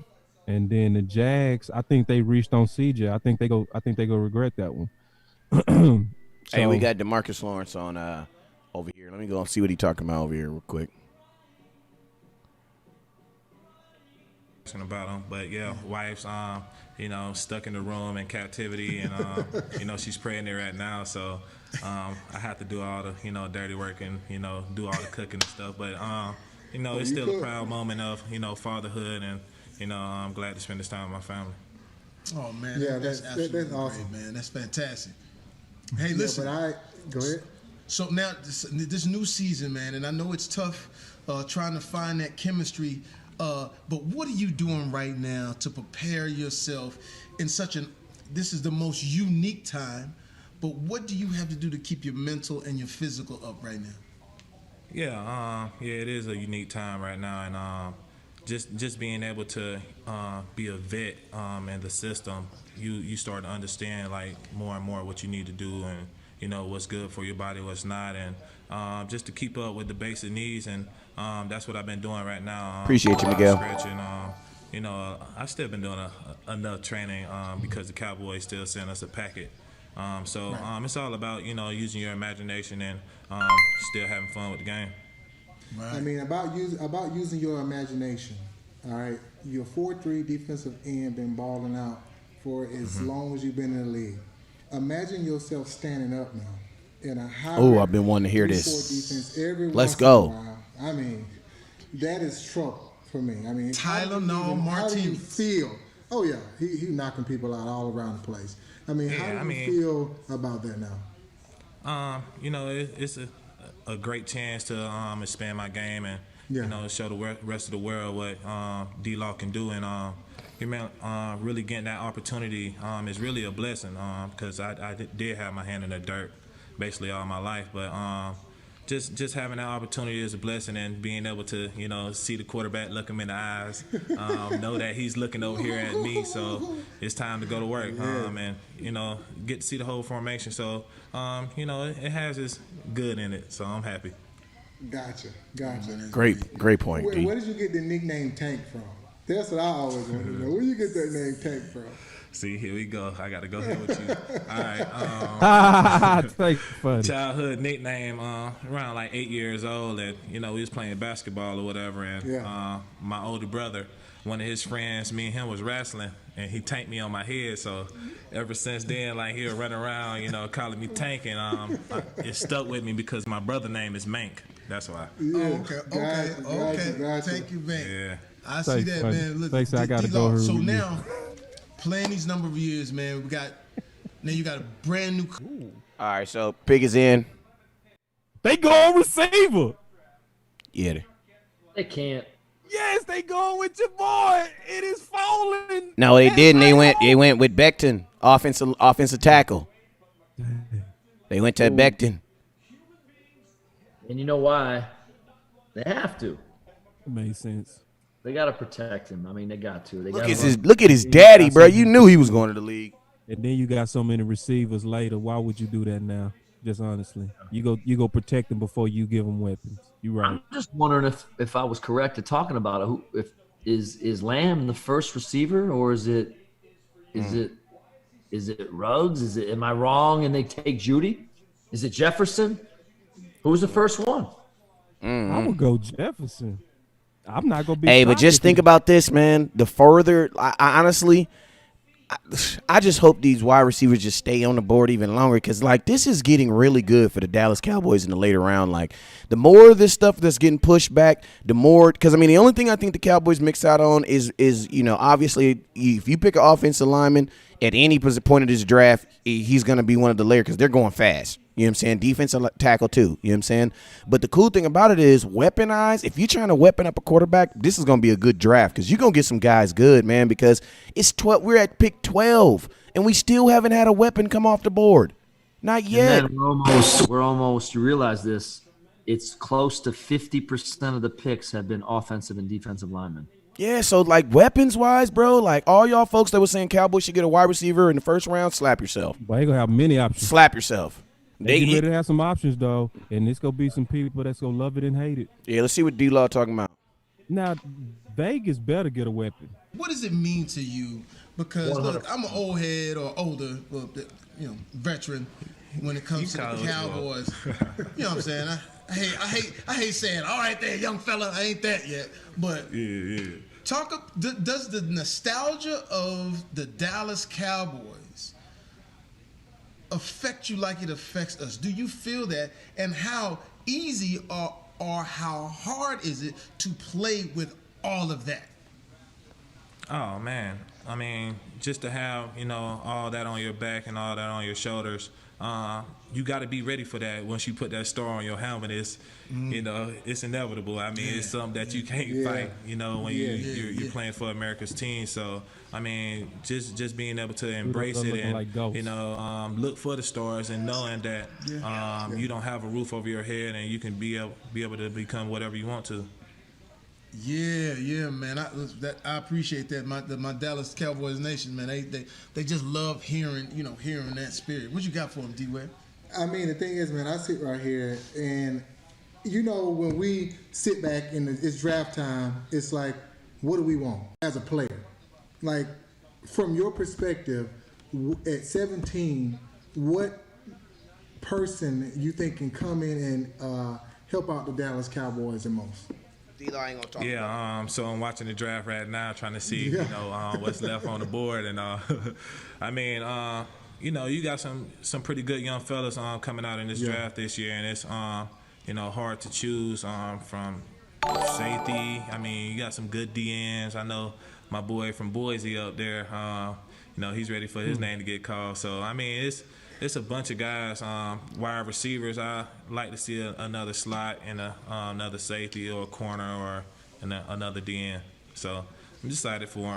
then the Jags, I think they reached on CJ. I think they go regret that one. Hey, we got DeMarcus Lawrence on over here. Let me go and see what he's talking about over here real quick. About him, but wife's stuck in the room in captivity, and she's pregnant right now, so I have to do all the dirty work and do all the cooking and stuff. But it's still a proud moment of fatherhood, and I'm glad to spend this time with my family. Oh man, that's awesome, man. That's fantastic. Hey, listen, go ahead. So now this new season, man, and I know it's tough trying to find that chemistry. But what are you doing right now to prepare yourself in this is the most unique time, but what do you have to do to keep your mental and your physical up right now? Yeah, it is a unique time right now, and just being able to be a vet in the system, you start to understand like more and more what you need to do and what's good for your body, what's not, and just to keep up with the basic needs, and that's what I've been doing right now. Appreciate you, Miguel. Stretching, I've still been doing enough training because the Cowboys still send us a packet. So it's all about using your imagination and still having fun with the game. Right. About using your imagination. All right, your 4-3 defensive end been balling out for as long as you've been in the league. Imagine yourself standing up now in a high. Oh, I've been wanting to hear this. Let's go. That is trouble for me. Tyler, Martin. How do you feel? Oh yeah, he knocking people out all around the place. I mean, how do you feel about that now? You know, it's a great chance to expand my game and you know show the rest of the world what D-Law can do, and really getting that opportunity is really a blessing because I did have my hand in the dirt basically all my life, but just having that opportunity is a blessing, and being able to see the quarterback, look him in the eyes, know that he's looking over here at me, so it's time to go to work, and get to see the whole formation. So it has its good in it, so I'm happy. Gotcha. Great point, D. Where did you get the nickname Tank from? That's what I always wanted to know. Where you get that name Tank from? See, here we go. I got to go here with you. All right. Childhood nickname, around like 8 years old, and we was playing basketball or whatever, and my older brother, one of his friends, me and him was wrestling, and he tanked me on my head. So ever since then, like, he'll run around, calling me Tank, and it stuck with me because my brother name is Mank. That's why. Yeah. Okay. Thank you, Mank. Yeah. I see that, man. Look, Thanks, I gotta go. So now, playing these number of years, man, now you got a brand new. All right, so pick is in. They go on receiver. Yeah. They can't. Yes, they going with your boy. It is falling. No, they didn't. They went with Becton, offensive tackle. They went to Becton. And you know why? They have to. It makes sense. They got to protect him. I mean, they got to. Look at his daddy, bro. You knew he was going to the league. And then you got so many receivers later. Why would you do that now? Just honestly, you go protect them before you give them weapons. You right. I'm just wondering if I was correct in talking about it. Is Lamb the first receiver, or is it Ruggs? Am I wrong? And they take Judy? Is it Jefferson? Who's the first one? I would go Jefferson. I'm not gonna be. Hey, but just think about this, man. The further, I honestly, I just hope these wide receivers just stay on the board even longer, because like this is getting really good for the Dallas Cowboys in the later round. Like the more of this stuff that's getting pushed back, the more, because I mean the only thing I think the Cowboys mix out on is obviously if you pick an offensive lineman at any point of this draft, he's gonna be one of the layer because they're going fast. You know what I'm saying? Defensive tackle too. You know what I'm saying? But the cool thing about it is weaponize. If you're trying to weapon up a quarterback, this is going to be a good draft because you're going to get some guys good, man, because it's 12. We're at pick 12, and we still haven't had a weapon come off the board. Not yet. And we're almost, you realize this, it's close to 50% of the picks have been offensive and defensive linemen. Yeah, so like weapons-wise, bro, like all y'all folks that were saying Cowboys should get a wide receiver in the first round, slap yourself. But they going to have many options. Slap yourself. They ready to have some options, though, and it's going to be some people that's going to love it and hate it. Yeah, let's see what D-Law talking about. Now, Vegas better get a weapon. What does it mean to you? Because, 100%. look, I'm an old head or older, veteran when it comes to the Cowboys. You know what I'm saying? I hate saying, all right there, young fella, I ain't that yet. But does the nostalgia of the Dallas Cowboys affect you like it affects us? Do you feel that? And how easy or how hard is it to play with all of that? Oh man, I mean, just to have all that on your back and all that on your shoulders, you got to be ready for that. Once you put that star on your helmet, it's it's inevitable. I mean, it's something that you can't fight. When you're playing for America's team. So I mean, just being able to embrace it and like look for the stars and knowing that you don't have a roof over your head and you can be able to become whatever you want to. Yeah, man. I appreciate that. My Dallas Cowboys nation, man. They just love hearing that spirit. What you got for them, D-Web? I mean, the thing is, man, I sit right here, and when we sit back and it's draft time, it's like, what do we want as a player? Like, from your perspective, at 17, what person you think can come in and help out the Dallas Cowboys the most? D-Law ain't gonna talk about it. So I'm watching the draft right now, trying to see what's left on the board, and I mean, you got some pretty good young fellas coming out in this draft this year, and it's hard to choose from safety. I mean, you got some good DNs. I know my boy from Boise up there. He's ready for his name to get called. So I mean, it's a bunch of guys. Wide receivers, I like to see another slot and another safety or a corner or another DN. So I'm excited for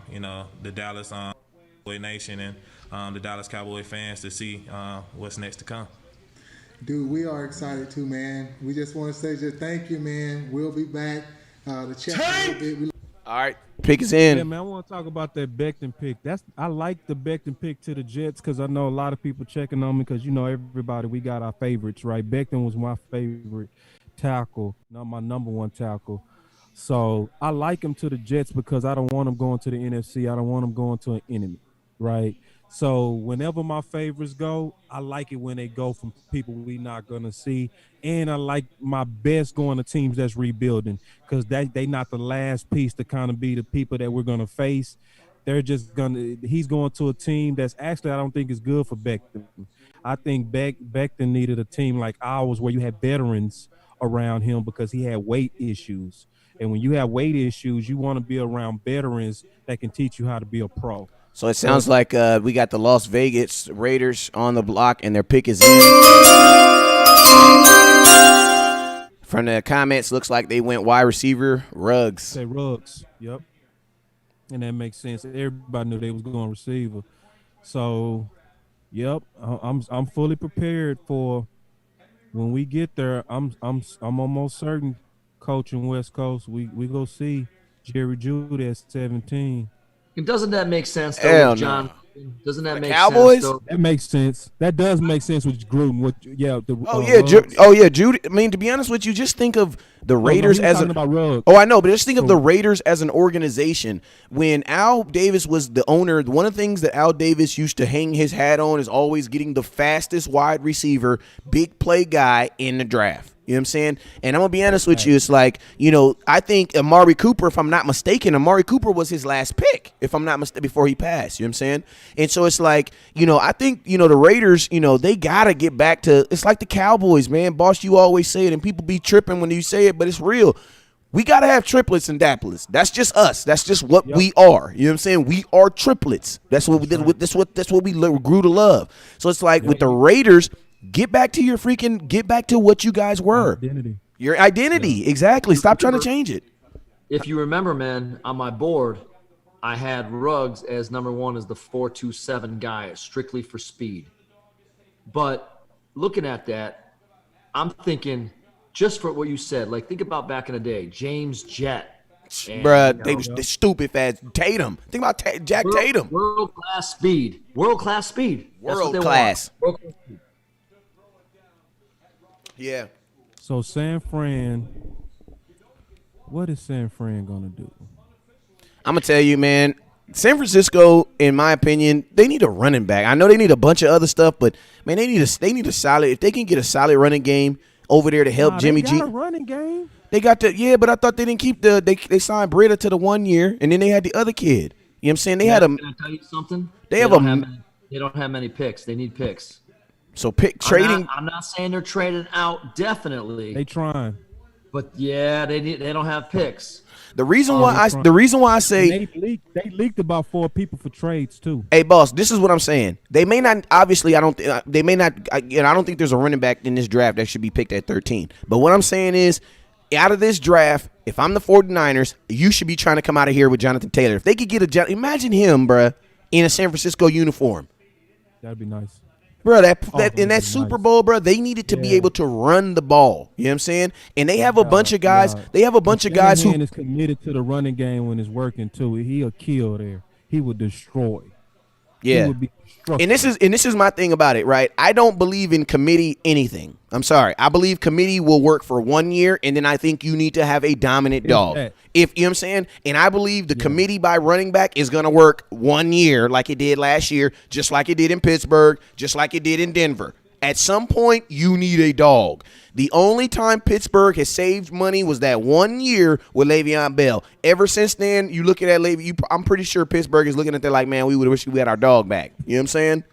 the Dallas Cowboy Nation and the Dallas Cowboy fans to see what's next to come. Dude, we are excited too, man. We just want to say thank you, man. We'll be back to check a little bit. All right, pick is in. Yeah, man, I want to talk about that Becton pick. I like the Becton pick to the Jets because I know a lot of people checking on me because everybody, we got our favorites, right? Becton was my favorite tackle, not my number one tackle. So I like him to the Jets because I don't want him going to the NFC. I don't want him going to an enemy, right? So whenever my favorites go, I like it when they go from people we not gonna see, and I like my best going to teams that's rebuilding because they not the last piece to kind of be the people that we're gonna face. He's going to a team that's actually I don't think is good for Becton. I think Becton needed a team like ours where you had veterans around him because he had weight issues, and when you have weight issues, you want to be around veterans that can teach you how to be a pro. So it sounds like we got the Las Vegas Raiders on the block, and their pick is in. From the comments, looks like they went wide receiver, Ruggs. Say Ruggs, yep. And that makes sense. Everybody knew they was going receiver. So, yep, I'm fully prepared for when we get there. I'm almost certain, coaching West Coast, we go see Jerry Jeudy at 17. And doesn't that make sense, though, John? No. Doesn't that make Cowboys? sense, though? That makes sense. That does make sense with Gruden. Judy. I mean, to be honest with you, just think of the Raiders as an. Oh, I know, but just think of the Raiders as an organization. When Al Davis was the owner, one of the things that Al Davis used to hang his hat on is always getting the fastest wide receiver, big play guy in the draft. You know what I'm saying? And I'm going to be honest with you. It's like, I think Amari Cooper, if I'm not mistaken, Amari Cooper was his last pick, if I'm not mistaken, before he passed. You know what I'm saying? And so it's like, I think, the Raiders, they got to get back to, it's like the Cowboys, man. Boss, you always say it, and people be tripping when you say it, but it's real. We got to have triplets and daplets. That's just us. That's just what we are. You know what I'm saying? We are triplets. That's what we did. That's what we grew to love. So it's like with the Raiders, get back to what you guys were. Your identity. Exactly. Stop trying to change it. If you remember, man, on my board, I had Ruggs as number one as the 4.27 guy, strictly for speed. But looking at that, I'm thinking just for what you said, like think about back in the day, James Jett. Bruh, they was stupid fast. Tatum. Think about Jack Tatum. World-class speed. World-class speed. World-class. Yeah. So San Fran, what is San Fran going to do? I'm going to tell you, man, San Francisco, in my opinion, they need a running back. I know they need a bunch of other stuff, but, man, they need a solid – if they can get a solid running game over there to help Jimmy G. They got a running game. They got but I thought they didn't keep they signed Breda to the 1 year, and then they had the other kid. You know what I'm saying? Can I tell you something? They don't have many picks. They need picks. So trading. I'm not saying they're trading out. Definitely, they trying. But yeah, they don't have picks. The reason why I say they leaked about 4 people for trades too. Hey, boss, this is what I'm saying. They may not. Obviously, I don't think there's a running back in this draft that should be picked at 13. But what I'm saying is, out of this draft, if I'm the 49ers, you should be trying to come out of here with Jonathan Taylor. If they could get imagine him, bruh, in a San Francisco uniform. That'd be nice. Bro, in that Super Bowl, bro, they needed to be able to run the ball. You know what I'm saying? And they have a bunch of guys. They have a bunch of guys who is committed to the running game when it's working too. He'll kill there. He would destroy. Yeah. He would be and this is my thing about it, right? I don't believe in committee anything. I'm sorry. I believe committee will work for 1 year, and then I think you need to have a dominant dog. If you know what I'm saying? And I believe the committee by running back is going to work 1 year like it did last year, just like it did in Pittsburgh, just like it did in Denver. At some point, you need a dog. The only time Pittsburgh has saved money was that 1 year with Le'Veon Bell. Ever since then, you look at that Le'Veon, I'm pretty sure Pittsburgh is looking at that like, man, we would wish we had our dog back. You know what I'm saying?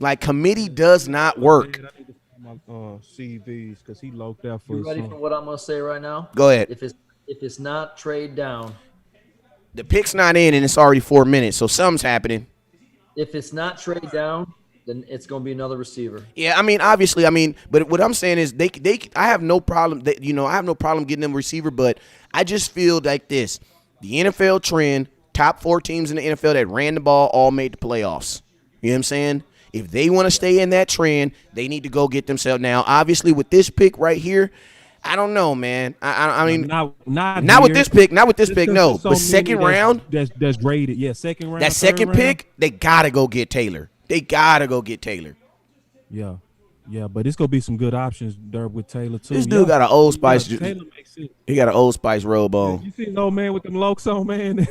Like, committee does not work. CVs because he locked out for. You ready for what I'm gonna say right now? Go ahead. If it's not trade down, The pick's not in, and it's already 4 minutes, so something's happening. If it's not trade down, then it's going to be another receiver. Yeah, I mean, obviously, but what I'm saying is I have no problem. I have no problem getting them a receiver, but I just feel like this: the NFL trend, top 4 teams in the NFL that ran the ball all made the playoffs. You know what I'm saying? If they want to stay in that trend, they need to go get themselves. Now, obviously, with this pick right here, I don't know, man. I mean, not with this pick, no. So But second round, that's graded. Yeah, second round. that second pick, they gotta go get Taylor. Yeah, but it's gonna be some good options there with Taylor too. This dude got an Old Spice. Taylor makes sense. He got an Old Spice robe on. You see an old man with them lokes on, man.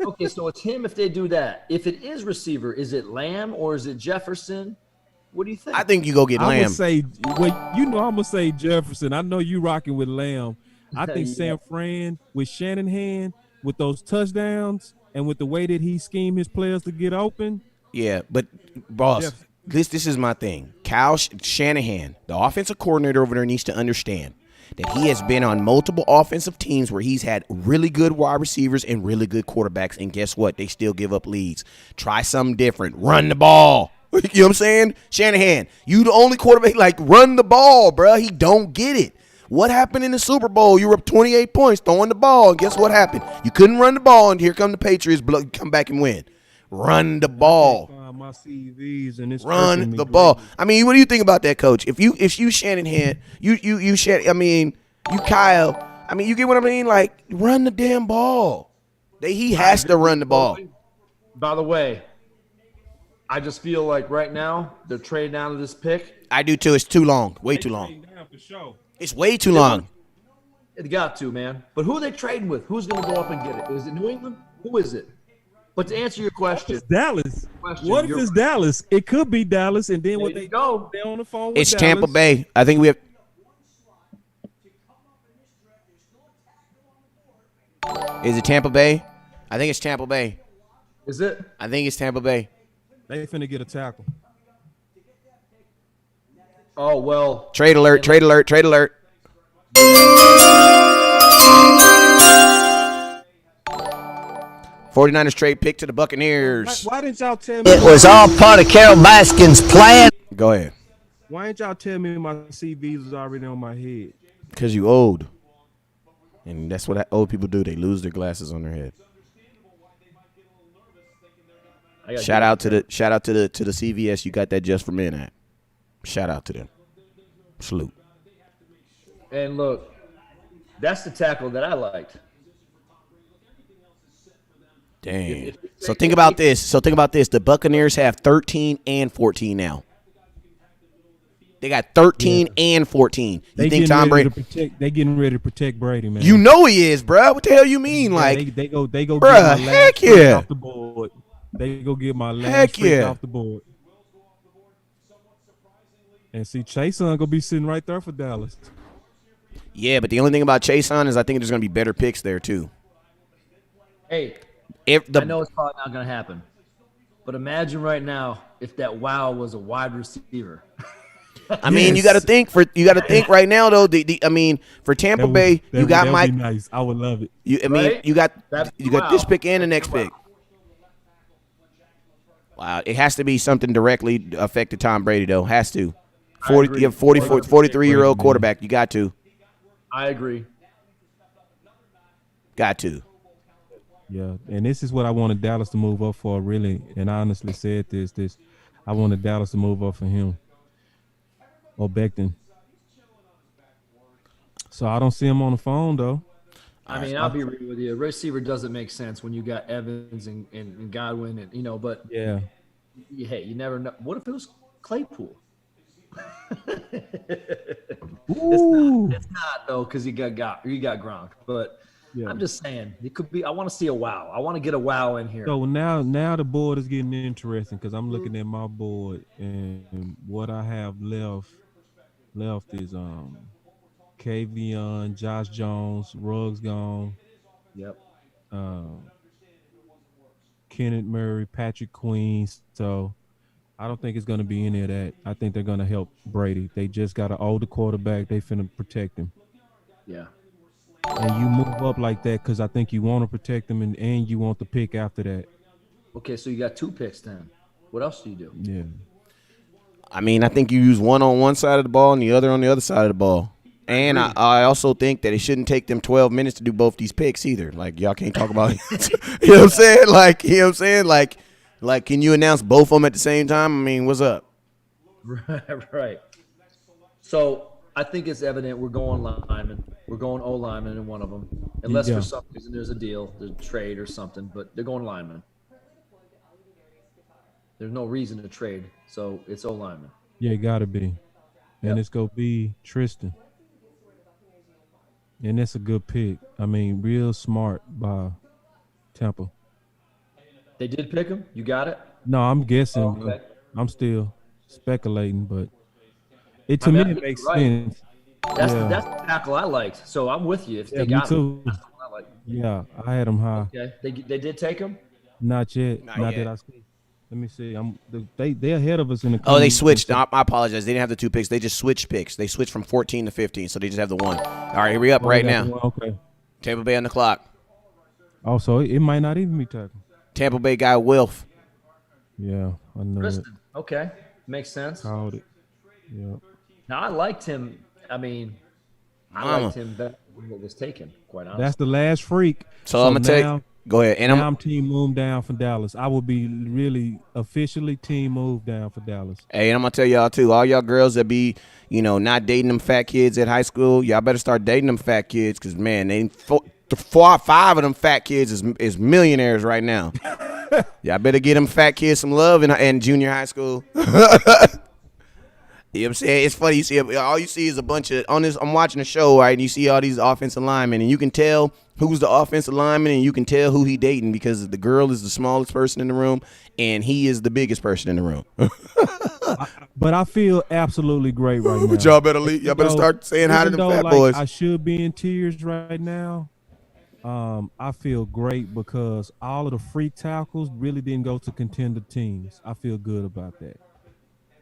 Okay, so it's him if they do that. If it is receiver, is it Lamb or is it Jefferson? What do you think? I think you go get Lamb. I'm gonna say Jefferson. I know you rocking with Lamb. I think San Fran with Shanahan with those touchdowns and with the way that he schemed his players to get open. Yeah, but boss, this is my thing. Kyle Shanahan, the offensive coordinator over there, needs to understand that he has been on multiple offensive teams where he's had really good wide receivers and really good quarterbacks, and guess what? They still give up leads. Try something different. Run the ball. You know what I'm saying? Shanahan, you the only quarterback, like, run the ball, bro. He don't get it. What happened in the Super Bowl? You were up 28 points throwing the ball, and guess what happened? You couldn't run the ball, and here come the Patriots, come back and win. Run the ball. My CVs and it's run the ball. I mean, what do you think about that, Coach? If you Shanahan, you Kyle. I mean, you get what I mean? Like, run the damn ball. He has to run the ball. By the way, I just feel like right now they're trading down to this pick. I do too. It's too long. Way too long. It's way too long. It got to, man. But who are they trading with? Who's going to go up and get it? Is it New England? Who is it? But to answer your question, it's Dallas. What if it's Dallas? It could be Dallas, and then what they go? They on the phone with It's Dallas. Tampa Bay. I think we have. Is it Tampa Bay? I think it's Tampa Bay. Is it? I think it's Tampa Bay. They finna get a tackle. Oh well. Trade alert! Trade alert! Trade alert! 49ers trade pick to the Buccaneers. Why didn't y'all tell me? It was all part of Carol Baskin's plan. Go ahead. Why didn't y'all tell me my CVs was already on my head? Because you old. And that's what old people do. They lose their glasses on their head. Shout out to the CVS. You got that just for men at. Shout out to them. Salute. And look, that's the tackle that I liked. Dang. So think about this. The Buccaneers have 13 and 14 now. They got 13 and 14. You think Tom Brady? They getting ready to protect Brady, man. You know he is, bro. What the hell you mean? Like they go. Bruh, get my heck last yeah. off the board. They go get my last off the board. And see, Chase on gonna be sitting right there for Dallas. Yeah, but the only thing about Chase on is I think there's gonna be better picks there too. Hey, I know it's probably not going to happen, but imagine right now if that wow was a wide receiver. I mean, you got to think right now though. For Tampa Bay, you got Mike. Nice. I would love it. You got this pick and the next pick. Wow, it has to be something directly affected Tom Brady though. Has to. 43-year-old quarterback. You got to. I agree. Got to. Yeah, and this is what I wanted Dallas to move up for, really. And I honestly said this. I wanted Dallas to move up for him or Becton. So I don't see him on the phone, though. I mean, I'll be real with you. Receiver doesn't make sense when you got Evans and Godwin, and but yeah. Hey, you never know. What if it was Claypool? It's not though, because you got Gronk, but. Yeah. I'm just saying it could be. I want to see a wow. I want to get a wow in here. So now the board is getting interesting because I'm looking at my board and what I have left is Kavion, Josh Jones, Ruggs gone. Yep. Kenneth Murray, Patrick Queen. So I don't think it's going to be any of that. I think they're going to help Brady. They just got an older quarterback. They finna protect him. Yeah. and you move up like that because I think you want to protect them and you want the pick after that. Okay, so you got 2 picks then. What else do you do? Yeah. I mean, I think you use one on one side of the ball and the other on the other side of the ball. And I also think that it shouldn't take them 12 minutes to do both these picks either. Like, y'all can't talk about you know what I'm saying? Like, you know what I'm saying? Like, can you announce both of them at the same time? I mean, what's up? Right. So I think it's evident we're going lineman. We're going O lineman in one of them. Unless for some reason there's a deal, there's a trade or something, but they're going lineman. There's no reason to trade, so it's O lineman. Yeah, it gotta be. And it's gonna be Tristan. And that's a good pick. I mean, real smart by Tampa. They did pick him? You got it? No, I'm guessing. Okay. I'm still speculating, but it I makes think you're right. sense. That's the tackle I liked. So I'm with you. If they got him, that's the one I like. Yeah, I had him high. Okay, they did take him. Not yet. Not yet. that I see. Let me see. They're ahead of us in the. Oh, they switched. I apologize. They didn't have the 2 picks. They just switched picks. They switched from 14 to 15, so they just have the 1. All right, here we up right now. Okay. Tampa Bay on the clock. Oh, so it might not even be tackle. Tampa Bay guy Wilf. Yeah, I know it. Okay, makes sense. Called it. Yeah. Now I liked him. I mean, I liked him better than what was taken. Quite honestly. That's the last freak. So I'm gonna take. Go ahead. And I'm team move down for Dallas. I will be really officially team move down for Dallas. Hey, and I'm gonna tell y'all too, all y'all girls that be, not dating them fat kids at high school, y'all better start dating them fat kids, cause man, they 4 or 5 of them fat kids is millionaires right now. Y'all better get them fat kids some love in junior high school. You know what I'm saying? It's funny. You see, all you see is a bunch of I'm watching a show, right? And you see all these offensive linemen, and you can tell who's the offensive lineman, and you can tell who he dating because the girl is the smallest person in the room, and he is the biggest person in the room. But I feel absolutely great right now. Y'all better leave. Y'all better start saying hi to the fat boys. I should be in tears right now. I feel great because all of the free tackles really didn't go to contender teams. I feel good about that.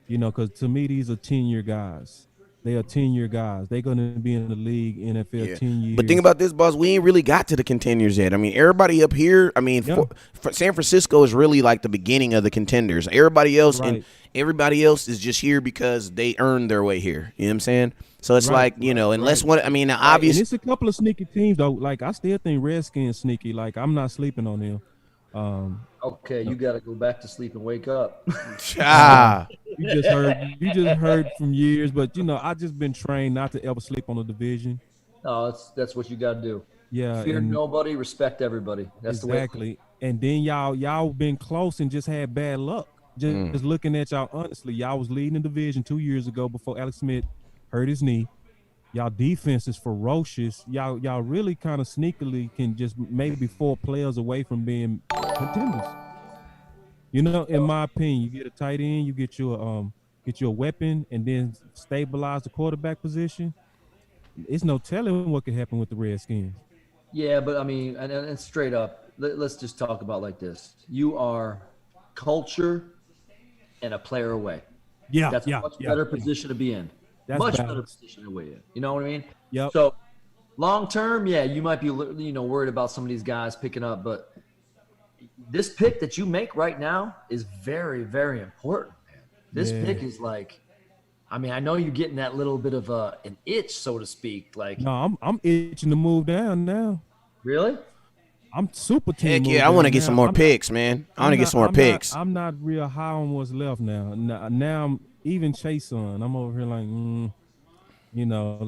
Because to me, these are 10-year guys. They are 10-year guys. They're going to be in the league, NFL, 10 years. But think about this, boss. We ain't really got to the contenders yet. I mean, everybody up here, for San Francisco is really like the beginning of the contenders. Everybody else is just here because they earned their way here. You know what I'm saying? So it's unless one, obviously. And it's a couple of sneaky teams, though. Like, I still think Redskins sneaky. Like, I'm not sleeping on them. Okay, you got to go back to sleep and wake up. You just heard from years, but I just been trained not to ever sleep on a division. No, that's what you got to do. Yeah, fear nobody, respect everybody. That's exactly. The way. And then y'all been close and just had bad luck. Just looking at y'all honestly, y'all was leading the division 2 years ago before Alex Smith hurt his knee. Y'all defense is ferocious. Y'all really kind of sneakily can just maybe 4 players away from being contenders. In my opinion, you get a tight end, you get you a weapon, and then stabilize the quarterback position. It's no telling what could happen with the Redskins. Yeah, but I mean, and straight up, let's just talk about like this. You are culture and a player away. Yeah, that's a much better position to be in. That's much balanced. Better position to be in. You know what I mean? Yep. So long term, yeah, you might be worried about some of these guys picking up, but this pick that you make right now is very, very important, man. This pick is like, I mean, I know you're getting that little bit of an itch, so to speak. Like, no, I'm itching to move down now. Really? I'm super team. Heck yeah, I want to get some more picks, man. I want to get some more picks. I'm not real high on what's left now. Now I'm even Chase on. I'm over here like,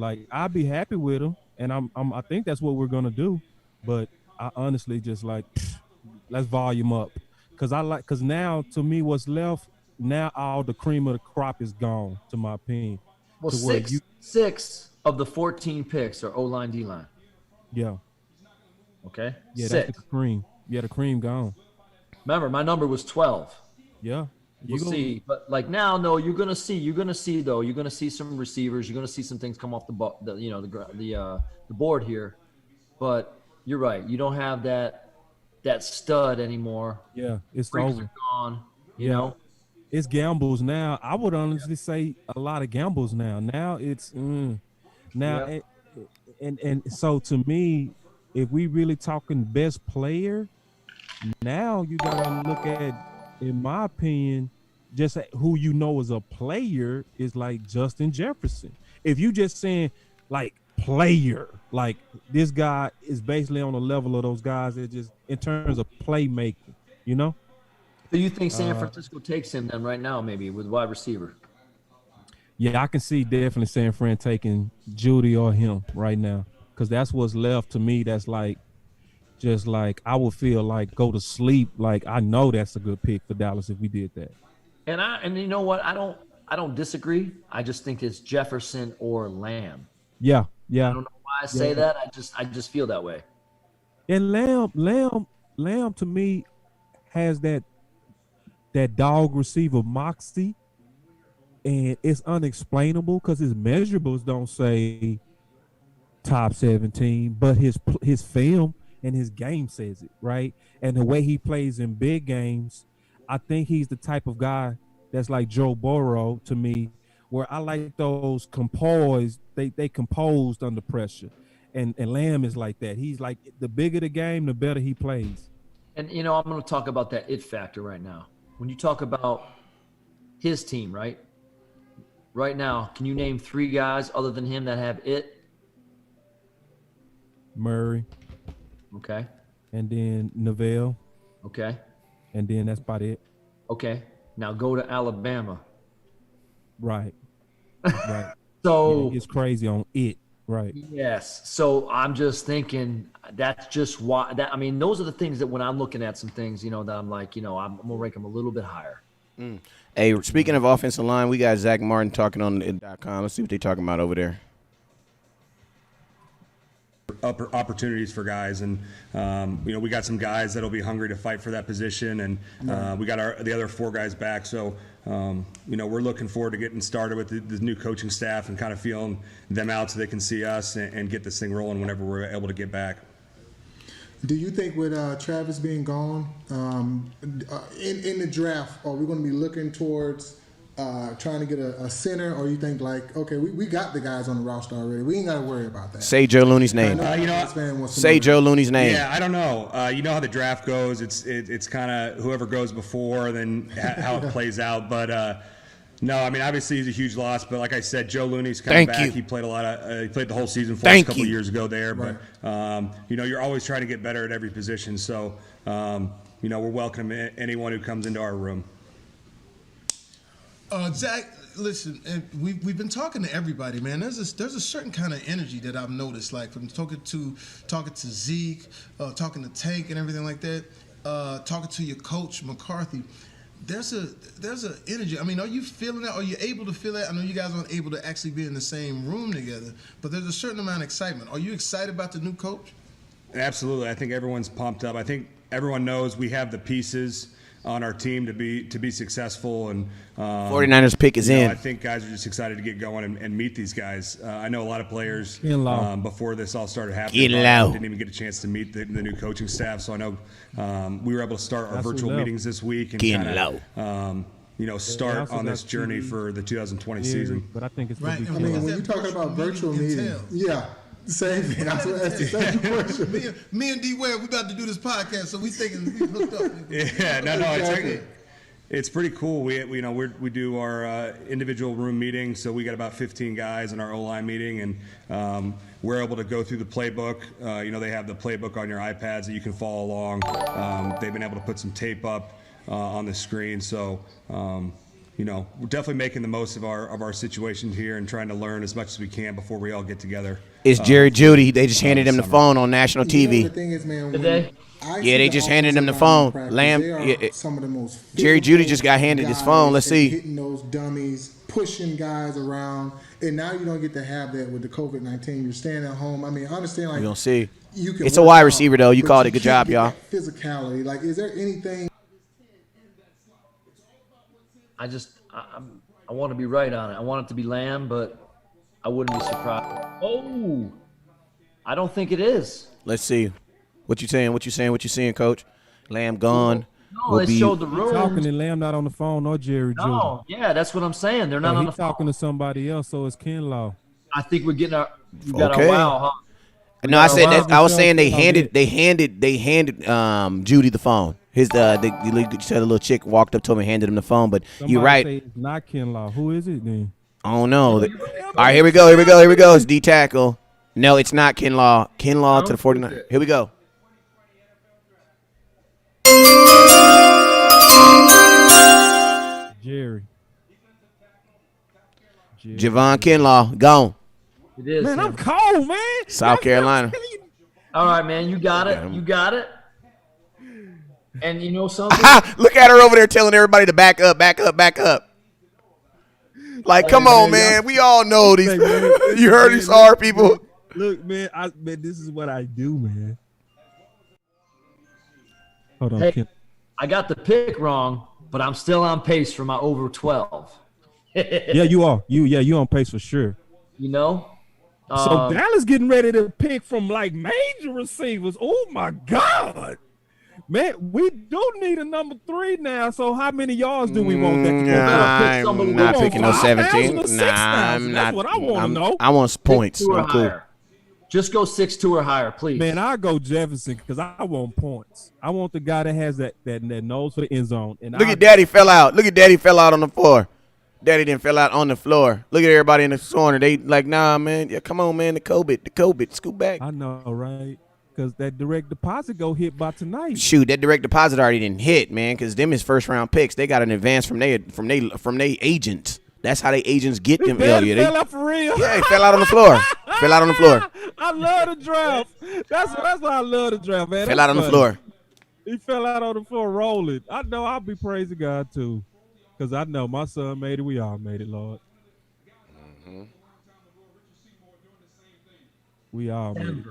like I'd be happy with him, and I think that's what we're gonna do. But I honestly just like, let's volume up, because now to me what's left now, all the cream of the crop is gone, to my opinion. Well, six of the 14 picks are O-line, D-line. Yeah. Okay. Yeah, 6. that's the cream. Yeah, the cream gone. Remember, my number was 12. Yeah. We'll see. But like now, no, you're gonna see some receivers. You're gonna see some things come off the board here. But you're right. You don't have that stud anymore. Yeah, it's Freaks over. are gone. You know, it's gambles now. I would honestly say a lot of gambles now. Now it's and so to me, if we really talking best player, now you gotta look at, in my opinion, just who you know as a player is like Justin Jefferson. If you just saying like player, like this guy is basically on the level of those guys that just in terms of playmaking, you know. So you think San Francisco takes him then right now, maybe with wide receiver? Yeah, I can see definitely San Fran taking Judy or him right now, because that's what's left to me. That's like, just like I would feel like go to sleep. Like I know that's a good pick for Dallas if we did that. And you know what? I don't disagree. I just think it's Jefferson or Lamb. Yeah. I don't know why I say that. I just feel that way. And Lamb to me has that dog receiver moxie, and it's unexplainable because his measurables don't say top 17, but his film and his game says it, right? And the way he plays in big games, I think he's the type of guy that's like Joe Burrow to me, where I like those composed, they composed under pressure. And Lamb is like that. He's like, the bigger the game, the better he plays. And I'm going to talk about that it factor right now. When you talk about his team, right? Right now, can you name 3 guys other than him that have it? Murray. Okay. And then Neville. Okay. And then that's about it. Okay. Now go to Alabama. Right. Right. So it's crazy on it. Right. Yes. So I'm just thinking that's just why that, I mean, those are the things that when I'm looking at some things, that I'm like, I'm going to rank them a little bit higher. Hey, speaking of offensive line, we got Zach Martin talking on it.com. Let's see what they're talking about over there. Opportunities for guys, and we got some guys that'll be hungry to fight for that position, and we got the other 4 guys back. So we're looking forward to getting started with the new coaching staff and kind of feeling them out so they can see us and get this thing rolling whenever we're able to get back. Do you think with Travis being gone in the draft, are we going to be looking towards trying to get a center, or you think like, okay, we got the guys on the roster already, we ain't got to worry about that? Say Joe Looney's name. Say Joe Looney's name. Yeah, I don't know. You know how the draft goes. It's kind of whoever goes before, then how it plays out. But no, I mean, obviously he's a huge loss. But like I said, Joe Looney's coming back. He played he played the whole season for us a couple of years ago there. Right. But you're always trying to get better at every position. So we're welcoming anyone who comes into our room. Zach, listen, we've been talking to everybody, man. There's a certain kind of energy that I've noticed, like from talking to Zeke, talking to Tank and everything like that, talking to your coach McCarthy. There's a energy. I mean, are you feeling that? Are you able to feel that? I know you guys aren't able to actually be in the same room together, but there's a certain amount of excitement. Are you excited about the new coach? Absolutely. I think everyone's pumped up. I think everyone knows we have the pieces on our team to be successful, and 49ers pick is in. I think guys are just excited to get going and meet these guys. I know a lot of players before this all started happening didn't even get a chance to meet the new coaching staff. So I know we were able to start our virtual meetings this week and start on this journey for the 2020 season. But I think it's right. I mean, when you're talking about virtual meetings, same thing. I was going to ask the same question. Me and D Ware, we about to do this podcast, so we thinking we hooked up. It's pretty cool. We do our individual room meetings, so we got about 15 guys in our O-line meeting, and we're able to go through the playbook. They have the playbook on your iPads that you can follow along. They've been able to put some tape up on the screen, so. We're definitely making the most of our situation here and trying to learn as much as we can before we all get together. It's Jerry Judy. They just handed him the phone on national TV. The thing is, man, they just handed him the phone. Some of the most Jerry Judy just got handed his phone. Let's see. Hitting those dummies, pushing guys around, and now you don't get to have that with the COVID-19. You're staying at home. I mean, I understand. Like, you don't see. It's a wide receiver though. You called it. Good job, y'all. Physicality. Like, is there anything? I want to be right on it. I want it to be Lamb, but I wouldn't be surprised. Oh, I don't think it is. Let's see. What you saying, Coach? Lamb gone. No, they showed the room. Talking to Lamb not on the phone or Jerry Judy. Yeah, that's what I'm saying. They're not on the phone. He's talking to somebody else, so it's Kinlaw. I think we're getting You got Okay. a wow, huh? No, I said wow. that. I was saying they handed Judy the phone. The little chick walked up to him and handed him the phone. But Somebody you're right. say it's not Kinlaw. Who is it then? I don't know. All right, here we go. It's D tackle. No, it's not Kinlaw. Kinlaw to the 49. Here we go. Jerry. Javon Kinlaw, gone. It is. Man, him. I'm cold, man. South Carolina. All right, man. You got it. You got it. And you know something? Look at her over there telling everybody to back up. Like, come on, man. We all know these. You heard these hard people. Look, man. This is what I do, man. Hold on. Hey, I got the pick wrong, but I'm still on pace for my over 12. Yeah, you are. You on pace for sure. You know? So Dallas getting ready to pick from like major receivers. Oh my God. Man, we do need a number 3 now. So how many yards do we want that to go? I'm not picking no 17. I'm not. That's what I want to know. I want points. I'm cool. Just go 6'2" or higher, please. Man, I'll go Jefferson because I want points. I want the guy that has that nose for the end zone. And Look at Daddy fell out. Daddy fell out on the floor. Daddy didn't fell out on the floor. Look at everybody in the corner. They like, nah, man. Yeah, come on, man. The COVID. Scoot back. I know, right? Because that direct deposit go hit by tonight. Shoot, that direct deposit already didn't hit, man. Because them is first round picks. They got an advance from they agents. That's how they agents get them. Daddy fell out for real. Yeah, he fell out on the floor. I love the draft. That's why I love the draft, man. Fell out on the floor. He fell out on the floor rolling. I know I'll be praising God too. Because I know my son made it. We all made it, Lord. Mm-hmm. We all made it.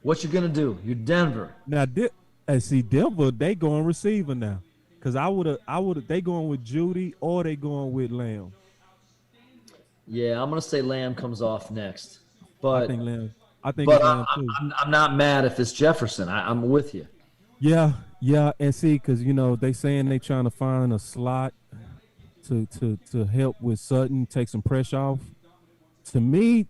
What you gonna do? You're Denver. Now, see, Denver, they going receiver now. Because they going with Judy or they going with Lamb. Yeah, I'm gonna say Lamb comes off next. But I think Lamb too. I'm not mad if it's Jefferson. I'm with you. Yeah, and see, because they saying they trying to find a slot to help with Sutton, take some pressure off. To me,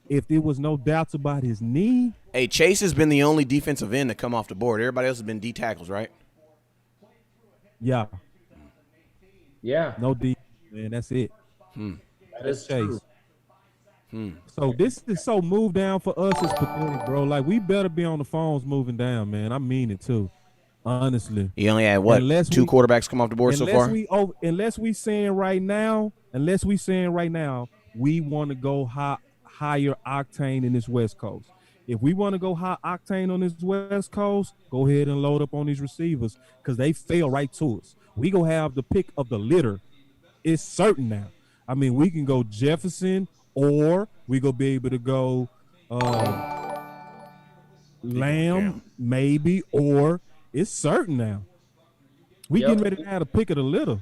if there was no doubts about his knee. Hey, Chase has been the only defensive end to come off the board. Everybody else has been D tackles, right? Yeah. No D, man. That's it. That's Chase. So this is so move down for us is pathetic, bro. Like, we better be on the phones moving down, man. I mean it too. Honestly. He only had what? Two quarterbacks come off the board so far? Unless we saying right now, we want to go higher octane in this West Coast. If we want to go high octane on this West Coast, go ahead and load up on these receivers because they fell right to us. We gonna have the pick of the litter. It's certain now. I mean, we can go Jefferson or we gonna be able to go Lamb maybe, or it's certain now. We getting ready to have a pick of the litter.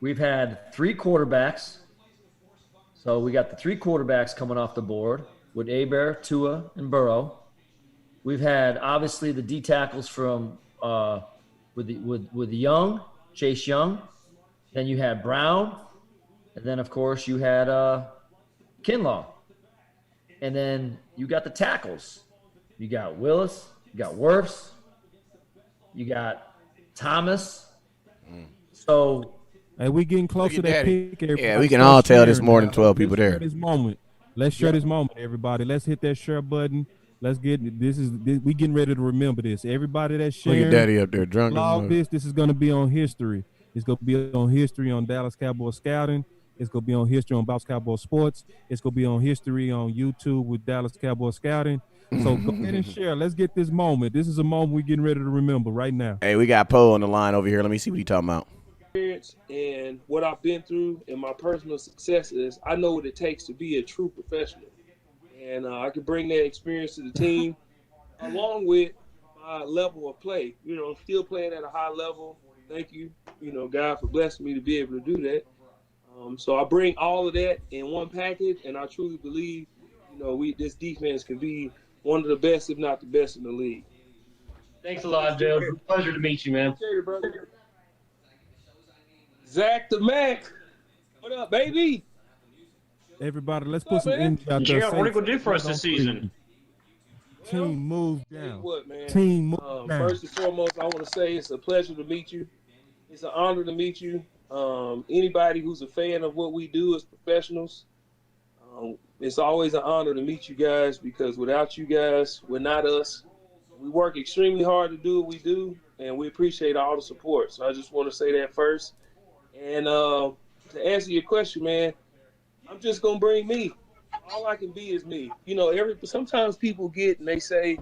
We've had 3 quarterbacks. So we got the 3 quarterbacks coming off the board with Hebert, Tua, and Burrow. We've had obviously the D tackles from with Young, Chase Young. Then you had Brown, and then of course you had Kinlaw. And then you got the tackles. You got Willis, you got Wirfs, you got Thomas. So hey, we getting close to that pick. Yeah, we can all tell there's more than 12 people there. Let's share this moment, everybody. Let's hit that share button. Let's get we getting ready to remember this. Everybody that's sharing. Look at Daddy up there drunk. This is gonna be on history. It's gonna be on history on Dallas Cowboy Scouting. It's gonna be on history on Bounce Cowboy Sports. It's gonna be on history on YouTube with Dallas Cowboy Scouting. So go ahead and share. Let's get this moment. This is a moment we're getting ready to remember right now. Hey, we got Poe on the line over here. Let me see what he's talking about. And what I've been through and my personal success is I know what it takes to be a true professional. And I can bring that experience to the team along with my level of play. Still playing at a high level. Thank you, God, for blessing me to be able to do that. So I bring all of that in one package, and I truly believe, this defense can be one of the best, if not the best in the league. Thanks a lot, Joe. It's a pleasure to meet you, man. Appreciate it, brother. Zach the Mac. What up, baby? Everybody, let's put some energy out there. Gerald, what are you gonna do for us Saints, this season? Team move Tell you down. what, man. Team move down. First and foremost, I want to say it's a pleasure to meet you. It's an honor to meet you. Anybody who's a fan of what we do as professionals, it's always an honor to meet you guys because without you guys, we're not us. We work extremely hard to do what we do, and we appreciate all the support. So I just want to say that first. And to answer your question, man, I'm just gonna bring me. All I can be is me. You know, sometimes people get and they say,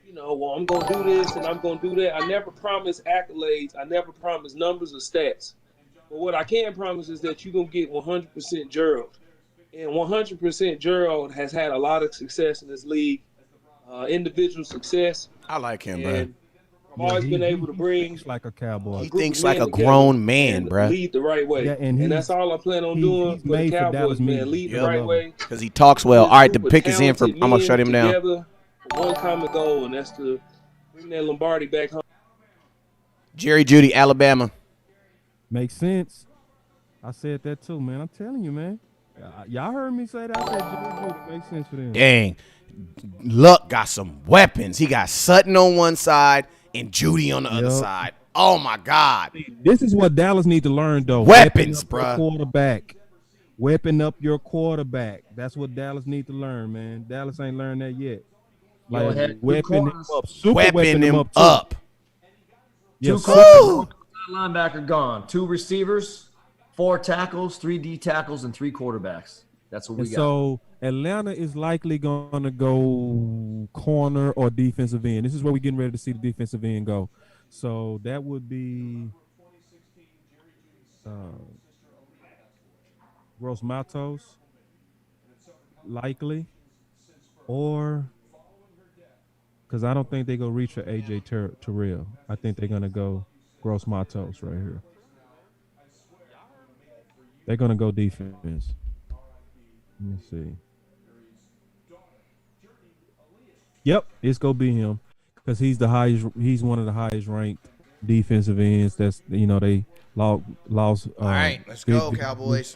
you know, well, I'm gonna do this and I'm gonna do that. I never promise accolades. I never promise numbers or stats. But what I can promise is that you're gonna get 100% Gerald. And 100% Gerald has had a lot of success in this league, individual success. I like him, bro. I've always been able to bring. Thinks like a cowboy. He thinks like a grown man, bro. Lead the right way, Yeah, and that's all I plan on doing for the made for Cowboys, Dallas man. media. Lead the right way. Because he talks well. All right, the Group of pick is in for. I'm talented gonna shut him men down. together for one common goal, and that's to bring that Lombardi back home. Jerry Jeudy, Alabama. Makes sense. I said that too, man. I'm telling you, man. Y'all heard me say that. I said Jerry makes sense for them. Dang. Luck got some weapons. He got Sutton on one side and Judy on the other side. Oh my God. This is what Dallas need to learn, though. Weapons, bro. Quarterback. Weapon up your quarterback. That's what Dallas need to learn, man. Dallas ain't learned that yet. Go ahead. Weapon him up. Super weapon him too. up. Two Yes, corners, linebacker gone. 2 receivers, 4 tackles, 3 D tackles, and 3 quarterbacks. That's what we got. So Atlanta is likely going to go corner or defensive end. This is where we're getting ready to see the defensive end go. So that would be Gross Matos, likely, or because I don't think they're going to reach for AJ Terrell. I think they're going to go Gross Matos right here. They're going to go defense. Let me see. Yep, it's gonna be him because he's the highest. He's one of the highest ranked defensive ends. That's they lost. All right, let's go, Cowboys.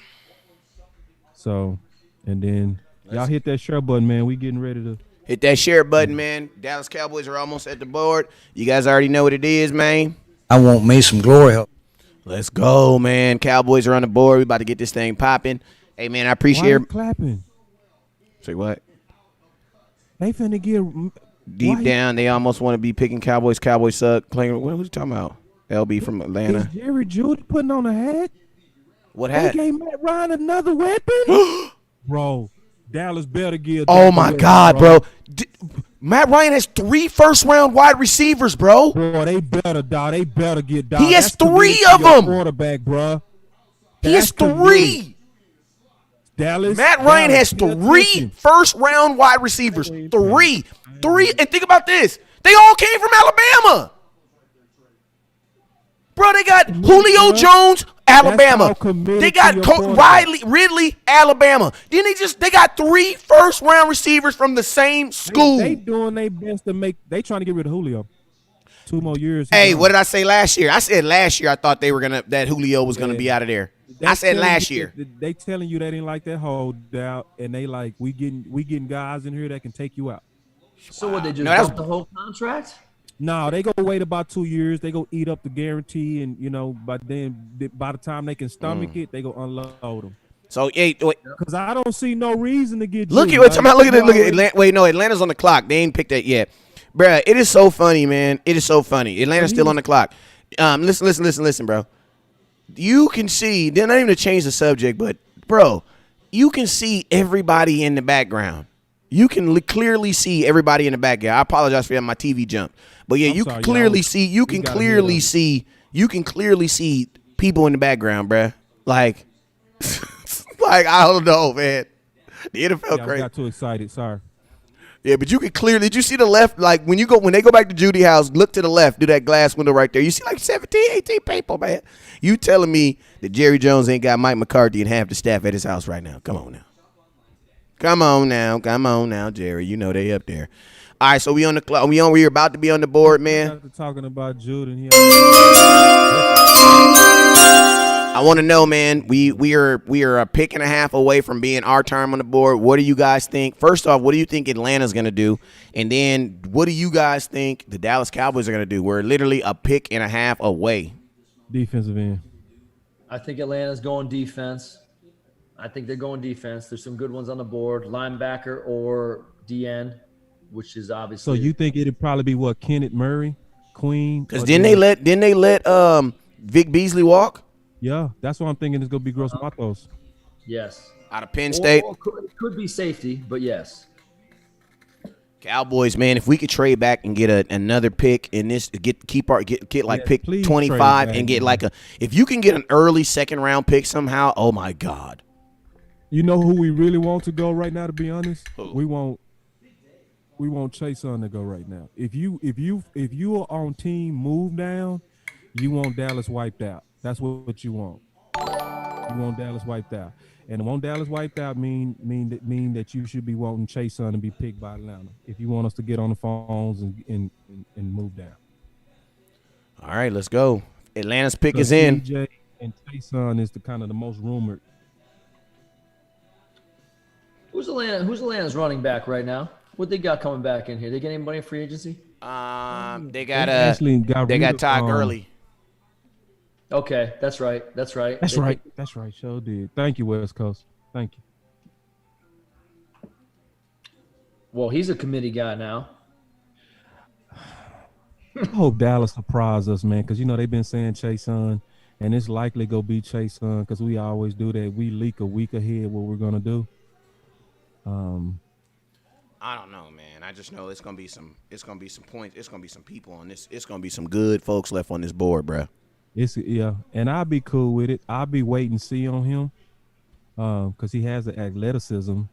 So, and then y'all hit that share button, man. We getting ready to hit that share button, man. Dallas Cowboys are almost at the board. You guys already know what it is, man. I want me some glory hole. Let's go, man. Cowboys are on the board. We about to get this thing popping. Hey, man, I appreciate it. Clapping. Say what? They finna get deep down. They almost want to be picking Cowboys. Cowboys suck. Playing. What was you talking about? LB from Atlanta. Is Jerry Jeudy putting on a hat? What hat? They gave Matt Ryan another weapon. Bro, Dallas better get. Oh my God, bro. Matt Ryan has 3 first-round wide receivers, bro. Bro, they better, dog. They better get down. He has 3 of them. Quarterback, bro. He has 3. Dallas. Matt Ryan has 3 first-round wide receivers. 3. And think about this. They all came from Alabama. Bro, they got Julio Jones, Alabama. They got Ridley, Alabama. Then they got 3 first-round receivers from the same school. They doing their best to make. They trying to get rid of Julio. 2 more years. Hey, what did I say last year? I said last year I thought that Julio was gonna be out of there. I said last year. They telling you they didn't like that holdout, and they like we getting guys in here that can take you out. So what? They just dump the whole contract? No, they go wait about 2 years. They go eat up the guarantee, and by the time they can stomach it, they go unload them. So because I don't see no reason to get. Look at Atlanta. Wait, no, Atlanta's on the clock. They ain't picked that yet, bruh. It is so funny, man. It is so funny. Atlanta's still on the clock. Listen, bro. You can see. They're not even to change the subject, but bro, you can see everybody in the background. You can clearly see everybody in the background. I apologize for that. My TV jumped. But yeah, you can clearly see people in the background, bruh. Like I don't know, man. The NFL crazy. I got too excited. Sorry. Yeah, but you can clearly. Did you see the left? Like when they go back to Jeudy house, look to the left, do that glass window right there. You see like 17, 18 people, man. You telling me that Jerry Jones ain't got Mike McCarthy and half the staff at his house right now? Come on now, Jerry. You know they up there. All right, so we on the clock. We're about to be on the board, man. Talking about Jude and all I want to know, man. We are a pick and a half away from being our time on the board. What do you guys think? First off, what do you think Atlanta's going to do? And then what do you guys think the Dallas Cowboys are going to do? We're literally a pick and a half away. Defensive end. I think Atlanta's going defense. I think they're going defense. There's some good ones on the board, linebacker or DN, which is obviously. So you think it'd probably be what, Kenneth Murray, Queen? Because didn't they let Vic Beasley walk? Yeah, that's what I'm thinking. It's gonna be Gross Matos. Yes. Out of Penn State. Or it could be safety, but yes. Cowboys, man, if we could trade back and get another pick in this, get pick 25 and get if you can get an early second round pick somehow, oh my God. You know who we really want to go right now, to be honest? Who? We want Chase Young to go right now. If you are on team move down, you want Dallas wiped out. That's what you want. You want Dallas wiped out. And want Dallas wiped out mean that you should be wanting Chase Young to be picked by Atlanta. If you want us to get on the phones and move down. All right, let's go. Atlanta's pick is in. DJ and Chase Young is the most rumored. Who's Atlanta's running back right now? What they got coming back in here? They get anybody in free agency? They got Todd Gurley. Okay, that's right. That's right. That's right. Sure did. Thank you, West Coast. Thank you. Well, he's a committee guy now. I hope Dallas surprise us, man, because they've been saying Chase Young, and it's likely go be Chase Young because we always do that. We leak a week ahead what we're gonna do. I don't know, man. I just know it's gonna be some points. It's gonna be some people on this. It's gonna be some good folks left on this board, bro. And I'll be cool with it. I'll be waiting to see on him, because he has the athleticism.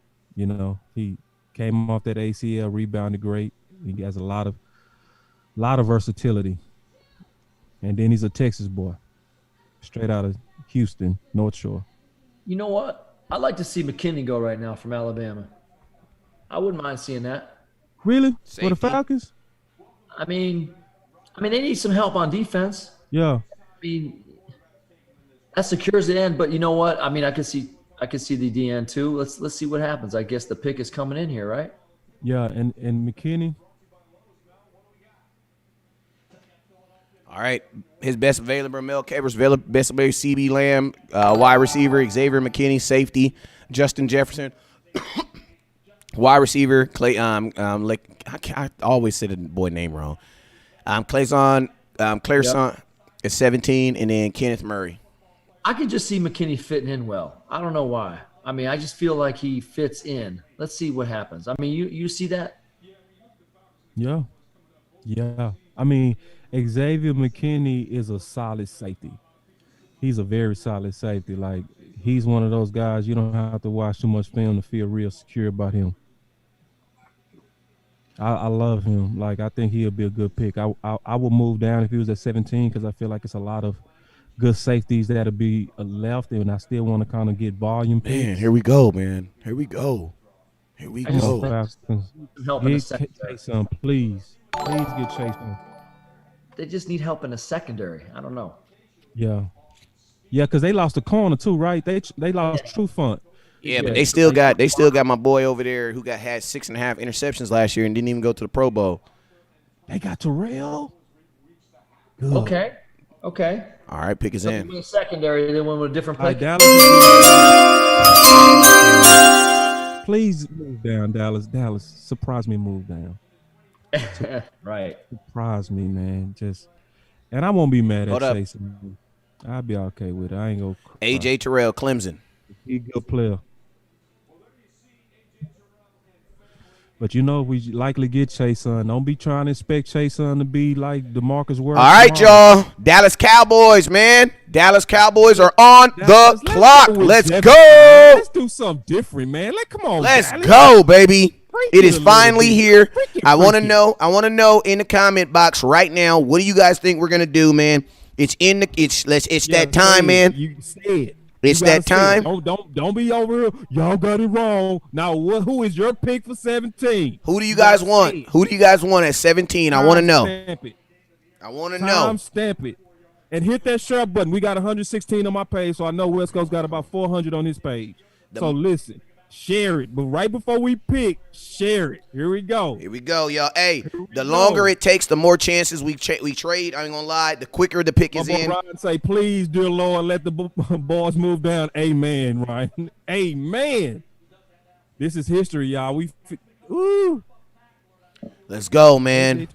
He came off that ACL, rebounded great. He has a lot of versatility, and then he's a Texas boy, straight out of Houston, North Shore. You know what? I'd like to see McKinney go right now from Alabama. I wouldn't mind seeing that. Really? For the Falcons? I mean, they need some help on defense. Yeah. I mean, that secures the end, but you know what? I mean, I could see the DN too. Let's see what happens. I guess the pick is coming in here, right? Yeah, and McKinney. All right, his best available, Mel Kiper's best available, CB Lamb, wide receiver, Xavier McKinney, safety, Justin Jefferson, wide receiver, Clay. I always say the boy name wrong. Clayson is 17, and then Kenneth Murray. I could just see McKinney fitting in well. I don't know why. I mean, I just feel like he fits in. Let's see what happens. I mean, you see that? Yeah. I mean, Xavier McKinney is a solid safety. He's a very solid safety. Like, he's one of those guys you don't have to watch too much film to feel real secure about him. I love him. Like, I think he'll be a good pick. I would move down if he was at 17 because I feel like it's a lot of good safeties that'll be left, and I still want to kind of get volume picks. Man, here we go, man. Here we go. Help in a secondary. Chase on, please. Please get Chase on. They just need help in the secondary. I don't know. Yeah, because they lost the corner too, right? They lost True Font. Yeah, but they still got my boy over there who had 6.5 interceptions last year and didn't even go to the Pro Bowl. They got Terrell. Good. Okay. All right, pick is in. Secondary, they went with a different pick. Please move down, Dallas. Dallas, surprise me, move down. Right. Surprise me, man. And I won't be mad Hold at up. Chase. I'll be okay with it. I ain't gonna cry. AJ Terrell, Clemson. He's a good player. But if we likely get Chase on, don't be trying to expect Chase on to be like DeMarcus Ware. All right, y'all. Dallas Cowboys, man. Dallas Cowboys are on the clock. Let's go. Let's do something different, man. Come on. Let's Dallas. go, baby. Freak It it is a little finally bit. here. Freak it, I want to freak it. know. I want to know in the comment box right now. What do you guys think we're gonna do, man? It's that time, man. You said. It's You gotta that time. say it. Don't be over here. Y'all got it wrong. Now, who is your pick for 17? Who do you guys want? Who do you guys want at 17? I want to know. Stamp it. I want to know. Time stamp it. and hit that share button. We got 116 on my page, so I know West Coast got about 400 on his page. So listen, share it. But right before we pick, share it. Here we go. Here we go, y'all. Hey, the longer it takes, the more chances we trade. I ain't gonna lie. The quicker the pick is in. Ryan say, please, dear Lord, let the boys move down. Amen, Ryan. Amen. This is history, y'all. Woo. Let's go, man.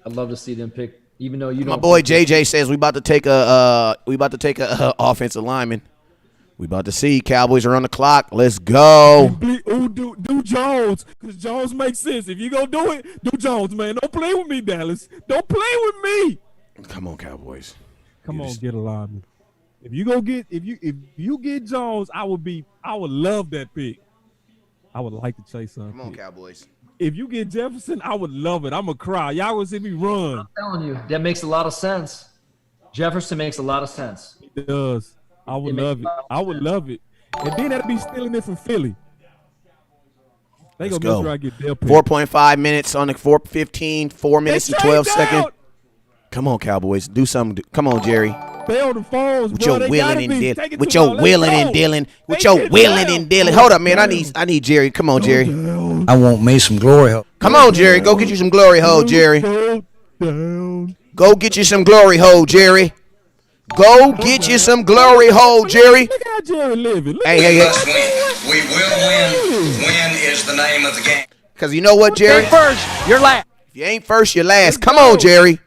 I'd love to see them pick, even though you My don't. boy JJ says we about to take a offensive lineman. We about to see. Cowboys are on the clock. Let's go. Do Jones, because Jones makes sense. If you go do it, do Jones, man. Don't play with me, Dallas. Don't play with me. Come on, Cowboys. Come on, get a lineman. If you get Jones, I would love that pick. I would like to chase something. Come on, Cowboys. If you get Jefferson, I would love it. I'm going to cry. Y'all going to see me run. I'm telling you, that makes a lot of sense. Jefferson makes a lot of sense. It does. I would love it. I would love it. And then that'd be stealing it from Philly. They Let's gonna go. make sure I get their pick. 4.5 minutes on the 4:15, 4 minutes and 12 seconds. Come on, Cowboys. Do something. Come on, Jerry. They on the phones, with bro. your wheeling and dealing. With too your long. wheeling and dealing. With your wheeling and dealing. Hold up, man. I need Jerry. Come on, Jerry. I want me some glory hole. Come on, Jerry. Go get you some glory hole, Jerry. Go get you some glory hole, Jerry. Go get you some glory hole, Jerry. Look how Jerry living. Hey. We will win. Win is the name of the game. Because you know what, Jerry? First, you're last. If you ain't first, you're last. Come on, Jerry.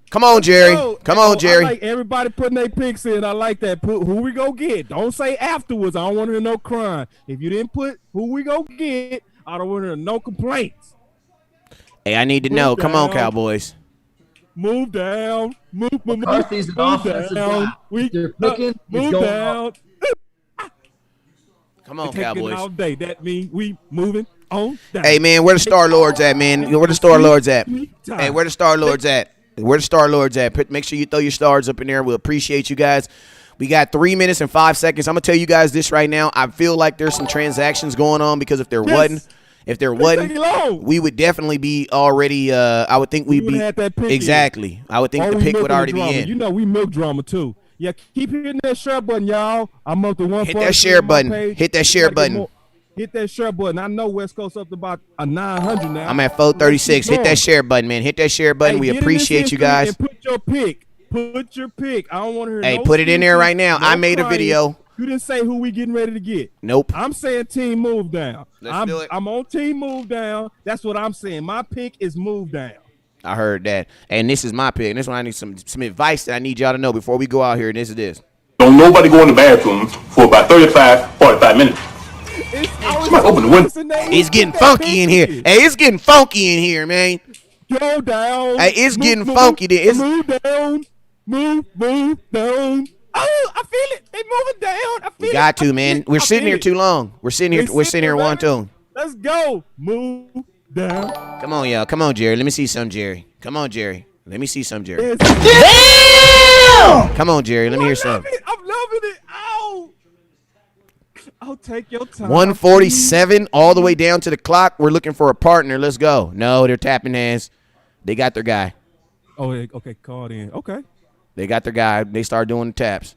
Come on, Jerry. Come on, Jerry. I like everybody putting their picks in. I like that. Put who we go get. Don't say afterwards. I don't want to hear no crying. If you didn't put who we go get, I don't want to hear no complaints. Hey, I need to know. Come on, Cowboys. Move down. Move McCarthy's an offensive down. guy. They're picking. Move down. Come on, Taking Cowboys. all day. That means we moving on down. Hey, man, where the Star Lords at, man? Where the Star Lords at? Hey, where the Star Lords at? Where the Star Lords at? Make sure you throw your stars up in there. We'll appreciate you guys. We got 3 minutes and 5 seconds. I'm going to tell you guys this right now. I feel like there's some transactions going on because if there wasn't, we would definitely be already. I would think we'd be had that pick exactly. I would think the pick would already be in. You know we milk drama too. Yeah, keep hitting that share button, y'all. I'm up to one. Hit that share button. Hit that share button. Hit that share button. I know West Coast up to about a 900 now. I'm at 436. Hit that share button, man. Hit that share button. We appreciate you guys. And put your pick. Put your pick. I don't want to hear. Hey, put it in there right now. I made a video. You didn't say who we getting ready to get. Nope. I'm saying team move down. Let's do it. I'm on team move down. That's what I'm saying. My pick is move down. I heard that. And this is my pick. And this one I need some advice that I need y'all to know before we go out here. And this is this. Don't nobody go in the bathroom for about 45 minutes. Somebody open the window. It's getting funky in here. Hey, it's getting funky in here, man. Go down. Hey, it's getting funky there. Move down. Move down. Oh, I feel it. They moving down. I feel we got to, man. We're sitting here too long. We're sitting here one tone. Let's go. Move down. Come on, y'all. Come on, Jerry. Let me see some, Jerry. Come on, Jerry. Let me see some, Jerry. Damn! Come on, Jerry. Let me hear some. I'm loving it. Ow. I'll take your time. 147 all the way down to the clock. We're looking for a partner. Let's go. No, they're tapping hands. They got their guy. Oh, okay. Called in. Okay. They got their guy. They start doing the taps.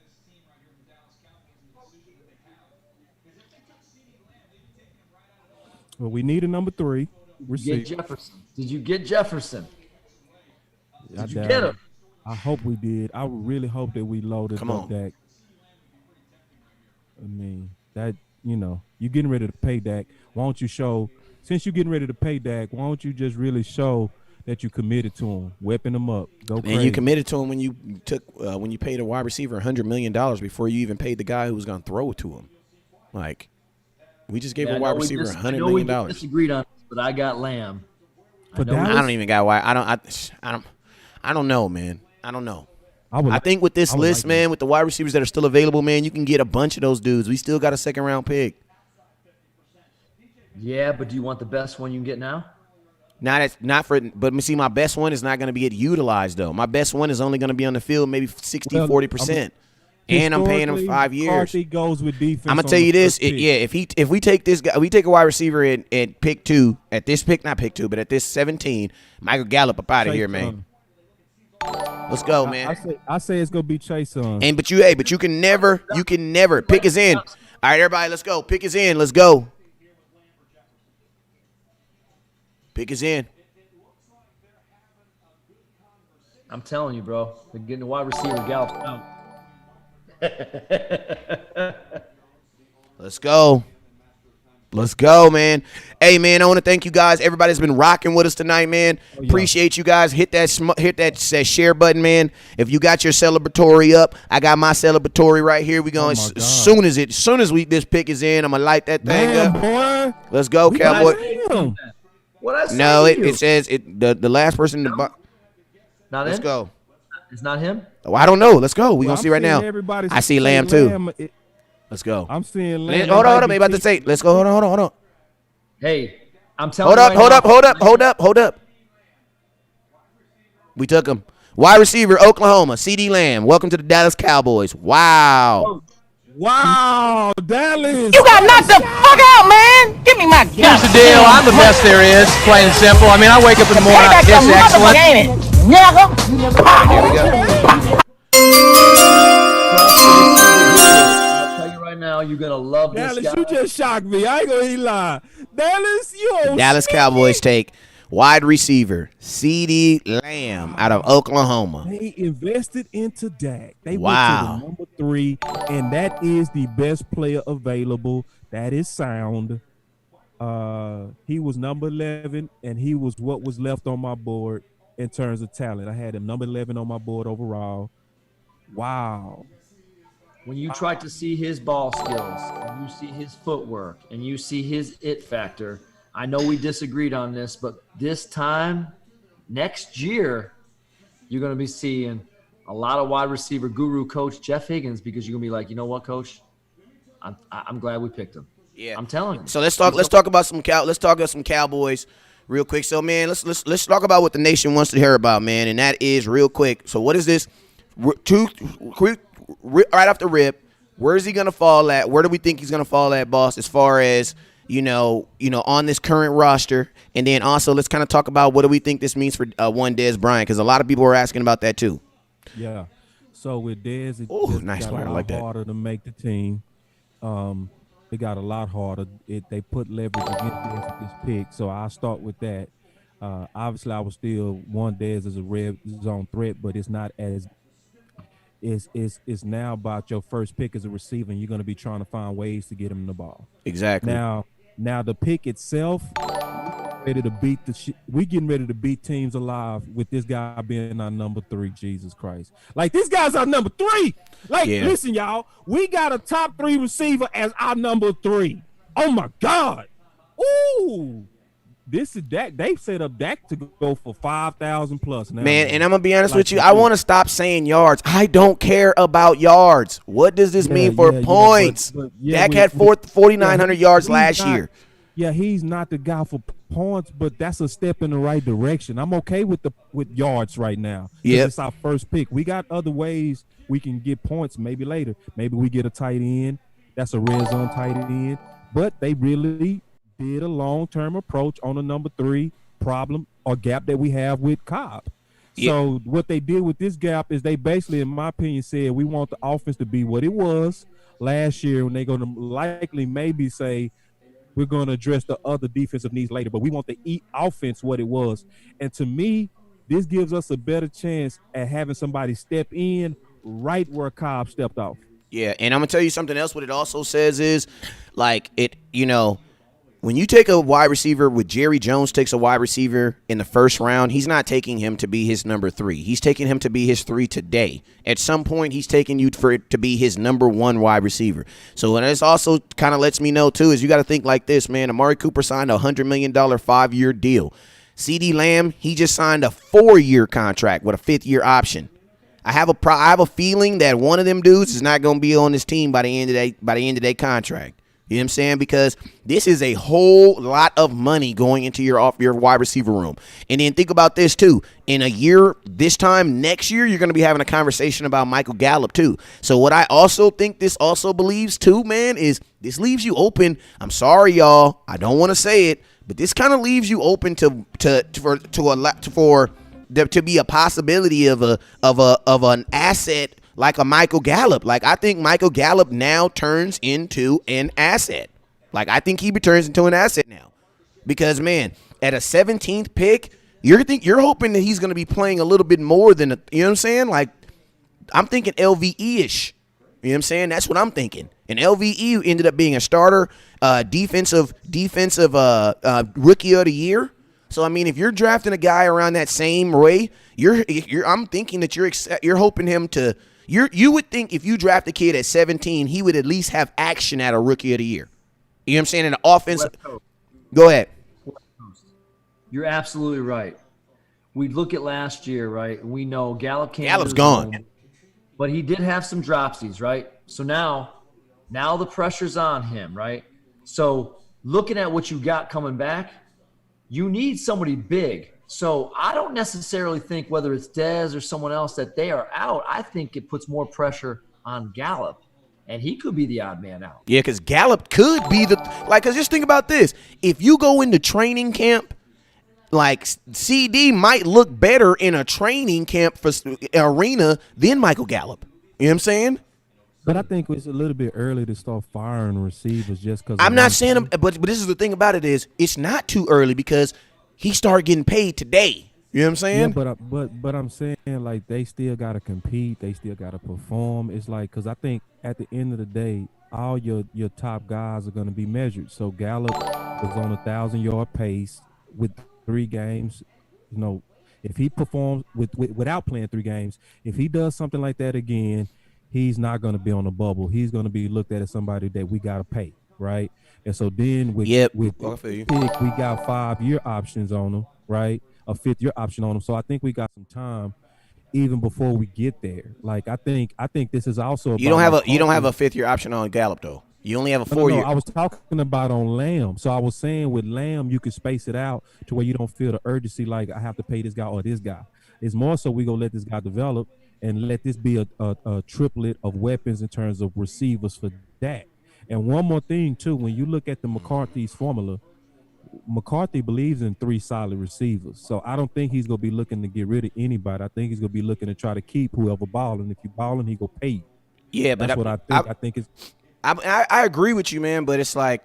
Well, we need a number 3. Get Jefferson. Did you get Jefferson? Did you get him? I hope we did. I really hope that we loaded up Dak. I mean, that, you getting ready to pay Dak. Why don't you show, since you're getting ready to pay Dak, why don't you just really show that you committed to him, whipping him up, go crazy. And you committed to him when you paid a wide receiver $100 million before you even paid the guy who was going to throw it to him. Like, we just gave a wide receiver $100 million. We disagreed on this, but I got Lamb. I don't even got why. I don't know, man. I don't know. I think with this list, man, with the wide receivers that are still available, man, you can get a bunch of those dudes. We still got a second-round pick. Yeah, but do you want the best one you can get now? But see, my best one is not going to get utilized, though. My best one is only going to be on the field maybe 40%. And I'm paying him 5 years. McCarthy goes with defense. I'm gonna tell you this: if we take this guy, we take a wide receiver at pick 2, at this pick, not pick 2, but at this 17, Michael Gallup up out of here, man. Let's go, man. I say it's gonna be Chase on. And but you can never pick is in. All right, everybody, let's go. Pick is in. Let's go. Pick is in. I'm telling you, bro. They're getting the wide receiver Gallup out. Let's go. Let's go, man. Hey, man, I want to thank you guys. Everybody's been rocking with us tonight, man. Oh, yeah. Appreciate you guys. Hit that share button, man. If you got your celebratory up, I got my celebratory right here. We going as soon as this pick is in, I'm gonna light that thing up. Boy. Let's go, Cowboy. What I say? No, it says the last person in the box. Let's go. It's not him? Oh, I don't know. Let's go. We're going to see right now. I see Lamb, too. Let's go. I'm seeing Lamb. Hold on. I'm about to say. Let's go. Hold on. Hey, I'm telling you. Hold up. We took him. Wide receiver, Oklahoma, CD Lamb. Welcome to the Dallas Cowboys. Wow. Wow, Dallas. You got knocked the fuck out, man. Give me my gun. Here's the deal. I'm the best there is, plain and simple. I mean, I wake up in the morning, I piss excellent. Ain't it? Nigga. Here we go. I'll tell you right now, you're going to love Dallas, this guy. you just shocked me. I ain't going to lie. Dallas, Dallas Cowboys take wide receiver CD Lamb out of Oklahoma. They invested into Dak. They went to the number 3, and that is the best player available. That is sound. He was number 11, and he was what was left on my board in terms of talent. I had him number 11 on my board overall. Wow. When you try to see his ball skills, and you see his footwork, and you see his it factor, I know we disagreed on this, but this time, next year, you're going to be seeing a lot of wide receiver guru coach Jeff Higgins, because you're going to be like, you know what, coach? I'm glad we picked him. Yeah, I'm telling you. So let's talk about some Cowboys real quick. So man, let's talk about what the nation wants to hear about, man, and that is real quick. So what is this? Right off the rip, where is he going to fall at? Where do we think he's going to fall at, boss? As far as you know, on this current roster, and then also let's kind of talk about what do we think this means for one Dez Bryant, because a lot of people are asking about that too. Yeah. So with Dez, it nice got player, a I like lot that. harder to make the team. It got a lot harder. They put leverage against Dez with this pick, so I'll start with that. Obviously, I was still one Dez as a red zone threat, but it's not as it's now about your first pick as a receiver, and you're going to be trying to find ways to get him the ball. Exactly. Now the pick itself, we getting ready to beat teams alive with this guy being our number 3. Jesus Christ. Like, this guy's our number 3. Like, Listen, y'all, we got a top 3 receiver as our number 3. Oh my God. Ooh. This is Dak. They set up Dak to go for 5,000 plus now. Man, and I'm gonna be honest with you. I want to stop saying yards. I don't care about yards. What does this mean for points? Dak had 4,900 yards last year. Yeah, he's not the guy for points, but that's a step in the right direction. I'm okay with yards right now. Yeah, it's our first pick. We got other ways we can get points. Maybe later. Maybe we get a tight end. That's a red zone tight end. But they really did a long-term approach on a number 3 problem or gap that we have with Cobb. Yeah. So what they did with this gap is they basically, in my opinion, said we want the offense to be what it was last year, when they're going to likely maybe say we're going to address the other defensive needs later, but we want the offense what it was. And to me, this gives us a better chance at having somebody step in right where Cobb stepped off. Yeah, and I'm going to tell you something else. What it also says is, like, when you take a wide receiver, with Jerry Jones takes a wide receiver in the first round, he's not taking him to be his number 3. He's taking him to be his 3 today. At some point, he's taking you for it to be his number 1 wide receiver. So what this also kind of lets me know, too, is you got to think like this, man. Amari Cooper signed a $100 million 5-year deal. CD Lamb, he just signed a 4-year contract with a 5th-year option. I have a feeling that one of them dudes is not going to be on this team by the end of their contract. You know what I'm saying? Because this is a whole lot of money going into your wide receiver room. And then think about this, too. In a year, this time next year, you're going to be having a conversation about Michael Gallup, too. So what I also think this also believes, too, man, is this leaves you open. I'm sorry, y'all. I don't want to say it, but this kind of leaves you open for to be a possibility of an asset like a Michael Gallup. Like, I think Michael Gallup now turns into an asset. Like, I think he turns into an asset now. Because, man, at a 17th pick, you're hoping that he's going to be playing a little bit more than, you know what I'm saying? Like, I'm thinking LVE-ish. You know what I'm saying? That's what I'm thinking. And LVE ended up being a starter, defensive rookie of the year. So, I mean, if you're drafting a guy around that same way, I'm thinking that you're hoping him to. You would think if you draft a kid at 17, he would at least have action at a rookie of the year. You know what I'm saying? In the offense. Go ahead. You're absolutely right. We look at last year, right? We know Gallup's gone. But he did have some dropsies, right? So now the pressure's on him, right? So looking at what you got coming back, you need somebody big. So I don't necessarily think whether it's Dez or someone else that they are out. I think it puts more pressure on Gallup, and he could be the odd man out. Yeah, because Gallup could be because just think about this. If you go into training camp, like, CD might look better in a training camp for arena than Michael Gallup. You know what I'm saying? But I think it's a little bit early to start firing receivers just because. I'm not saying, but this is the thing about it is it's not too early because he started getting paid today. You know what I'm saying? Yeah, but I'm saying, like, they still got to compete. They still got to perform. It's like, because I think at the end of the day, all your top guys are going to be measured. So Gallup was on 1,000-yard pace with 3 games. You know, if he performs without playing 3 games, if he does something like that again, he's not going to be on the bubble. He's going to be looked at as somebody that we got to pay, right? And so then with pick, we got 5-year options on him, right? A 5th-year option on him. So I think we got some time even before we get there. Like, I think this is also you don't have a 5th-year option on Gallup though. You only have a 4-year. No, I was talking about on Lamb. So I was saying with Lamb, you could space it out to where you don't feel the urgency like I have to pay this guy or this guy. It's more so we gonna let this guy develop and let this be a triplet of weapons in terms of receivers for Dak. And one more thing too, when you look at the McCarthy's formula, McCarthy believes in 3 solid receivers. So I don't think he's gonna be looking to get rid of anybody. I think he's gonna be looking to try to keep whoever balling. If you balling, he gonna pay you. Yeah, but that's what I think. I think it's. I agree with you, man, but it's like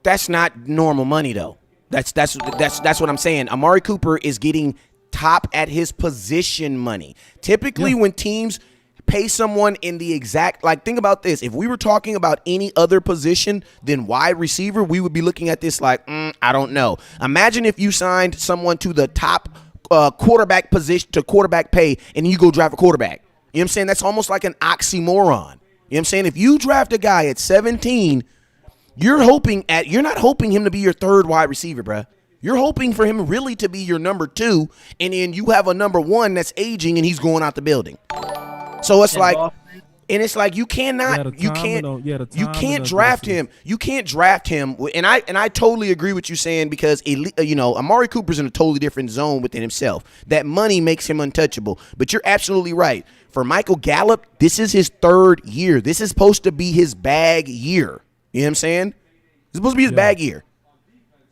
that's not normal money though. That's what I'm saying. Amari Cooper is getting top at his position money. Typically, when teams pay someone in the exact, like, think about this. If we were talking about any other position than wide receiver, we would be looking at this like, I don't know. Imagine if you signed someone to the top quarterback position to quarterback pay, and you go draft a quarterback. You know what I'm saying? That's almost like an oxymoron. You know what I'm saying? If you draft a guy at 17, you're not hoping him to be your 3rd wide receiver, bruh. You're hoping for him really to be your number 2, and then you have a number 1 that's aging and he's going out the building. So it's you cannot, you can't draft him. You can't draft him, and I totally agree with you saying because Amari Cooper's in a totally different zone within himself. That money makes him untouchable. But you're absolutely right. For Michael Gallup, this is his 3rd year. This is supposed to be his bag year. You know what I'm saying? It's supposed to be his bag year.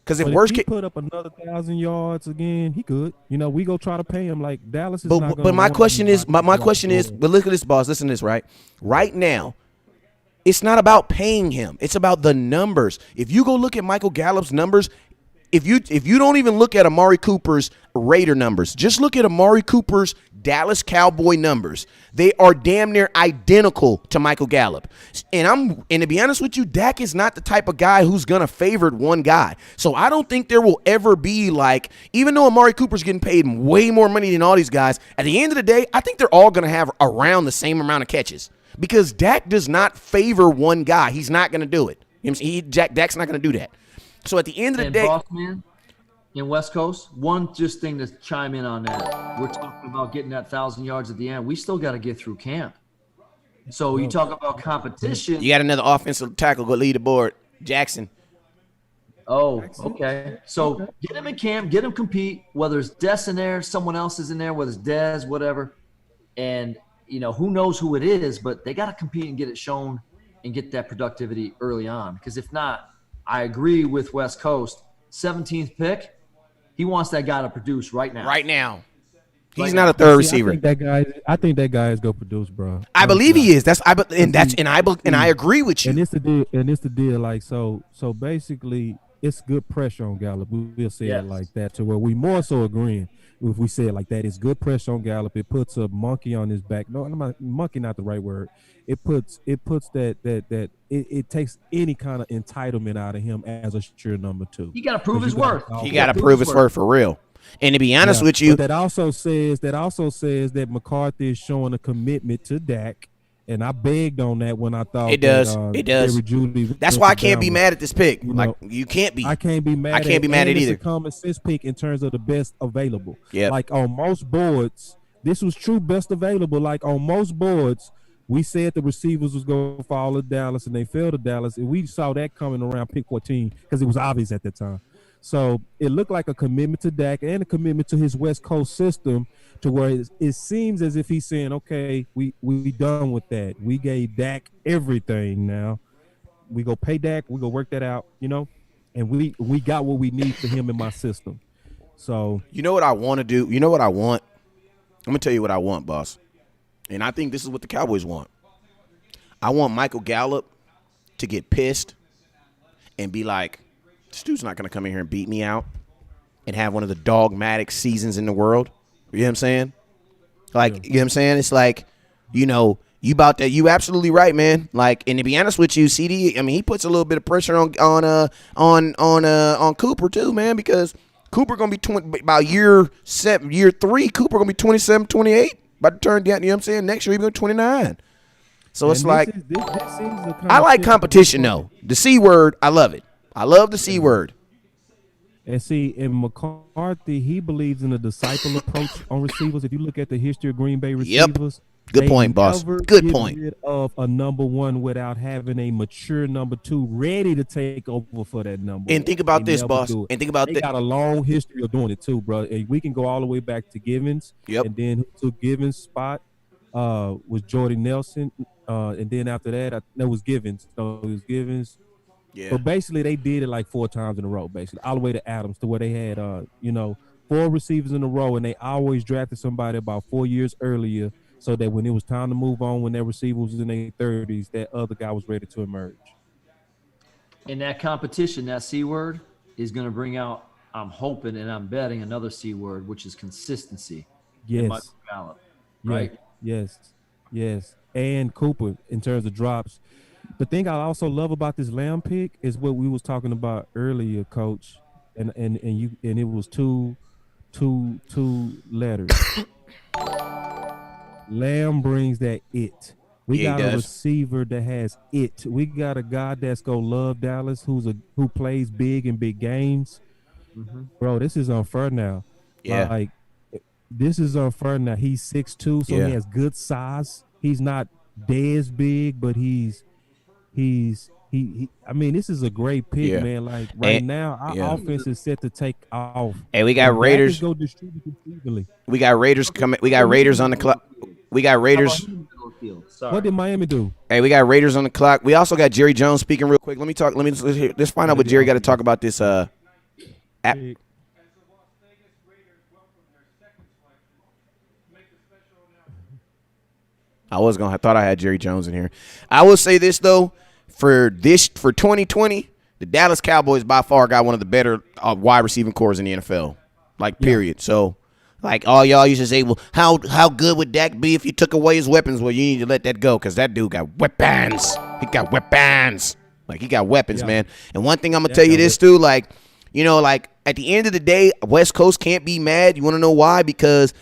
Because if he put up another 1,000 yards again, he could. We go try to pay him like Dallas is. But my question is, but look at this, boss. Listen to this, right? Right now, it's not about paying him. It's about the numbers. If you go look at Michael Gallup's numbers, if you don't even look at Amari Cooper's Raider numbers, just look at Amari Cooper's Dallas Cowboy numbers. They are damn near identical to Michael Gallup. And to be honest with you, Dak is not the type of guy who's gonna favor one guy. So I don't think there will ever be like, even though Amari Cooper's getting paid way more money than all these guys, at the end of the day, I think they're all gonna have around the same amount of catches. Because Dak does not favor one guy. He's not gonna do it. Dak's not gonna do that. So at the end of the day, boss man, in West Coast, one just thing to chime in on that. We're talking about getting that 1,000 yards at the end. We still got to get through camp. So you talk about competition. You got another offensive tackle go lead the board, Jackson. Oh, okay. So get him in camp, get him compete. Whether it's Des in there, someone else is in there, whether it's Des, whatever. And who knows who it is, but they got to compete and get it shown and get that productivity early on. Because if not, I agree with West Coast. 17th pick, he wants that guy to produce right now. Right now. He's not a third receiver. I think that guy is gonna produce, bro. I believe he is. I agree with you. And it's the deal. Like so basically, it's good pressure on Gallup. We'll say it like that, to where we more so agreeing. If we say it like that, it's good pressure on Gallup. It puts a monkey on his back. No, monkey, not the right word. It puts that it takes any kind of entitlement out of him as a sure number 2. He got to prove his worth. He got to prove his worth for real. And to be honest with you, but that also says that McCarthy is showing a commitment to Dak, and I begged on that when I thought it does. That's why I can't be mad at this pick. You can't be. I can't be mad. I can't be mad at either. It's a common sense pick in terms of the best available. Yeah. Like on most boards, this was true best available. Like on most boards, we said the receivers was going to fall to Dallas, and they fell to Dallas, and we saw that coming around pick 14 because it was obvious at the time. So it looked like a commitment to Dak and a commitment to his West Coast system, to where it seems as if he's saying, okay, we done with that. We gave Dak everything now. We go pay Dak. We go work that out, and we got what we need for him in my system. So you know what I want to do? You know what I want? I'm going to tell you what I want, boss. And I think this is what the Cowboys want. I want Michael Gallup to get pissed and be like, this dude's not going to come in here and beat me out and have one of the dogmatic seasons in the world. You know what I'm saying? Like, you know what I'm saying? It's like, you about that. You absolutely right, man. Like, and to be honest with you, CD, I mean, he puts a little bit of pressure on Cooper too, man, because Cooper going to be about year 3, Cooper going to be 27, 28. About to turn down, you know what I'm saying? Next year, he's going to be 29. So it's like, I like competition, though. The C word, I love it. I love the C word. And see, in McCarthy, he believes in a disciple approach on receivers. If you look at the history of Green Bay receivers, good point, boss. Good point. Rid of a number 1 without having a mature number 2 ready to take over for that number. And think about this, boss. And think about that. They got a long history of doing it too, bro. And we can go all the way back to Givens. Yep. And then who took Givens' spot was Jordy Nelson. And then after that, that was Givens. So it was Givens. Yeah. But basically, they did it like 4 times in a row, basically, all the way to Adams, to where they had, 4 receivers in a row, and they always drafted somebody about 4 years earlier, so that when it was time to move on, when their receiver was in their 30s, that other guy was ready to emerge. In that competition, that C word is going to bring out, I'm hoping and I'm betting, another C word, which is consistency. Yes. Gallup, right? Yes. And Cooper, in terms of drops. The thing I also love about this Lamb pick is what we was talking about earlier, Coach, and it was two letters. Lamb brings that it. We got a receiver that has it. We got a guy that's gonna love Dallas, who plays big in big games. Mm-hmm. Bro, this is unfair now. Yeah. Like, this is unfair now. He's 6'2", so he has good size. He's not dead big, but he I mean, this is a great pick, man. Like now, our offense is set to take off. Hey, we got Raiders. Go distribute it evenly. We got Raiders coming. We got Raiders on the clock. We got Raiders. What did Miami do? Hey, we got Raiders on the clock. We also got Jerry Jones speaking real quick. Let's find out what Jerry got to talk about this. I thought I had Jerry Jones in here. I will say this though. For 2020, the Dallas Cowboys by far got one of the better wide receiving cores in the NFL. Like, period. So, like, all y'all used to say, well, how good would Dak be if you took away his weapons? Well, you need to let that go because that dude got weapons. He got weapons. Like, he got weapons, man. And one thing I'm going to tell you this, too, like, at the end of the day, West Coast can't be mad. You want to know why? Because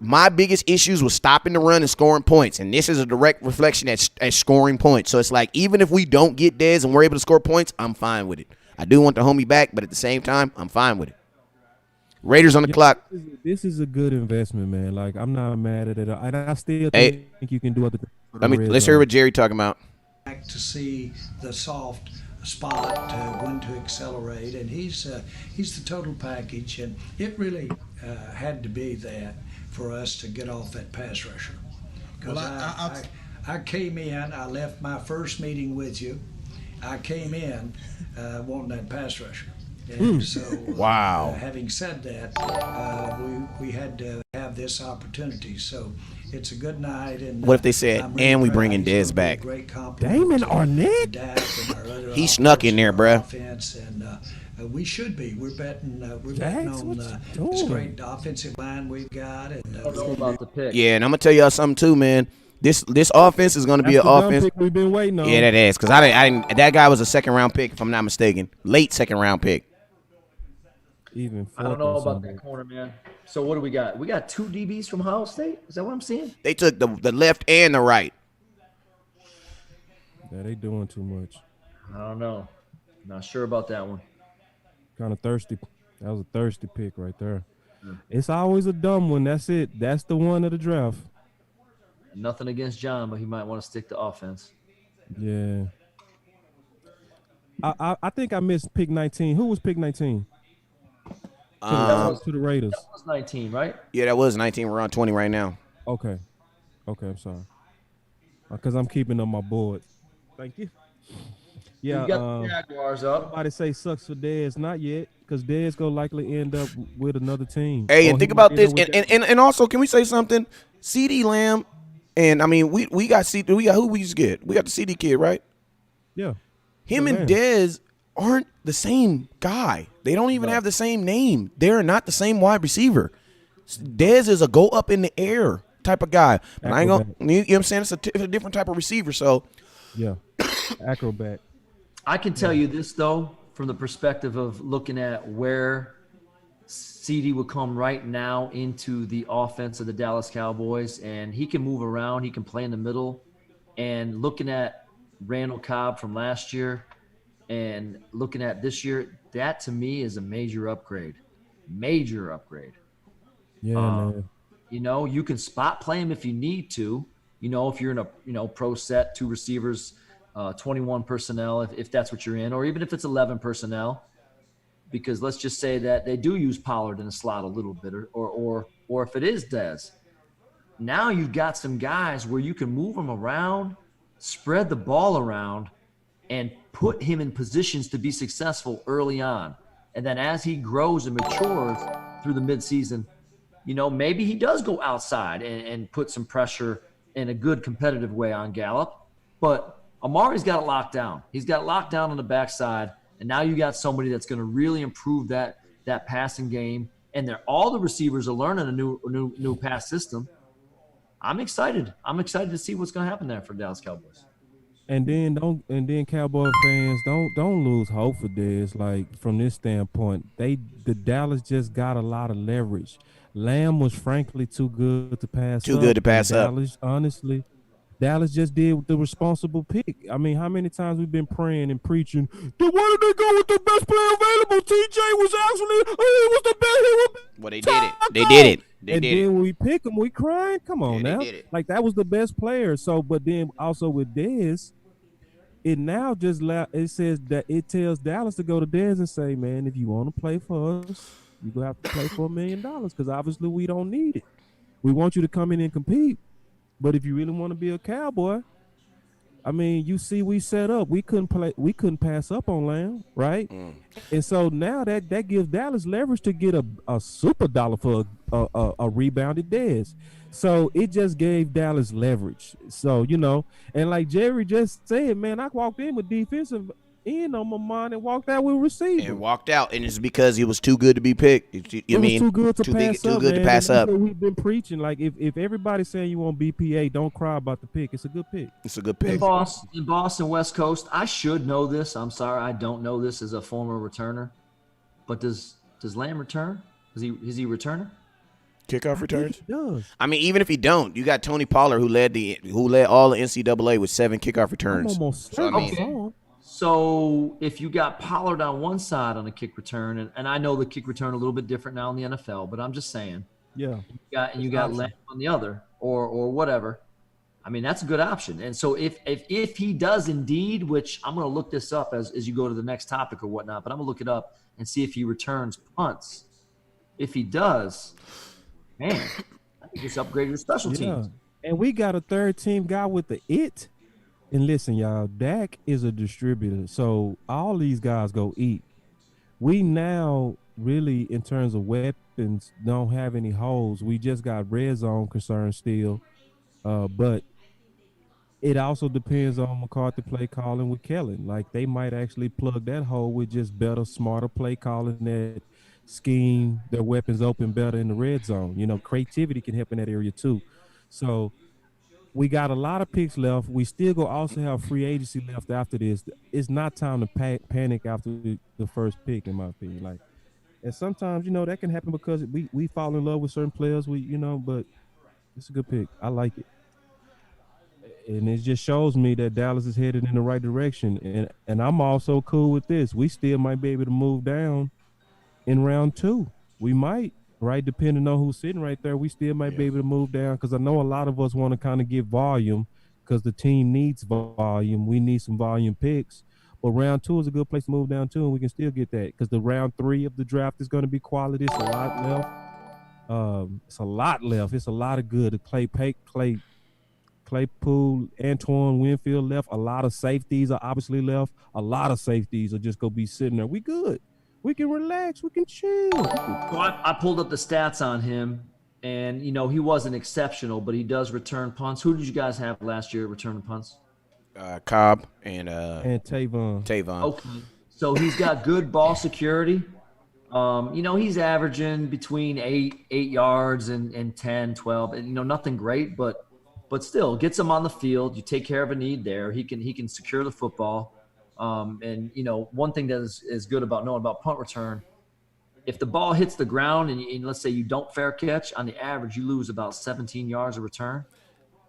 my biggest issues was stopping the run and scoring points, and this is a direct reflection at scoring points. So it's like, even if we don't get Dez and we're able to score points, I'm fine with it. I do want the homie back, but at the same time, I'm fine with it. Raiders on the clock. This is a good investment, man. Like, I'm not mad at it. And I still think you can do other things. Let's hear what Jerry talking about. To see the soft spot when to accelerate, and he's the total package, and it really had to be that for us to get off that pass rusher. Because I came in, I left my first meeting with you. I came in wanting that pass rusher. And so, Wow. Having said that, we had to have this opportunity. So it's a good night. And What if they said, I'm really and we proud. bringing He's gonna Dez be a back? great compliment Damon to Arnett? Dak and our other He snuck in there, bruh. offense, and we should be. We're betting. We're Dax, betting on what you this doing? great offensive line we've got. And I don't know about the pick. Yeah, and I'm gonna tell y'all something too, man. This offense is gonna be That's an the dumb offense. pick we've been waiting on. Yeah, that is, because I didn't. That guy was a second round pick, if I'm not mistaken, late second round pick. Even I don't fourth know or about something. that corner, man. So what do we got? We got 2 DBs from Ohio State. Is that what I'm seeing? They took the left and the right. Yeah, they doing too much. I don't know. Not sure about that one. Kind of thirsty. That was a thirsty pick right there. It's always a dumb one. That's it. That's the one of the draft. Nothing against John, but he might want to stick to offense. Yeah. I think I missed pick 19. Who was pick 19? To the Raiders. That was 19, right? Yeah, that was 19. We're on 20 right now. Okay, I'm sorry. Because I'm keeping up my board. Thank you. Yeah. You got the Jaguars up. Somebody say sucks for Dez. Not yet, because Dez gonna likely end up with another team. Hey, Or and he think might about end this, up with and also, can we say something? CD Lamb, and I mean, we got CD. We got who we just get? We got the CD kid, right? Yeah. Him The and man. Dez aren't the same guy. They don't even have the same name. They're not the same wide receiver. Dez is a go up in the air type of guy. But I ain't gonna, you know what I'm saying? It's a different type of receiver. So Yeah. Acrobat. I can tell you this, though, from the perspective of looking at where CD would come right now into the offense of the Dallas Cowboys, and he can move around. He can play in the middle. And looking at Randall Cobb from last year and looking at this year, that to me is a major upgrade. Major upgrade. Yeah, man. You know, you can spot play him if you need to. You know, if you're in a pro set, 2 receivers, 21 personnel, if that's what you're in, or even if it's 11 personnel, because let's just say that they do use Pollard in the slot a little bit, or if it is Dez. Now you've got some guys where you can move them around, spread the ball around, and put him in positions to be successful early on. And then as he grows and matures through the midseason, you know, maybe he does go outside and put some pressure in a good competitive way on Gallup. But Amari's got it locked down. He's got it locked down on the backside. And now you got somebody that's going to really improve that passing game. And all the receivers are learning a new pass system. I'm excited. I'm excited to see what's going to happen there for Dallas Cowboys. And then Cowboy fans don't lose hope for Dez. Like from this standpoint, the Dallas just got a lot of leverage. Lamb was frankly too good to pass. Too good to pass up. Dallas, honestly, Dallas just did the responsible pick. I mean, how many times we've been praying and preaching? Why did they go with the best player available? TJ was actually he was the best. Well, they did it. They did it. And then when we pick him, we crying. Come on now, did it. like that was the best player. So, but then also with Dez, it now just it says that it tells Dallas to go to Dez and say, man, if you want to play for us, you're gonna have to play for $1 million because obviously we don't need it. We want you to come in and compete, but if you really want to be a Cowboy, I mean, you see, we set up. We couldn't pass up on Lamb, right? And so now that gives Dallas leverage to get a super dollar for a rebounded Dez. So it just gave Dallas leverage. So, you know, and like Jerry just said, man, I walked in with defensive end on my mind and walked out with receiver. And walked out, and it's because he was too good to be picked. It was too good to pass up. Too good to pass and up. that's what we've been preaching. Like if everybody's saying you want BPA, don't cry about the pick. It's a good pick. It's a good In pick. Boston, West Coast, I should know this. I'm sorry, I don't know this as a former returner. But does Lamb return? Is he a returner? Kickoff returns? He does. I mean, even if he don't, you got Tony Pollard who led all the NCAA with 7 kickoff returns. I'm almost So, I mean, Okay. So if you got Pollard on one side on a kick return, and I know the kick return a little bit different now in the NFL, but I'm just saying, yeah, you got Lamb on the other, or whatever. I mean, that's a good option. And so if he does indeed, which I'm going to look this up as you go to the next topic or whatnot, but I'm going to look it up and see if he returns punts. If he does, man, I think it's upgraded to special teams. And we got a third team guy with the it. And listen, y'all, Dak is a distributor, so all these guys go eat. we now really, in terms of weapons, don't have any holes. We just got red zone concerns still, but it also depends on McCarthy play calling with Kellen. Like they might actually plug that hole with just better, smarter play calling that scheme their weapons open better in the red zone. You know, creativity can help in that area too. So we got a lot of picks left. We still go also have free agency left after this. It's not time to panic after the first pick, in my opinion. Like, and sometimes that can happen because we fall in love with certain players. But it's a good pick. I like it, and it just shows me that Dallas is headed in the right direction. And I'm also cool with this. We still might be able to move down in round 2. We might, right? Depending on who's sitting right there, we still might be able to move down because I know a lot of us want to kind of get volume because the team needs volume. We need some volume picks. But round 2 is a good place to move down to, and we can still get that because the round 3 of the draft is going to be quality. It's a lot left. It's a lot left. It's a lot of good. Claypool, Antoine Winfield left. A lot of safeties are obviously left. A lot of safeties are just gonna be sitting there. We good. We can relax. We can chill. So I pulled up the stats on him, and he wasn't exceptional, but he does return punts. Who did you guys have last year returning punts? Cobb and Tavon. Okay, so he's got good ball security. He's averaging between 8 yards and 10, 12, and nothing great, but still gets him on the field. You take care of a need there. He can secure the football. And one thing that is good about knowing about punt return, if the ball hits the ground and let's say you don't fair catch, on the average you lose about 17 yards of return.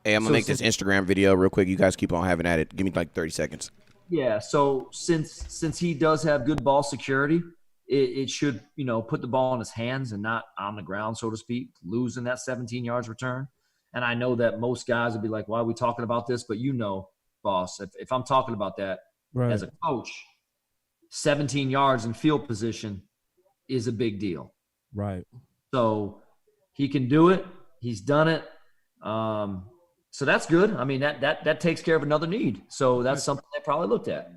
Hey, I'm gonna make this Instagram video real quick. You guys keep on having at it. Give me like 30 seconds. Yeah. So since he does have good ball security, it should put the ball in his hands and not on the ground, so to speak, losing that 17 yards return. And I know that most guys would be like, why are we talking about this? But boss, if I'm talking about that as a coach, 17 yards in field position is a big deal. Right. So he can do it. He's done it. So that's good. I mean, that takes care of another need. So that's something they probably looked at.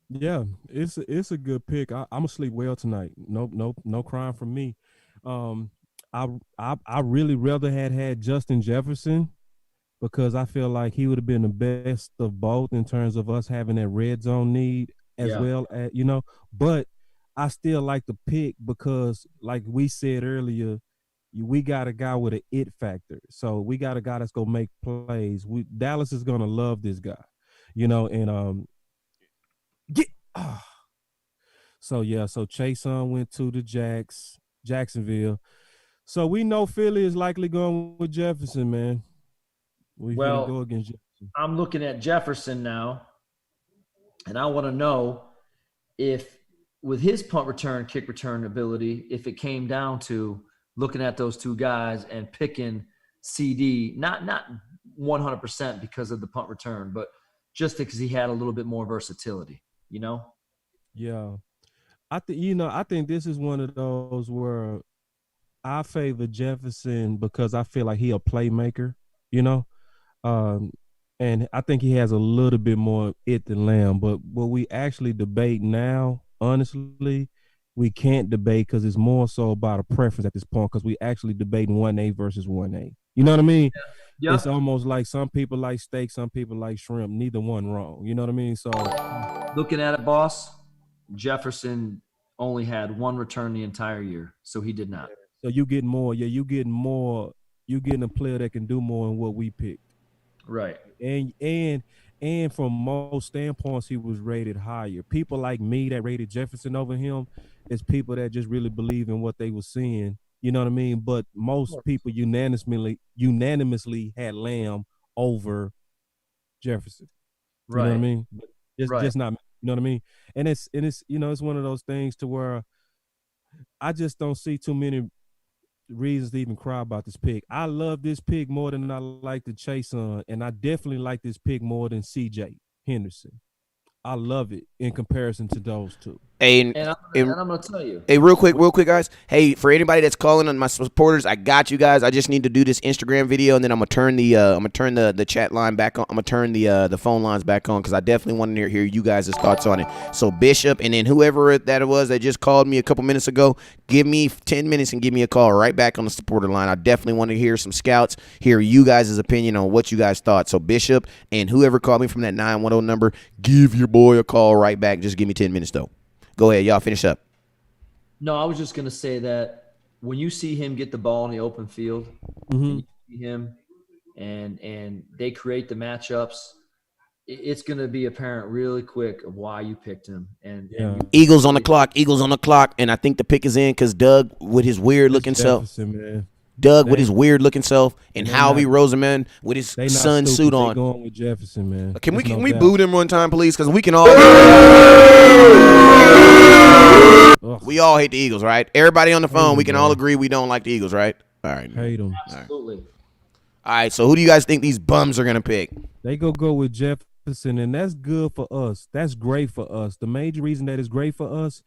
Yeah, it's a good pick. I'm gonna sleep well tonight. No crying from me. I really rather had Justin Jefferson because I feel like he would have been the best of both in terms of us having that red zone need as well as But I still like the pick because, like we said earlier, we got a guy with an it factor. So we got a guy that's gonna make plays. Dallas is gonna love this guy, and So Chason went to the Jacksonville. So we know Philly is likely going with Jefferson, man. We're gonna go against Jefferson. I'm looking at Jefferson now, and I want to know if, with his punt return, kick return ability, if it came down to looking at those two guys and picking CD, not 100% because of the punt return, but just because he had a little bit more versatility, Yeah, I think this is one of those where I favor Jefferson because I feel like he a playmaker, and I think he has a little bit more it than Lamb. But what we actually debate now, honestly, we can't debate because it's more so about a preference at this point because we actually debating 1A versus 1A. You know what I mean? Yeah. It's almost like some people like steak, some people like shrimp. Neither one wrong. You know what I mean? So looking at it, boss, Jefferson only had one return the entire year, so he did not. So you get more. Yeah, you getting more. You getting a player that can do more than what we picked. Right. And from most standpoints, he was rated higher. People like me that rated Jefferson over him is people that just really believe in what they were seeing. You know what I mean? But most people unanimously had Lamb over Jefferson. You know what I mean? Just not. You know what I mean? And it's it's one of those things to where I just don't see too many reasons to even cry about this pick. I love this pick more than I like the Chason, and I definitely like this pick more than CJ Henderson. I love it in comparison to those two. And I'm gonna tell you. Hey, real quick, guys. Hey, for anybody that's calling on my supporters, I got you guys. I just need to do this Instagram video, and then I'm gonna turn the chat line back on. I'm gonna turn the phone lines back on because I definitely want to hear you guys' thoughts on it. So Bishop, and then whoever that was that just called me a couple minutes ago, give me 10 minutes and give me a call right back on the supporter line. I definitely want to hear some scouts, hear you guys' opinion on what you guys thought. So Bishop and whoever called me from that 910 number, give your boy a call right back. Just give me 10 minutes though. Go ahead, y'all finish up. No, I was just gonna say that when you see him get the ball in the open field, and you see him, and they create the matchups, it's gonna be apparent really quick of why you picked him. And Eagles on the clock, and I think the pick is in because Doug with his weird looking self. With his weird looking self, and Howie Roseman with his sun suit on. They going with Jefferson, man. Can we boo them one time, please? Because we can all. We all hate the Eagles, right? Everybody on the phone, we can all agree we don't like the Eagles, right? All right. Hate them. Absolutely. All right, so who do you guys think these bums are going to pick? They go with Jefferson, and that's good for us. That's great for us. The major reason that is great for us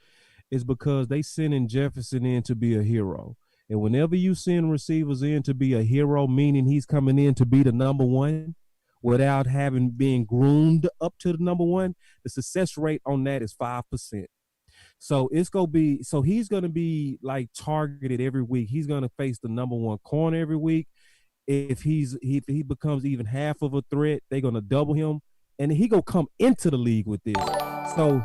is because they sending Jefferson in to be a hero. And whenever you send receivers in to be a hero, meaning he's coming in to be the number one without having been groomed up to the number one, the success rate on that is 5%. So he's gonna be like targeted every week. He's gonna face the number one corner every week. If he becomes even half of a threat, they're gonna double him, and he gonna come into the league with this. So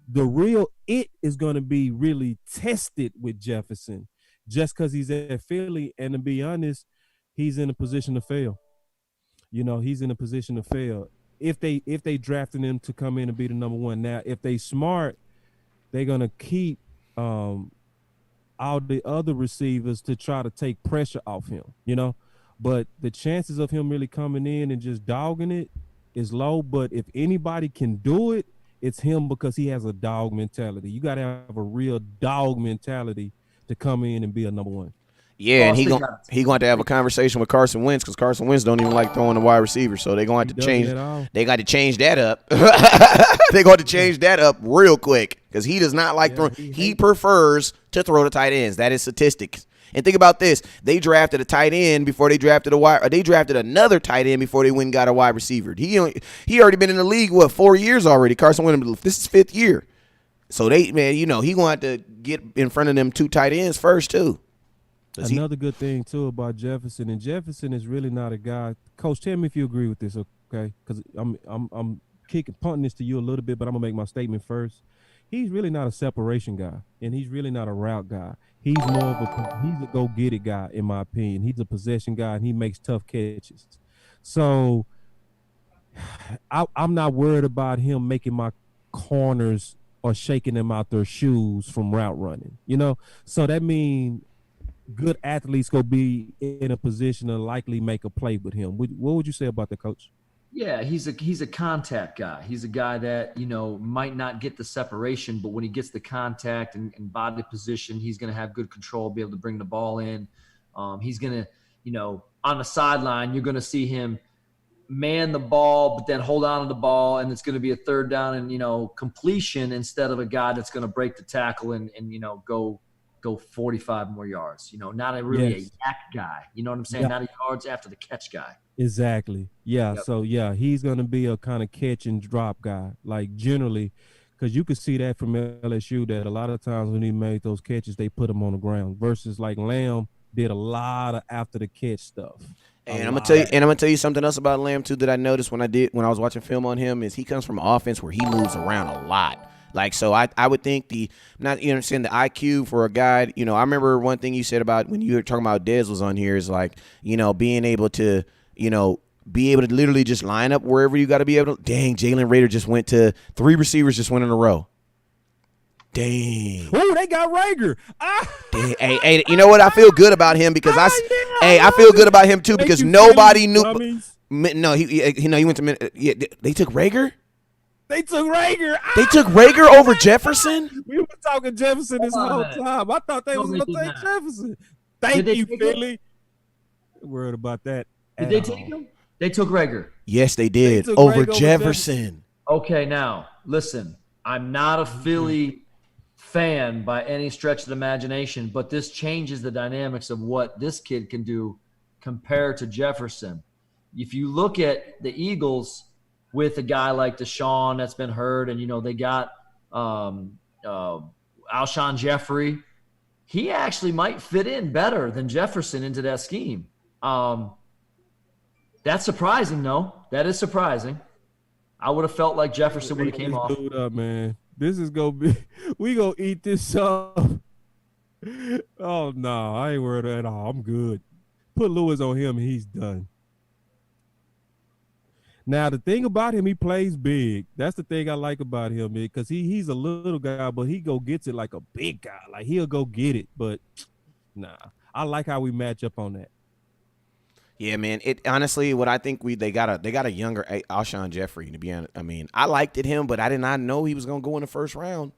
the real it is gonna be really tested with Jefferson, just because he's at Philly, and to be honest, he's in a position to fail. He's in a position to fail if they drafted him to come in and be the number one. Now, if they smart, they're gonna keep all the other receivers to try to take pressure off him, But the chances of him really coming in and just dogging it is low. But if anybody can do it, it's him because he has a dog mentality. You got to have a real dog mentality to come in and be a number one. Yeah, and he going to have a conversation with Carson Wentz because Carson Wentz don't even like throwing the wide receiver, so they're going to have to change. They got to change that up. They're going to change that up real quick because he does not like throwing. He prefers to throw the tight ends. That is statistics. And think about this: they drafted a tight end before they drafted a wide. Or they drafted another tight end before they went and got a wide receiver. He already been in the league 4 years already. Carson Wentz, this is 5th year. So he going to have to get in front of them 2 tight ends first too. Another good thing too about Jefferson, and Jefferson is really not a guy. Coach, tell me if you agree with this, okay? Because I'm punting this to you a little bit, but I'm gonna make my statement first. He's really not a separation guy, and he's really not a route guy. He's more of a go get it guy, in my opinion. He's a possession guy, and he makes tough catches. So I'm not worried about him making my corners or shaking them out their shoes from route running. So that means good athletes go be in a position to likely make a play with him. What would you say about the coach? Yeah, he's a contact guy. He's a guy that, might not get the separation, but when he gets the contact and body position, he's going to have good control, be able to bring the ball in. He's going to, on the sideline, you're going to see him man the ball, but then hold on to the ball, and it's going to be a third down and, completion instead of a guy that's going to break the tackle and go 45 more yards, not a really a yak guy. You know what I'm saying? Yeah. Not a yards after the catch guy. Exactly. Yeah. Yep. So, he's going to be a kind of catch and drop guy, like generally, because you could see that from LSU that a lot of times when he made those catches, they put him on the ground versus like Lamb did a lot of after the catch stuff. And I'm gonna tell you something else about Lamb too that I noticed when I was watching film on him is he comes from an offense where he moves around a lot. Like, so I would think the IQ for a guy, I remember one thing you said about when you were talking about Dez was on here is like, being able to, be able to literally just line up wherever you got to be able to. Dang, Jalen Rader just went to 3 receivers just went in a row. Dang. Oh, they got Rager. Dang. Hey, you know what? I feel good about him because I feel good about him too because nobody knew. No, he went to. Yeah, they took Rager. They took Rager. They took Rager over Jefferson? We were talking Jefferson this whole time. I thought they was going to take Jefferson. Thank you, Philly. Worried about that. Did they take him? They took Rager. Yes, they did. Over Jefferson. Okay, now, listen. I'm not a Philly fan by any stretch of the imagination, but this changes the dynamics of what this kid can do compared to Jefferson. If you look at the Eagles with a guy like Deshaun that's been hurt, and they got Alshon Jeffrey, he actually might fit in better than Jefferson into that scheme. That's surprising, though. That is surprising. I would have felt like Jefferson would have came off. Dude up, man. This is gonna be. We gonna eat this up. Oh no, I ain't worried at all. I'm good. Put Lewis on him, and he's done. Now the thing about him, he plays big. That's the thing I like about him, because he's a little guy, but he go gets it like a big guy. Like he'll go get it. But nah, I like how we match up on that. Yeah, man. It honestly, what I think they got a younger Alshon Jeffrey. To be honest, I mean, I liked him, but I did not know he was gonna go in the first round.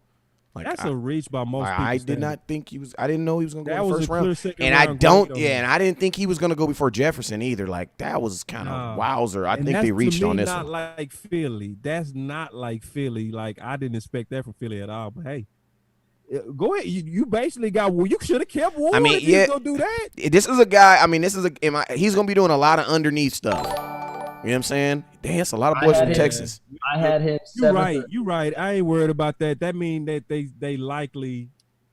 Like that's a reach by most people. I did not think he was. I didn't know he was gonna go in the was first a round. clear And second I round don't. grade on Yeah, him. and I didn't think he was gonna go before Jefferson either. Like that was kind of wowzer. I And think that's, they reached to me, on this not one. like Philly. That's not like Philly. Like I didn't expect that from Philly at all. But hey, go ahead. You basically got. Well, you should have kept Ward. I mean, if you was gonna do that. This is a guy. I mean, he's gonna be doing a lot of underneath stuff. You know what I'm saying? Damn, it's a lot of boys from Texas. I had him. You're right. I ain't worried about that. That mean that they likely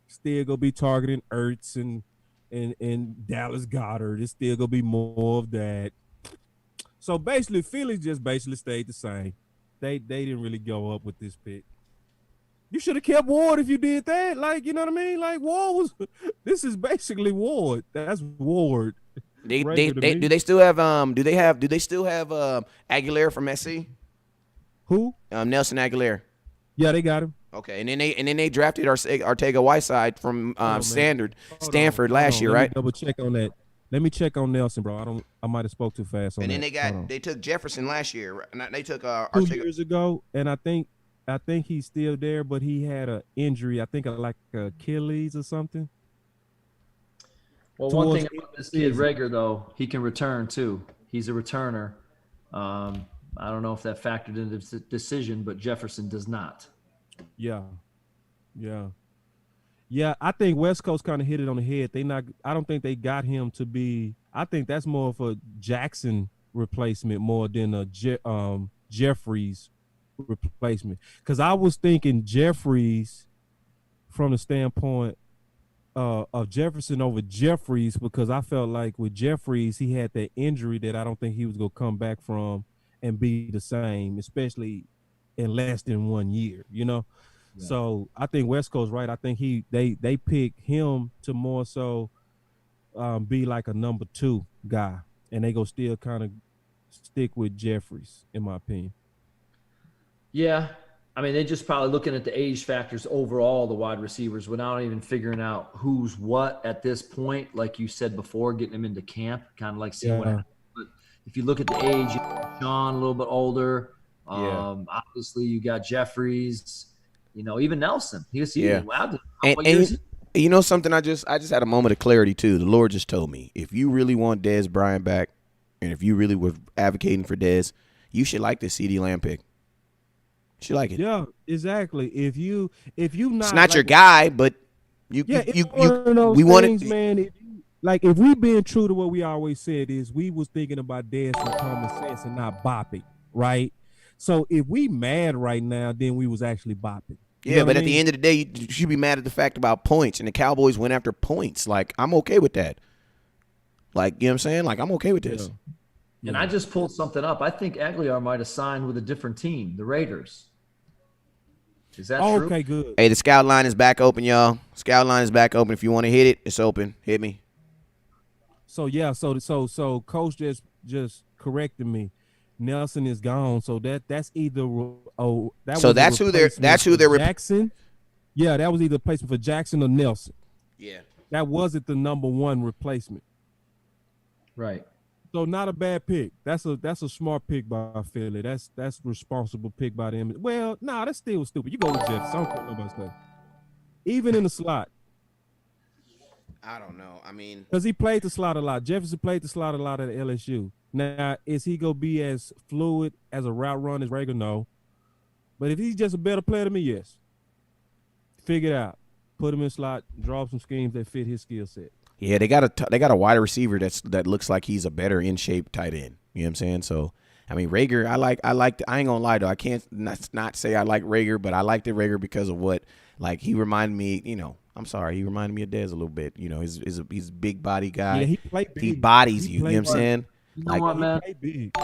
still gonna be targeting Ertz and Dallas Goddard. It's still gonna be more of that. So basically, Philly just basically stayed the same. They didn't really go up with this pick. You should have kept Ward if you did that. Like, you know what I mean? Like Ward was. This is basically Ward. That's Ward. Do they still have Aguilera from SC? Who? Nelson Aguilera. Yeah, they got him. Okay, and then they drafted Arcega-Whiteside from Stanford last year, Let me right? double check on that. Let me check on Nelson, bro. I might have spoke too fast on And that. then they took Jefferson last year. They took 2 Arcega. years ago, and I think he's still there, but he had an injury. I think like Achilles or something. Well, one thing about this kid, Rager, though, he can return too. He's a returner. I don't know if that factored into the decision, but Jefferson does not. Yeah. I think West Coast kind of hit it on the head. I don't think they got him to be. I think that's more of a Jackson replacement more than a Jeffries replacement. Because I was thinking Jeffries from the standpoint of Jefferson over Jeffries, because I felt like with Jeffries he had that injury that I don't think he was gonna come back from and be the same, especially in less than 1 year, Yeah. So I think West Coast right. I think they pick him to more so be like a number 2 guy, and they go still kind of stick with Jeffries, in my opinion. Yeah. I mean, they're just probably looking at the age factors overall, the wide receivers, without even figuring out who's what at this point. Like you said before, getting them into camp, kind of like seeing what happens. But if you look at the age, Sean, a little bit older. Obviously, you got Jeffries, even Nelson. Wow. And you know something, I just had a moment of clarity, too. The Lord just told me, if you really want Dez Bryant back, and if you really were advocating for Dez, you should like the CeeDee Lamb pick. She like it. Yeah, exactly. If you not, it's not your guy, but we want it, man. If we being true to what we always said is we was thinking about Dez from common sense and not bopping, right? So if we mad right now, then we was actually bopping. Yeah, but at the end of the day, you should be mad at the fact about points, and the Cowboys went after points. Like, I'm okay with that. Like, you know what I'm saying? Like, I'm okay with this. Yeah. And I just pulled something up. I think Aguilar might have signed with a different team, the Raiders. Is that true? Okay, good. Hey, the scout line is back open, y'all. Scout line is back open. If you want to hit it, it's open. Hit me. So yeah, so Coach just corrected me. Nelson is gone, so that's either that's who they're Jackson. Yeah, that was either replacement for Jackson or Nelson. Yeah, that wasn't the number 1 replacement. Right. So not a bad pick. That's a smart pick by Philly. That's responsible pick by them. Well, that's still stupid. You go with Jefferson. I don't care what nobody say. Even in the slot. I don't know. I mean, because he played the slot a lot. Jefferson played the slot a lot at LSU. Now, is he gonna be as fluid as a route run as Rager? No. But if he's just a better player than me, yes. Figure it out. Put him in slot, draw up some schemes that fit his skill set. Yeah, they got a wide receiver that looks like he's a better in shape tight end. You know what I'm saying? So I mean, Rager, I ain't gonna lie though. I can't not say I like Rager, but I liked it Rager because of what, like, he reminded me, he reminded me of Dez a little bit. He's a big body guy. Yeah, he played big. He bodies you know what I'm saying? You know what, man?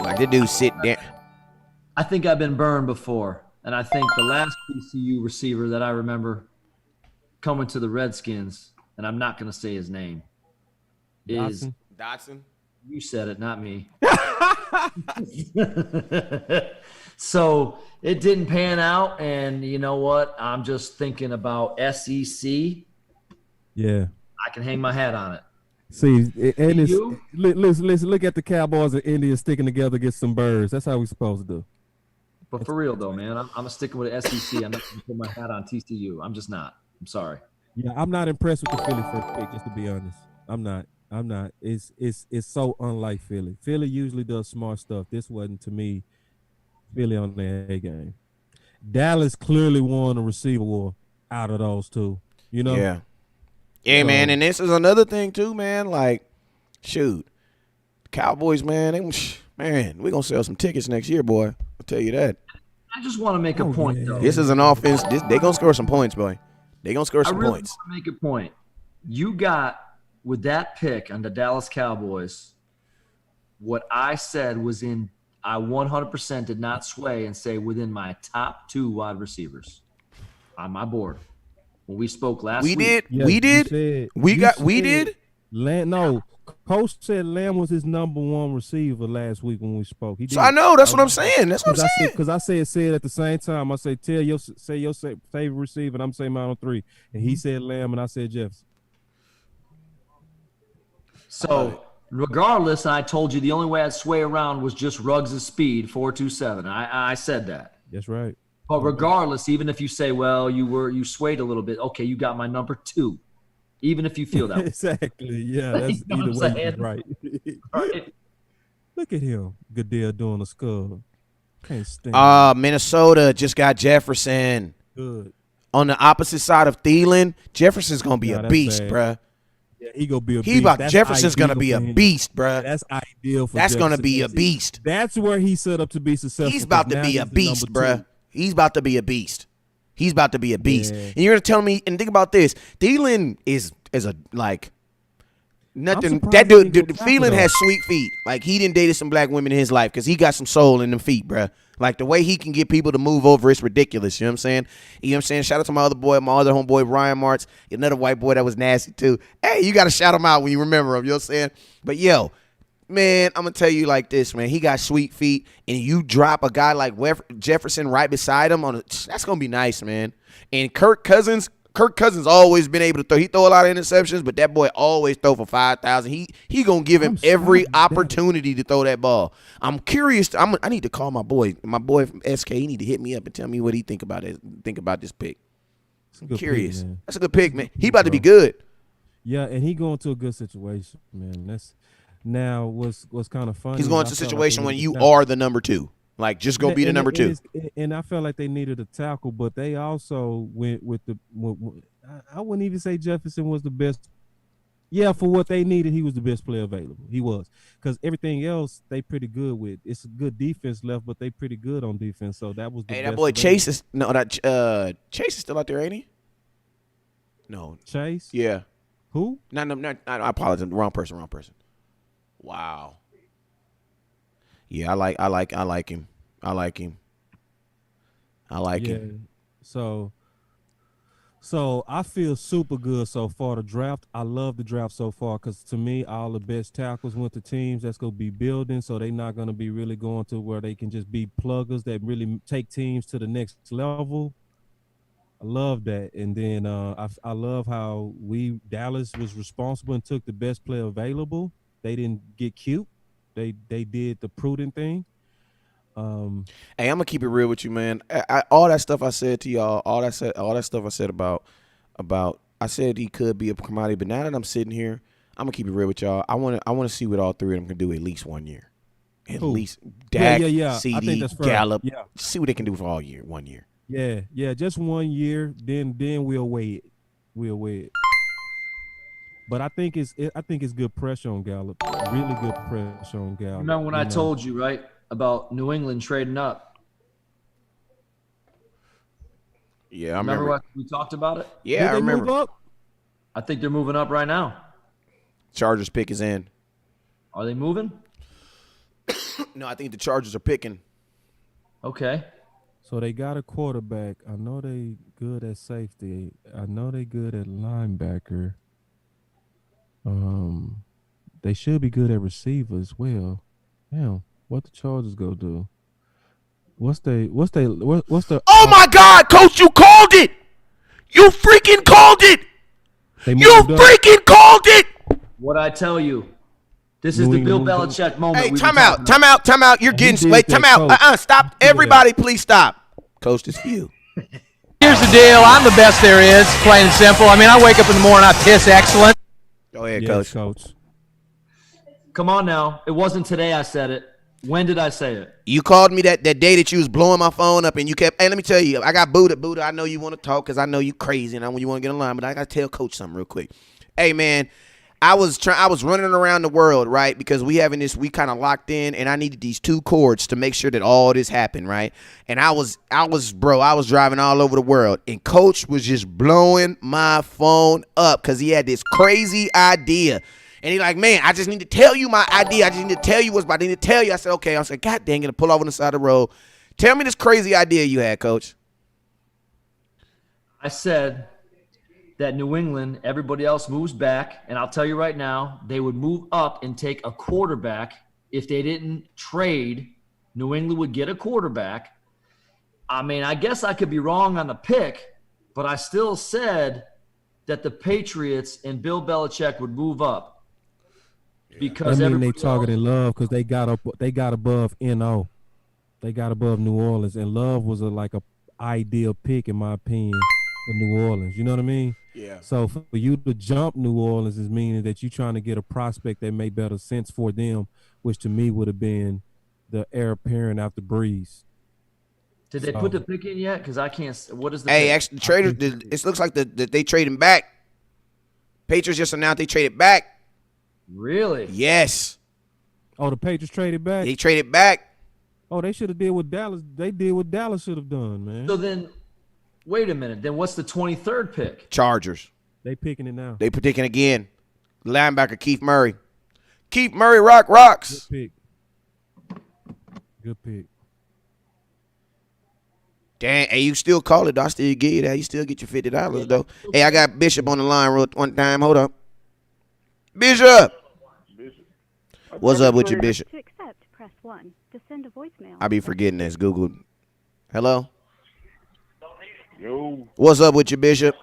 Like the dude sit down. I think I've been burned before, and I think the last TCU receiver that I remember coming to the Redskins, and I'm not going to say his name, is Dotson. You said it, not me. So it didn't pan out, and you know what? I'm just thinking about SEC. Yeah, I can hang my hat on it. See, and it's, listen, look at the Cowboys and Indians sticking together against some birds. That's how we supposed to do. But for real though, man, I'm sticking with the SEC. I'm not going to put my hat on TCU. I'm just not. I'm sorry. Yeah, I'm not impressed with the Philly first pick, just to be honest. I'm not. It's so unlike Philly. Philly usually does smart stuff. This wasn't, to me, Philly on their A game. Dallas clearly won the receiver war out of those two. You know? Yeah. Yeah, man, and this is another thing too, man. Like, shoot, Cowboys, man, we're gonna sell some tickets next year, boy. I'll tell you that. I just want to make a point, though. This is an offense. They gonna score some points, boy. They gonna score some points. I really want to make a point. You got, with that pick on the Dallas Cowboys, what I said was I 100% did not sway and say within my top 2 wide receivers on my board. When we spoke last week. We did. No, Coach said Lamb was his number 1 receiver last week when we spoke. He did. So I know, that's what I'm saying. That's what I'm saying. Because I said at the same time, I say your favorite receiver, and I'm saying mine on 3. And he said Lamb, and I said Jefferson. So regardless, I told you the only way I'd sway around was just Ruggs' speed, 4.27. I said that. That's right. But regardless, even if you say, well, you swayed a little bit, okay, you got my number 2. Even if you feel that way. Exactly. Yeah, that's you know either way. Right. Right. Look at him. Goodell doing a skull. Can't stand Minnesota just got Jefferson. Good. On the opposite side of Thielen, Jefferson's gonna be a beast, bruh. Yeah, he gonna be a beast. Jefferson's gonna be a beast, bruh. That's ideal for That's Jefferson. gonna be a beast. That's where he's set up to be successful. He's about to be a beast, bruh. He's about to be a beast. He's about to be a beast. Yeah. And you're gonna tell me, and think about this, Thielen is a like nothing. That dude Thielen has sweet feet. Like, he done dated some black women in his life because he got some soul in them feet, bruh. Like, the way he can get people to move over is ridiculous. You know what I'm saying? You know what I'm saying? Shout out to my other homeboy, Ryan Martz, another white boy that was nasty too. Hey, you got to shout him out when you remember him. You know what I'm saying? But yo, man, I'm going to tell you like this, man. He got sweet feet, and you drop a guy like Jefferson right beside him, that's going to be nice, man. And Kirk Cousins always been able to throw. He throw a lot of interceptions, but that boy always throw for 5,000. He gonna give him every opportunity to throw that ball. I'm curious. I need to call my boy from SK. He need to hit me up and tell me what he think about it. Think about this pick. I'm curious. Pick, that's a good pick, man. He about to be good. Yeah, and he going to a good situation, man. That's now what's kind of funny. He's going to a situation when you are the number 2. Like, just go be the number 2. And I felt like they needed a tackle, but they also went with I wouldn't even say Jefferson was the best. Yeah, for what they needed, he was the best player available. He was. Because everything else, they pretty good with. It's a good defense left, but they pretty good on defense. So that was the best. That boy Chase is Chase is still out there, ain't he? No. Chase? Yeah. Who? No, I apologize. Wrong person. Wow. Yeah, I like him. I like him. So I feel super good so far. The draft, I love the draft so far because to me, all the best tackles went to teams that's going to be building, so they're not going to be really going to where they can just be pluggers that really take teams to the next level. I love that. And then I love how Dallas was responsible and took the best player available. They didn't get cute. They did the prudent thing. Hey, I'm gonna keep it real with you, man. All that stuff I said to y'all, all that stuff I said about I said he could be a commodity, but now that I'm sitting here, I'm gonna keep it real with y'all. I want to see what all 3 of them can do at least 1 year. At Who? least Dak, Yeah. I think CD, that's fair. Gallup. Yeah. See what they can do for 1 year. Yeah. Just 1 year. Then we'll wait. We'll wait. But I think it's good pressure on Gallup. Really good pressure on Gallup. Remember when I told you, right, about New England trading up? Yeah, I Remember remember. what we talked about it? Yeah, I remember. Move up? I think they're moving up right now. Chargers pick is in. Are they moving? No, I think the Chargers are picking. Okay. So they got a quarterback. I know they good at safety. I know they good at linebacker. They should be good at receiver as well. Damn, what the Chargers go do? What's the? Oh my God, Coach, you called it! You freaking called it! You freaking called it! What I tell you? This is the Bill Belichick moment. Hey, time out. You're getting wait, time out. Stop. Everybody, please stop. Coach, this is you. Here's the deal. I'm the best there is, plain and simple. I mean, I wake up in the morning, I piss excellent. Go ahead, Yes, Coach. Come on now. It wasn't today I said it. When did I say it? You called me that day that you was blowing my phone up and you kept, hey, let me tell you, I got Buddha. Buddha, I know you want to talk because I know you crazy and I want you want to get in line, but I got to tell Coach something real quick. Hey, man, I was running around the world, right, because we kind of locked in and I needed these 2 cords to make sure that all this happened, right? And I was driving all over the world and Coach was just blowing my phone up because he had this crazy idea. And he's like, man, I just need to tell you my idea. I just need to tell you I need to tell you. I said, okay. I said, God dang it, I pull over on the side of the road. Tell me this crazy idea you had, Coach. I said that New England, everybody else moves back, and I'll tell you right now, they would move up and take a quarterback. If they didn't trade, New England would get a quarterback. I mean, I guess I could be wrong on the pick, but I still said that the Patriots and Bill Belichick would move up. Because they targeted Love because they got above NO. They got above New Orleans, and Love was a ideal pick in my opinion for New Orleans. You know what I mean? Yeah. So for you to jump New Orleans is meaning that you're trying to get a prospect that made better sense for them, which to me would have been the heir apparent after Breeze. Did they put the pick in yet? Because I can't. What is the Hey, pick? actually, the traders, it looks like they trading back. Patriots just announced they traded back. Really? Yes. Oh, the Patriots traded back? They traded back. Oh, they should have did what Dallas. They did what Dallas should have done, man. So then, wait a minute. Then what's the 23rd pick? Chargers. They picking it now. They picking again. Linebacker Keith Murray. Keith Murray rocks. Good pick. Dang, hey, you still call it, though. I still give you that. You still get your $50, though. Hey, I got Bishop on the line one time. Hold up. Bishop. What's up with you, Bishop? To accept, press 1. To send a voicemail. I be forgetting this. Google. Hello? Yo. What's up with you, Bishop?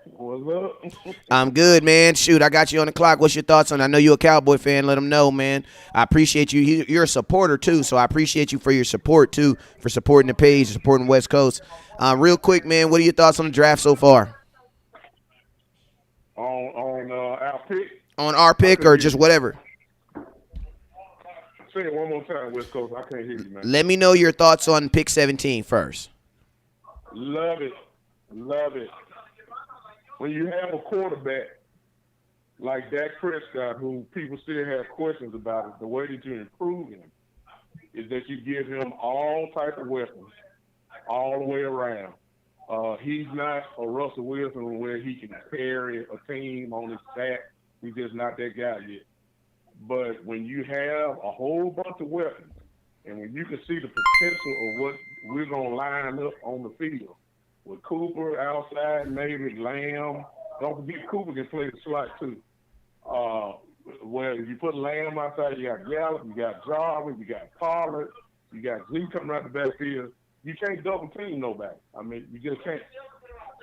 What's up? I'm good, man. Shoot, I got you on the clock. What's your thoughts on it? I know you're a Cowboy fan. Let them know, man. I appreciate you. You're a supporter, too, so I appreciate you for your support, too, for supporting the page, supporting West Coast. Real quick, man, what are your thoughts on the draft so far? On our pick? On our pick or just whatever? Say it one more time, West Coast. I can't hear you, man. Let me know your thoughts on pick 17 first. Love it. Love it. When you have a quarterback like Dak Prescott, who people still have questions about it, the way that you improve him is that you give him all type of weapons all the way around. He's not a Russell Wilson where he can carry a team on his back. He's just not that guy yet. But when you have a whole bunch of weapons, and when you can see the potential of what we're going to line up on the field, with Cooper outside, maybe Lamb. Don't forget Cooper can play the slot too. Where you put Lamb outside, you got Gallup, you got Jarvis, you got Pollard, you got Z coming out the backfield. You can't double team nobody. I mean, you just can't.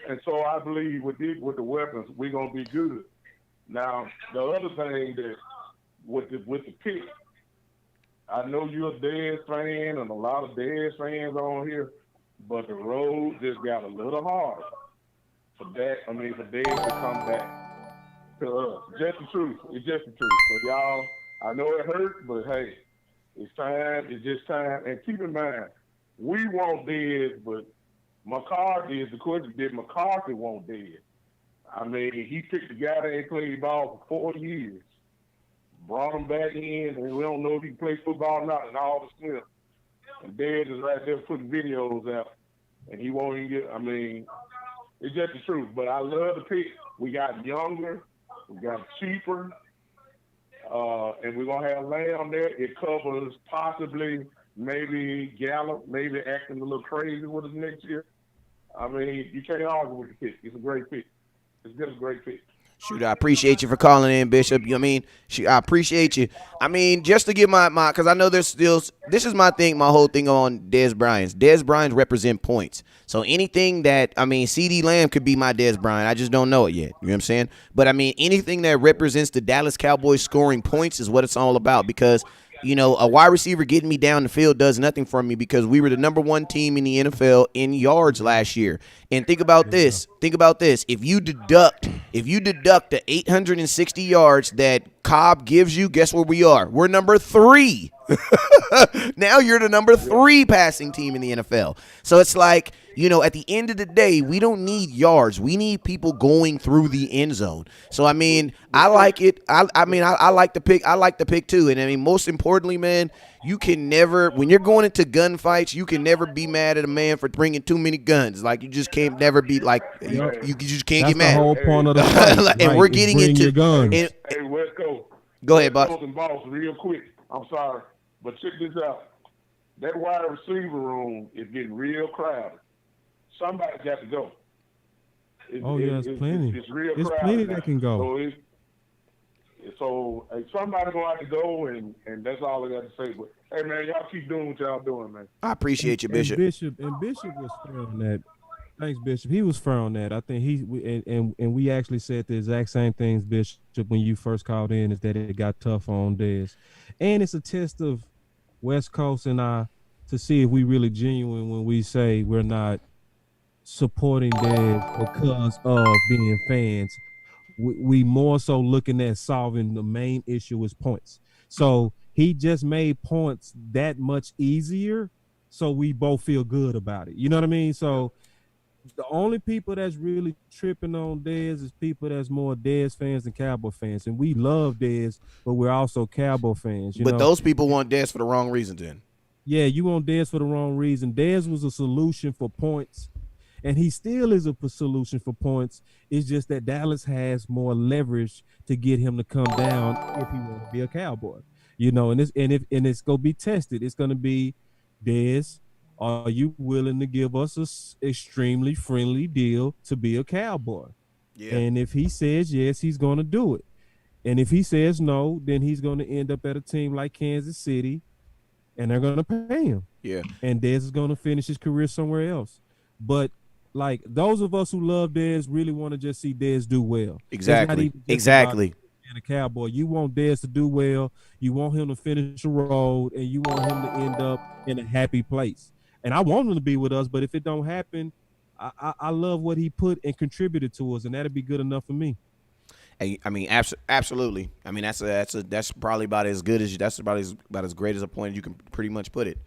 And so I believe with the weapons, we're gonna be good. Now the other thing that with the pick, I know you're a Dez fan and a lot of Dez fans on here. But the road just got a little harder for Dez to come back to us. Just the truth. It's just the truth. So y'all, I know it hurt, but hey, It's time. It's just time. And keep in mind, we want Dez, but McCarthy is the question. Did McCarthy want Dez? I mean, he picked the guy that ain't played ball for 4 years, brought him back in, and we don't know if he can play football or not, and all the stuff. And Dez is right there putting videos out, and he won't even get. I mean, it's just the truth. But I love the pick. We got younger, we got cheaper, and we're gonna have Lamb there. It covers possibly maybe Gallup, maybe acting a little crazy with us next year. I mean, you can't argue with the pick. It's a great pick. It's just a great pick. Shoot, I appreciate you for calling in, Bishop. You know what I mean? I appreciate you. I mean, just to give my because I know there's still, this is my thing, my whole thing on Dez Bryant. Dez Bryant represent points. So anything that, I mean, CeeDee Lamb could be my Dez Bryant. I just don't know it yet. You know what I'm saying? But I mean, anything that represents the Dallas Cowboys scoring points is what it's all about, because you know, a wide receiver getting me down the field does nothing for me, because we were the #1 team in the NFL in yards last year. And think about this. Think about this. If you deduct the 860 yards that Cobb gives you, guess where we are? We're number 3. Now you're the number 3 passing team in the NFL. So it's like, you know, at the end of the day, we don't need yards. We need people going through the end zone. So, I mean, I like it. I mean, I like the pick. I like the pick, too. And, I mean, most importantly, man, you can never, when you're going into gunfights, you can never be mad at a man for bringing too many guns. Like, you just can't never be like, you just can't get mad. That's the whole point of the fight. And we're getting into guns. Hey, West Coast. Go ahead, boss. West Coast and boss, real quick. I'm sorry, but check this out. That wide receiver room is getting real crowded. Somebody got to go. It's plenty. It's real It's crowded plenty now. that can go. So somebody going to have to go, and that's all I got to say. But, hey, man, y'all keep doing what y'all doing, man. I appreciate you, Bishop. And Bishop was fair on that. Thanks, Bishop. He was fair on that. I think we actually said the exact same things, Bishop, when you first called in, is that it got tough on Dez. And it's a test of West Coast and I to see if we really genuine when we say we're not supporting Dez because of being fans. We more so looking at solving the main issue is points. So he just made points that much easier, so we both feel good about it. You know what I mean? So the only people that's really tripping on Dez is people that's more Dez fans than Cowboy fans. And we love Dez, but we're also Cowboy fans. You know? Those people want Dez for the wrong reason then. Yeah, you want Dez for the wrong reason. Dez was a solution for points, and he still is a solution for points. It's just that Dallas has more leverage to get him to come down if he wants to be a Cowboy. You know, and it's gonna be tested. It's gonna be, Dez, are you willing to give us a extremely friendly deal to be a Cowboy? Yeah. And if he says yes, he's gonna do it. And if he says no, then he's gonna end up at a team like Kansas City, and they're gonna pay him. Yeah. And Dez is gonna finish his career somewhere else. But like, those of us who love Dez really want to just see Dez do well. Exactly. Being a Cowboy, you want Dez to do well. You want him to finish the road, and you want him to end up in a happy place. And I want him to be with us, but if it don't happen, I love what he put and contributed to us, and that'd be good enough for me. Hey, I mean, absolutely. I mean, that's probably about as good as about as great as a point you can pretty much put it.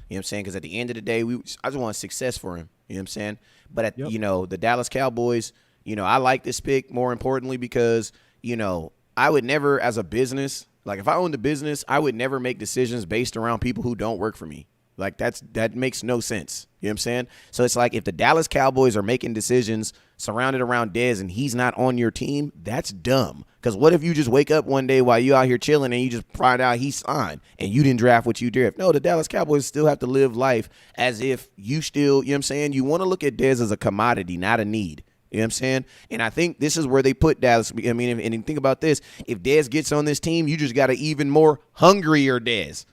You know what I'm saying? Because at the end of the day, I just want success for him. You know what I'm saying? But you know, the Dallas Cowboys, you know, I like this pick more importantly because, you know, I would never, as a business, like if I owned a business, I would never make decisions based around people who don't work for me. Like that makes no sense. You know what I'm saying? So it's like if the Dallas Cowboys are making decisions surrounded around Dez and he's not on your team, that's dumb. Because what if you just wake up one day while you out here chilling and you just find out he's signed and you didn't draft what you draft? No, the Dallas Cowboys still have to live life as if you still, you know what I'm saying? You want to look at Dez as a commodity, not a need. You know what I'm saying? And I think this is where they put Dallas. I mean, and think about this. If Dez gets on this team, you just got an even more hungrier Dez.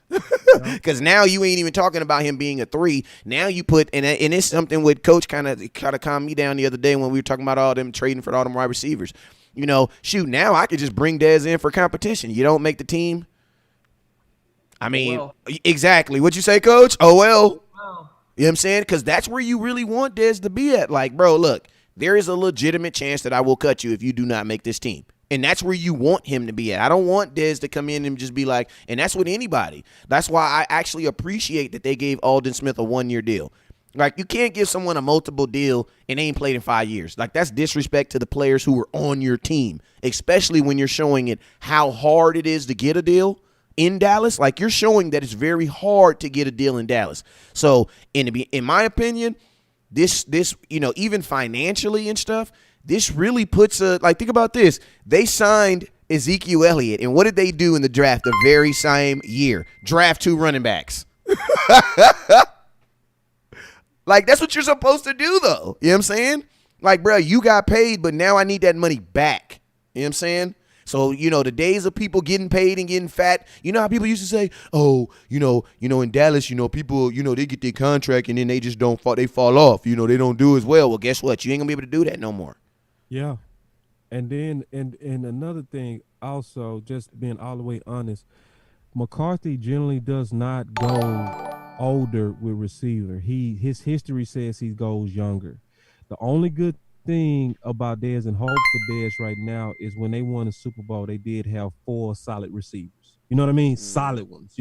Because now you ain't even talking about him being a 3. Now you put, and it's something with Coach kind of calmed me down the other day when we were talking about all them trading for all them wide receivers. You know, shoot, now I could just bring Dez in for competition. You don't make the team. I mean, exactly. What you say, Coach? Oh, well. You know what I'm saying? Because that's where you really want Dez to be at. Like, bro, look. There is a legitimate chance that I will cut you if you do not make this team. And that's where you want him to be at. I don't want Dez to come in and just be like, and that's with anybody. That's why I actually appreciate that they gave Aldon Smith a 1-year deal. Like, you can't give someone a multiple deal and they ain't played in 5 years. Like, that's disrespect to the players who are on your team, especially when you're showing it how hard it is to get a deal in Dallas. Like, you're showing that it's very hard to get a deal in Dallas. So, in my opinion, this even financially and stuff, this really puts think about this. They signed Ezekiel Elliott, and what did they do in the draft the very same year? Draft 2 running backs. Like, that's what you're supposed to do, though. You know what I'm saying? Like, bro, you got paid, but now I need that money back. You know what I'm saying? So, the days of people getting paid and getting fat, you know how people used to say, oh, in Dallas, people, they get their contract and then they just they fall off. They don't do as well. Well, guess what? You ain't gonna be able to do that no more. Yeah. And then, and another thing also, just being all the way honest, McCarthy generally does not go older with receiver. His history says he goes younger. The only good thing about Dez and hope for Dez right now is when they won the Super Bowl, they did have 4 solid receivers. You know what I mean? Solid ones,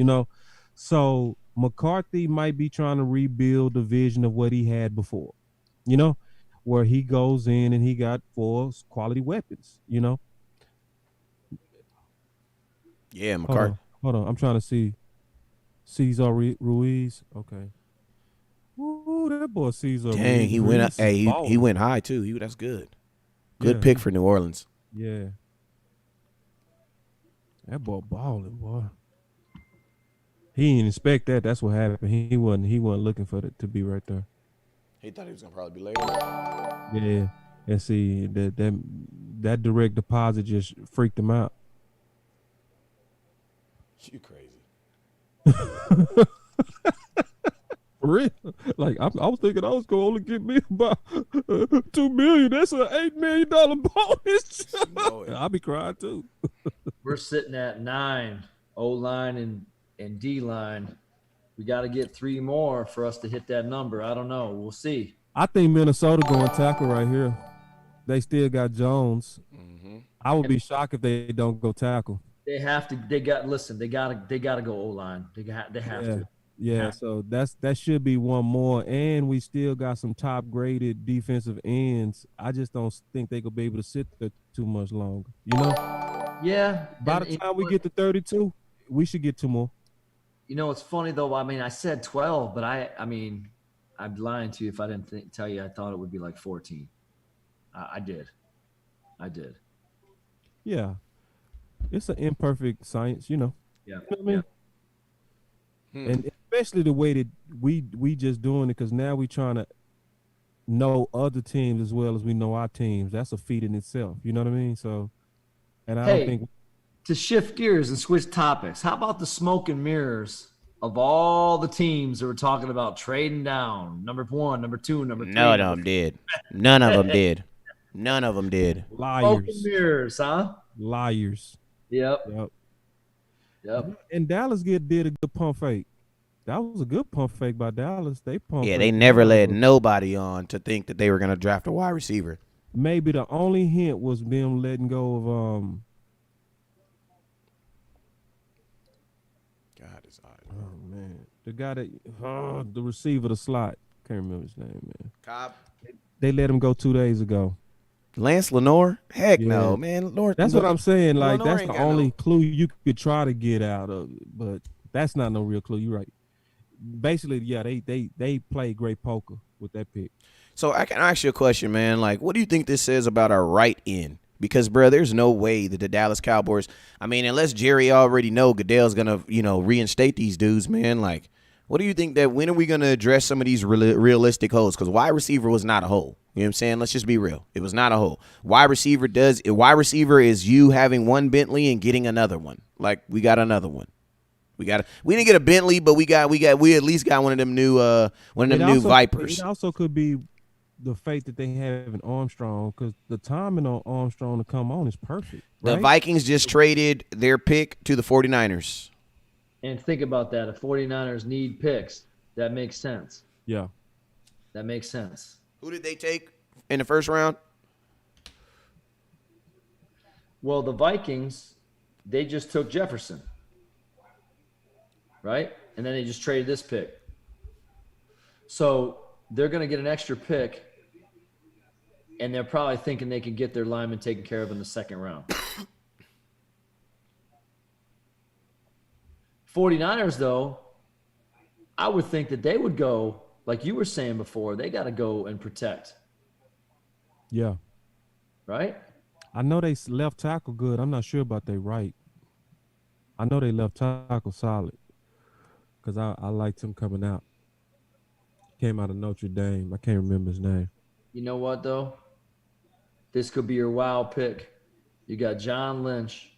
So McCarthy might be trying to rebuild the vision of what he had before, where he goes in and he got 4 quality weapons, Yeah, McCarthy. Hold on. I'm trying to see. Cesar Ruiz. Okay. Ooh, that boy Cesar. Dang, Ruiz. he went. Hey, he went high too. That's good. Good pick for New Orleans. Yeah. That boy balling, boy. He didn't expect that. That's what happened. He wasn't looking for it to be right there. He thought he was gonna probably be later. Yeah. And see that direct deposit just freaked him out. You crazy. For real. Like, I was thinking I was going to only get me about $2 million. That's an $8 million bonus. I'll be crying too. We're sitting at 9 O-line and D-line. We got to get 3 more for us to hit that number. I don't know. We'll see. I think Minnesota going tackle right here. They still got Jones. Mm-hmm. I would be shocked if they don't go tackle. They have to. They got to go O-line. They have to. Yeah, so that should be one more, and we still got some top graded defensive ends. I just don't think they could be able to sit there too much longer. Yeah. By the time we get to 32, we should get 2 more. It's funny though. I mean, I said 12, but I'm lying to you if I didn't tell you I thought it would be like 14. I did. Yeah. It's an imperfect science, Yeah. You know what I mean? Yeah. And especially the way that we just doing it, because now we trying to know other teams as well as we know our teams. That's a feat in itself. You know what I mean? So, and I don't think to shift gears and switch topics. How about the smoke and mirrors of all the teams that were talking about trading down? Number 1, number 2, number 3. None of them did. None of them did. None of them did. Liars. Smoke and mirrors, huh? Liars. Yep. And Dallas did a good pump fake. That was a good pump fake by Dallas. They pumped. Yeah, they never led nobody on to think that they were going to draft a wide receiver. Maybe the only hint was them letting go of God, it's odd. Oh man, the guy that the receiver, the slot. Can't remember his name, man. Cobb. They let him go 2 days ago. Lance Lenore? Heck no, man. Lord, that's what I'm saying. Like, Lenore that's the only clue you could try to get out of it, but that's not no real clue. You're right. Basically, yeah, they play great poker with that pick. So I can ask you a question, man. Like, what do you think this says about our right end? Because, bro, there's no way that the Dallas Cowboys, I mean, unless Jerry already know Goodell's going to, reinstate these dudes, man. Like, what do you think that when are we going to address some of these realistic holes? Because wide receiver was not a hole. You know what I'm saying? Let's just be real. It was not a hole. Wide receiver is you having one Bentley and getting another one. Like, we got another one. We didn't get a Bentley, but we at least got one of them new Vipers. It also could be the faith that they have in Armstrong, because the timing on Armstrong to come on is perfect. Right? The Vikings just traded their pick to the 49ers. And think about that. If 49ers need picks, that makes sense. Yeah. That makes sense. Who did they take in the first round? Well, the Vikings, they just took Jefferson, right? And then they just traded this pick. So they're going to get an extra pick, and they're probably thinking they can get their lineman taken care of in the second round. 49ers, though, I would think that they would go, like you were saying before, they got to go and protect. Yeah. Right? I know they left tackle good. I'm not sure about they right. I know they left tackle solid because I liked him coming out. Came out of Notre Dame. I can't remember his name. You know what, though? This could be your wild pick. You got John Lynch,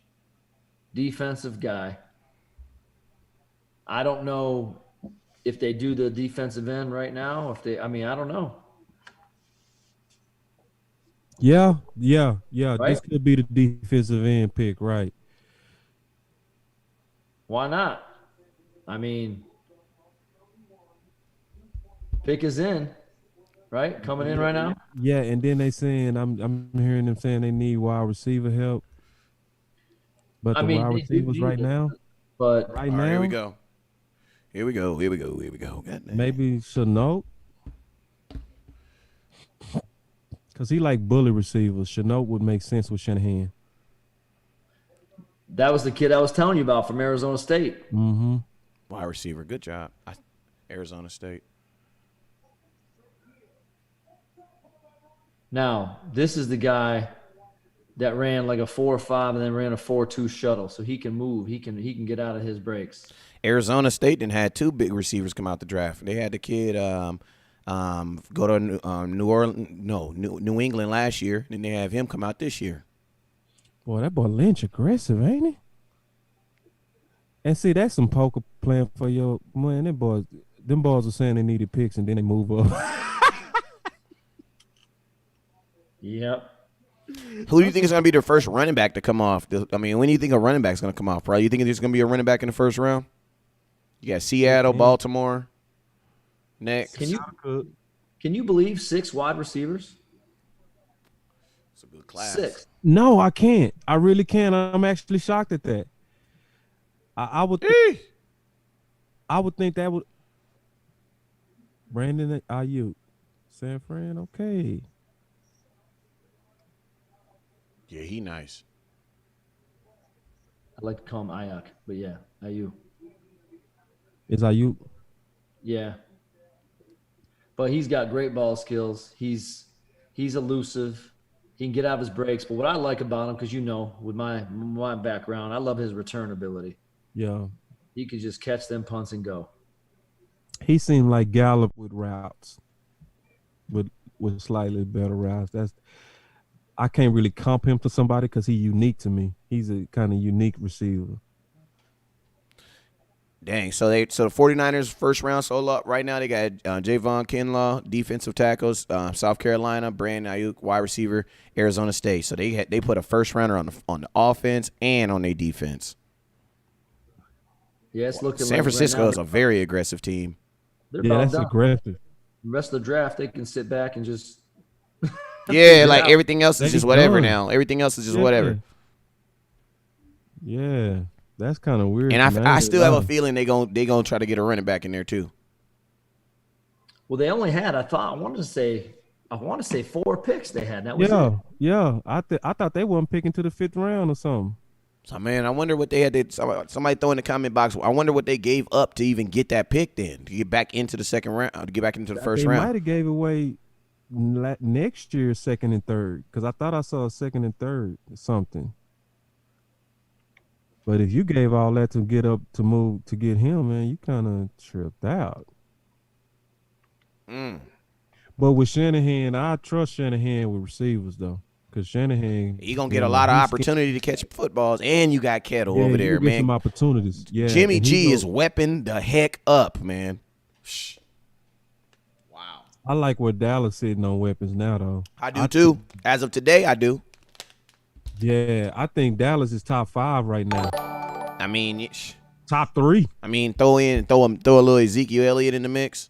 defensive guy. I don't know if they do the defensive end right now. I don't know. Yeah. Right? This could be the defensive end pick, right? Why not? I mean, pick is in, right? Coming in right now. Yeah, and then they saying I'm hearing them saying they need wide receiver help, but the wide they do receivers need right it, now, but right All now, right, here we go. Here we go. Goddamn. maybe Chenault, because he like bully receivers. Chenault would make sense with Shanahan. that was the kid I was telling you about from Arizona State. Mm-hmm. Wide receiver, good job. Arizona State. Now, this is the guy that ran like a 4.5 and then ran a 4.2 shuttle, so he can move. He can get out of his breaks. Arizona State then had two big receivers come out the draft. They had the kid go to New England last year. Then they have him come out this year. Boy, that boy Lynch aggressive, ain't he? And see, that's some poker playing for your man. Them boys are saying they needed picks and then they move up. Yep. Who do you think is going to be their first running back to come off? I mean, when do you think a running back is going to come off, bro? You think there's going to be a running back in the first round? You got Seattle, Baltimore next. Can you believe 6 wide receivers? It's a good class. 6. No, I can't. I really can't. I'm actually shocked at that. I would think that would Brandon Ayuk, San Fran. Okay. Yeah, he nice. I like to call him Ayuk, but yeah, Ayuk. Is Ayuk? Yeah. But he's got great ball skills. He's elusive. He can get out of his breaks. But what I like about him, because with my background, I love his return ability. Yeah. He could just catch them punts and go. He seemed like Gallup with routes, with slightly better routes. I can't really comp him to somebody because he's unique to me. He's a kind of unique receiver. Dang. So the 49ers first round sold up right now. They got Javon Kinlaw, defensive tackles, South Carolina, Brandon Ayuk, wide receiver, Arizona State. So they put a first rounder on the offense and on their defense. Yeah, it's looking San like Francisco right now, is a very aggressive team. They're Yeah, about that's done. aggressive. The rest of the draft, they can sit back and just Yeah, like everything else They is just be whatever done. now. Everything else is just Yeah. whatever. Yeah, that's kind of weird. And to me. I still have a feeling they gonna try to get a running back in there too. Well, they only had I want to say 4 picks they had. That was it. Yeah. I thought they weren't picking to the 5th round or something. So man, I wonder what they had to. Somebody throw in the comment box. I wonder what they gave up to even get that pick then to get back into the second round, to get back into the first They round. might have gave away next year 2nd and 3rd because I thought I saw a 2nd and 3rd or something. But if you gave all that to get up to move to get him, man, you kind of tripped out. But with Shanahan, I trust Shanahan with receivers though, because Shanahan He gonna get a lot of opportunity to catch footballs, and you got Kettle over there, get man. some opportunities. Yeah, Jimmy and he G go- is weapon the heck up, man. I like where Dallas sitting on weapons now, though. I do too. As of today, I do. Yeah, I think Dallas is top 5 right now. I mean, top 3. I mean, throw a little Ezekiel Elliott in the mix.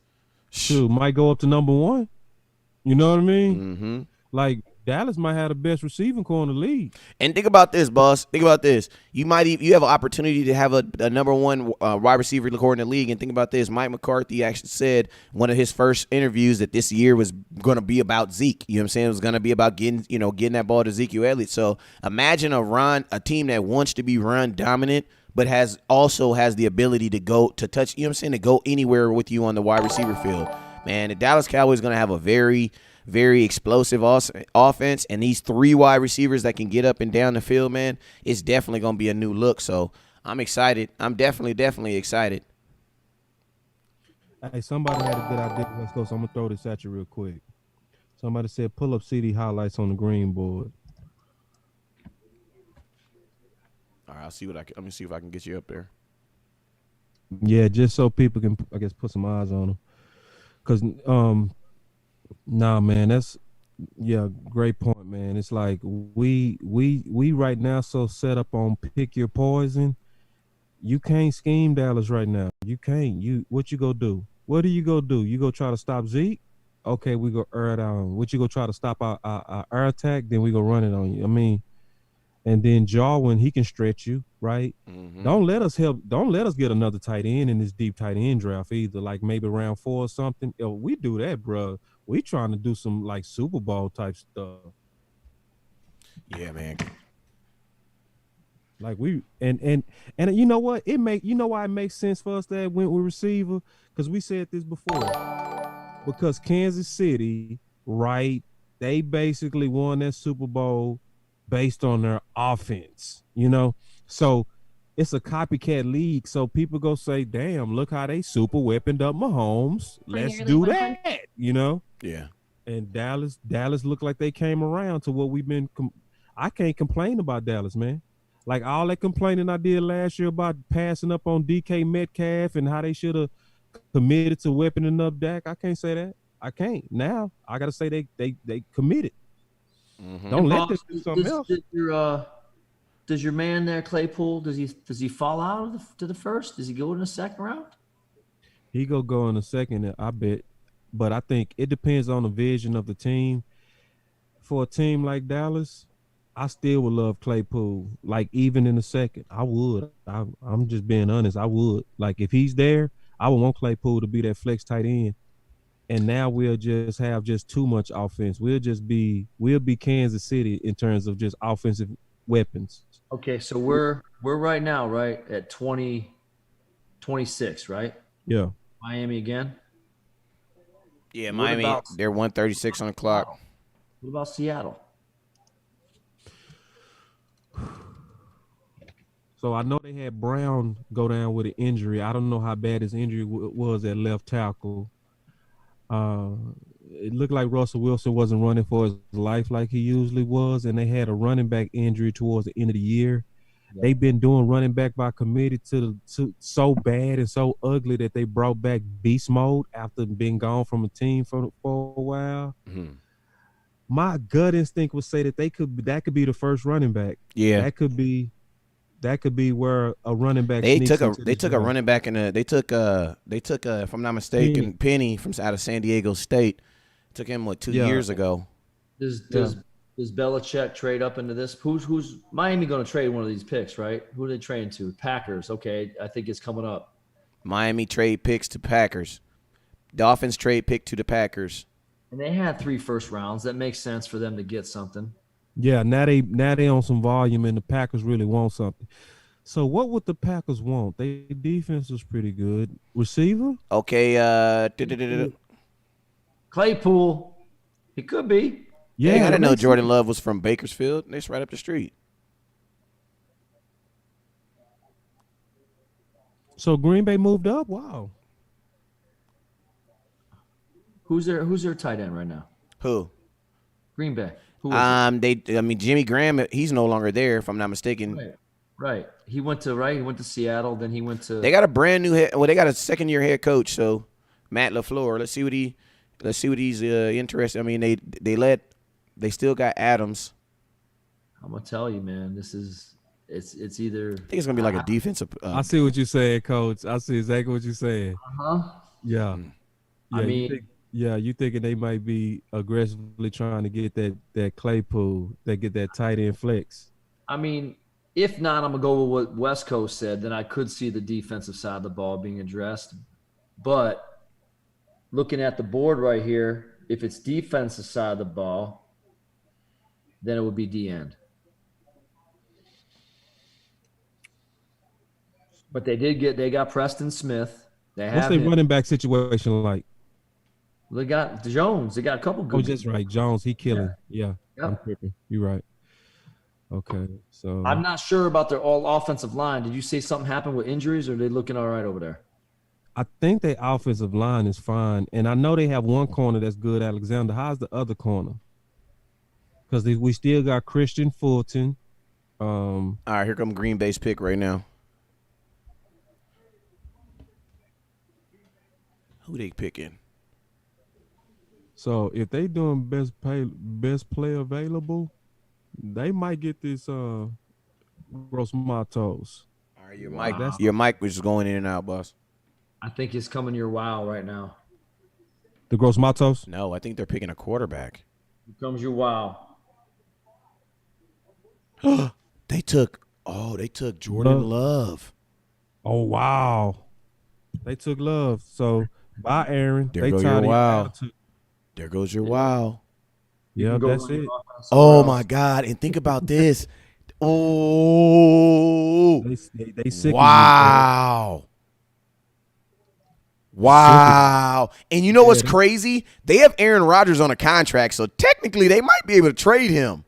Shoot, might go up to number 1. You know what I mean? Mm-hmm. Like Dallas might have the best receiving core in the league. And think about this, boss. Think about this. You have an opportunity to have a number one wide receiver core in the league. And think about this. Mike McCarthy actually said one of his first interviews that this year was going to be about Zeke. You know what I'm saying? It was going to be about getting that ball to Ezekiel Elliott. So imagine a team that wants to be run dominant, but also has the ability to go to touch. You know what I'm saying? To go anywhere with you on the wide receiver field. Man, the Dallas Cowboys going to have a very, very explosive offense, and these 3 wide receivers that can get up and down the field, man, it's definitely going to be a new look. So I'm excited. I'm definitely excited. Hey, somebody had a good idea. Let's go. So I'm going to throw this at you real quick. Somebody said pull up CD highlights on the green board. All right, let me see if I can get you up there. Yeah, just so people can, I guess, put some eyes on them. Because, nah, man, great point, man. It's like we right now so set up on pick your poison. You can't scheme Dallas right now. You can't. What you go do? What do you go do? You go try to stop Zeke? Okay, we go air it on. What you go try to stop our air attack? Then we go run it on you. I mean, and then Jarwin, he can stretch you, right? Mm-hmm. Don't let us get another tight end in this deep tight end draft either, like maybe round 4 or something. If we do that, bro, we trying to do some like Super Bowl type stuff. Yeah, man. Like we and you know what? You know why it makes sense for us that went with receiver? Because we said this before. Because Kansas City, right? They basically won that Super Bowl based on their offense, So it's a copycat league. So people go say, damn, look how they super weaponed up Mahomes. Let's do that, Yeah. And Dallas looked like they came around to what we've been. I can't complain about Dallas, man. Like all that complaining I did last year about passing up on DK Metcalf and how they should have committed to weaponing up Dak. I can't say that. I can't. Now I got to say they committed. Mm-hmm. Don't let this do something else. Does your man there, Claypool, does he fall out to the first? Does he go in the second round? He go in the second, I bet. But I think it depends on the vision of the team. For a team like Dallas, I still would love Claypool. Like even in the second, I would. I'm just being honest. I would. Like if he's there, I would want Claypool to be that flex tight end. And now we'll just have too much offense. We'll be Kansas City in terms of just offensive weapons. Okay, so we're right now, right, at 26, right? Yeah. Miami again? Yeah, Miami, they're 136 on the clock. What about Seattle? So I know they had Brown go down with an injury. I don't know how bad his injury was at left tackle. It looked like Russell Wilson wasn't running for his life like he usually was, and they had a running back injury towards the end of the year. Yeah. They've been doing running back by committee to so bad and so ugly that they brought back beast mode after being gone from a team for a while. Mm-hmm. My gut instinct would say that that could be the first running back. Yeah, that could be where a running back. They took a running back they took if I'm not mistaken, Penny from out of San Diego State. Took him 2 years ago. Does Belichick trade up into this? Who's Miami going to trade one of these picks, right? Who are they trading to? Packers. Okay, I think it's coming up. Miami trade picks to Packers. Dolphins trade pick to the Packers. And they had 3 first rounds. That makes sense for them to get something. Yeah, now they on some volume, and the Packers really want something. So what would the Packers want? Their defense was pretty good. Receiver? Okay, Claypool. He could be. Yeah, I didn't know Jordan Love was from Bakersfield. It's right up the street. So Green Bay moved up? Wow. Who's their tight end right now? Who? Green Bay. Jimmy Graham, he's no longer there, if I'm not mistaken. Right. He went to Seattle, then he went to. They got a brand new they got a second-year head coach, so Matt LaFleur. Let's see what he's interested. I mean, they still got Adams. I'm gonna tell you, man, it's either. I think it's gonna be like a defensive. I see what you're saying, Coach. I see exactly what you're saying. Uh-huh. Yeah. I mean, Yeah, you thinking they might be aggressively trying to get that Claypool, that get that tight end flex. I mean, if not, I'm gonna go with what West Coast said. Then I could see the defensive side of the ball being addressed. But looking at the board right here, if it's defensive side of the ball, then it would be D end. But they got Preston Smith. They What's have their him. running back situation like? They got Jones. They got a couple good. Oh, just right. Jones, he killing. Yeah. Yep. I'm tripping. You're right. Okay. So I'm not sure about their all offensive line. Did you say something happened with injuries, or are they looking all right over there? I think their offensive line is fine. And I know they have one corner that's good, Alexander. How's the other corner? Because we still got Christian Fulton. All right, here come Green Bay's pick right now. Who they picking? So if they doing best play available, they might get this Gross Matos. All right, your mic was just going in and out, boss. I think it's coming your wow right now. The Gross Matos? No, I think they're picking a quarterback. Here comes your wow. They took Jordan Love. Oh wow. They took Love. So bye, Aaron. There they goes your wow. There goes your wow. Yeah, that's it. Oh my God. And think about this. Oh, they sick. Wow. Wow. And you know what's crazy? They have Aaron Rodgers on a contract, so technically they might be able to trade him.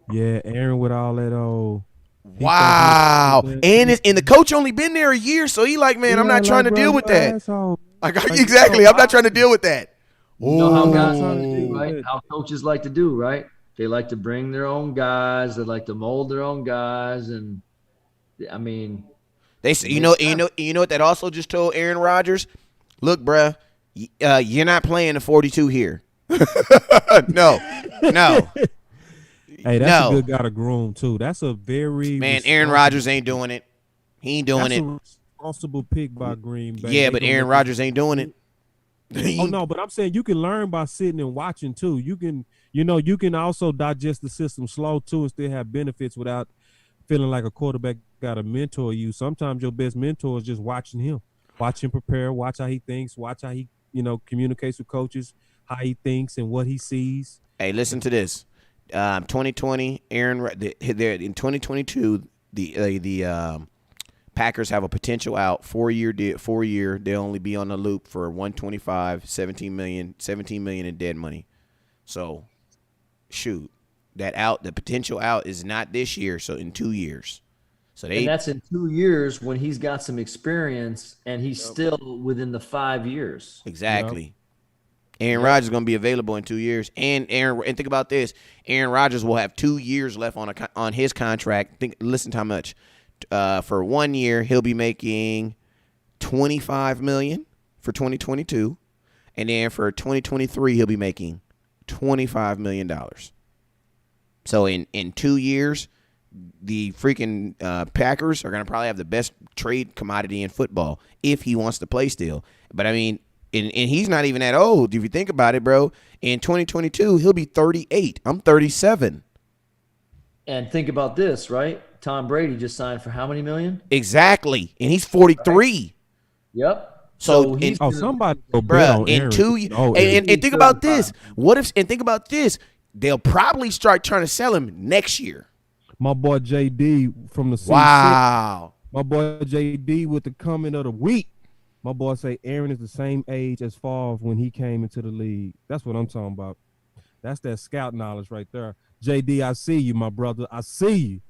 Yeah, Aaron with all that old. Wow. And the coach only been there a year, so he like, man, I'm not trying to deal with that. Exactly. I'm not trying to deal with that. You know how guys do, right? How coaches like to do, right? They like to bring their own guys. They like to mold their own guys, and I mean, they say, you know what that also just told Aaron Rodgers? Look, bruh, you're not playing the 42 here. No. Hey, that's a good guy to groom too. That's a very Aaron Rodgers ain't doing it. He ain't doing it. A responsible pick by Green Bay. Yeah, but Aaron Rodgers ain't doing it. Oh no, but I'm saying you can learn by sitting and watching too. You can also digest the system slow too and still have benefits without feeling like a quarterback got to mentor you. Sometimes your best mentor is just watching him. Watch him prepare, watch how he thinks, watch how he, communicates with coaches, how he thinks and what he sees. Hey, listen to this. 2020, in 2022, the Packers have a potential out 4 year. They'll only be on the loop for 125, 17 million in dead money. So, shoot, the potential out is not this year. So in 2 years. And that's in 2 years when he's got some experience and he's still within the 5 years. Exactly. Aaron Rodgers is going to be available in 2 years, and think about this: Aaron Rodgers will have 2 years left on his contract. Listen to how much. For 1 year, he'll be making $25 million for 2022, and then for 2023, he'll be making $25 million. So in 2 years, the freaking Packers are going to probably have the best trade commodity in football if he wants to play still. But I mean. And he's not even that old, if you think about it, bro. In 2022, he'll be 38. I'm 37. And think about this, right? Tom Brady just signed for how many million? Exactly. And he's 43. Yep. So somebody go bet on in Aaron. 2 years. And think about this. Think about this. They'll probably start trying to sell him next year. My boy JD from the C6. Wow. My boy JD with the comment of the week. My boy say Aaron is the same age as Favre when he came into the league. That's what I'm talking about. That's that scout knowledge right there. JD, I see you, my brother. I see you.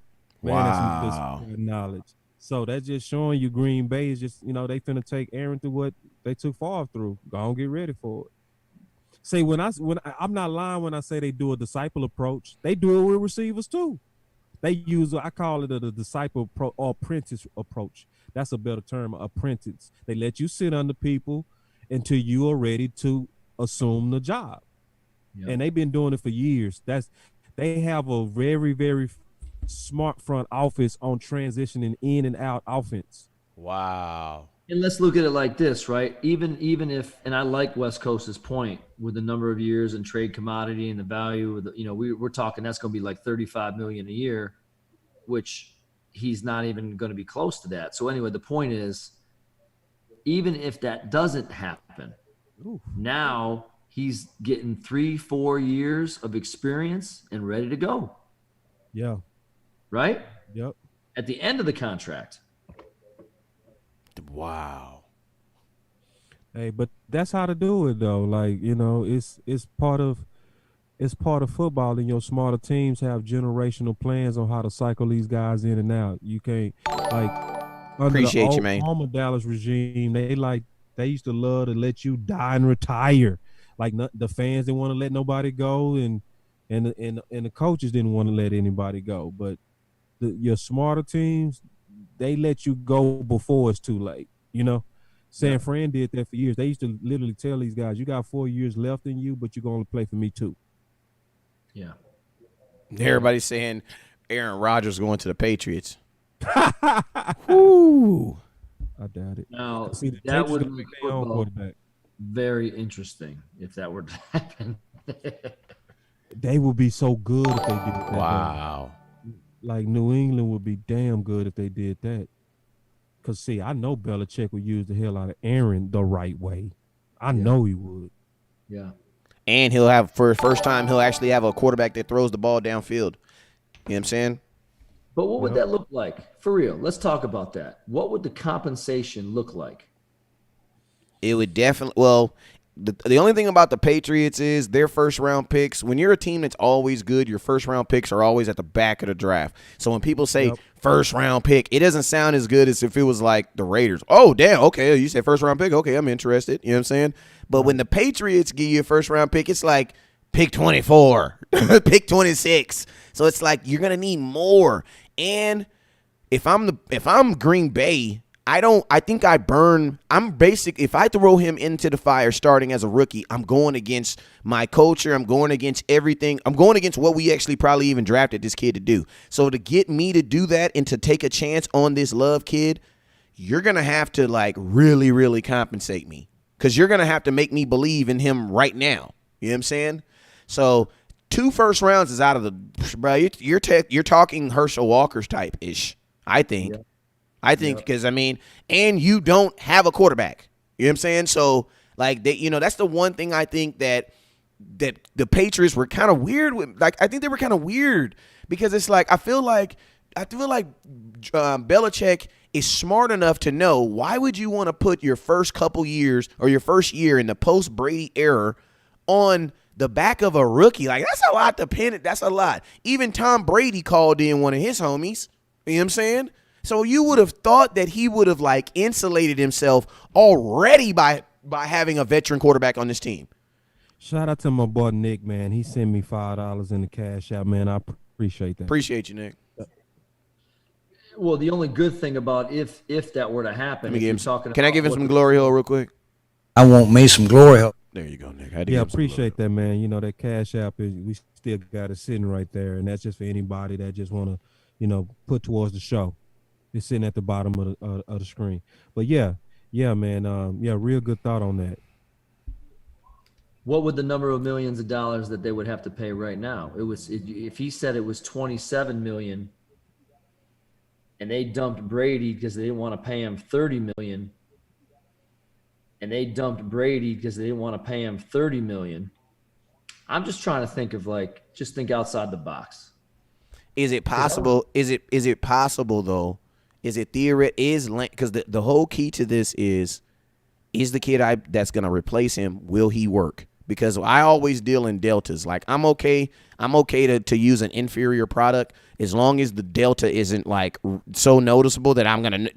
Man, wow. That's some good knowledge. So that's just showing you Green Bay is just, they finna take Aaron through what they took Favre through. Go on, get ready for it. See, I'm not lying when I say they do a disciple approach. They do it with receivers too. They use, I call it a disciple or apprentice approach. That's a better term, apprentice. They let you sit under people until you are ready to assume the job. Yep. And they've been doing it for years. They have a very, very smart front office on transitioning in and out offense. Wow. And let's look at it like this, right? Even if, and I like West Coast's point with the number of years and trade commodity and the value of the, we're talking that's going to be like 35 million a year, which he's not even going to be close to that. So anyway, the point is, even if that doesn't happen, now he's getting 3-4 years of experience and ready to go. Yeah. Right? Yep. At the end of the contract. Wow. Hey, but that's how to do it though. Like, it's part of football, and your smarter teams have generational plans on how to cycle these guys in and out. You can't under Appreciate the you, old man. former Dallas regime, they used to love to let you die and retire. Like the fans didn't want to let nobody go, and the coaches didn't want to let anybody go. But your smarter teams, they let you go before it's too late. San Fran did that for years. They used to literally tell these guys, "You got 4 years left in you, but you're gonna play for me too." Yeah. Everybody's saying Aaron Rodgers going to the Patriots. Woo. I doubt it. Now, See, the that Patriots would gonna make make their own football quarterback. very interesting if that were to happen. They would be so good if they did that. Wow. Like New England would be damn good if they did that. Because, see, I know Belichick would use the hell out of Aaron the right way. I know he would. Yeah. And he'll have, for the first time, he'll actually have a quarterback that throws the ball downfield. You know what I'm saying? But what would that look like? For real, let's talk about that. What would the compensation look like? It would definitely, well, the only thing about the Patriots is their first-round picks. When you're a team that's always good, your first-round picks are always at the back of the draft. So when people say first-round pick, it doesn't sound as good as if it was like the Raiders. Oh, damn, okay, you said first-round pick. Okay, I'm interested. You know what I'm saying? But when the Patriots give you a first-round pick, it's like pick 24, pick 26. So it's like you're going to need more. And if I'm Green Bay, if I throw him into the fire starting as a rookie, I'm going against my culture. I'm going against everything. I'm going against what we actually probably even drafted this kid to do. So to get me to do that and to take a chance on this Love kid, you're going to have to like really, really compensate me because you're going to have to make me believe in him right now. You know what I'm saying? So 2 first rounds is out of the, bro, you're talking Herschel Walker's type-ish, I think. Yeah. I think because, and you don't have a quarterback. You know what I'm saying? So, like, that's the one thing I think that the Patriots were kind of weird with. Like, I think they were kind of weird because it's like I feel like Belichick is smart enough to know why would you want to put your first couple years or your first year in the post-Brady era on the back of a rookie. Like, that's a lot to pin it. That's a lot. Even Tom Brady called in one of his homies. You know what I'm saying? So you would have thought that he would have like insulated himself already by having a veteran quarterback on this team. Shout out to my boy Nick, man. He sent me $5 in the cash out, man. I appreciate that. Appreciate you, Nick. Well, the only good thing about if that were to happen, can I give him some glory hole real quick? I want me some glory hole. There you go, Nick. Yeah, appreciate that, man. That cash app we still got it sitting right there, and that's just for anybody that just want to, put towards the show. It's sitting at the bottom of the screen. But yeah, man. Real good thought on that. What would the number of millions of dollars that they would have to pay right now? If he said it was 27 million, and they dumped Brady because they didn't want to pay him 30 million, and they dumped Brady because they didn't want to pay him 30 million. I'm just trying to think of just think outside the box. Is it possible? Is it possible though? Is it theoretical? Because the whole key to this is the kid that's going to replace him, will he work? Because I always deal in deltas. Like I'm okay to use an inferior product as long as the delta isn't like so noticeable that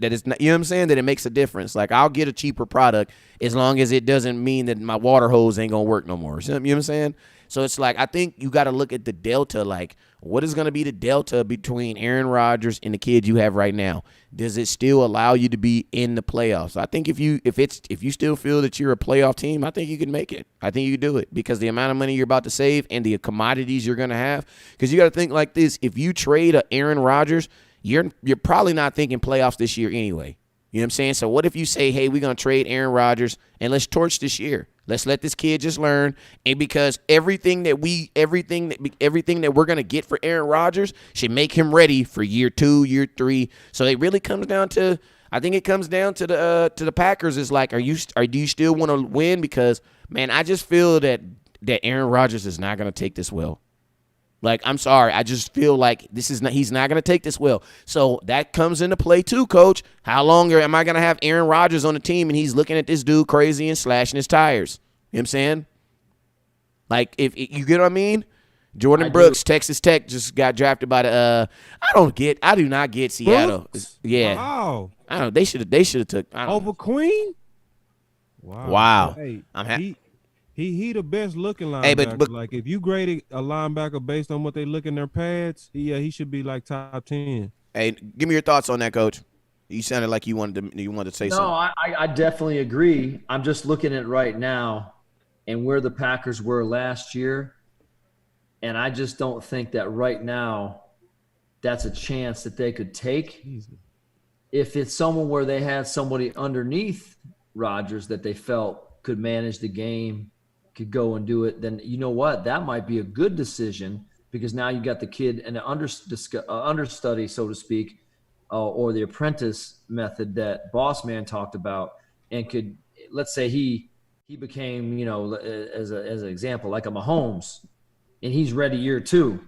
it's not, you know what I'm saying, that it makes a difference. Like I'll get a cheaper product as long as it doesn't mean that my water hose ain't going to work no more. You know what I'm saying? So it's like I think you got to look at the delta, like what is going to be the delta between Aaron Rodgers and the kid you have right now? Does it still allow you to be in the playoffs? I think if you still feel that you're a playoff team, I think you can make it. I think you can do it because the amount of money you're about to save and the commodities you're going to have. Because you got to think like this: if you trade a Aaron Rodgers, you're probably not thinking playoffs this year anyway. You know what I'm saying? So what if you say, hey, we're going to trade Aaron Rodgers and let's torch this year. Let's let this kid just learn. And because everything that we're going to get for Aaron Rodgers should make him ready for year 2, year 3. So it really comes down to, I think it comes down to the Packers is like, do you still want to win? Because, man, I just feel that Aaron Rodgers is not going to take this well. Like, I'm sorry. I just feel like he's not going to take this well. So that comes into play too, Coach. How long am I going to have Aaron Rodgers on the team and he's looking at this dude crazy and slashing his tires? You know what I'm saying? Like, if you get what I mean? Jordan Brooks, Texas Tech, just got drafted by the I do not get Seattle. Brooks? Yeah. Wow. I don't know. They should have took over Queen? Wow. Hey, I'm happy. He the best looking linebacker. Hey, but like if you graded a linebacker based on what they look in their pads, he should be like top 10. Hey, give me your thoughts on that, Coach. You sounded like you wanted to say something. No, I definitely agree. I'm just looking at it right now and where the Packers were last year, and I just don't think that right now that's a chance that they could take. Jesus. If it's someone where they had somebody underneath Rodgers that they felt could manage the game, could go and do it, then you know what? That might be a good decision because now you got the kid and the understudy, so to speak, or the apprentice method that Boss Man talked about, and could, let's say he became, as an example, like a Mahomes, and he's ready year 2.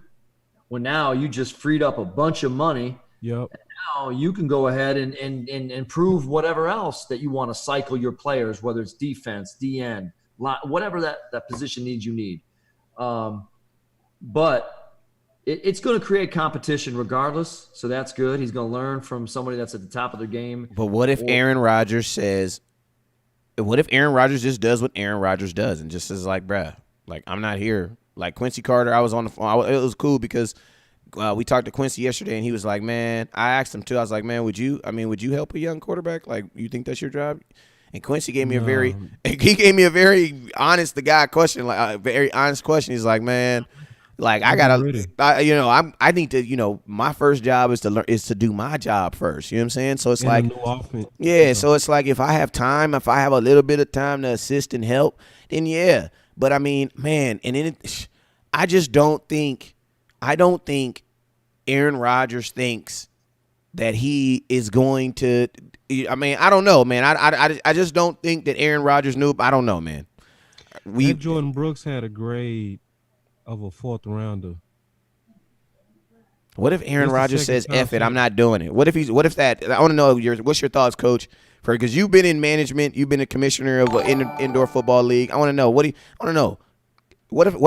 Well, now you just freed up a bunch of money. Yep. And now you can go ahead and improve whatever else that you want to cycle your players, whether it's defense, DN, whatever that position needs you need. But it's going to create competition regardless, so that's good. He's going to learn from somebody that's at the top of their game. But what if Aaron Rodgers just does what Aaron Rodgers does and just is like, bruh, like, I'm not here. Like Quincy Carter, I was on the phone. It was cool because we talked to Quincy yesterday, and he was like, man, I asked him too. I was like, man, would you help a young quarterback? Like, you think that's your job? And Quincy gave me a very honest question, like a very honest question. He's like, man, like I need to, my first job is to do my job first. You know what I'm saying? So it's And like, a new offense. yeah. So it's like if I have a little bit of time to assist and help, then yeah. But I mean, man, and then I don't think Aaron Rodgers thinks that he is going to. I mean, I don't know, man. I just don't think that Aaron Rodgers knew. I don't know, man. Jordan Brooks had a grade of a 4th rounder. What if Aaron Rodgers says, "F it, I'm not doing it"? What if that? I want to know what's your thoughts, Coach? Because you've been in management, you've been a commissioner of an indoor football league. I want to know what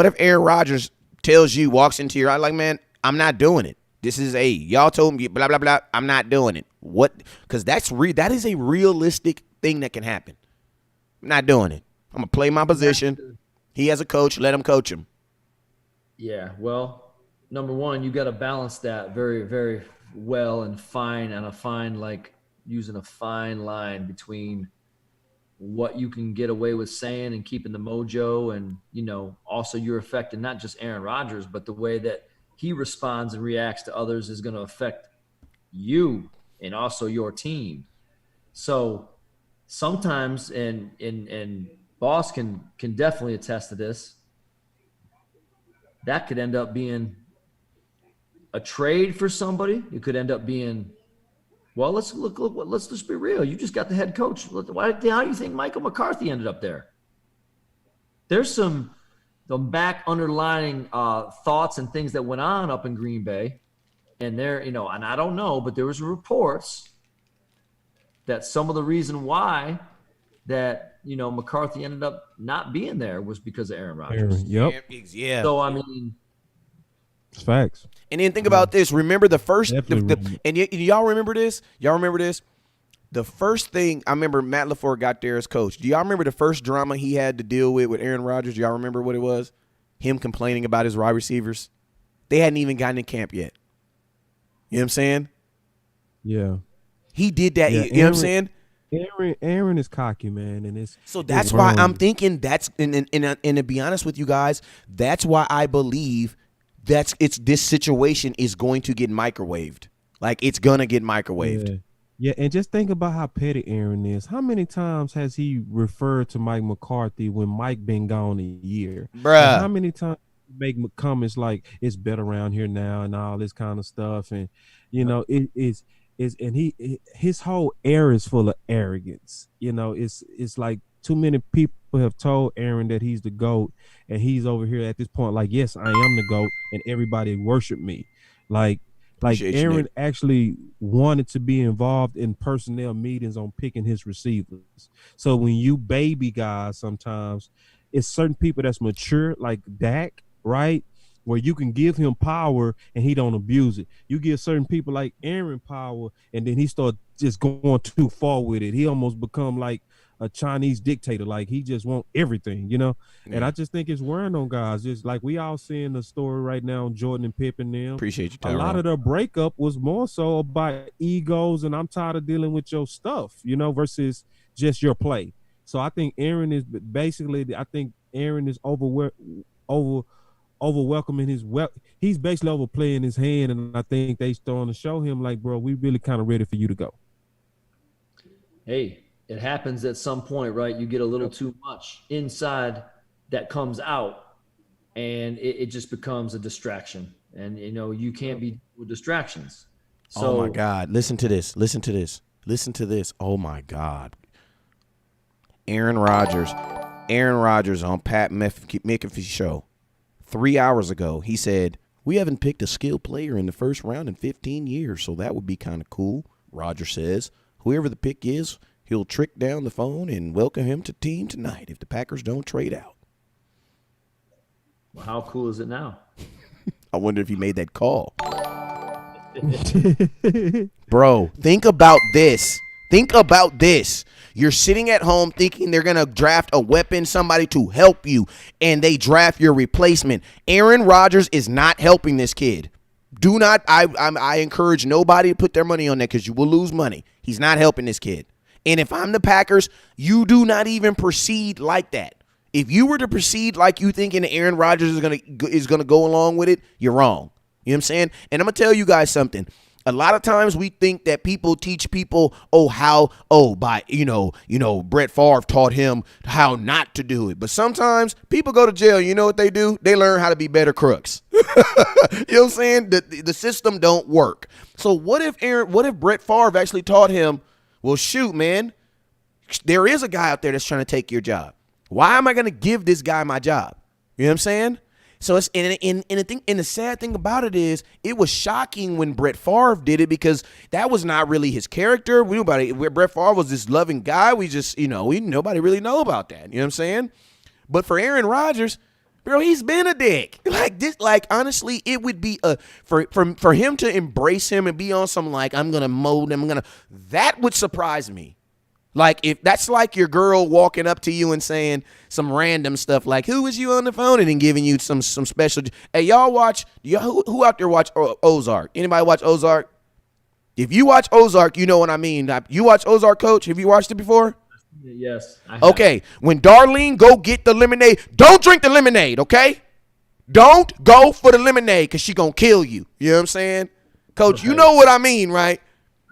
if Aaron Rodgers walks into your eye like, man, I'm not doing it. This is y'all told me blah blah blah. I'm not doing it. What? Because that is a realistic thing that can happen. I'm not doing it. I'm gonna play my position. He has a coach. Let him coach him. Yeah. Well, number one, you got to balance that very, very well and using a fine line between what you can get away with saying and keeping the mojo, and also you're affecting not just Aaron Rodgers, but the way that he responds and reacts to others is going to affect you and also your team. So sometimes, and Boss can definitely attest to this, that could end up being a trade for somebody. It could end up being, well, let's just be real. You just got the head coach. How do you think Michael McCarthy ended up there? There's some back underlining thoughts and things that went on up in Green Bay. And there, and I don't know, but there was reports that some of the reason why that, McCarthy ended up not being there was because of Aaron Rodgers. Yep. Yeah. So, I mean, it's facts. And then think about this. Remember the first, and y'all remember this? Y'all remember this? The first thing, I remember Matt LaFleur got there as coach. Do y'all remember the first drama he had to deal with Aaron Rodgers? Do y'all remember what it was? Him complaining about his wide receivers. They hadn't even gotten in camp yet. You know what I'm saying? Yeah. He did that. Yeah, you know what I'm saying? Aaron is cocky, man, and so that's why I'm thinking that's and to be honest with you guys, that's why I believe this situation is going to get microwaved. Like, it's gonna get microwaved. Yeah, and just think about how petty Aaron is. How many times has he referred to Mike McCarthy when Mike been gone a year? And how Bruh. many times he make comments like it's better around here now and all this kind of stuff? And it is and his whole air is full of arrogance. It's like too many people have told Aaron that he's the GOAT, and he's over here at this point like, yes, I am the GOAT, and everybody worship me. Like Appreciate you, Aaron Nick. actually wanted to be involved in personnel meetings on picking his receivers. So when you baby guys, sometimes it's certain people that's mature, like Dak, right? Where you can give him power and he don't abuse it. You give certain people like Aaron power and then he start just going too far with it. He almost become like a Chinese dictator. Like he just want everything. And I just think it's wearing on guys. Just like we all seeing the story right now on Jordan and Pippen them. Appreciate you, A lot Tyrone. of the breakup was more so about egos and I'm tired of dealing with your stuff, versus just your play. So I think Aaron is basically, over welcoming he's basically overplaying his hand, and I think they starting to show him like, bro, we really kind of ready for you to go. Hey, it happens at some point, right? You get a little too much inside that comes out, and it just becomes a distraction. And you can't be with distractions. So, oh my God! Listen to this. Listen to this. Listen to this. Oh my God! Aaron Rodgers on Pat McAfee show 3 hours ago. He said, "We haven't picked a skilled player in the first round in 15 years, so that would be kind of cool." Rodgers says, "Whoever the pick is, he'll trick down the phone and welcome him to team tonight if the Packers don't trade out." Well, how cool is it now? I wonder if he made that call. Bro, think about this. Think about this. You're sitting at home thinking they're going to draft a weapon, somebody to help you, and they draft your replacement. Aaron Rodgers is not helping this kid. Do not, I encourage nobody to put their money on that because you will lose money. He's not helping this kid. And if I'm the Packers, you do not even proceed like that. If you were to proceed like you thinking Aaron Rodgers is gonna go along with it, you're wrong. You know what I'm saying? And I'm gonna tell you guys something. A lot of times we think that people teach people, Brett Favre taught him how not to do it. But sometimes people go to jail. You know what they do? They learn how to be better crooks. You know what I'm saying? The system don't work. So what if Brett Favre actually taught him, well, shoot, man, there is a guy out there that's trying to take your job. Why am I going to give this guy my job? You know what I'm saying? So it's and the sad thing about it is it was shocking when Brett Favre did it because that was not really his character. Brett Favre was this loving guy. We just, nobody really know about that. You know what I'm saying? But for Aaron Rodgers, bro, he's been a dick. Honestly, it would be for him to embrace him and be on some I'm going to mold him. That would surprise me. If that's like your girl walking up to you and saying some random stuff like, who was you on the phone, and then giving you some special. Hey, who out there watch Ozark? Anybody watch Ozark? If you watch Ozark, you know what I mean. You watch Ozark, Coach? Have you watched it before? Yes. Okay. When Darlene go get the lemonade, don't drink the lemonade, okay? Don't go for the lemonade because she going to kill you. You know what I'm saying? Coach, you know what I mean, right?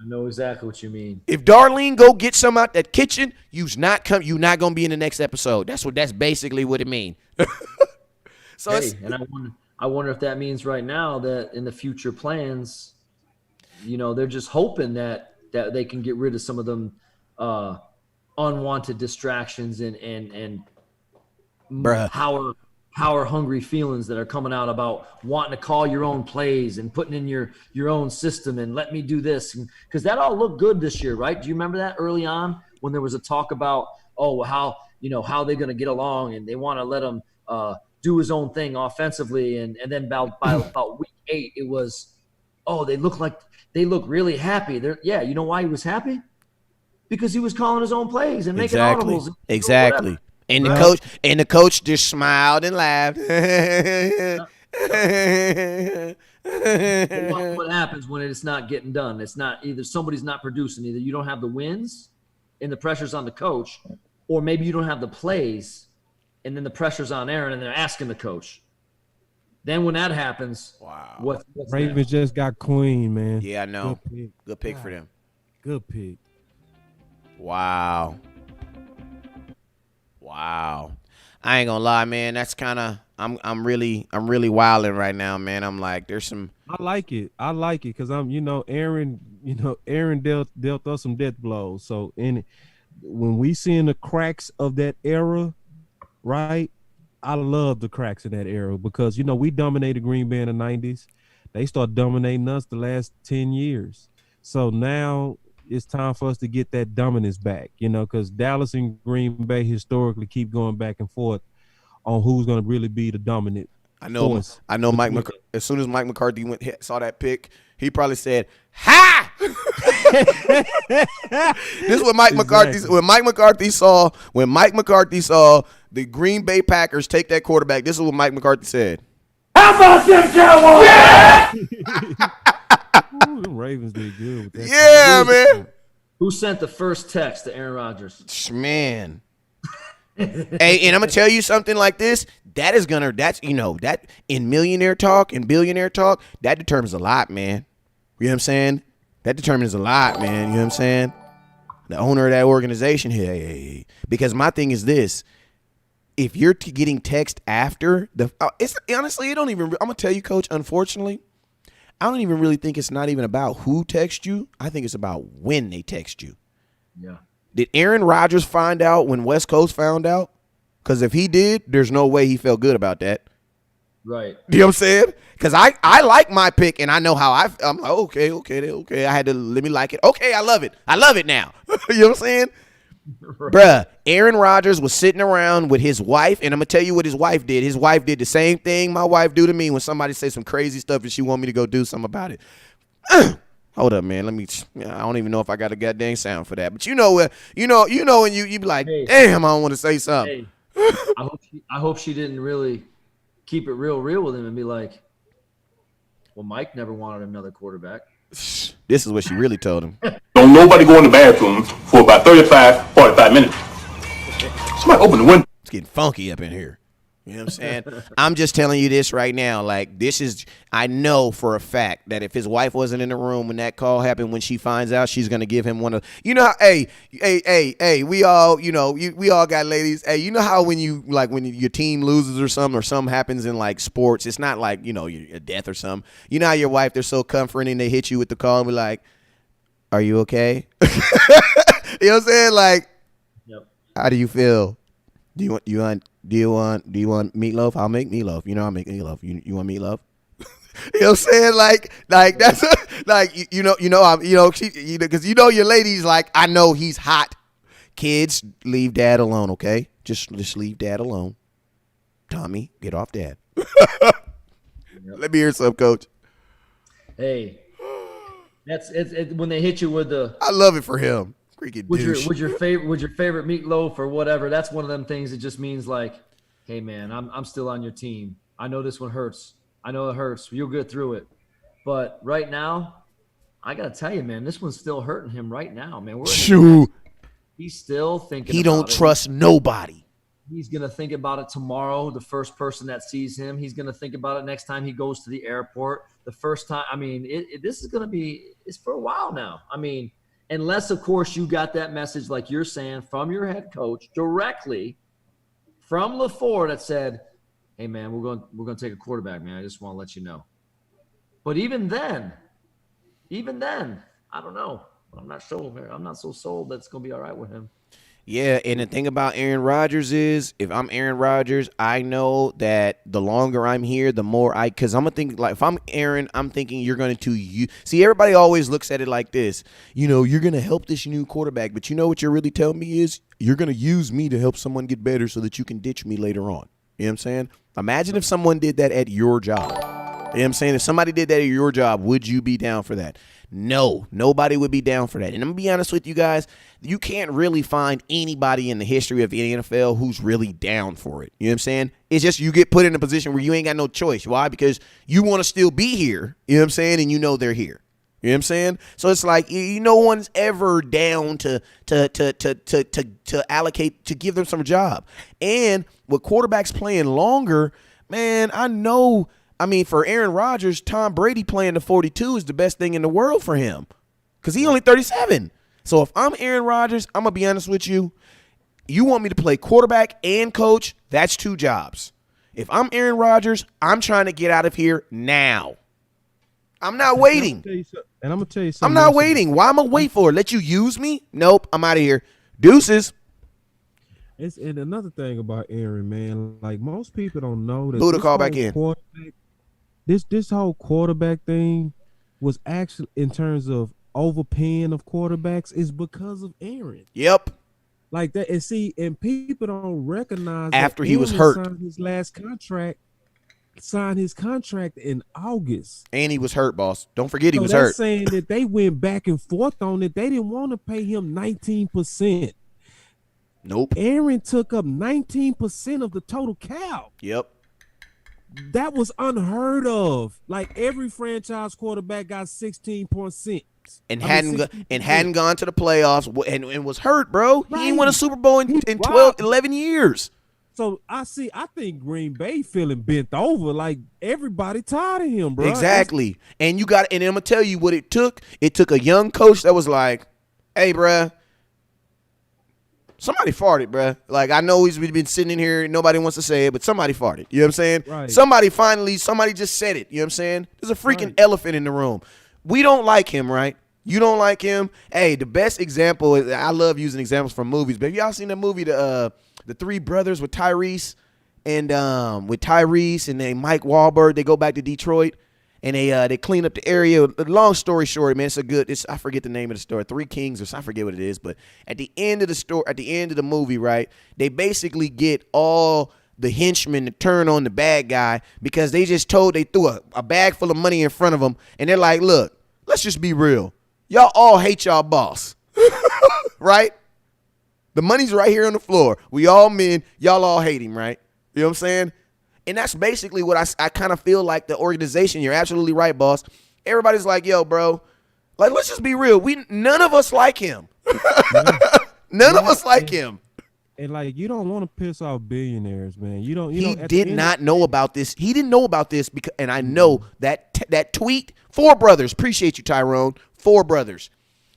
I know exactly what you mean. If Darlene go get some out that kitchen, you're not gonna be in the next episode. That's basically what it means. I wonder if that means right now that in the future plans, they're just hoping that they can get rid of some of them unwanted distractions and power hungry feelings that are coming out about wanting to call your own plays and putting in your own system and let me do this. Because that all looked good this year, right? Do you remember that early on when there was a talk about, how they're going to get along and they want to let him do his own thing offensively. And then by about week 8, it was, they look really happy. You know why he was happy? Because he was calling his own plays and making audibles. Exactly. And the coach just smiled and laughed. What happens when it's not getting done? It's not either somebody's not producing, either you don't have the wins and the pressure's on the coach, or maybe you don't have the plays and then the pressure's on Aaron and they're asking the coach. Then when that happens, wow. Ravens just got Queen, man. Yeah, I know. Good pick for them. Good pick. Wow. I ain't gonna lie, man. That's kind of I'm really wilding right now, man. I'm like, there's some. I like it because Aaron dealt us some death blows. So when we seeing the cracks of that era, right? I love the cracks in that era because we dominated Green Bay in the 90s. They start dominating us the last 10 years. So now it's time for us to get that dominance back, because Dallas and Green Bay historically keep going back and forth on who's going to really be the dominant force. I know as soon as Mike McCarthy saw that pick, he probably said, "Ha!" This is what Mike McCarthy when Mike McCarthy saw the Green Bay Packers take that quarterback. This is what Mike McCarthy said. How about them Cowboys? Yeah! Ooh, them Ravens did good with that. Yeah, man. Who sent the first text to Aaron Rodgers? Man. Hey, and I'm gonna tell you something like this. That's that in millionaire talk and billionaire talk, that determines a lot, man. You know what I'm saying? That determines a lot, man. You know what I'm saying? The owner of that organization, hey. Because my thing is this: if you're getting text after it's honestly, it don't even. I'm gonna tell you, Coach. Unfortunately, I don't even really think it's not even about who texts you. I think it's about when they text you. Yeah. Did Aaron Rodgers find out when West Coast found out? Because if he did, there's no way he felt good about that. Right. You know what I'm saying? Because I like my pick, and I know how I'm like, okay. I had to let me like it. Okay, I love it. I love it now. You know what I'm saying? Right. Bruh, Aaron Rodgers was sitting around with his wife, and I'm going to tell you what his wife did. His wife did the same thing my wife do to me when somebody says some crazy stuff and she want me to go do something about it. Hold up, man. I don't even know if I got a goddamn sound for that. But when you be like, hey, damn, I don't want to say something. Hey, I hope she didn't really keep it real with him and be like, well, Mike never wanted another quarterback. This is what she really told him. Don't nobody go in the bathroom for about 45 minutes. Somebody open the window. It's getting funky up in here. You know what I'm saying? I'm just telling you this right now. Like, I know for a fact that if his wife wasn't in the room when that call happened, when she finds out, she's going to give him one of, hey, we all, we all got ladies. Hey, you know how when your team loses or something happens in like sports, it's not like, a death or something. You know how your wife, they're so comforting, they hit you with the call and be like, are you okay? You know what I'm saying? Like, yep. How do you feel? Do you want meatloaf? I'll make meatloaf. I'll make meatloaf. You want meatloaf? You know what I'm saying? Like that's because your lady's like, I know he's hot. Kids, leave dad alone, okay? Just leave dad alone. Tommy, get off dad. Let me hear some, Coach. Hey, that's it when they hit you with the. I love it for him. Would your favorite meatloaf or whatever? That's one of them things that just means like, hey man, I'm still on your team. I know this one hurts. I know it hurts. You'll get through it. But right now, I gotta tell you, man, this one's still hurting him right now, man. Shoot. He's still thinking. He don't trust nobody. He's gonna think about it tomorrow. The first person that sees him, he's gonna think about it next time he goes to the airport. The first time, I mean, this is gonna be. It's for a while now. I mean. Unless, of course, you got that message, like you're saying, from your head coach directly from LaFleur that said, "Hey, man, we're going to take a quarterback, man. I just want to let you know." But even then, I don't know. I'm not sure. I'm not so sold that it's going to be all right with him. Yeah, and the thing about Aaron Rodgers is, if I'm Aaron Rodgers, I know that the longer I'm here, the more because I'm going to think, like, if I'm Aaron, I'm thinking you're going to see, everybody always looks at it like this. You're going to help this new quarterback, but you know what you're really telling me is you're going to use me to help someone get better so that you can ditch me later on. You know what I'm saying? Imagine if someone did that at your job. You know what I'm saying? If somebody did that at your job, would you be down for that? No, nobody would be down for that. And I'm going to be honest with you guys, you can't really find anybody in the history of the NFL who's really down for it. You know what I'm saying? It's just you get put in a position where you ain't got no choice. Why? Because you want to still be here. You know what I'm saying? And they're here. You know what I'm saying? So it's like no one's ever down to allocate, to give them some job. And with quarterbacks playing longer, man, I know. I mean, for Aaron Rodgers, Tom Brady playing the 42 is the best thing in the world for him because he's only 37. So if I'm Aaron Rodgers, I'm going to be honest with you. You want me to play quarterback and coach? That's 2 jobs. If I'm Aaron Rodgers, I'm trying to get out of here now. I'm not waiting. And I'm going to tell you something. I'm not waiting. Why am I wait for it? Let you use me? Nope. I'm out of here. Deuces. And another thing about Aaron, man, like most people don't know that Buddha, call back in. This whole quarterback thing was actually, in terms of overpaying of quarterbacks, is because of Aaron. Yep. Like that, and see, and people don't recognize after that he was Aaron hurt. signed his last contract. Signed his contract in August, and he was hurt, boss. Don't forget he was that's hurt. Saying that they went back and forth on it. They didn't want to pay him 19%. Nope. Aaron took up 19% of the total cap. Yep. That was unheard of. Like every franchise quarterback got 16%. And hadn't gone to the playoffs and was hurt, bro. Right. He ain't won a Super Bowl in 11 years. So I think Green Bay feeling bent over. Like everybody tired of him, bro. Exactly. And I'm gonna tell you what it took. It took a young coach that was like, "Hey, bro, somebody farted, bro. Like I know we've been sitting in here, nobody wants to say it, but somebody farted. You know what I'm saying? Right. Somebody just said it. You know what I'm saying? There's a freaking elephant in the room. We don't like him, right? You don't like him. Hey, the best example is, I love using examples from movies, but have y'all seen the movie The Three Brothers with Tyrese and they Mike Wahlberg? They go back to Detroit and they clean up the area. Long story short, man, I forget the name of the story. Three Kings, or I forget what it is, but at the end of the movie, right, they basically get all the henchmen to turn on the bad guy because they threw a bag full of money in front of them, and they're like, look, let's just be real. Y'all all hate y'all boss, right? The money's right here on the floor. We all men. Y'all all hate him, right? You know what I'm saying? And that's basically what I kind of feel like the organization. You're absolutely right, boss. Everybody's like, yo, bro, like, let's just be real. None of us like him. None of us like him. And like, you don't want to piss off billionaires, man. He did not know about this. He didn't know about this because, and I know that tweet. 4 brothers. Appreciate you, Tyrone. 4 brothers.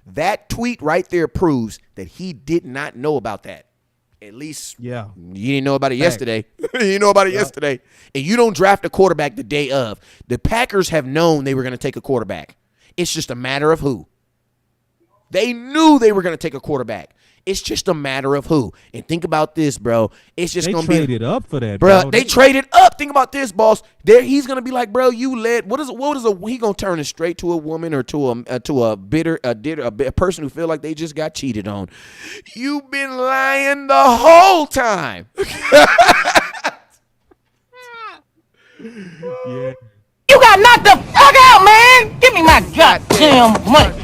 That tweet right there proves that he did not know about that. At least, yeah, you didn't know about it yesterday. You didn't know about it yesterday. And you don't draft a quarterback the day of. The Packers have known they were going to take a quarterback. It's just a matter of who. They knew they were going to take a quarterback. It's just a matter of who. And think about this, bro. It's just going to be. They traded up for that, bro. They traded up. Think about this, boss. He's going to be like, bro, you led. He going to turn it straight to a woman or to a person who feel like they just got cheated on. You've been lying the whole time. Yeah. You got knocked the fuck out, man. Give me my goddamn money.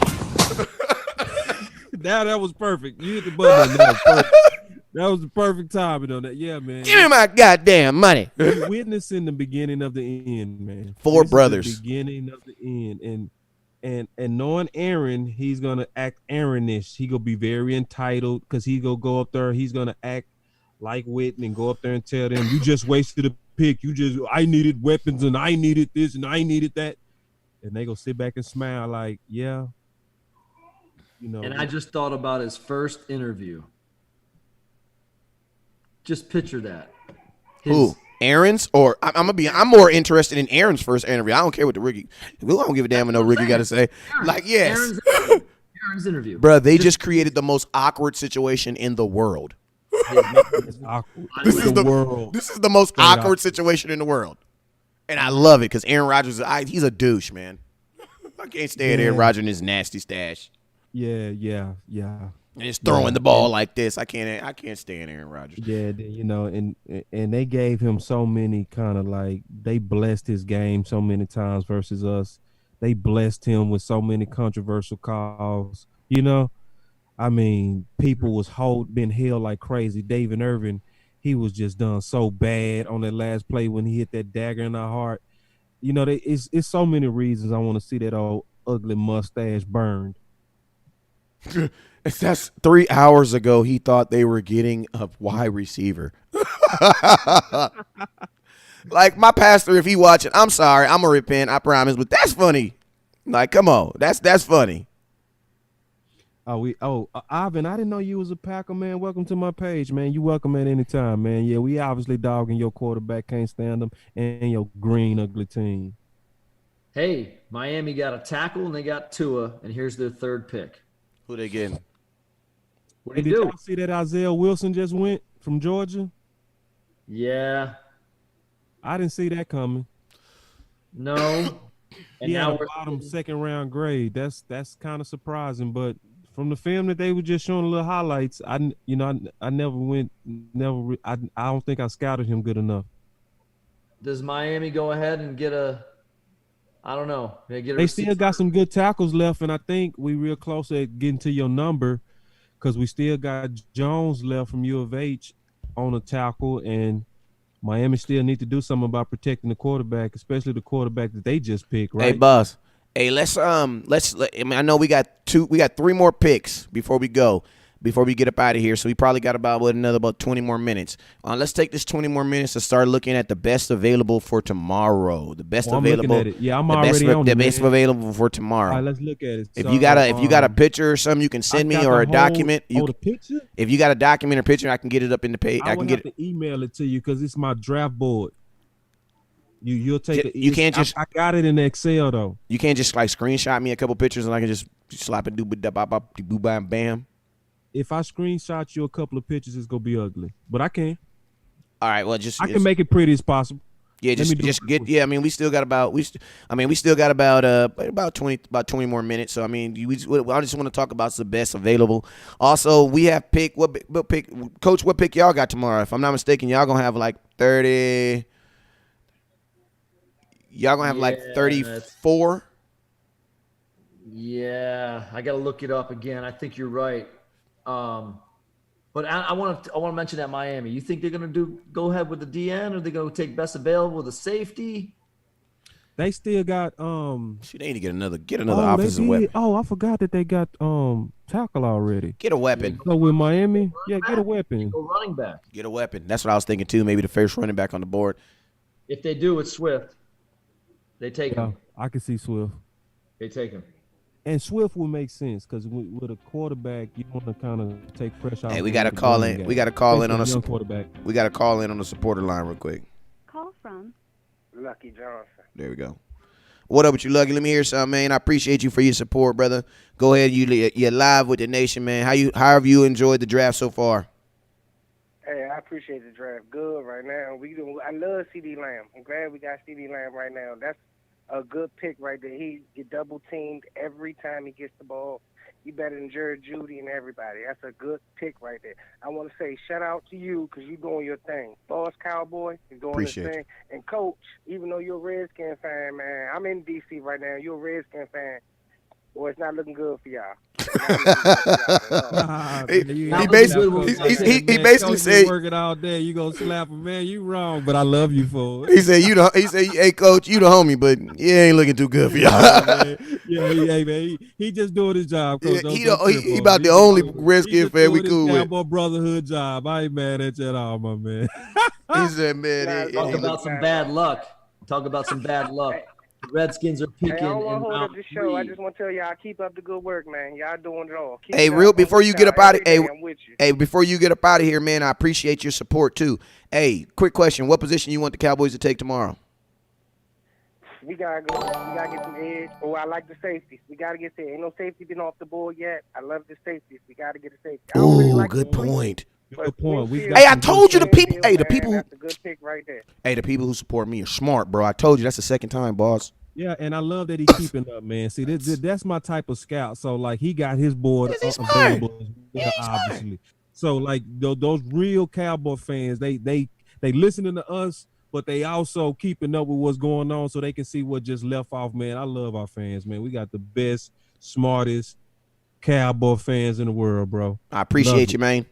Now that was perfect. You hit the button. That was perfect. That was the perfect timing on that. Yeah, man. Give me my goddamn money. You're witnessing the beginning of the end, man. 4 brothers. The beginning of the end. And knowing Aaron, he's gonna act Aaronish. He gonna be very entitled because he gonna go up there. He's gonna act like Witten and go up there and tell them, you just wasted a pick. I needed weapons and I needed this and I needed that. And they gonna sit back and smile like, yeah. You know, and I just thought about his first interview. Just picture that. Who? Aaron's? Or I'm more interested in Aaron's first interview. I don't care what the Ricky. We don't give a damn what no Ricky got to say. Like, yes. Aaron's interview. Bro, they just created the most awkward situation in the world. It's awkward. This is the most awkward situation in the world. And I love it because Aaron Rodgers, he's a douche, man. I can't stand Aaron Rodgers and his nasty stash. Yeah. And just throwing the ball like this. I can't stand Aaron Rodgers. Yeah, you know, and they gave him so many kind of like, they blessed his game so many times versus us. They blessed him with so many controversial calls. You know, I mean, people was been held like crazy. David Irvin, he was just done so bad on that last play when he hit that dagger in our heart. You know, it's so many reasons I want to see that old ugly mustache burned. That's 3 hours ago. He thought they were getting a wide receiver. Like my pastor, if he watching, I'm sorry, I'm gonna repent, I promise. But that's funny. Like, come on, that's funny. Ivan, I didn't know you was a Packer, man. Welcome to my page, man. You welcome at any time, man. Yeah, we obviously dogging your quarterback, can't stand him, and your green ugly team. Hey, Miami got a tackle and they got Tua, and here's their third pick. Who they getting? What Hey, do you did do? y'all see that Isaiah Wilson just went from Georgia? Yeah. I didn't see that coming. No. And He had now a we're bottom second round grade. That's kind of surprising, but from the film that they were just showing little highlights, I don't think I scouted him good enough. does Miami go ahead and get a? I don't know. They still got some good tackles left, and I think we real close at getting to your number because we still got Jones left from U of H on a tackle, and Miami still need to do something about protecting the quarterback, especially the quarterback that they just picked, right? Hey, boss. Hey, I know we got 3 more picks before we get up out of here. So we probably got about 20 more minutes. Let's take this 20 more minutes to start looking at the best available for tomorrow. The best available. I'm looking at it. Yeah, I'm already on it, the best man. available for tomorrow. All right, let's look at it. If you got a picture or something, you can send me, or a document. The picture? If you got a document or picture, I can get it up in the page. I can get to email it to you because it's my draft board. You'll take it. You can't just. I got it in Excel though. You can't just like screenshot me a couple pictures and I can just slap it, do bam bam. If I screenshot you a couple of pictures, it's gonna be ugly. But I can. All right. Well, I can make it pretty as possible. Yeah, just get. Yeah, I mean, we still got about 20 more minutes. So I mean, I just want to talk about the best available. Also, we have what pick, Coach? What pick y'all got tomorrow? If I'm not mistaken, y'all gonna have like 30. Y'all gonna have like 34. Yeah, I got to look it up again. I think you're right. But I want to mention that Miami. You think they're going to go ahead with the DN, or they going to take best available with the safety? They still got They need to get another offensive weapon. Oh, I forgot that they got tackle already. Get a weapon. So with Miami, get a weapon. Go running back. Get a weapon. That's what I was thinking too. Maybe the first running back on the board. If they do, it's Swift. They take him. I can see Swift. They take him. And Swift will make sense because with a quarterback, you want to kind of take pressure off. Hey, we got to call in. We got to call in on a quarterback. We got to call in on the supporter line real quick. Call from Lucky Johnson. There we go. What up with you, Lucky? Let me hear something, man. I appreciate you for your support, brother. Go ahead. You're live with the nation, man. How have you enjoyed the draft so far? Hey, I appreciate the draft. Good right now. I love CD Lamb. I'm glad we got CD Lamb right now. That's a good pick right there. He get double teamed every time he gets the ball. He better than Jared Judy and everybody. That's a good pick right there. I want to say shout out to you because you're doing your thing. Boss Cowboy, you're doing Appreciate this thing. And Coach, even though you're a Redskin fan, man, I'm in D.C. right now. You're a Redskin fan. Boy, it's not looking good for y'all. He basically said, working all day. You gonna slap him, man? You wrong, but I love you for it. He said, hey, Coach, you the homie, but you ain't looking too good for y'all. He just doing his job. Coach. He about the only Redskin fan we cool with. Cowboy brotherhood job. I ain't mad at you at all, my man. He said, man, talk about some bad luck. Talk about some bad luck. The Redskins are picking. Hey, I don't want to hold up round the show. 3. I just want to tell y'all, keep up the good work, man. Y'all doing it all. Keep Hey, it real up. before you get up out of I'm before you get up out of here, man, I appreciate your support too. Hey, quick question: what position you want the Cowboys to take tomorrow? We gotta go. We gotta get some edge. Oh, I like the safeties. We gotta get there. Ain't no safety been off the board yet. I love the safeties. We gotta get a safety. Ooh, good point. Good point. Hey, I told you the people. Hey, the people. That's a good pick right there. Hey, the people who support me are smart, bro. I told you that's the second time, boss. Yeah, and I love that he's keeping up, man. See, that's my type of scout. So, like, he got his board available, obviously. So, like, those real Cowboy fans, they listening to us, but they also keeping up with what's going on so they can see what just left off, man. I love our fans, man. We got the best, smartest Cowboy fans in the world, bro. I appreciate you, man.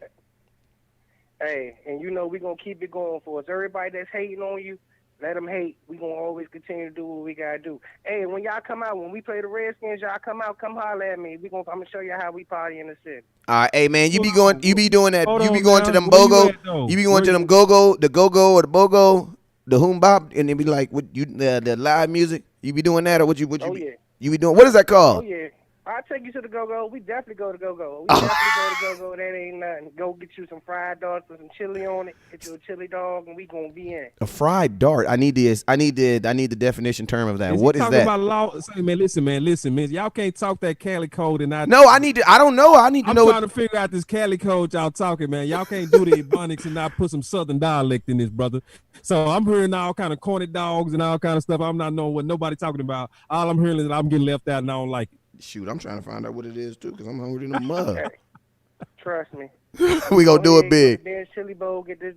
Hey, and you know we're going to keep it going for us. Everybody that's hating on you, let them hate. We're going to always continue to do what we got to do. Hey, when y'all come out, when we play the Redskins, y'all come out, come holler at me. I'm going to show you how we party in the city. All right, hey, man, you be doing that. Hold You be on, going man. to them Where BOGO. you at, though? You be going to them go-go, the go-go or the BOGO, the hoom-bop, and they be like, what you the live music? You be doing that or what you Oh, be? yeah. You be doing, what is that called? Oh, yeah. I'll take you to the go-go. We definitely go to go-go. We definitely go to go-go. That ain't nothing. Go get you some fried dogs with some chili on it. Get you a chili dog, and we gonna be in. A fried dart. I need this. I need the definition term of that. Is What he is talking that? about law? Say, man, listen, man. Y'all can't talk that Cali code and I. No, I need to. I don't know. I need to I'm know. trying to figure out this Cali code y'all talking, man. Y'all can't do the Ebonics and not put some Southern dialect in this, brother. So I'm hearing all kind of corny dogs and all kind of stuff. I'm not knowing what nobody talking about. All I'm hearing is that I'm getting left out and I don't like it. Shoot, I'm trying to find out what it is too, because I'm hungry in the mud. Trust me. We gonna do it big. Go to Ben's Chili Bowl. Get this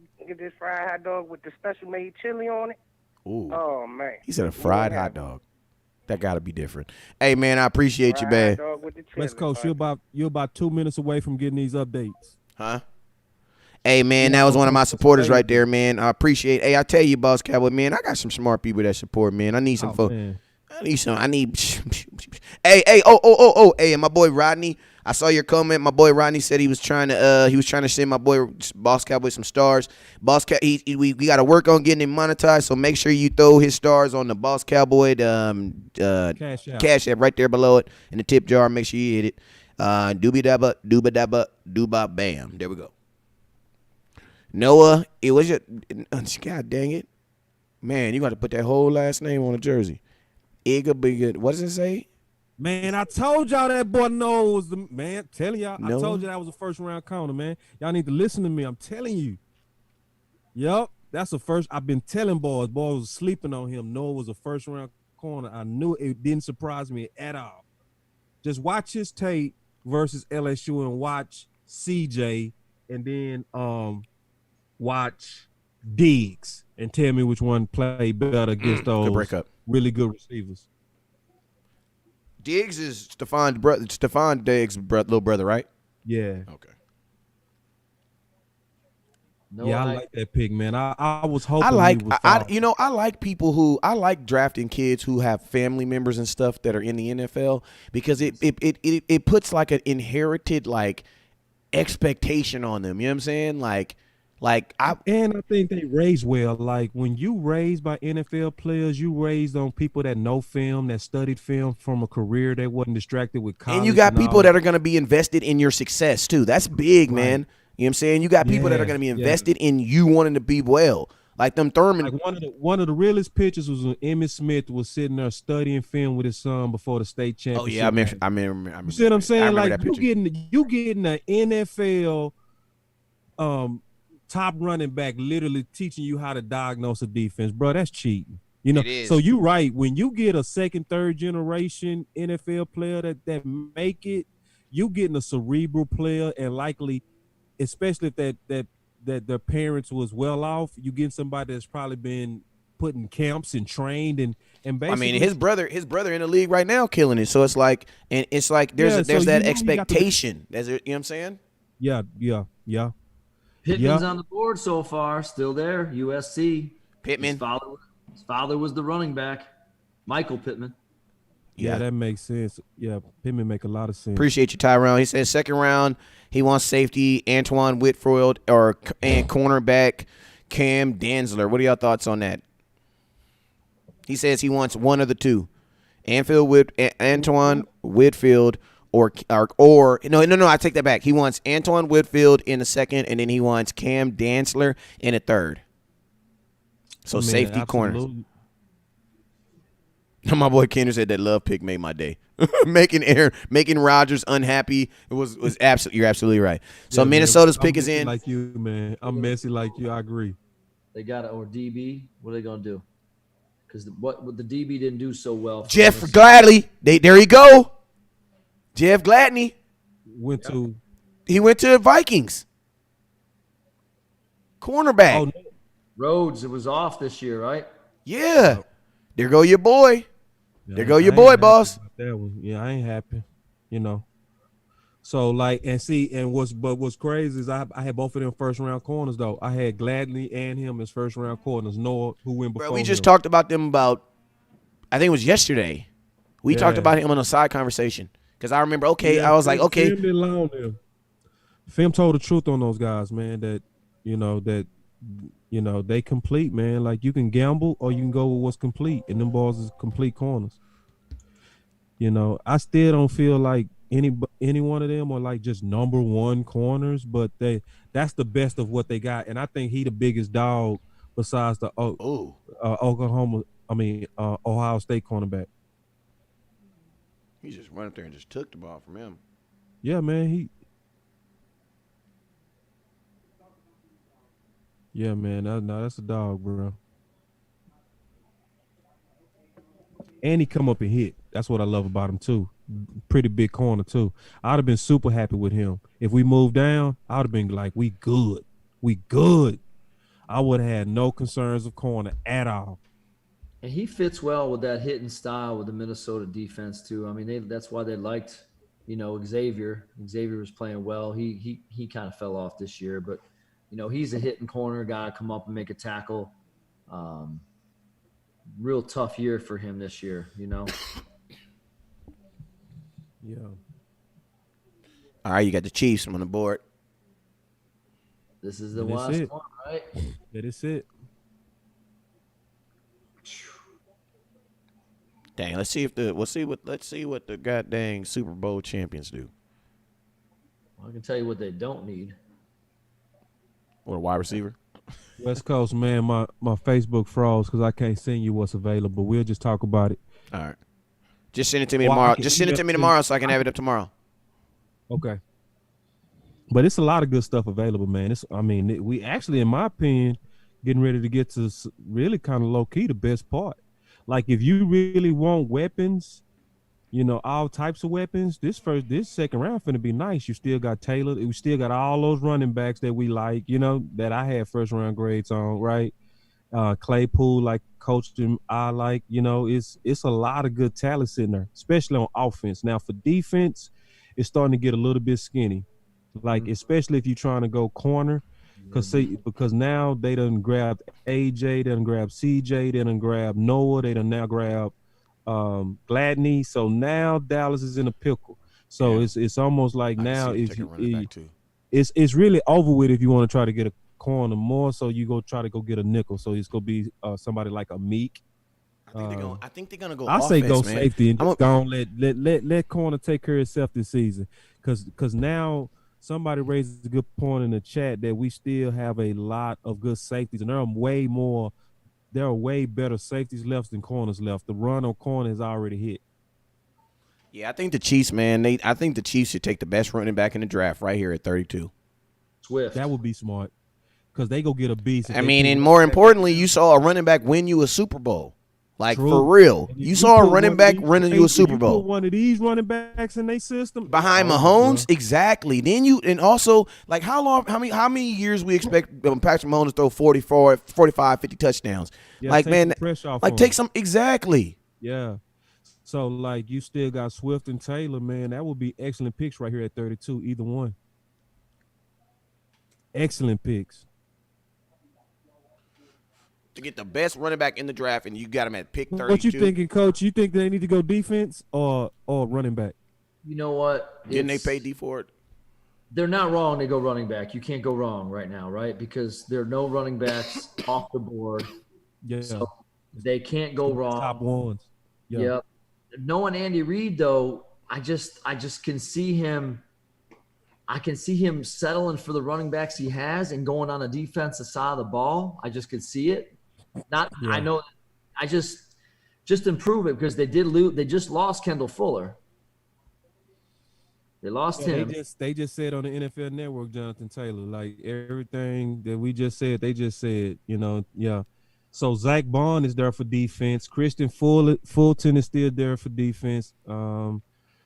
fried hot dog with the special made chili on it. Ooh. Oh man. He said a fried hot dog. That got to be different. Hey man, I appreciate you, man. West Coast, you're about 2 minutes away from getting these updates. Huh? Hey man, that was one of my supporters right there, man. I appreciate. Hey, I tell you, Boss Cowboy, man, I got some smart people that support, man. I need some folks. I need. Hey, hey, and my boy Rodney. I saw your comment. My boy Rodney said he was trying to send my boy Boss Cowboy some stars. We got to work on getting him monetized. So make sure you throw his stars on the Boss Cowboy cash app right there below it in the tip jar. Make sure you hit it. Doobie dabba, dooba dabba, dooba bam. There we go. Noah, it was your. God dang it, man! You got to put that whole last name on the jersey. Igga Bigga. What does it say? Man, I told y'all that boy Noah was the man. Telling y'all, Noah? I told you that was a first round corner, man. Y'all need to listen to me. I'm telling you. Yup, that's the first. I've been telling boys was sleeping on him. Noah was a first round corner. I knew it didn't surprise me at all. Just watch his tape versus LSU and watch CJ, and then watch Diggs and tell me which one played better against those good breakup. Really good receivers. Diggs is Stephon Diggs' little brother, right? Yeah. Okay. I like that pick, man. I was hoping I like he was foul. I like people who I like drafting kids who have family members and stuff that are in the NFL because it puts like an inherited like expectation on them. You know what I'm saying? And I think they raise well. Like when you raised by NFL players, you raised on people that know film, that studied film from a career, they wasn't distracted with college. And you got people that are going to be invested in your success too. That's big, man. You know what I'm saying? You got people that are going to be invested in you wanting to be well. Like them Thurman. Like one of the realest pictures was when Emmitt Smith was sitting there studying film with his son before the state championship. Oh yeah, I remember. You see what I'm saying? Like that picture. you getting an NFL top running back literally teaching you how to diagnose a defense, bro. That's cheating. You know, so you right. When you get a second, third generation NFL player that make it, you getting a cerebral player, and likely, especially if that their parents was well off, you getting somebody that's probably been put in camps and trained and basically. I mean, his brother in the league right now killing it. So it's like there's that expectation. You know what I'm saying? Yeah. Pittman's on the board so far, still there. USC. Pittman. His father was the running back, Michael Pittman. Yeah, that makes sense. Yeah, Pittman make a lot of sense. Appreciate you, Tyrone. He says second round, he wants safety Antoine Whitfield and cornerback Cam Dantzler. What are y'all thoughts on that? He says he wants one of the two, Antoine Whitfield or no. I take that back. He wants Antoine Whitfield in the second, and then he wants Cam Dantzler in the third. So safety corners. My boy Kendra said that love pick made my day. making Rodgers unhappy. It was absolutely. You're absolutely right. So yeah, Minnesota's man, pick is in. Like you, man. I'm messy like you. I agree. They got it or DB. What are they gonna do? Because what the DB didn't do so well. Jeff Gladney. There you go. Jeff Gladney went to the Vikings. Cornerback. Oh, no. Rhodes, it was off this year, right? Yeah. There go your boy. There go your boy, boss. That one. Yeah, I ain't happy. You know. So what's crazy is I had both of them first round corners though. I had Gladney and him as first round corners. Noah, who went before. Bro, we just talked about them I think it was yesterday. We talked about him on a side conversation. Because I remember, I was like, okay. Film didn't lie on them. Film told the truth on those guys, man, that they complete, man. Like you can gamble or you can go with what's complete. And them balls is complete corners. You know, I still don't feel like any one of them are like just number one corners, but that's the best of what they got, and I think he the biggest dog besides the Ohio State cornerback. He just went up there and just took the ball from him. Yeah, man. Yeah, man. That's a dog, bro. And he come up and hit. That's what I love about him too. Pretty big corner too. I'd have been super happy with him. If we moved down, I'd have been like, we good. We good. I would have had no concerns of corner at all. And he fits well with that hitting style with the Minnesota defense too. I mean, that's why they liked, Xavier. Xavier was playing well. He kind of fell off this year, but he's a hitting corner guy, come up and make a tackle. Real tough year for him this year, Yeah. All right, you got the Chiefs on the board. This is the last one, right? That is it. Dang, let's see what the goddamn Super Bowl champions do. Well, I can tell you what they don't need. Or a wide receiver. West Coast, man, my Facebook froze because I can't send you what's available. We'll just talk about it. All right. Just send it to me tomorrow. Just send it to me tomorrow so I can have it up tomorrow. Okay. But it's a lot of good stuff available, man. We actually, in my opinion, getting ready to get to really kind of low key the best part. Like if you really want weapons, all types of weapons, this second round finna be nice. You still got Taylor. We still got all those running backs that we like, that I had first round grades on, right? Claypool, like coached him, I like, it's a lot of good talent sitting there, especially on offense. Now for defense, it's starting to get a little bit skinny. Like, especially if you're trying to go corner, because now they done grabbed AJ, they done grabbed CJ, they done grabbed Noah, they done now grabbed Gladney. So now Dallas is in a pickle. So it's almost like now it's really over with if you want to try to get a corner more. So you go try to go get a nickel. So it's gonna be somebody like a Meek. I think they're gonna go. I say go man. safety and just go on, let corner take care of itself this season. Because now somebody raised a good point in the chat that we still have a lot of good safeties, and there are way better safeties left than corners left. The run on corner is already hit. Yeah, I think the Chiefs, man. I think the Chiefs should take the best running back in the draft right here at 32. Swift. That would be smart because they go get a beast. And more importantly, you saw a running back win you a Super Bowl. Like, True. for real. You saw a running back winning you a Super Bowl. Put one of these running backs in their system. Behind Mahomes? Exactly. Then and also, like, how many years we expect Patrick Mahomes to throw 44, 45, 50 touchdowns? Yeah, like, take man, the pressure off like, on take him. some, exactly. Yeah. So, like, you still got Swift and Taylor, man. That would be excellent picks right here at 32, either one. Excellent picks. To get the best running back in the draft, and you got him at pick 32. What you thinking, Coach? You think they need to go defense or running back? You know what? Didn't they pay D for it? They're not wrong to go running back. You can't go wrong right now, right? Because there are no running backs off the board. Yeah. So they can't go wrong. Top ones. Yeah. Yep. Knowing Andy Reid, though, I just can see him. I can see him settling for the running backs he has and going on the defensive side of the ball. I just could see it. I know. I just improve it because they did lose. They just lost Kendall Fuller. They lost him. They just said on the NFL Network, Jonathan Taylor, like everything that we just said. They just said, yeah. So Zach Bond is there for defense. Christian Fulton is still there for defense.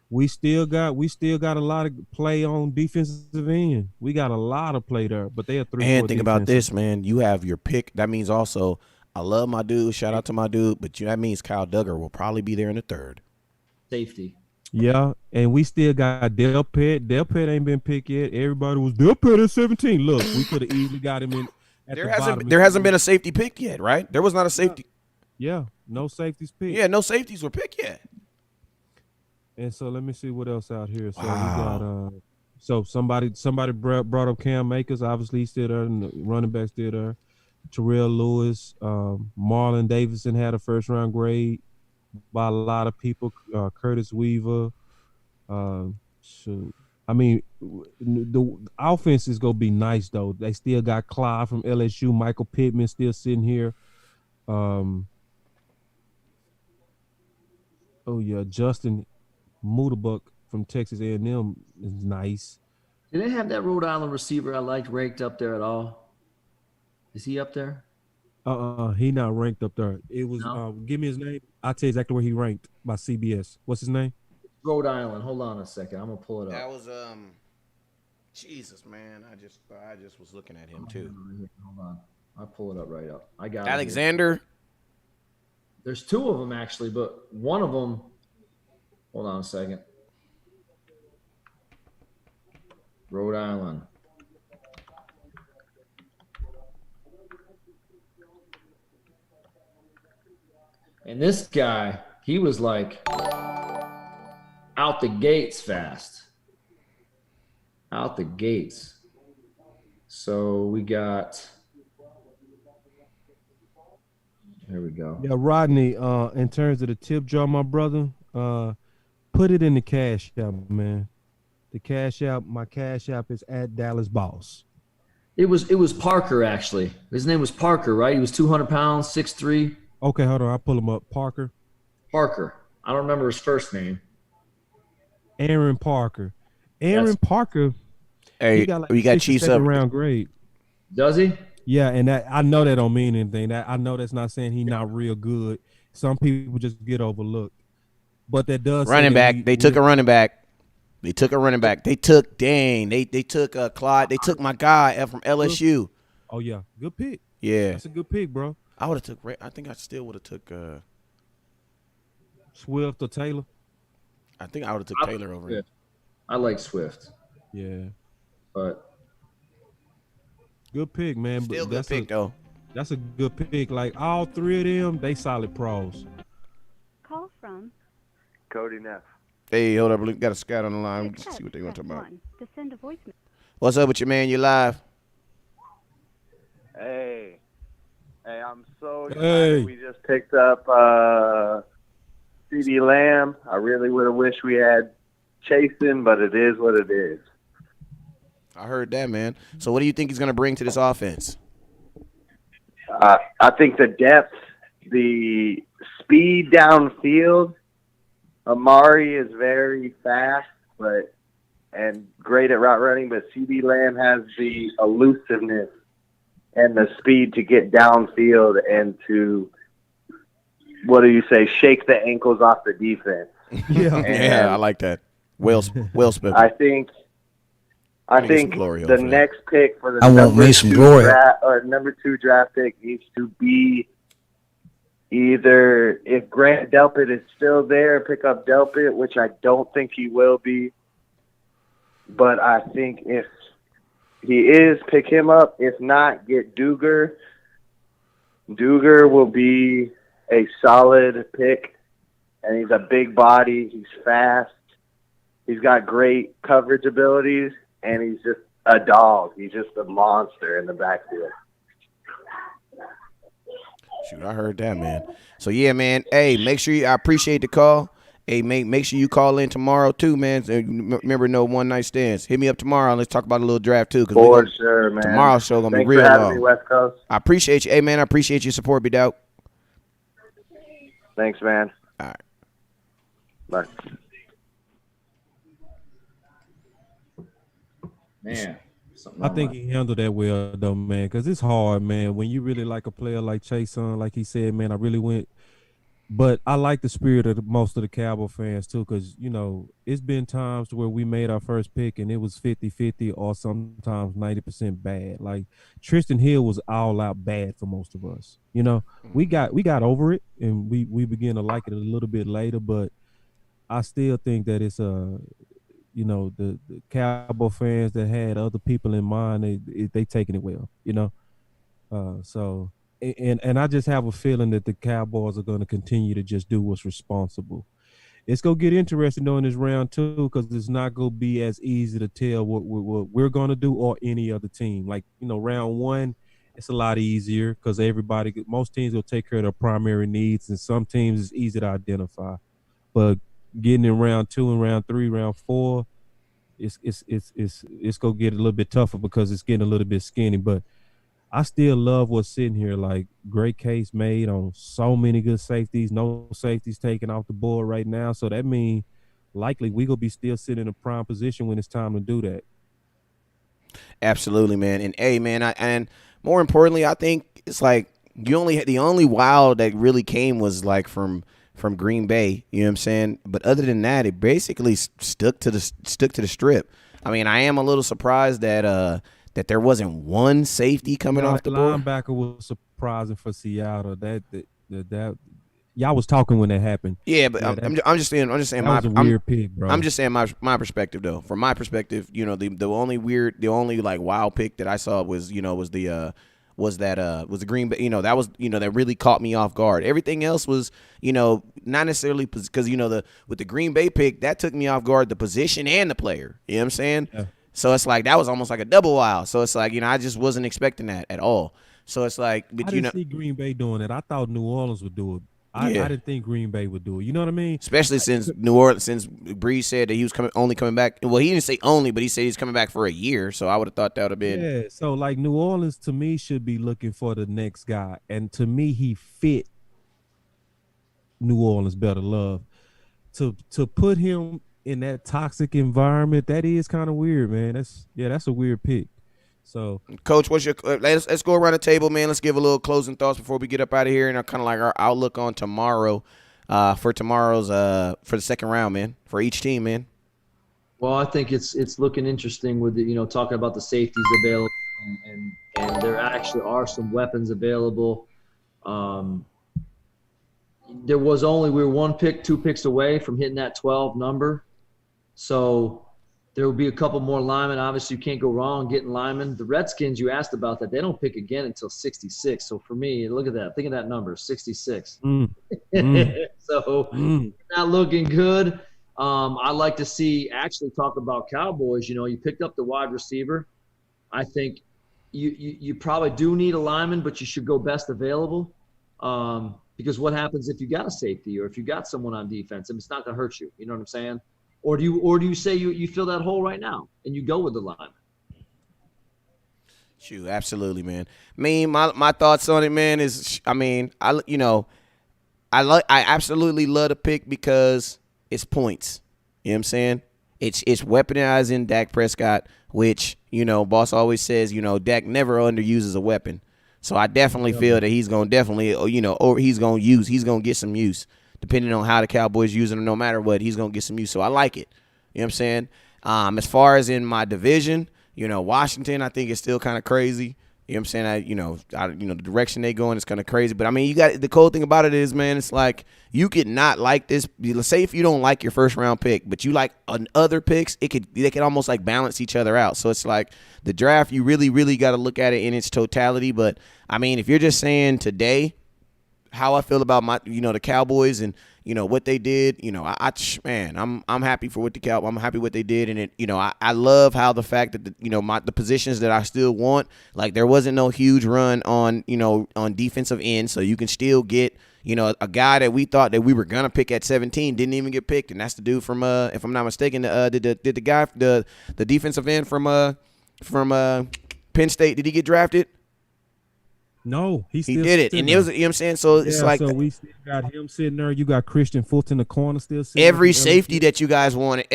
We still got a lot of play on defensive end. We got a lot of play there, but they are 3. And think about this, man. You have your pick. That means also, I love my dude. Shout out to my dude. But that means Kyle Duggar will probably be there in the 3rd. Safety. Yeah, and we still got Delpit. Delpit ain't been picked yet. Everybody was Delpit at 17. Look, we could have easily got him in. There hasn't been a safety picked yet, right? There was not a safety. Yeah, no safeties picked. Yeah, no safeties were picked yet. And so let me see what else out here. So we got so somebody brought up Cam Akers. Obviously he's still there, and the running back still there. Terrell Lewis, Marlon Davidson had a first round grade. by a lot of people. Curtis Weaver. Shoot. I mean, the offense is gonna be nice though. They still got Clyde from LSU, Michael Pittman still sitting here. Um, oh yeah, Justin Mutabuck from Texas A&M is nice. Do they have that Rhode Island receiver I liked ranked up there at all? Is he up there? He not ranked up there. It was No? give me his name. I'll tell you exactly where he ranked by CBS. What's his name? Rhode Island. Hold on a second. I'm gonna pull it up. That was Jesus, man. I just was looking at him too. Hold on. I'll pull it up right up. I got it here. Alexander. There's two of them actually, but one of them. Hold on a second. Rhode Island. And this guy, he was like out the gates fast. Out the gates. So we got. Here we go. Yeah, Rodney. In terms of the tip jar, my brother, put it in the cash app, man. The cash app. My cash app is at Dallas Boss. It was Parker actually. His name was Parker, right? He was 200 pounds, 6'3". Okay, hold on. I'll pull him up. Parker. I don't remember his first name. Aaron Parker. Aaron Parker. Hey, he got like we got Chiefs up. round grade. Does he? Yeah, and that I know that don't mean anything. That I know that's not saying he's not real good. Some people just get overlooked. But that does Running back. They took a running back. They took Clyde. They took my guy from LSU. Oh yeah, good pick. Yeah, that's a good pick, bro. I would have took. I think I still would have took Swift or Taylor. I think I would have took Taylor over him. I like Swift. Yeah, but good pick, man. Still but good pick though. That's a good pick. Like all three of them, they solid pros. Call from Cody Neff. Hey, hold up. We got a scout on the line. Let's see what they want to talk about. to send a voicemail. What's up with you, man? You live? Hey, I'm so excited. Hey. We just picked up CD Lamb. I really would have wished we had Chasen, but it is what it is. I heard that, man. So what do you think he's going to bring to this offense? I think the depth, the speed downfield. Amari is very fast, and great at route running, but CD Lamb has the elusiveness and the speed to get downfield and to, shake the ankles off the defense. Yeah, I like that. Well spoken. I think the next pick for the I want me some glory. number 2 draft pick needs to be either, if Grant Delpit is still there, pick up Delpit, which I don't think he will be. But I think if he is, pick him up. If not, get Duger. Duger will be a solid pick, and he's a big body. He's fast. He's got great coverage abilities, and he's just a dog. He's just a monster in the backfield. Shoot, I heard that, man. So yeah, man. Hey, make sure I appreciate the call. Hey, make sure you call in tomorrow too, man. So remember, no one night stands. Hit me up tomorrow and let's talk about a little draft too. For sure, man. Tomorrow's show gonna Thanks be real for having long. me, West Coast. I appreciate you. Hey, man, I appreciate your support, B-Doubt. Thanks, man. All right. Bye. Man. I think he handled that well, though, man, because it's hard, man. When you really like a player like Chase Young, like he said, man, I really went. But I like the spirit of most of the Cowboy fans, too, because, it's been times where we made our first pick and it was 50-50 or sometimes 90% bad. Like, Tristan Hill was all out bad for most of us. We got over it, and we began to like it a little bit later, but I still think that it's the Cowboy fans that had other people in mind, they taking it well, so and I just have a feeling that the Cowboys are going to continue to just do what's responsible. It's going to get interesting though in this round too, because it's not going to be as easy to tell what we're going to do or any other team. Like, round 1, it's a lot easier because most teams will take care of their primary needs, and some teams it's easy to identify. But getting in round 2 and round 3, round 4, it's gonna get a little bit tougher because it's getting a little bit skinny. But I still love what's sitting here. Like, great case made on so many good safeties. No safeties taken off the board right now. So that means likely we gonna be still sitting in a prime position when it's time to do that. Absolutely, man. And hey, man, and more importantly, I think it's like the only wow that really came was like from Green Bay. You know what I'm saying? But other than that, it basically stuck to the strip. I mean, I am a little surprised that there wasn't one safety coming off the board. Linebacker was surprising for Seattle. That y'all was talking when that happened. Yeah, but I'm just saying. That was a weird pick, bro. I'm just saying my perspective though. From my perspective, you know, the only like wild pick that I saw was the Green Bay. You know, that really caught me off guard. Everything else was, you know, not necessarily because with the Green Bay pick that took me off guard, the position and the player. You know what I'm saying? Yeah. So it's like that was almost like a double wow. So it's like, you know, I just wasn't expecting that at all. So it's like, but I didn't see Green Bay doing it. I thought New Orleans would do it. I didn't think Green Bay would do it. You know what I mean? Especially since since Breeze said that he was only coming back. Well, he didn't say only, but he said he's coming back for a year. So I would have thought that would have been. Yeah. So like New Orleans to me should be looking for the next guy, and to me he fit New Orleans better. Love to put him in that toxic environment. That is kind of weird, man. That's a weird pick. So, Coach, what's your let's go around the table, man. Let's give a little closing thoughts before we get up out of here, and kind of like our outlook on tomorrow, for tomorrow's for the second round, man, for each team, man. Well, I think it's looking interesting with talking about the safeties available, and there actually are some weapons available. We were 2 picks away from hitting that 12 number, so. There will be a couple more linemen. Obviously, you can't go wrong getting linemen. The Redskins, you asked about that. They don't pick again until 66. So for me, look at that. Think of that number, 66. So not looking good. I like to talk about Cowboys. You know, you picked up the wide receiver. I think you probably do need a lineman, but you should go best available. Because what happens if you got a safety or if you got someone on defense? It's not going to hurt you. You know what I'm saying? Or do you say you fill that hole right now and you go with the lineman? Shoot, absolutely, man. My thoughts on it, man, is I absolutely love the pick because it's points. You know what I'm saying? It's weaponizing Dak Prescott, which, you know, boss always says, you know, Dak never underuses a weapon. So I definitely feel that he's going to he's going to get some use. Depending on how the Cowboys using him, no matter what, he's going to get some use. So I like it. You know what I'm saying? As far as in my division, you know, Washington, I think is still kind of crazy. You know what I'm saying? The direction they going is kind of crazy. But, I mean, the cool thing about it is, man, it's like you could not like this. Let's say if you don't like your first-round pick, but you like other picks, they could almost, like, balance each other out. So it's like the draft, you really, really got to look at it in its totality. But, I mean, if you're just saying today – how I feel about the Cowboys and, you know, what they did, you know, I'm happy for I'm happy what they did. And it, you know, I love how the fact that, the positions that I still want, like there wasn't no huge run on defensive end. So you can still get, you know, a guy that we thought that we were going to pick at 17 didn't even get picked. And that's the dude from, if I'm not mistaken, did the guy, the defensive end from Penn State, did he get drafted? No, he did it, and it was, you know what I'm saying. So it's like, so we still got him sitting there. You got Christian Fulton in the corner still sitting. Every safety that you guys wanted,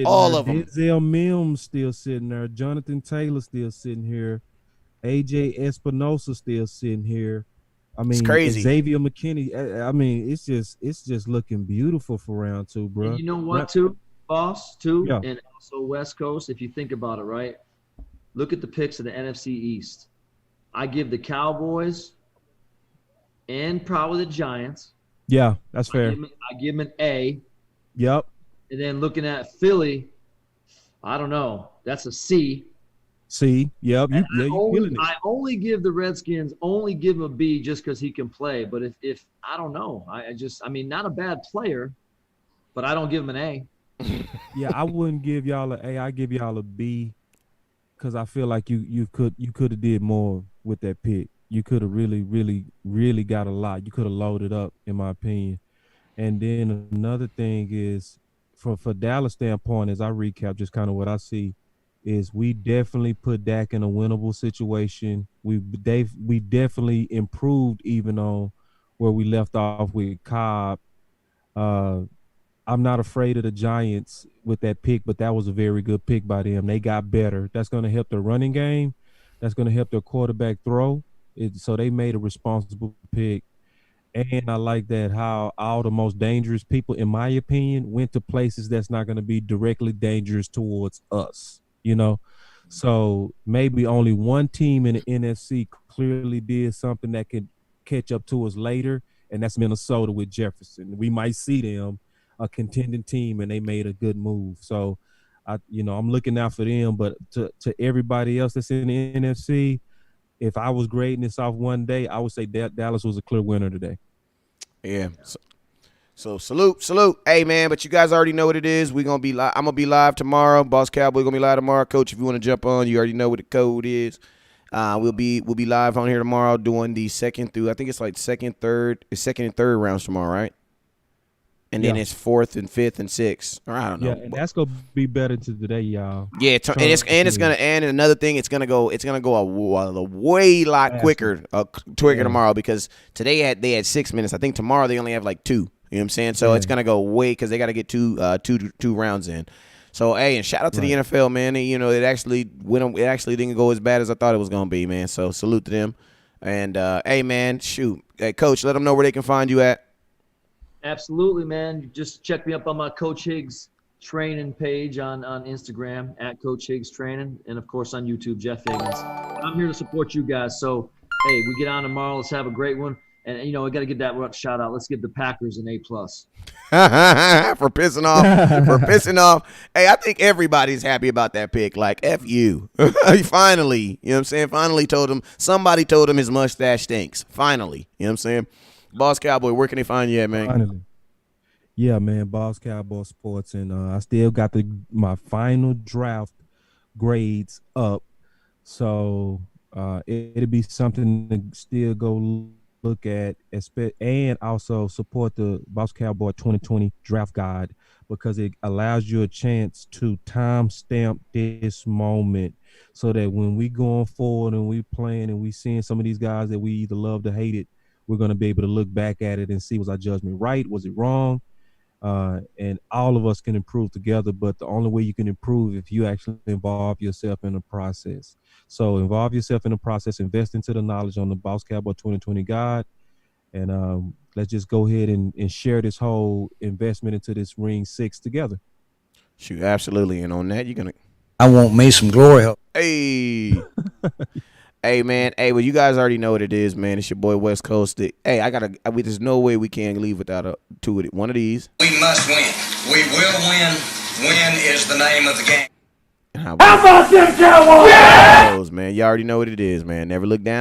all of them. Denzel Mims still sitting there. Jonathan Taylor still sitting here. AJ Espinosa still sitting here. I mean, it's crazy. Xavier McKinney. I mean, it's just looking beautiful for round 2, bro. And you know what, boss, yeah. And also West Coast. If you think about it, right? Look at the picks of the NFC East. I give the Cowboys and probably the Giants. Yeah, that's fair. I give them an A. Yep. And then looking at Philly, I don't know. That's a C. C. Yep. I only give the Redskins give him a B just because he can play. But if I don't know, I mean, not a bad player, but I don't give him an A. Yeah, I wouldn't give y'all an A. I give y'all a B. because I feel like you could have did more with that pick. You could have really got a lot. You could have loaded up, in my opinion. And then another thing is, for Dallas standpoint, as I recap, just kind of what I see, is we definitely put Dak in a winnable situation. We definitely improved even on where we left off with Cobb. I'm not afraid of the Giants with that pick, but that was a very good pick by them. They got better. That's going to help their running game. That's going to help their quarterback throw. So they made a responsible pick. And I like that how all the most dangerous people, in my opinion, went to places that's not going to be directly dangerous towards us, you know? So maybe only one team in the NFC clearly did something that could catch up to us later, and that's Minnesota with Jefferson. We might see them, a contending team, and they made a good move. So, I'm looking out for them. But to everybody else that's in the NFC, if I was grading this off one day, I would say Dallas was a clear winner today. Yeah. So salute. Hey, man, but you guys already know what it is. We're going to be live. I'm going to be live tomorrow. Boss Cowboy going to be live tomorrow. Coach, if you want to jump on, you already know what the code is. We'll be live on here tomorrow doing the second and third rounds tomorrow, right? And then it's fourth and fifth and sixth. Or I don't know. Yeah, and that's gonna be better to today, y'all. Yeah, and another thing, it's gonna go a way lot quicker tomorrow, because today they had 6 minutes. I think tomorrow they only have like 2. You know what I'm saying? So it's gonna go way, because they got to get two rounds in. So hey, and shout out to the NFL, man. It actually didn't go as bad as I thought it was gonna be, man. So salute to them. And hey, man, shoot, hey, Coach, let them know where they can find you at. Absolutely, man. Just check me up on my Coach Higgs training page on Instagram at Coach Higgs Training, and of course on YouTube, Jeff Higgins. I'm here to support you guys. So hey, we get on tomorrow. Let's have a great one. And we got to give that shout out. Let's give the Packers an A+. for pissing off. Hey, I think everybody's happy about that pick. Like, F you. Finally, you know what I'm saying? Somebody told him his mustache stinks. Finally, you know what I'm saying? Boss Cowboy, where can they find you at, man? Finally. Yeah, man, Boss Cowboy Sports, and I still got my final draft grades up, so it'll be something to still go look at, and also support the Boss Cowboy 2020 draft guide, because it allows you a chance to timestamp this moment, so that when we going forward and we playing and we seeing some of these guys that we either love or hate it, we're going to be able to look back at it and see, was our judgment right? Was it wrong? And all of us can improve together, but the only way you can improve if you actually involve yourself in the process. So involve yourself in the process, invest into the knowledge on the Boss Cowboy 2020 guide, and let's just go ahead and share this whole investment into this Ring 6 together. Shoot, absolutely. And on that, I want me some glory hole. Hey. Hey, man. Hey, well, you guys already know what it is, man. It's your boy West Coast. Hey, there's no way we can leave without one of these. We must win. We will win. Win is the name of the game. How about them Cowboys? Yeah! Man, you already know what it is, man. Never look down.